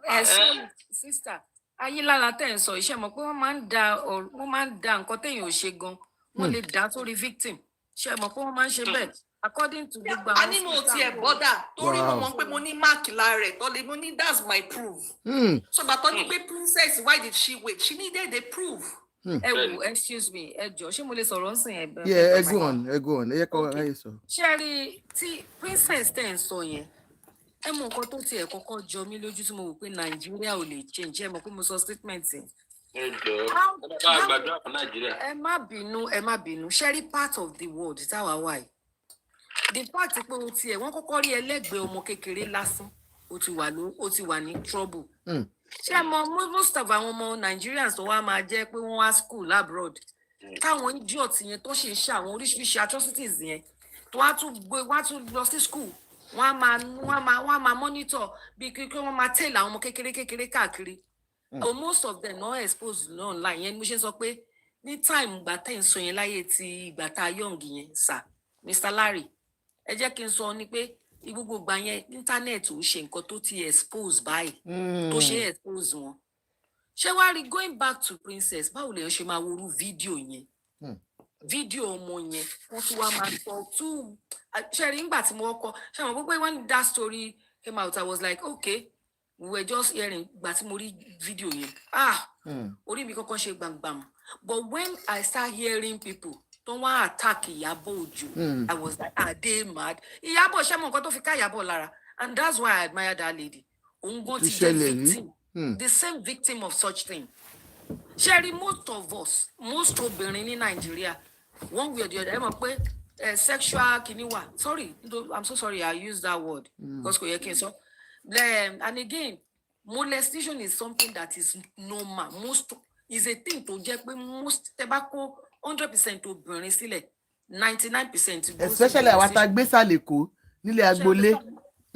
my. Sister Ayélálá tẹ̀ ń sọ iṣẹ́ mọ̀ pé wọ́n máa ń da nǹkan téèyàn ò ṣe gan wọ́n lè dá sórí victim ṣe mọ̀ pé wọ́n máa ń ṣe bẹ́ẹ̀. According to gbogbo àwọn. A ní mo tiẹ̀ bọ́dà torí mo mọ̀ pé mo ní máàkì lára rẹ̀ tọ́lé mo ní that's my proof. So bàtọ́ ní pé princess why did she wait? She needed a proof. Ẹ wò excuse me ẹ jọ ṣé mo lè sọ̀rọ̀ ń sìn ẹ bẹ́ẹ̀. Yeah, ẹ go on ẹ yẹ kọ́ ẹ sọ. Ṣé rí tí princess tẹ̀ ń sọ yẹn ẹ mọ nǹkan tó tiẹ̀ kọ́kọ́ jọ mí lójú tí mo wò pé Nàìjíríà ò lè change ẹ mọ̀ pé mo sọ statement yẹn. Ẹ jọ bá gbàdúrà fún Nàìjíríà. Ẹ má bínú ṣé rí part of the world táwa wà yìí. The fact pé o tiẹ̀ wọ́n kọ́kọ́ rí ẹlẹ́gbẹ̀ẹ́ ọmọ kékeré lásán o ti wà ní trouble. Ṣé mo most of àwọn ọmọ Nigerians tó wá máa jẹ́ pé wọ́n wá school abroad táwọn idiot yẹn tó ṣe ṣe àwọn oríṣiríṣi atrocities yẹn tó wá tún lọ sí school wọ́n á máa monitor bí kí wọ́n máa tẹ̀lé àwọn ọmọ kékeré káàkiri. But most of them not exposed online yẹn mo ṣe sọ pé ní time ìgbà tẹ̀ ń sọ yẹn láyé ti ìgbà tá a young yẹn sir Mr. Larry ẹ jẹ́ kí n sọ ni pé gbogbo ìgbà yẹn íńtánẹ́ẹ̀tì ò ṣe nǹkan tó ti expose báyìí tó ṣe expose wọn. Ṣé wàá rí going back to princess báwo lèèyàn ṣe máa worú fídíò yẹn fídíò ọmọ yẹn wọ́n tún wá máa sọ tú ṣe rí nígbà tí mo kọ́ ṣe àwọn gbogbo when that story came out I was like okay we were just hearing ìgbà tí mo rí fídíò yẹn orí mi kọ́kọ́ ṣe gbàngbàm but when I start hearing people tó wá attack Ìyábọ̀ Òjó I was like are they mad? Ìyábọ̀ ṣe mọ nǹkan tó fi ká Ìyábọ̀ lára and that's why I admire that lady. Òun gan ti jẹ́ victim the same victim of such thing. Ṣé most of us most obìnrin ní Nàìjíríà one way or the other ẹ mọ̀ pé sexual kìíní wà sorry I'm so sorry I use that word because kò yẹ kí n sọ and again molestation is something that is normal most is a thing tó jẹ́ pé most tẹ́ bá kó 100% obìnrin sílẹ̀ 99%. Especially àwa tá gbé sàlẹ̀kọ́ nílé agboolé.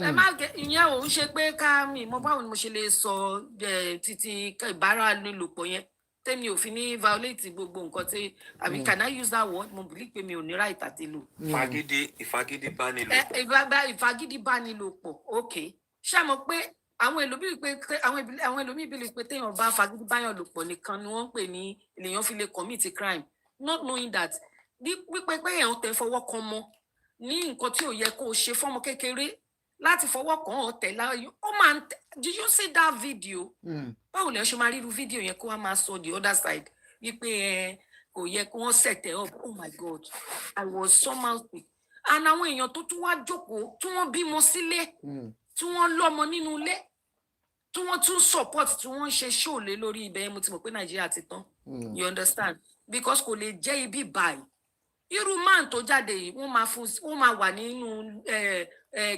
Ẹ má gẹ ìyẹn ò ń ṣe pé ká mi mo báwo ni mo ṣe lè sọ títí ìbára nílòpọ̀ yẹn tẹ́mi ò fi ní violate gbogbo nǹkan tí àbí can I use that word mo believe pé mi ò ní right àti lò. ìfagídí bá nílòpọ̀. ìfagídí bá nílòpọ̀ ok ṣé mo pé àwọn ẹlòmíì believe pé téèyàn bá fagídí báyàn lò pọ̀ nìkan ni wọ́n ń pè ní ènìyàn fi lè commit crime. Not knowing that wípé pé èèyàn tẹ fọwọ́ kan mọ́ ní nǹkan tí ò yẹ kó o ṣe fọ́mọ kékeré láti fọwọ́ kan ọ̀ tẹ̀ láàyò ó máa ń tẹ̀. Did you see that video? Báwo lè ṣe máa rí irú fídíò yẹn kó wá máa sọ the other side wípé kò yẹ kó wọ́n set up. Oh my God, I was somehow sick. And àwọn èèyàn tó tún wá jókòó tí wọ́n bímọ sílé tí wọ́n lọ́mọ nínú ilé tí wọ́n tún support tí wọ́n ń ṣe ṣòlè lórí ibẹ̀ yẹn mo ti mọ̀ pé Nàìjíríà ti tán. You understand? Because kò lè jẹ́ ibi báyìí irú man tó jáde yìí wọ́n máa wà nínú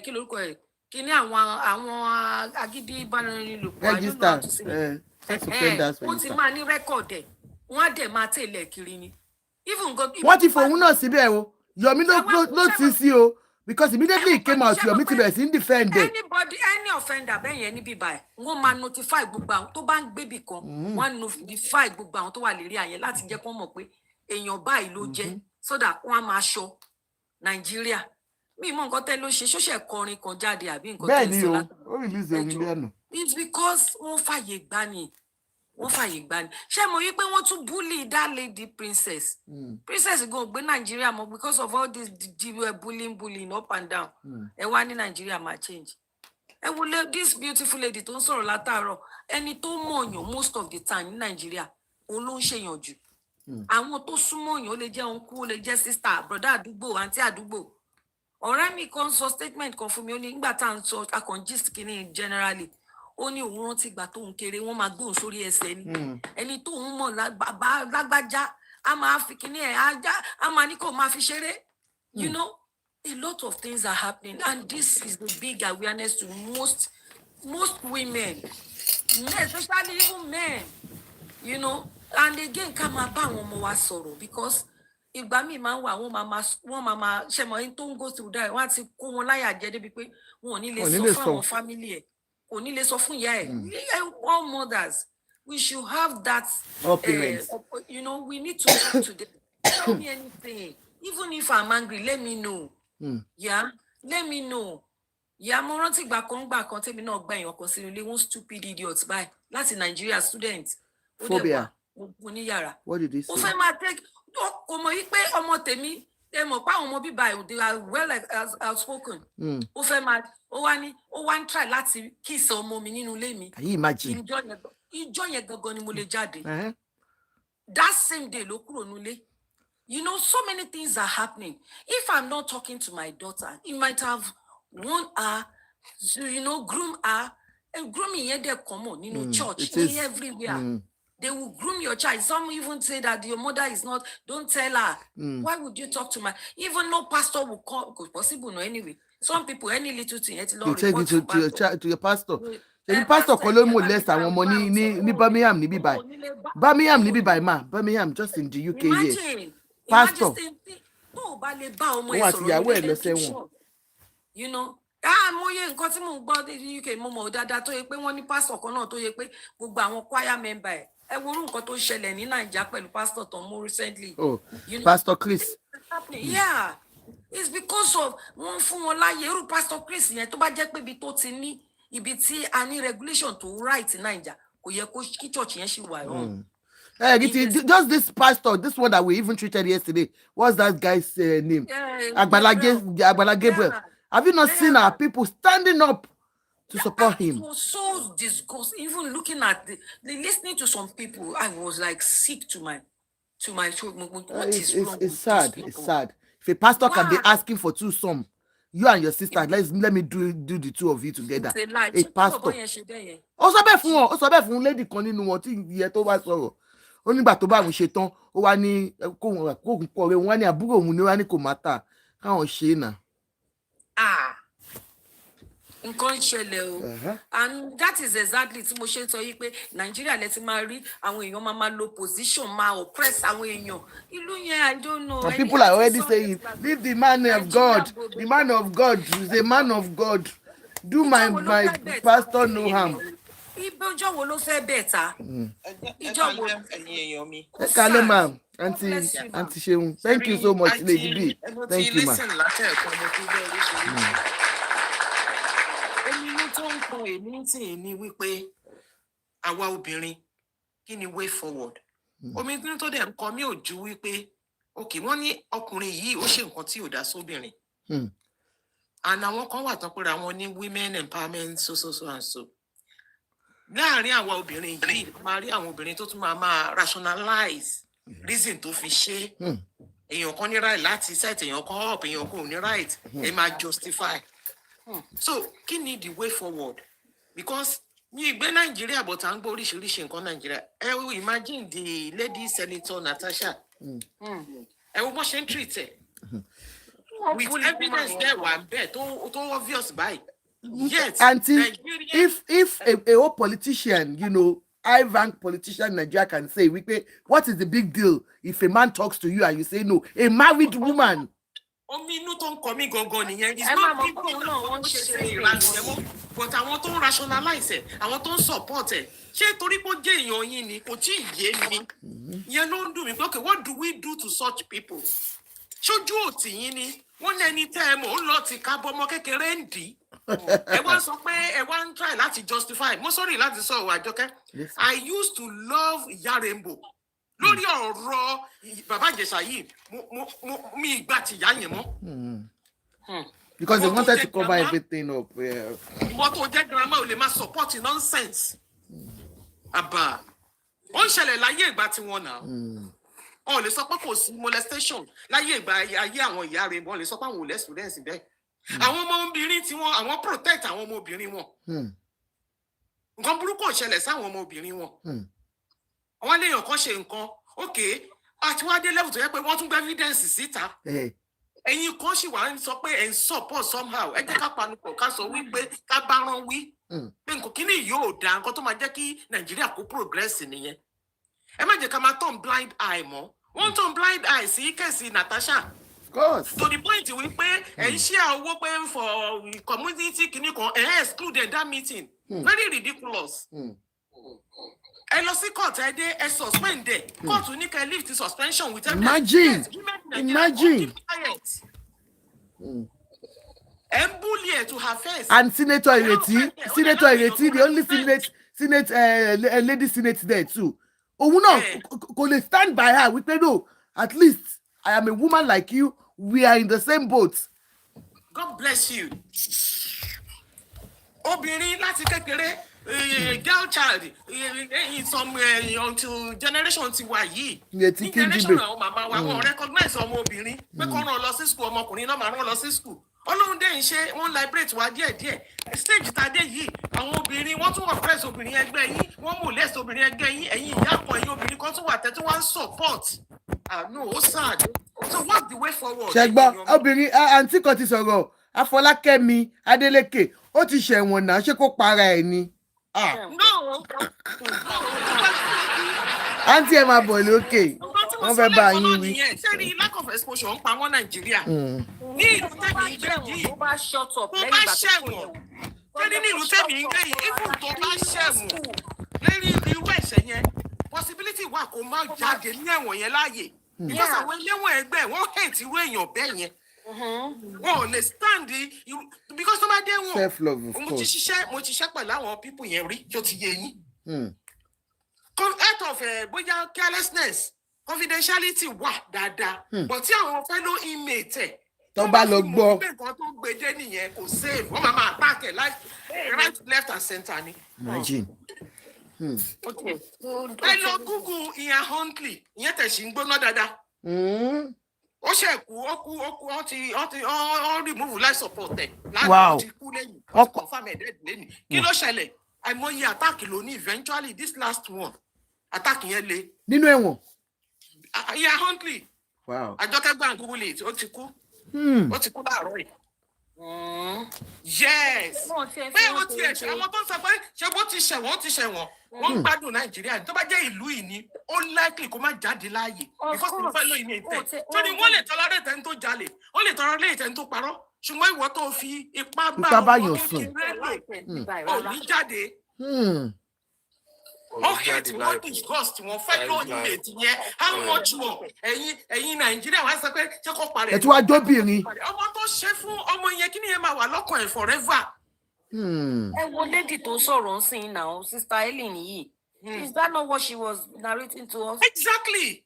kí lórúkọ ẹ̀ kí ní àwọn agídí ìbánilòpọ̀ register ó ti máa ní rẹ́kọ̀dì ẹ̀ wọ́n á dẹ̀ máa tẹ̀lé kiri ni. wọ́n ti fòun náà síbẹ̀ o Yomi ló ti sí o because immediately it came out Yomi ti bẹ̀rẹ̀ sí ń defend it. Any offender bẹ́ẹ̀ yẹn níbí báyìí wọ́n máa notify gbogbo àwọn tó bá ń gbébì kan wọ́n á notify gbogbo àwọn tó wà lérí àyẹn láti jẹ́ kó mọ̀ pé èèyàn báyìí ló jẹ́ so that wọ́n á máa ṣọ́ Nàìjíríà mi mọ nǹkan tẹ́ ló ṣe ṣóṣẹ̀ kọrin kan jáde àbí nǹkan tẹ́ ń sọ láti. Bẹ́ẹ̀ ni o ó release orin lẹ́nu. It's because wọ́n fàyè gbà ni ṣé mo rí pé wọ́n tún bully that lady princess go gbé Nàìjíríà mọ́ because of all this bullying up and down ẹ wá ní Nàìjíríà máa change ẹ wo this beautiful lady tó ń sọ̀rọ̀ látàárọ̀ ẹni tó mọ̀yàn most of the time ní Nàìjíríà òun ló ń ṣèyàn jù àwọn tó súnmọ́ yàn ó lè jẹ́ uncle ó lè jẹ́ sister brother àdúgbò àǹtí àdúgbò ọ̀rẹ́ mi kan sọ statement kan fún mi ó ní nígbà tá à ń sọ akọ̀ngist kìíní generally ó ní òun rántí ìgbà tóun kéré wọ́n máa gbóhùn sórí ẹsẹ̀ ni ẹni tóun mọ̀ lágbájá a máa fi kìíní ẹ̀ a máa ní kó máa fi ṣeré you know a lot of things are happening and this is the big awareness to most women especially even men you know and again ká máa bá àwọn ọmọ wa sọ̀rọ̀ because ìgbà míì máa ń wà wọ́n máa ṣẹmọ ẹni tó ń go through that wọ́n á ti kó wọn láyà jẹ débi pé wọn ò ní lè sọ fún àwọn family ẹ̀ kò ní lè sọ fún ìyá ẹ̀ all mothers we should have that you know we need to talk to them tell me anything even if I'm angry let me know let me know mo rántí ìgbà kan tèmi náà gba èèyàn kan sínú ilé wọn stupid idiots báyìí láti Nigeria student ó dẹ̀ wà mo ní yàrá ó fẹ́ máa take kò mọ̀ yí pé ọmọ tèmi ẹ mọ̀ pé àwọn ọmọ bíbá ẹ̀ they are well outspoken ó fẹ́ máa ó wá ń try láti kiss ọmọ mi nínú ilé mi ìjọ yẹn gangan ni mo lè jáde that same day ló kúrò nílé you know so many things are happening if I'm not talking to my daughter he might have warned her you know groom her and grooming yẹn dẹ̀ common nínú church everywhere. They will groom your child. Some even say that your mother is not, don't tell her. Why would you talk to my, even no pastor will call, because possible no anyway. Some people, any little thing, you take it to your pastor. The pastor call him molest àwọn ọmọ ní Birmingham ní bíbá. Birmingham ní bíbá ma. Birmingham just in the UK here. Pastor. Wọ́n àti ìyàwó ẹ̀ lọ sẹ́wọ̀n. You know, mo yẹ nǹkan tí mò ń gbọ́ ní UK mo mọ̀ dáadáa tó yẹ pé wọ́n ní pastor kan náà tó yẹ pé gbogbo àwọn choir member ẹ̀ ẹ wo orú nǹkan tó ṣẹlẹ̀ ní Naija pẹ̀lú pastor tó mú recently. Pastor Chris. Yeah, it's because of wọ́n fún wọn láyé irú pastor Chris yẹn tó bá jẹ́ pé ibi tó ti ní ibi tí a ní regulation tó right Naija kò yẹ kí church yẹn ṣì wà wrong. Just this pastor, this one that we even treated yesterday, what's that guy's name? Agbala Gabriel. Have you not seen our people standing up to support him? It was so disgusting. Even looking at listening to some people, I was like sick to my what is wrong? It's sad. It's sad. If a pastor can be asking for two some, you and your sister, let me do the two of you together. A pastor. Ó sọ bẹ́ẹ̀ fún lady kan nínú wọn tí iye tó bá sọ̀rọ̀. Ó nígbà tó bá òun ṣe tán, ó wá ní kóhun kọ̀wé wọn ní àbúrò òun ní wá ní kò má tà káwọn ṣe é náà. Nǹkan ṣẹlẹ̀ o and that is exactly tí mo ṣe sọ yìí pé Nàìjíríà lẹ ti máa rí àwọn èèyàn máa lo position máa oppress àwọn èèyàn ìlú yẹn I don't know. And people are already saying leave the man of God. The man of God is a man of God. Do my pastor no harm. Ìjọ wo ló fẹ́ bẹ̀ ta? Ìjọ wo? Ẹ kálẹ́ ma Aunty Ṣeun. Thank you so much Lady B. Thank you ma. Tó ń kan èmi tí ní wípé àwa obìnrin kí ni way forward omi tí tó dẹ̀ ń kọ mí ò ju wípé ok wọ́n ní ọkùnrin yìí ó ṣe nǹkan tí ò dá sóbìnrin and àwọn kan wà tán pé àwọn ní women empowerment so and so láàárín àwa obìnrin yìí máa rí àwọn obìnrin tó tún máa rationalize reason tó fi ṣe èèyàn kan ní right láti set èèyàn kan up èèyàn kan ò ní right ẹ máa justify. So kí ni the way forward because mi ìgbé Nàìjíríà but à ń gbọ́ oríṣiríṣi nǹkan Nàìjíríà ẹ imagine the lady senator Natasha ẹ wo bó ṣe ń treat ẹ with evidence there wà bẹ́ẹ̀ tó obvious by. Yes, Auntie, if a whole politician, you know, high-rank politician in Nigeria can say, what is the big deal if a man talks to you and you say no? A married woman. Omi inú tó ń kọ mí gangan nìyẹn. It's not people náà wọ́n ṣe ìlànà ẹ̀mọ́, but àwọn tó ń rationalize ẹ̀, àwọn tó ń support ẹ̀. Ṣé torí pé ó jẹ́ èèyàn yín ni kò tí ì yé mi? Ìyẹn ló ń dùn mí pé okay, what do we do to such people? Ṣojú òtì yín ni wọ́n ní ẹni tẹ́ ẹ mọ̀ ó lọ ti ká bọ́mọ kékeré ń dì í. Ẹ wá sọ pé ẹ wá ń try láti justify. Mo sorry láti sọ òwò Àjọkẹ́. I used to love Ìyá Rainbow. Lórí ọ̀rọ̀ bàbá Ìjẹ̀ṣà yìí, mi ìgbà tí ìyá yẹn mọ́. Because they wanted to cover everything up. Ìwọ tó jẹ́ grandma ò lè máa support nonsense. Àbá, ó ń ṣẹlẹ̀ láyé ìgbà tí wọ́n náà. Wọ́n lè sọ pé kò sí molestation láyé ìgbà ayé àwọn Ìyá Rainbow. Wọ́n lè sọ pé àwọn ò lè experience bẹ́ẹ̀. Àwọn ọmọbìnrin tí wọ́n àwọn protect àwọn ọmọbìnrin wọn. Nǹkan burúkú ò ṣẹlẹ̀ sáwọn ọmọbìnrin wọn. Àwọn léèyàn kan ṣe nǹkan okay àti wá dé level tó yẹ pé wọ́n tún gbé evidence síta. Ẹ̀yin kan sì wá ń sọ pé ẹ̀ ń support somehow. Ẹ jẹ́ ká panupọ̀ ká sọ wípé ká bá rán wí. Pé nǹkan kíní yóò dá nǹkan tó máa jẹ́ kí Nàìjíríà kó progress nìyẹn. Ẹ má jẹ́ ká máa turn blind eye mọ́. Wọ́n turn blind eye sí kẹ̀sì Natasha. Of course. To the point wípé ẹ̀ ń ṣe owó pé for community kíní kan ẹ̀ excluded that meeting. Very ridiculous. Ẹ lọ sí court ẹ dé ẹ suspend ẹ court ní kẹ́ lift suspension with imagine. Ẹ ń bully ẹ to her face. And Senator Ireti, the only senate lady senate there too. Òun náà kò lè stand by her wípé no, at least I am a woman like you, we are in the same boat. God bless you. Obìnrin láti kékeré girl child in some until generation ti wà yìí. Ní generation àwọn màmá wa wọ́n recognize ọmọ obìnrin pé kọ́ ràn lọ sí school ọmọkùnrin náà máa ràn lọ sí school. Ọlọ́run dẹ̀ ń ṣe wọ́n liberate wa díẹ̀díẹ̀. Stage tadé yìí àwọn obìnrin wọ́n tún oppress obìnrin ẹgbẹ́ yín wọ́n molest obìnrin ẹgbẹ́ yín ẹ̀yin ìyá kan ẹ̀yin obìnrin kan tún wà tẹ́tí wọ́n support. No, ó sad. So what's the way forward? Ṣẹ̀gbọ́n obìnrin àǹtí kan ti sọ̀rọ̀ Afọlákẹ́mi Adélékè ó ti ṣẹ̀wọ̀n náà ṣé kó para ẹ̀ ni. No. Àǹtí ẹ̀ máa bọ̀ lókè. Wọ́n fẹ́ bá yín wí. Ṣé ní lack of exposure ń pa wọ́n Nàìjíríà? Ní ìlú tẹ́mi ń gbé yìí, tó bá ṣẹ̀wọ̀n. Ṣé ní ìlú tẹ́mi ń gbé yìí, even tó bá ṣẹ̀wọ̀n lẹ́yìn irú ẹ̀ṣẹ̀ yẹn, possibility wà kó má jáde ní ẹ̀wọ̀n yẹn láàyè. Because àwọn ẹlẹ́wọ̀n ẹgbẹ́ wọ́n hate irú èèyàn bẹ́ẹ̀ yẹn. Wọ́n ò lè stand because tó bá dé wọn. Self-love, of course. Mo ti ṣiṣẹ́ pẹ̀lú àwọn people yẹn rí tó ti yé yín. Out of bóyá carelessness, confidentiality wà dáadáa. But tí àwọn fellow inmate ẹ̀ tó bá lọ gbọ́. Nǹkan tó gbèdé nìyẹn kò save. Wọ́n máa attack ẹ̀ right, left and center ni. Imagine. Okay. Ẹ lọ Google Ian Huntley, ìyẹn tẹ̀sí ń gbóná dáadáa. Ó ṣẹ̀kú, ó remove life support ẹ̀. Wow. Láti kú lẹ́yìn, ó confirm ẹ̀ dead lẹ́yìn. Kí ló ṣẹlẹ̀? Àìmọye attack ló ní eventually this last one. Attack yẹn le. Nínú ẹ̀wọ̀n. Ian Huntley. Wow. Àjọkẹ́ gbà ń Google it, ó ti kú. Ó ti kú láàárọ̀ yìí. Yes. Bẹ́ẹ̀ wọ́n ti ẹ̀ṣẹ̀ àwọn tó ń sọ pé ṣé bó ti ṣẹ̀wọ̀n. Wọ́n ń gbádùn Nàìjíríà. Tó bá jẹ́ ìlú yìí ni, ó likely kó má jáde láàyè. Because mo fẹ́ lóyún ní ìtẹ́. Torí wọ́n lè tọ́lá rẹ̀ tẹ́ni tó jalè. Wọ́n lè tọ́lá rẹ̀ tẹ́ni tó parọ́. Ṣùgbọ́n ìwọ tó fi ipá bá ọmọ kékeré lò. Ò ní jáde. Okay, tí wọ́n disgust wọn fẹ́ lóyún ètì yẹn. How much more? Ẹ̀yin Nàìjíríà wá sọ pé ṣé kò parẹ́. Ẹ tún wá jóbìnrin. Ọmọ tó ṣe fún ọmọ yẹn kí ni yẹn máa wà lọ́kàn ẹ̀ forever. Ẹ wo lady tó sọ̀rọ̀ ń sìn now, Sister Helen yìí. Is that not what she was narrating to us? Exactly.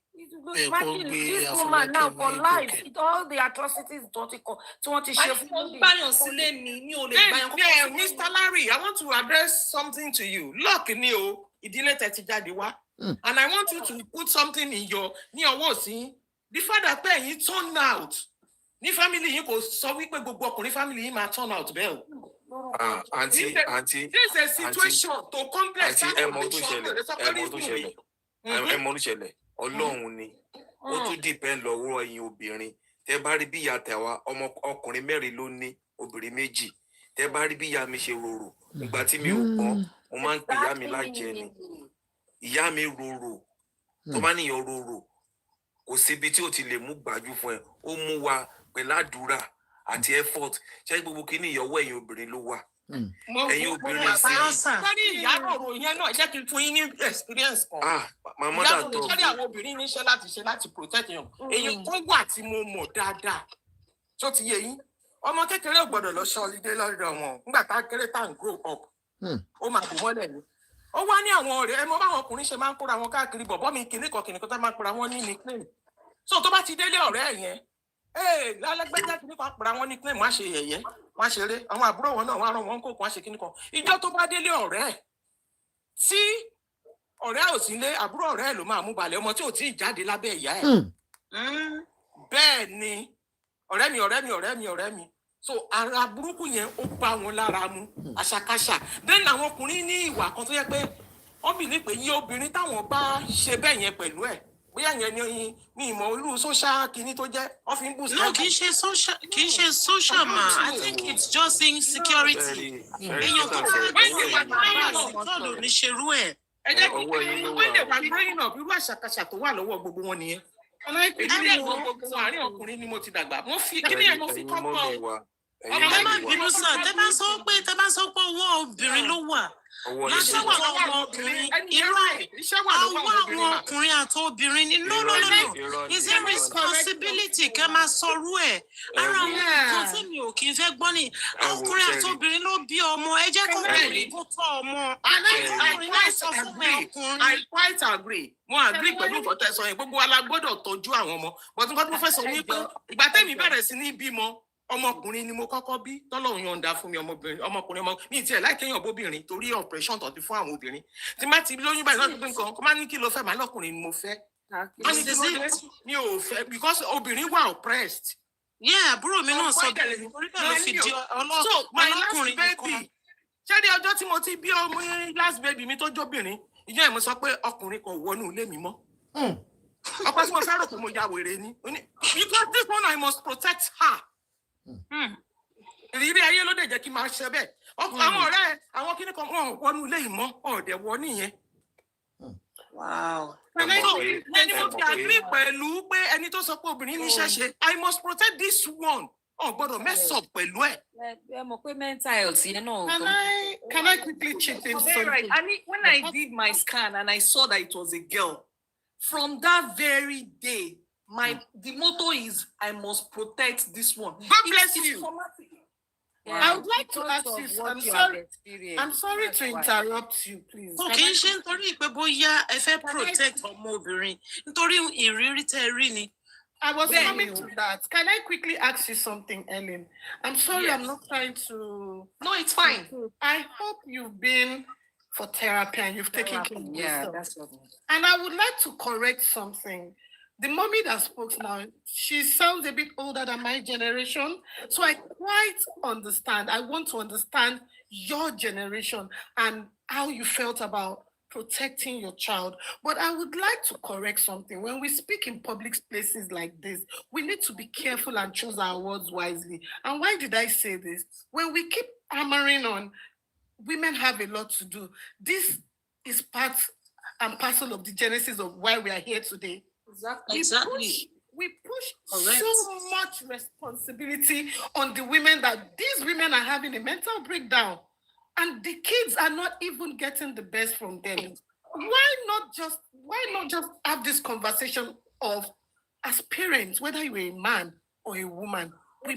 Imagine this woman now for life, with all the atrocities tí wọ́n ti ṣe fún mi. Báyọ̀ sílé mi ò lè báyọ̀. Mr. Larry, I want to address something to you. Look ni o, ìdílé tẹ́ ti jáde wá. And I want you to put something in your ní ọwọ́ sí. The fact that pé ẹ̀yin turn out ní family yín kò sọ wípé gbogbo ọkùnrin family yín máa turn out bẹ́ẹ̀ o. Auntie. This is a situation to complex. Ẹ mọ̀ tó ṣẹlẹ̀. Ọlọ́run ni ó tún depend lọ́wọ́ ẹ̀yin obìnrin. Tẹ́ bá rí bí ìyá tẹ̀wá ọmọ ọkùnrin mẹ́rin ló ní obìnrin méjì. Tẹ́ bá rí bí ìyá mi ṣe rorò ìgbà tí mi ò gbọ́n mo máa ń pè ìyá mi lájẹ ni. Ìyá mi rorò tó bá níyàn rorò kò síbi tí ó ti lè mú gbájú fún ẹ. Ó mú wa pẹ̀lú àdúrà àti effort. Ṣé gbogbo kíní ìyọwọ́ ẹ̀yin obìnrin ló wà? Ẹ̀yin obìnrin sí. Sọ́rí ìyá rorò yẹn náà jẹ́ kí n fún yín ní experience kan. Màmá dà tọ́. Sọ́rí àwọn obìnrin níṣẹ́ láti protect yàn. Èyí kó wà tí mo mọ̀ dáadáa. Tó ti yé yín. Ọmọ kékeré ò gbọ́dọ̀ lọ ṣe holiday lọ́dọ̀ wọn. Nígbà tá a kéré tá à ń grow up. Ó máa bù mọ́lẹ̀ ni. Ó wá ní àwọn ọ̀rẹ́ ẹ mọ báwọn ọkùnrin ṣe máa ń kóra wọn káàkiri bọ̀bọ́ mi kìnnìkan tó máa ń kóra wọn ní nickname. So tó bá ti délé ọ̀rẹ́ yẹn lálẹ́gbẹ́jẹ́ kìnnìkan kóra wọn nickname wọ́n á ṣe yẹ̀yẹ́ wọ́n á ṣeré àwọn àbúrò wọn náà wọ́n á rán wọn kókò wọ́n á ṣe kìnnìkan. Ìjọ́ tó bá délé ọ̀rẹ́ tí ọ̀rẹ́ ò sí lé àbúrò ọ̀rẹ́ ló máa mú balẹ̀ ọmọ tí ò tí ì jáde lábẹ́ ìyá ẹ̀. Bẹ́ẹ̀ ni ọ̀rẹ́ mi so ara burúkú yẹn ó bá wọn lára mu àṣàkáṣà then àwọn ọkùnrin ní ìwà kan tó yẹ pé wọ́n bì ní pé yí obìnrin táwọn bá ṣe bẹ́ẹ̀ yẹn pẹ̀lú ẹ̀ bóyá yẹn ní ìmọ̀ irú social kìíní tó jẹ́ wọ́n fi ń boost. No, kì í ṣe social ma. I think it's just insecurity. Èèyàn tó bá gbé ìwà ní ṣerú ẹ̀. Ẹ jẹ́ kí wọ́n lè wá growing up irú àṣàkáṣà tó wà lọ́wọ́ gbogbo wọn nìyẹn. Ọlọ́ọ̀pẹ̀ gbogbo àárín ọkùnrin ni mo ti dàgbà. Mo fi kíní ẹ̀ mo fi kọ́kọ́. Ẹ má bínú sàn, tẹ́ bá sọ pé ọwọ́ obìnrin ló wà. Lásán wà lọ́wọ́ ọmọbìnrin. Àwọn ọkùnrin àti obìnrin ni no. It's a responsibility kẹ́ máa sọrú ẹ̀. Ara àwọn nǹkan tí mi ò kì í fẹ́ gbọ́ ni ọkùnrin àti obìnrin ló bí ọmọ. Ẹ jẹ́ kó bẹ̀rẹ̀ kó tọ́ ọmọ. I quite agree. Mo agree pẹ̀lú nǹkan tẹ́ sọ yẹn. Gbogbo wa la gbọ́dọ̀ tọ́jú àwọn ọmọ. But nǹkan tí mo fẹ́ sọ ní pé ìgbà tẹ́mi bẹ̀rẹ̀ sí ní bímọ ọmọkùnrin ni mo kọ́kọ́ bí tọ́lọ́run yọ̀ǹda fún mi ọmọkùnrin mi tiẹ̀ láì kéèyàn bóbìnrin torí operation tó ti fún àwọn obìnrin tí má ti lóyún báyìí lọ́dún nǹkan kó má ní kí ló fẹ́ máa lọ́kùnrin ni mo fẹ́ mi ò fẹ́ because obìnrin wà oppressed. Àbúrò mi náà sọ bẹ́ẹ̀ nítorí bẹ́ẹ̀ ló fi di ọlọ́kùnrin nìkan. Ṣé rí ọjọ́ tí mo ti bí ọmọ last baby mi tó jóbìnrin ìjọ ẹ̀ mo sọ pé ọkùnrin kan wọnú ilé mi mọ́. Ọ̀pọ̀ tí mo fẹ́ rò pé mo ya wèrè ni because this one I must protect her. Ìrírí ayé ló dé jẹ́ kí n máa ṣe bẹ́ẹ̀. Àwọn ọ̀rẹ́ àwọn kíní kan wọ́n wọnú ilé ìmọ̀ ọ̀dẹ̀ wọ nìyẹn. Ẹni mo fi agree pẹ̀lú pé ẹni tó sọ pé obìnrin ní ṣẹ̀ṣẹ̀ I must protect this one. Ọ̀ gbọ́dọ̀ mess up pẹ̀lú ẹ̀. Ẹ mọ̀ pé mental health yẹn náà. Can I quickly chip in something? Right. I mean, when I did my scan and I saw that it was a girl, from that very day, the motto is I must protect this one. God bless you. I would like to ask you. I'm sorry to interrupt you, please. Kò kì í ṣe nítorí pé bóyá ẹ fẹ́ protect ọmọbìnrin nítorí ìrírí tẹ́ rí ni. I was coming to that. Can I quickly ask you something, Ellen? I'm sorry, I'm not trying to. No, it's fine. I hope you've been for therapy and you've taken care of yourself. Yeah, that's what. And I would like to correct something. The mommy that spoke now, she sounds a bit older than my generation. So I quite understand. I want to understand your generation and how you felt about protecting your child. But I would like to correct something. When we speak in public places like this, we need to be careful and choose our words wisely. And why did I say this? When we keep hammering on women have a lot to do, this is part and parcel of the genesis of why we are here today. Exactly. We push so much responsibility on the women that these women are having a mental breakdown and the kids are not even getting the best from them. Why not just have this conversation of as parents, whether you're a man or a woman, I'm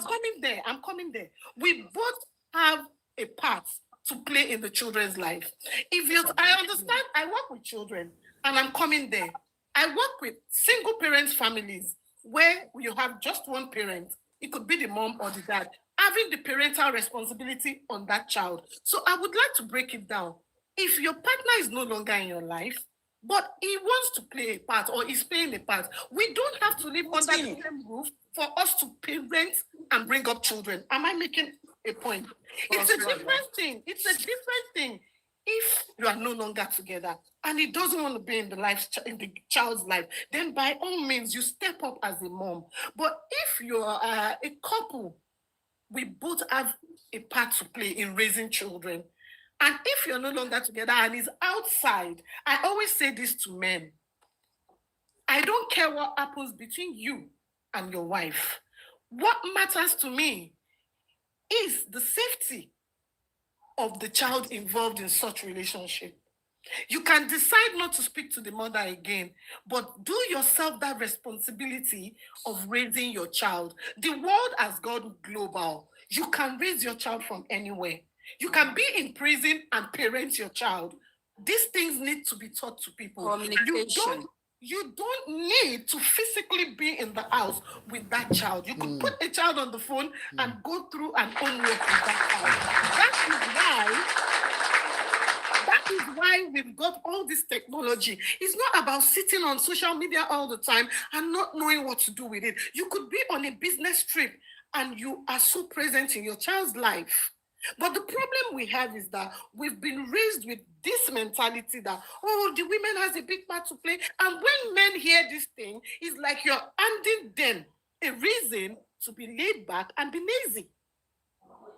coming there. We both have a part to play in the children's life. I understand, I work with children and I'm coming there. I work with single parents families where you have just one parent. It could be the mom or the dad, having the parental responsibility on that child. So I would like to break it down. If your partner is no longer in your life, but he wants to play a part or is playing a part, we don't have to live under the same roof for us to parent and bring up children. Am I making a point? It's a different thing. It's a different thing if you are no longer together. and he doesn't want to be in the child's life, then by all means, you step up as a mom. But if you're a couple, we both have a part to play in raising children. And if you're no longer together and he's outside, I always say this to men. I don't care what happens between you and your wife. What matters to me is the safety of the child involved in such relationship. You can decide not to speak to the mother again, but do yourself that responsibility of raising your child. The world has gone global. You can raise your child from anywhere. You can be in prison and parent your child. These things need to be taught to people. Communication. You don't need to physically be in the house with that child. You could put a child on the phone and go through an homework with that child. That is why we've got all this technology. It's not about sitting on social media all the time and not knowing what to do with it. You could be on a business trip and you are so present in your child's life. But the problem we have is that we've been raised with this mentality that, oh, the women has a big part to play. And when men hear this thing, it's like you're handing them a reason to be laid back and be lazy.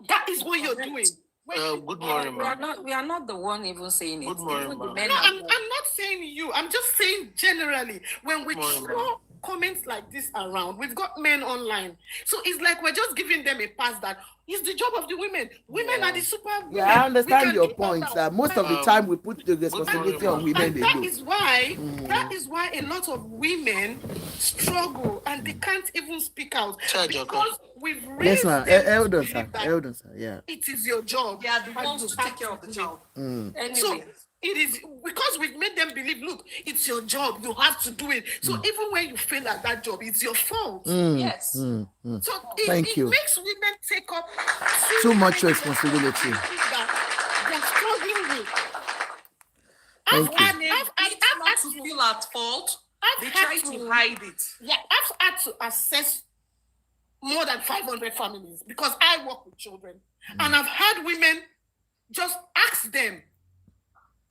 That is what you're doing. Good morning, ma'am. We are not the one even saying it. Good morning, ma'am. No, I'm not saying you. I'm just saying generally. When we throw comments like this around, we've got men online. So it's like we're just giving them a pass that it's the job of the women. Women are the super women. Yeah, I understand your point. Most of the time we put the responsibility on women. And that is why a lot of women struggle and they can't even speak out. Because we've raised them to believe that yeah. it is your job. They are the ones to take care of the child. Anyway. So it is because we've made them believe, look, it's your job, you have to do it. So even when you fail at that job, it's your fault. Yes. So it makes women take up too much responsibility. They're struggling with. I've had to feel at fault. They try to hide it. Yeah, I've had to assess more than 500 families because I work with children. And I've had women just ask them.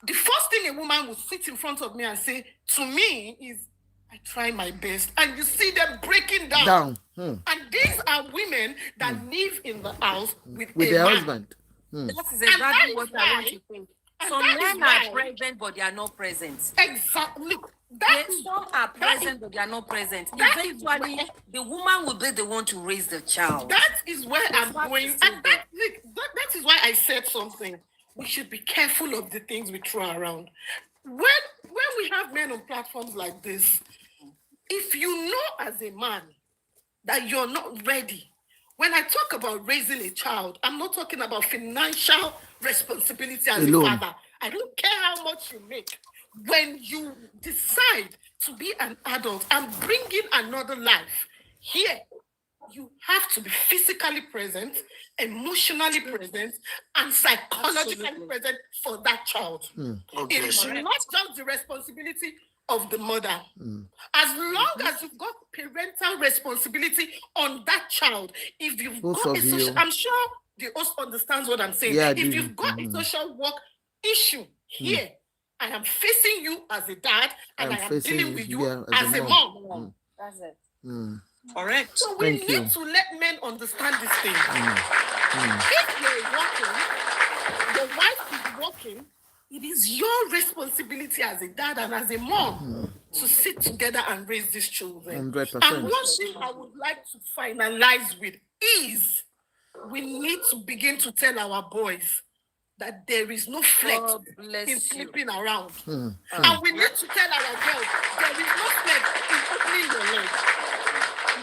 The first thing a woman will sit in front of me and say to me is, I try my best. And you see them breaking down. And these are women that live in the house with their man. husband. That is exactly what I want to think. Some men are present, but they are not present. Exactly. Some are present, but they are not present. Eventually, the woman will be the one to raise the child. That is where I'm going. And that is why I said something. We should be careful of the things we throw around. When we have men on platforms like this, if you know as a man that you're not ready, when I talk about raising a child, I'm not talking about financial responsibility as a father. I don't care how much you make. When you decide to be an adult and bring in another life, here, you have to be physically present, emotionally present, and psychologically present for that child. It is not just the responsibility of the mother. As long as you've got parental responsibility on that child, if you've got a social, I'm sure the host understands what I'm saying. Yeah, if you've got a social work issue here, I am facing you as a dad, and I am dealing with you as a mom. That's it. Correct. So we need to let men understand this thing. If you're working, your wife is working, it is your responsibility as a dad and as a mom to sit together and raise these children. 100%. And one thing I would like to finalize with is we need to begin to tell our boys that there is no flex in sleeping around. And we need to tell our girls there is no flex in opening your legs.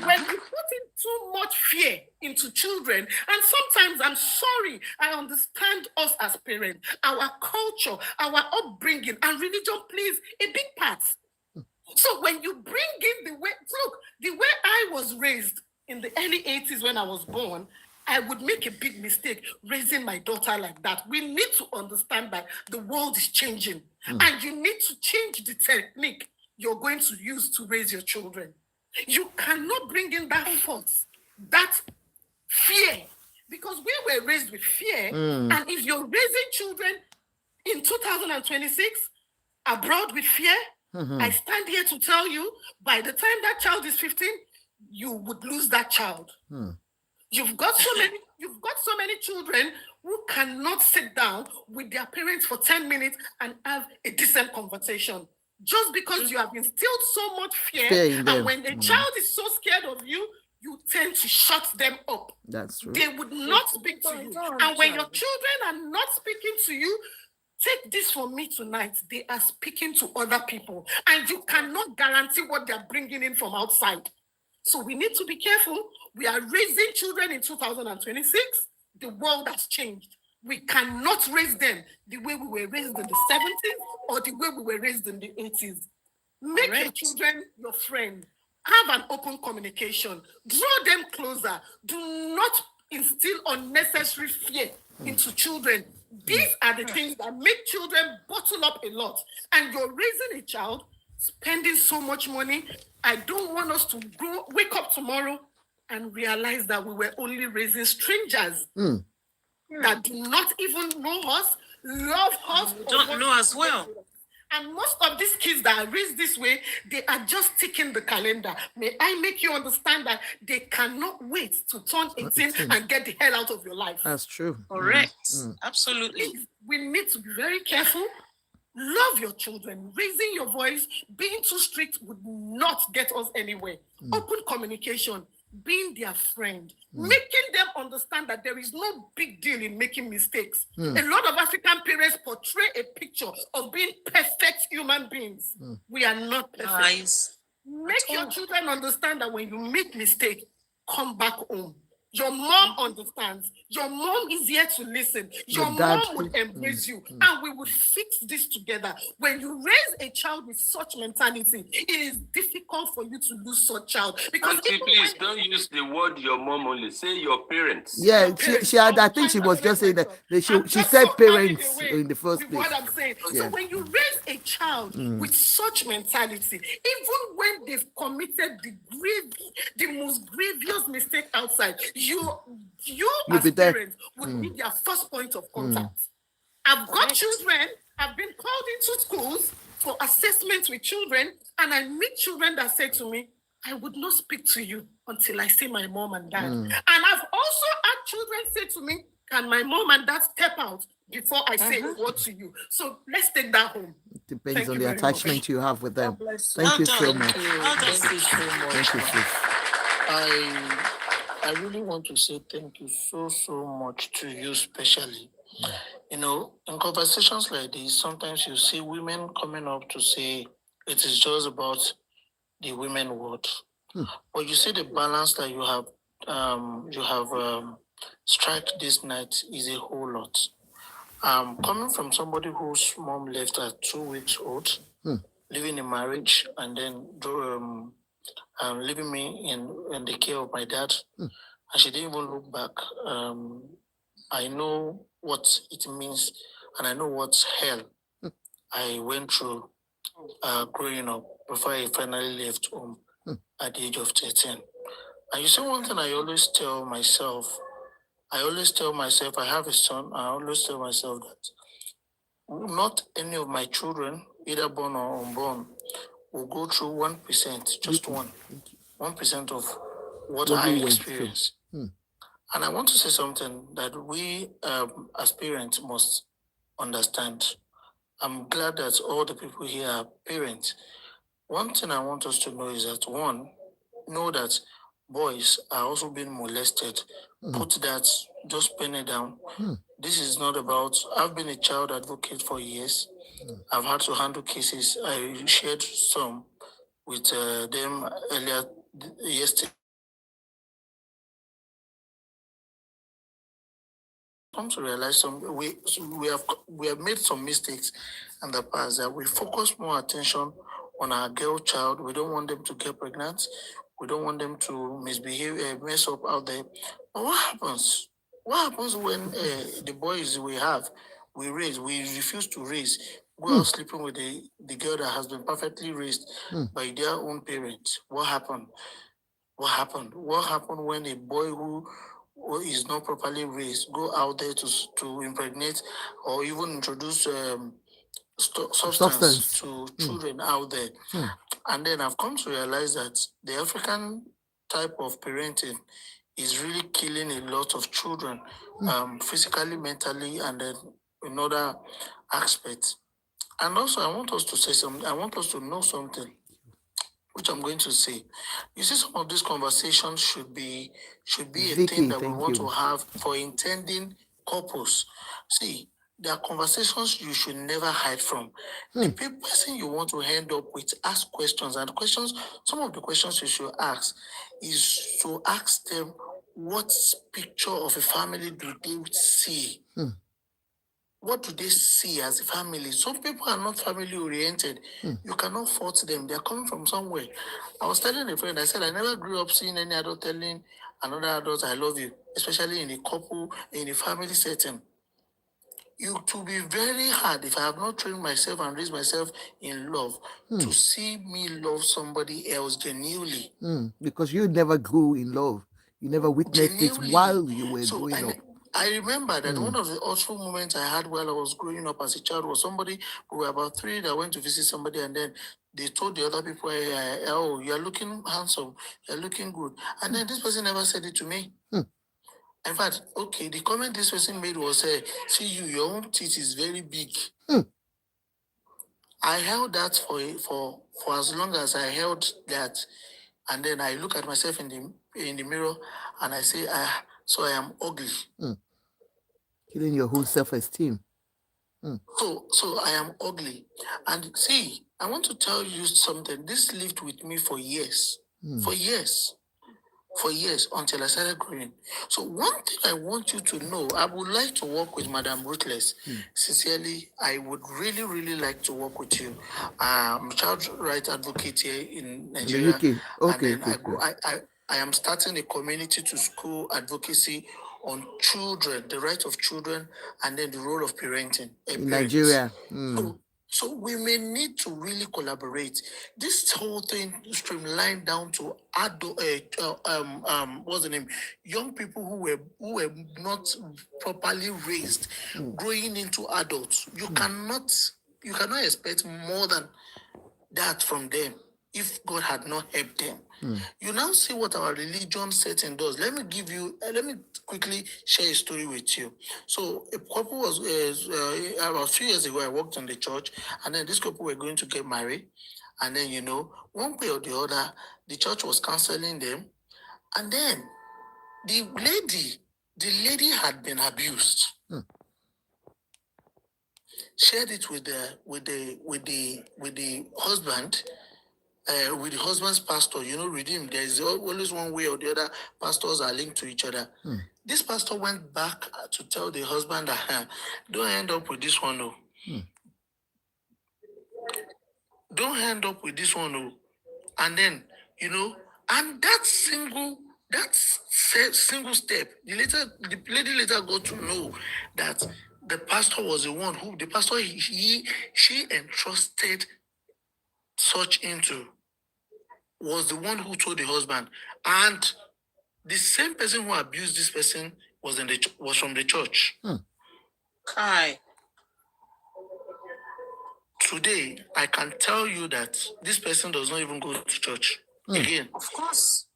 When you put in too much fear into children, and sometimes I'm sorry, I understand us as parents, our culture, our upbringing, and religion plays a big part. So when you bring in the way I was raised in the early 80s when I was born, I would make a big mistake raising my daughter like that. We need to understand that the world is changing, and you need to change the technique you're going to use to raise your children. You cannot bring in that force, that fear, because we were raised with fear. And if you're raising children in 2026, abroad with fear. I stand here to tell you, by the time that child is 15, you would lose that child. You've got so many children who cannot sit down with their parents for 10 minutes and have a decent conversation. Just because you have instilled so much fear, and when the child is so scared of you, you tend to shut them up. That's true. They would not speak to you. And when your children are not speaking to you, take this from me tonight, they are speaking to other people. And you cannot guarantee what they're bringing in from outside. So we need to be careful. We are raising children in 2026. The world has changed. We cannot raise them the way we were raised in the 70s or the way we were raised in the 80s. Make your children your friend. Have an open communication. Draw them closer. Do not instill unnecessary fear into children. These are the things that make children bottle up a lot. And you're raising a child, spending so much money. I don't want us to wake up tomorrow and realize that we were only raising strangers that do not even know us, love us. Don't know as well. And most of these kids that are raised this way, they are just ticking the calendar. May I make you understand that they cannot wait to turn 18 and get the hell out of your life. That's true. Correct. Absolutely. We need to be very careful. Love your children. Raising your voice, being too strict would not get us anywhere. Open communication, being their friend, making them understand that there is no big deal in making mistakes. A lot of African parents portray a picture of being perfect human beings. We are not perfect. Nice. Make your children understand that when you make mistakes, come back home. Your mom understands. Your mom is here to listen. Your mom would embrace you, and we would fix this together. When you raise a child with such mentality, it is difficult for you to lose such child. Because Auntie, please don't use the word your mom only. Say your parents. Yeah, she had. I think she was just saying that she said parents in the first place. What I'm saying. Yeah. So when you raise a child with such mentality, even when they've committed the most grievous mistake outside, you as parents would be their first point of contact. I've got children. I've been called into schools for assessments with children, and I meet children that say to me, I would not speak to you until I see my mom and dad. And I've also had children say to me, can my mom and dad step out before I say a word to you? So let's take that home. Depends on the attachment you have with them. Thank you so much. Thank you so much. Thank you, sis. I really want to say thank you so much to you especially. You know, in conversations like this, sometimes you see women coming up to say it is just about the women word. But you see the balance that you have struck this night is a whole lot. Coming from somebody whose mom left at 2 weeks old, living in marriage, and then leaving me in the care of my dad, and she didn't even look back. I know what it means, and I know what hell I went through growing up before I finally left home at the age of 13. And you see, one thing I always tell myself, I have a son, I always tell myself that not any of my children, either born or unborn, will go through 1%, just 1% of what I experience. And I want to say something that we as parents must understand. I'm glad that all the people here are parents. One thing I want us to know is that, one, know that boys are also being molested. Put that, just pen it down. This is not about, I've been a child advocate for years. I've had to handle cases. I shared some with them earlier yesterday. Come to realize we have made some mistakes in the past, that we focus more attention on our girl child. We don't want them to get pregnant. We don't want them to misbehave, mess up out there. But what happens? What happens when the boys we refuse to raise, go out sleeping with the girl that has been perfectly raised by their own parents? What happened? What happened? What happened when a boy who is not properly raised go out there to impregnate or even introduce substance to children out there. And then I've come to realize that the African type of parenting is really killing a lot of children, physically, mentally, and then in other aspects. And also, I want us to say something. I want us to know something, which I'm going to say. You see, some of these conversations should be a thing that we want to have for intending couples. See, there are conversations you should never hide from. The person you want to end up with, ask questions. And questions, some of the questions you should ask is to ask them, what picture of a family do they see? What do they see as a family? Some people are not family oriented. You cannot fault them. They're coming from somewhere. I was telling a friend, I said, I never grew up seeing any adult telling another adult, I love you, especially in a couple, in a family setting. It will be very hard if I have not trained myself and raised myself in love to see me love somebody else genuinely. Because you never grew in love. You never witnessed it while you were growing up. I remember that one of the awful moments I had while I was growing up as a child was somebody, we were about 3 that went to visit somebody, and then they told the other people, oh, you're looking handsome, you're looking good. And then this person never said it to me. In fact, okay, the comment this person made was, see you, your own teeth is very big. I held that for as long as I held that. And then I look at myself in the mirror and I say, so I am ugly. Killing your whole self-esteem. So I am ugly. And see, I want to tell you something. This lived with me for years. For years until I started growing. So one thing I want you to know, I would like to work with Madam Ruthless. Sincerely, I would really, really like to work with you. I'm a child rights advocate here in Nigeria. Okay. I am starting a community to school advocacy on children, the rights of children, and then the role of parenting in Nigeria. So we may need to really collaborate. This whole thing streamlined down to adult, what's the name? Young people who were not properly raised, growing into adults. You cannot expect more than that from them if God had not helped them. You now see what our religion setting does. Let me quickly share a story with you. So a couple was about 3 years ago, I worked in the church, and then this couple were going to get married. And then, one way or the other, the church was counseling them. And then the lady had been abused. Shared it with the husband. With the husband's pastor, redeemed. There is always one way or the other. Pastors are linked to each other. This pastor went back to tell the husband that don't end up with this one, no. Don't end up with this one, no. And then, and that single step, the lady later got to know that the pastor was the one who she entrusted such into. Was the one who told the husband, and the same person who abused this person was from the church. Kai. Today, I can tell you that this person does not even go to church again. Of course.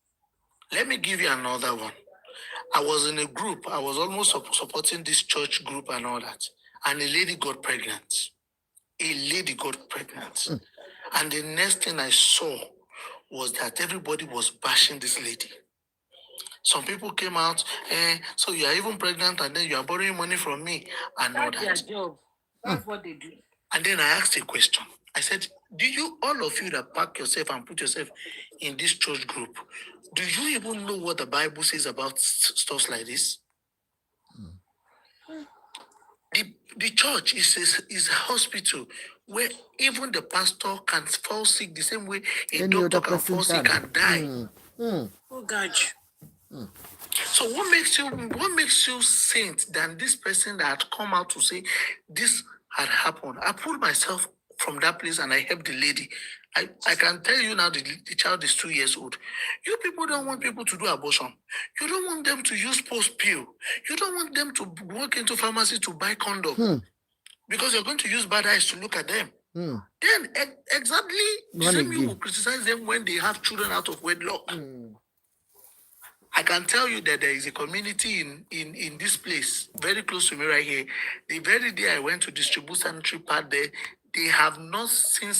Let me give you another one. I was in a group. I was almost supporting this church group and all that, and a lady got pregnant. And the next thing I saw was that everybody was bashing this lady. Some people came out, so you are even pregnant and then you are borrowing money from me and all that. That's their job. That's what they do. And then I asked a question. I said, all of you that pack yourself and put yourself in this church group, do you even know what the Bible says about stuff like this? The church is a hospital where even the pastor can fall sick the same way a doctor can fall sick and die. Oh God. So what makes you saint than this person that had come out to say this had happened? I pulled myself from that place and I helped the lady. I can tell you now the child is 2 years old. You people don't want people to do abortion. You don't want them to use post pill. You don't want them to walk into pharmacy to buy condom. because you're going to use bad eyes to look at them. Then exactly the One same you again. will criticize them when they have children out of wedlock. I can tell you that there is a community in this place, very close to me right here. The very day I went to distribute sanitary pad there, they have not seen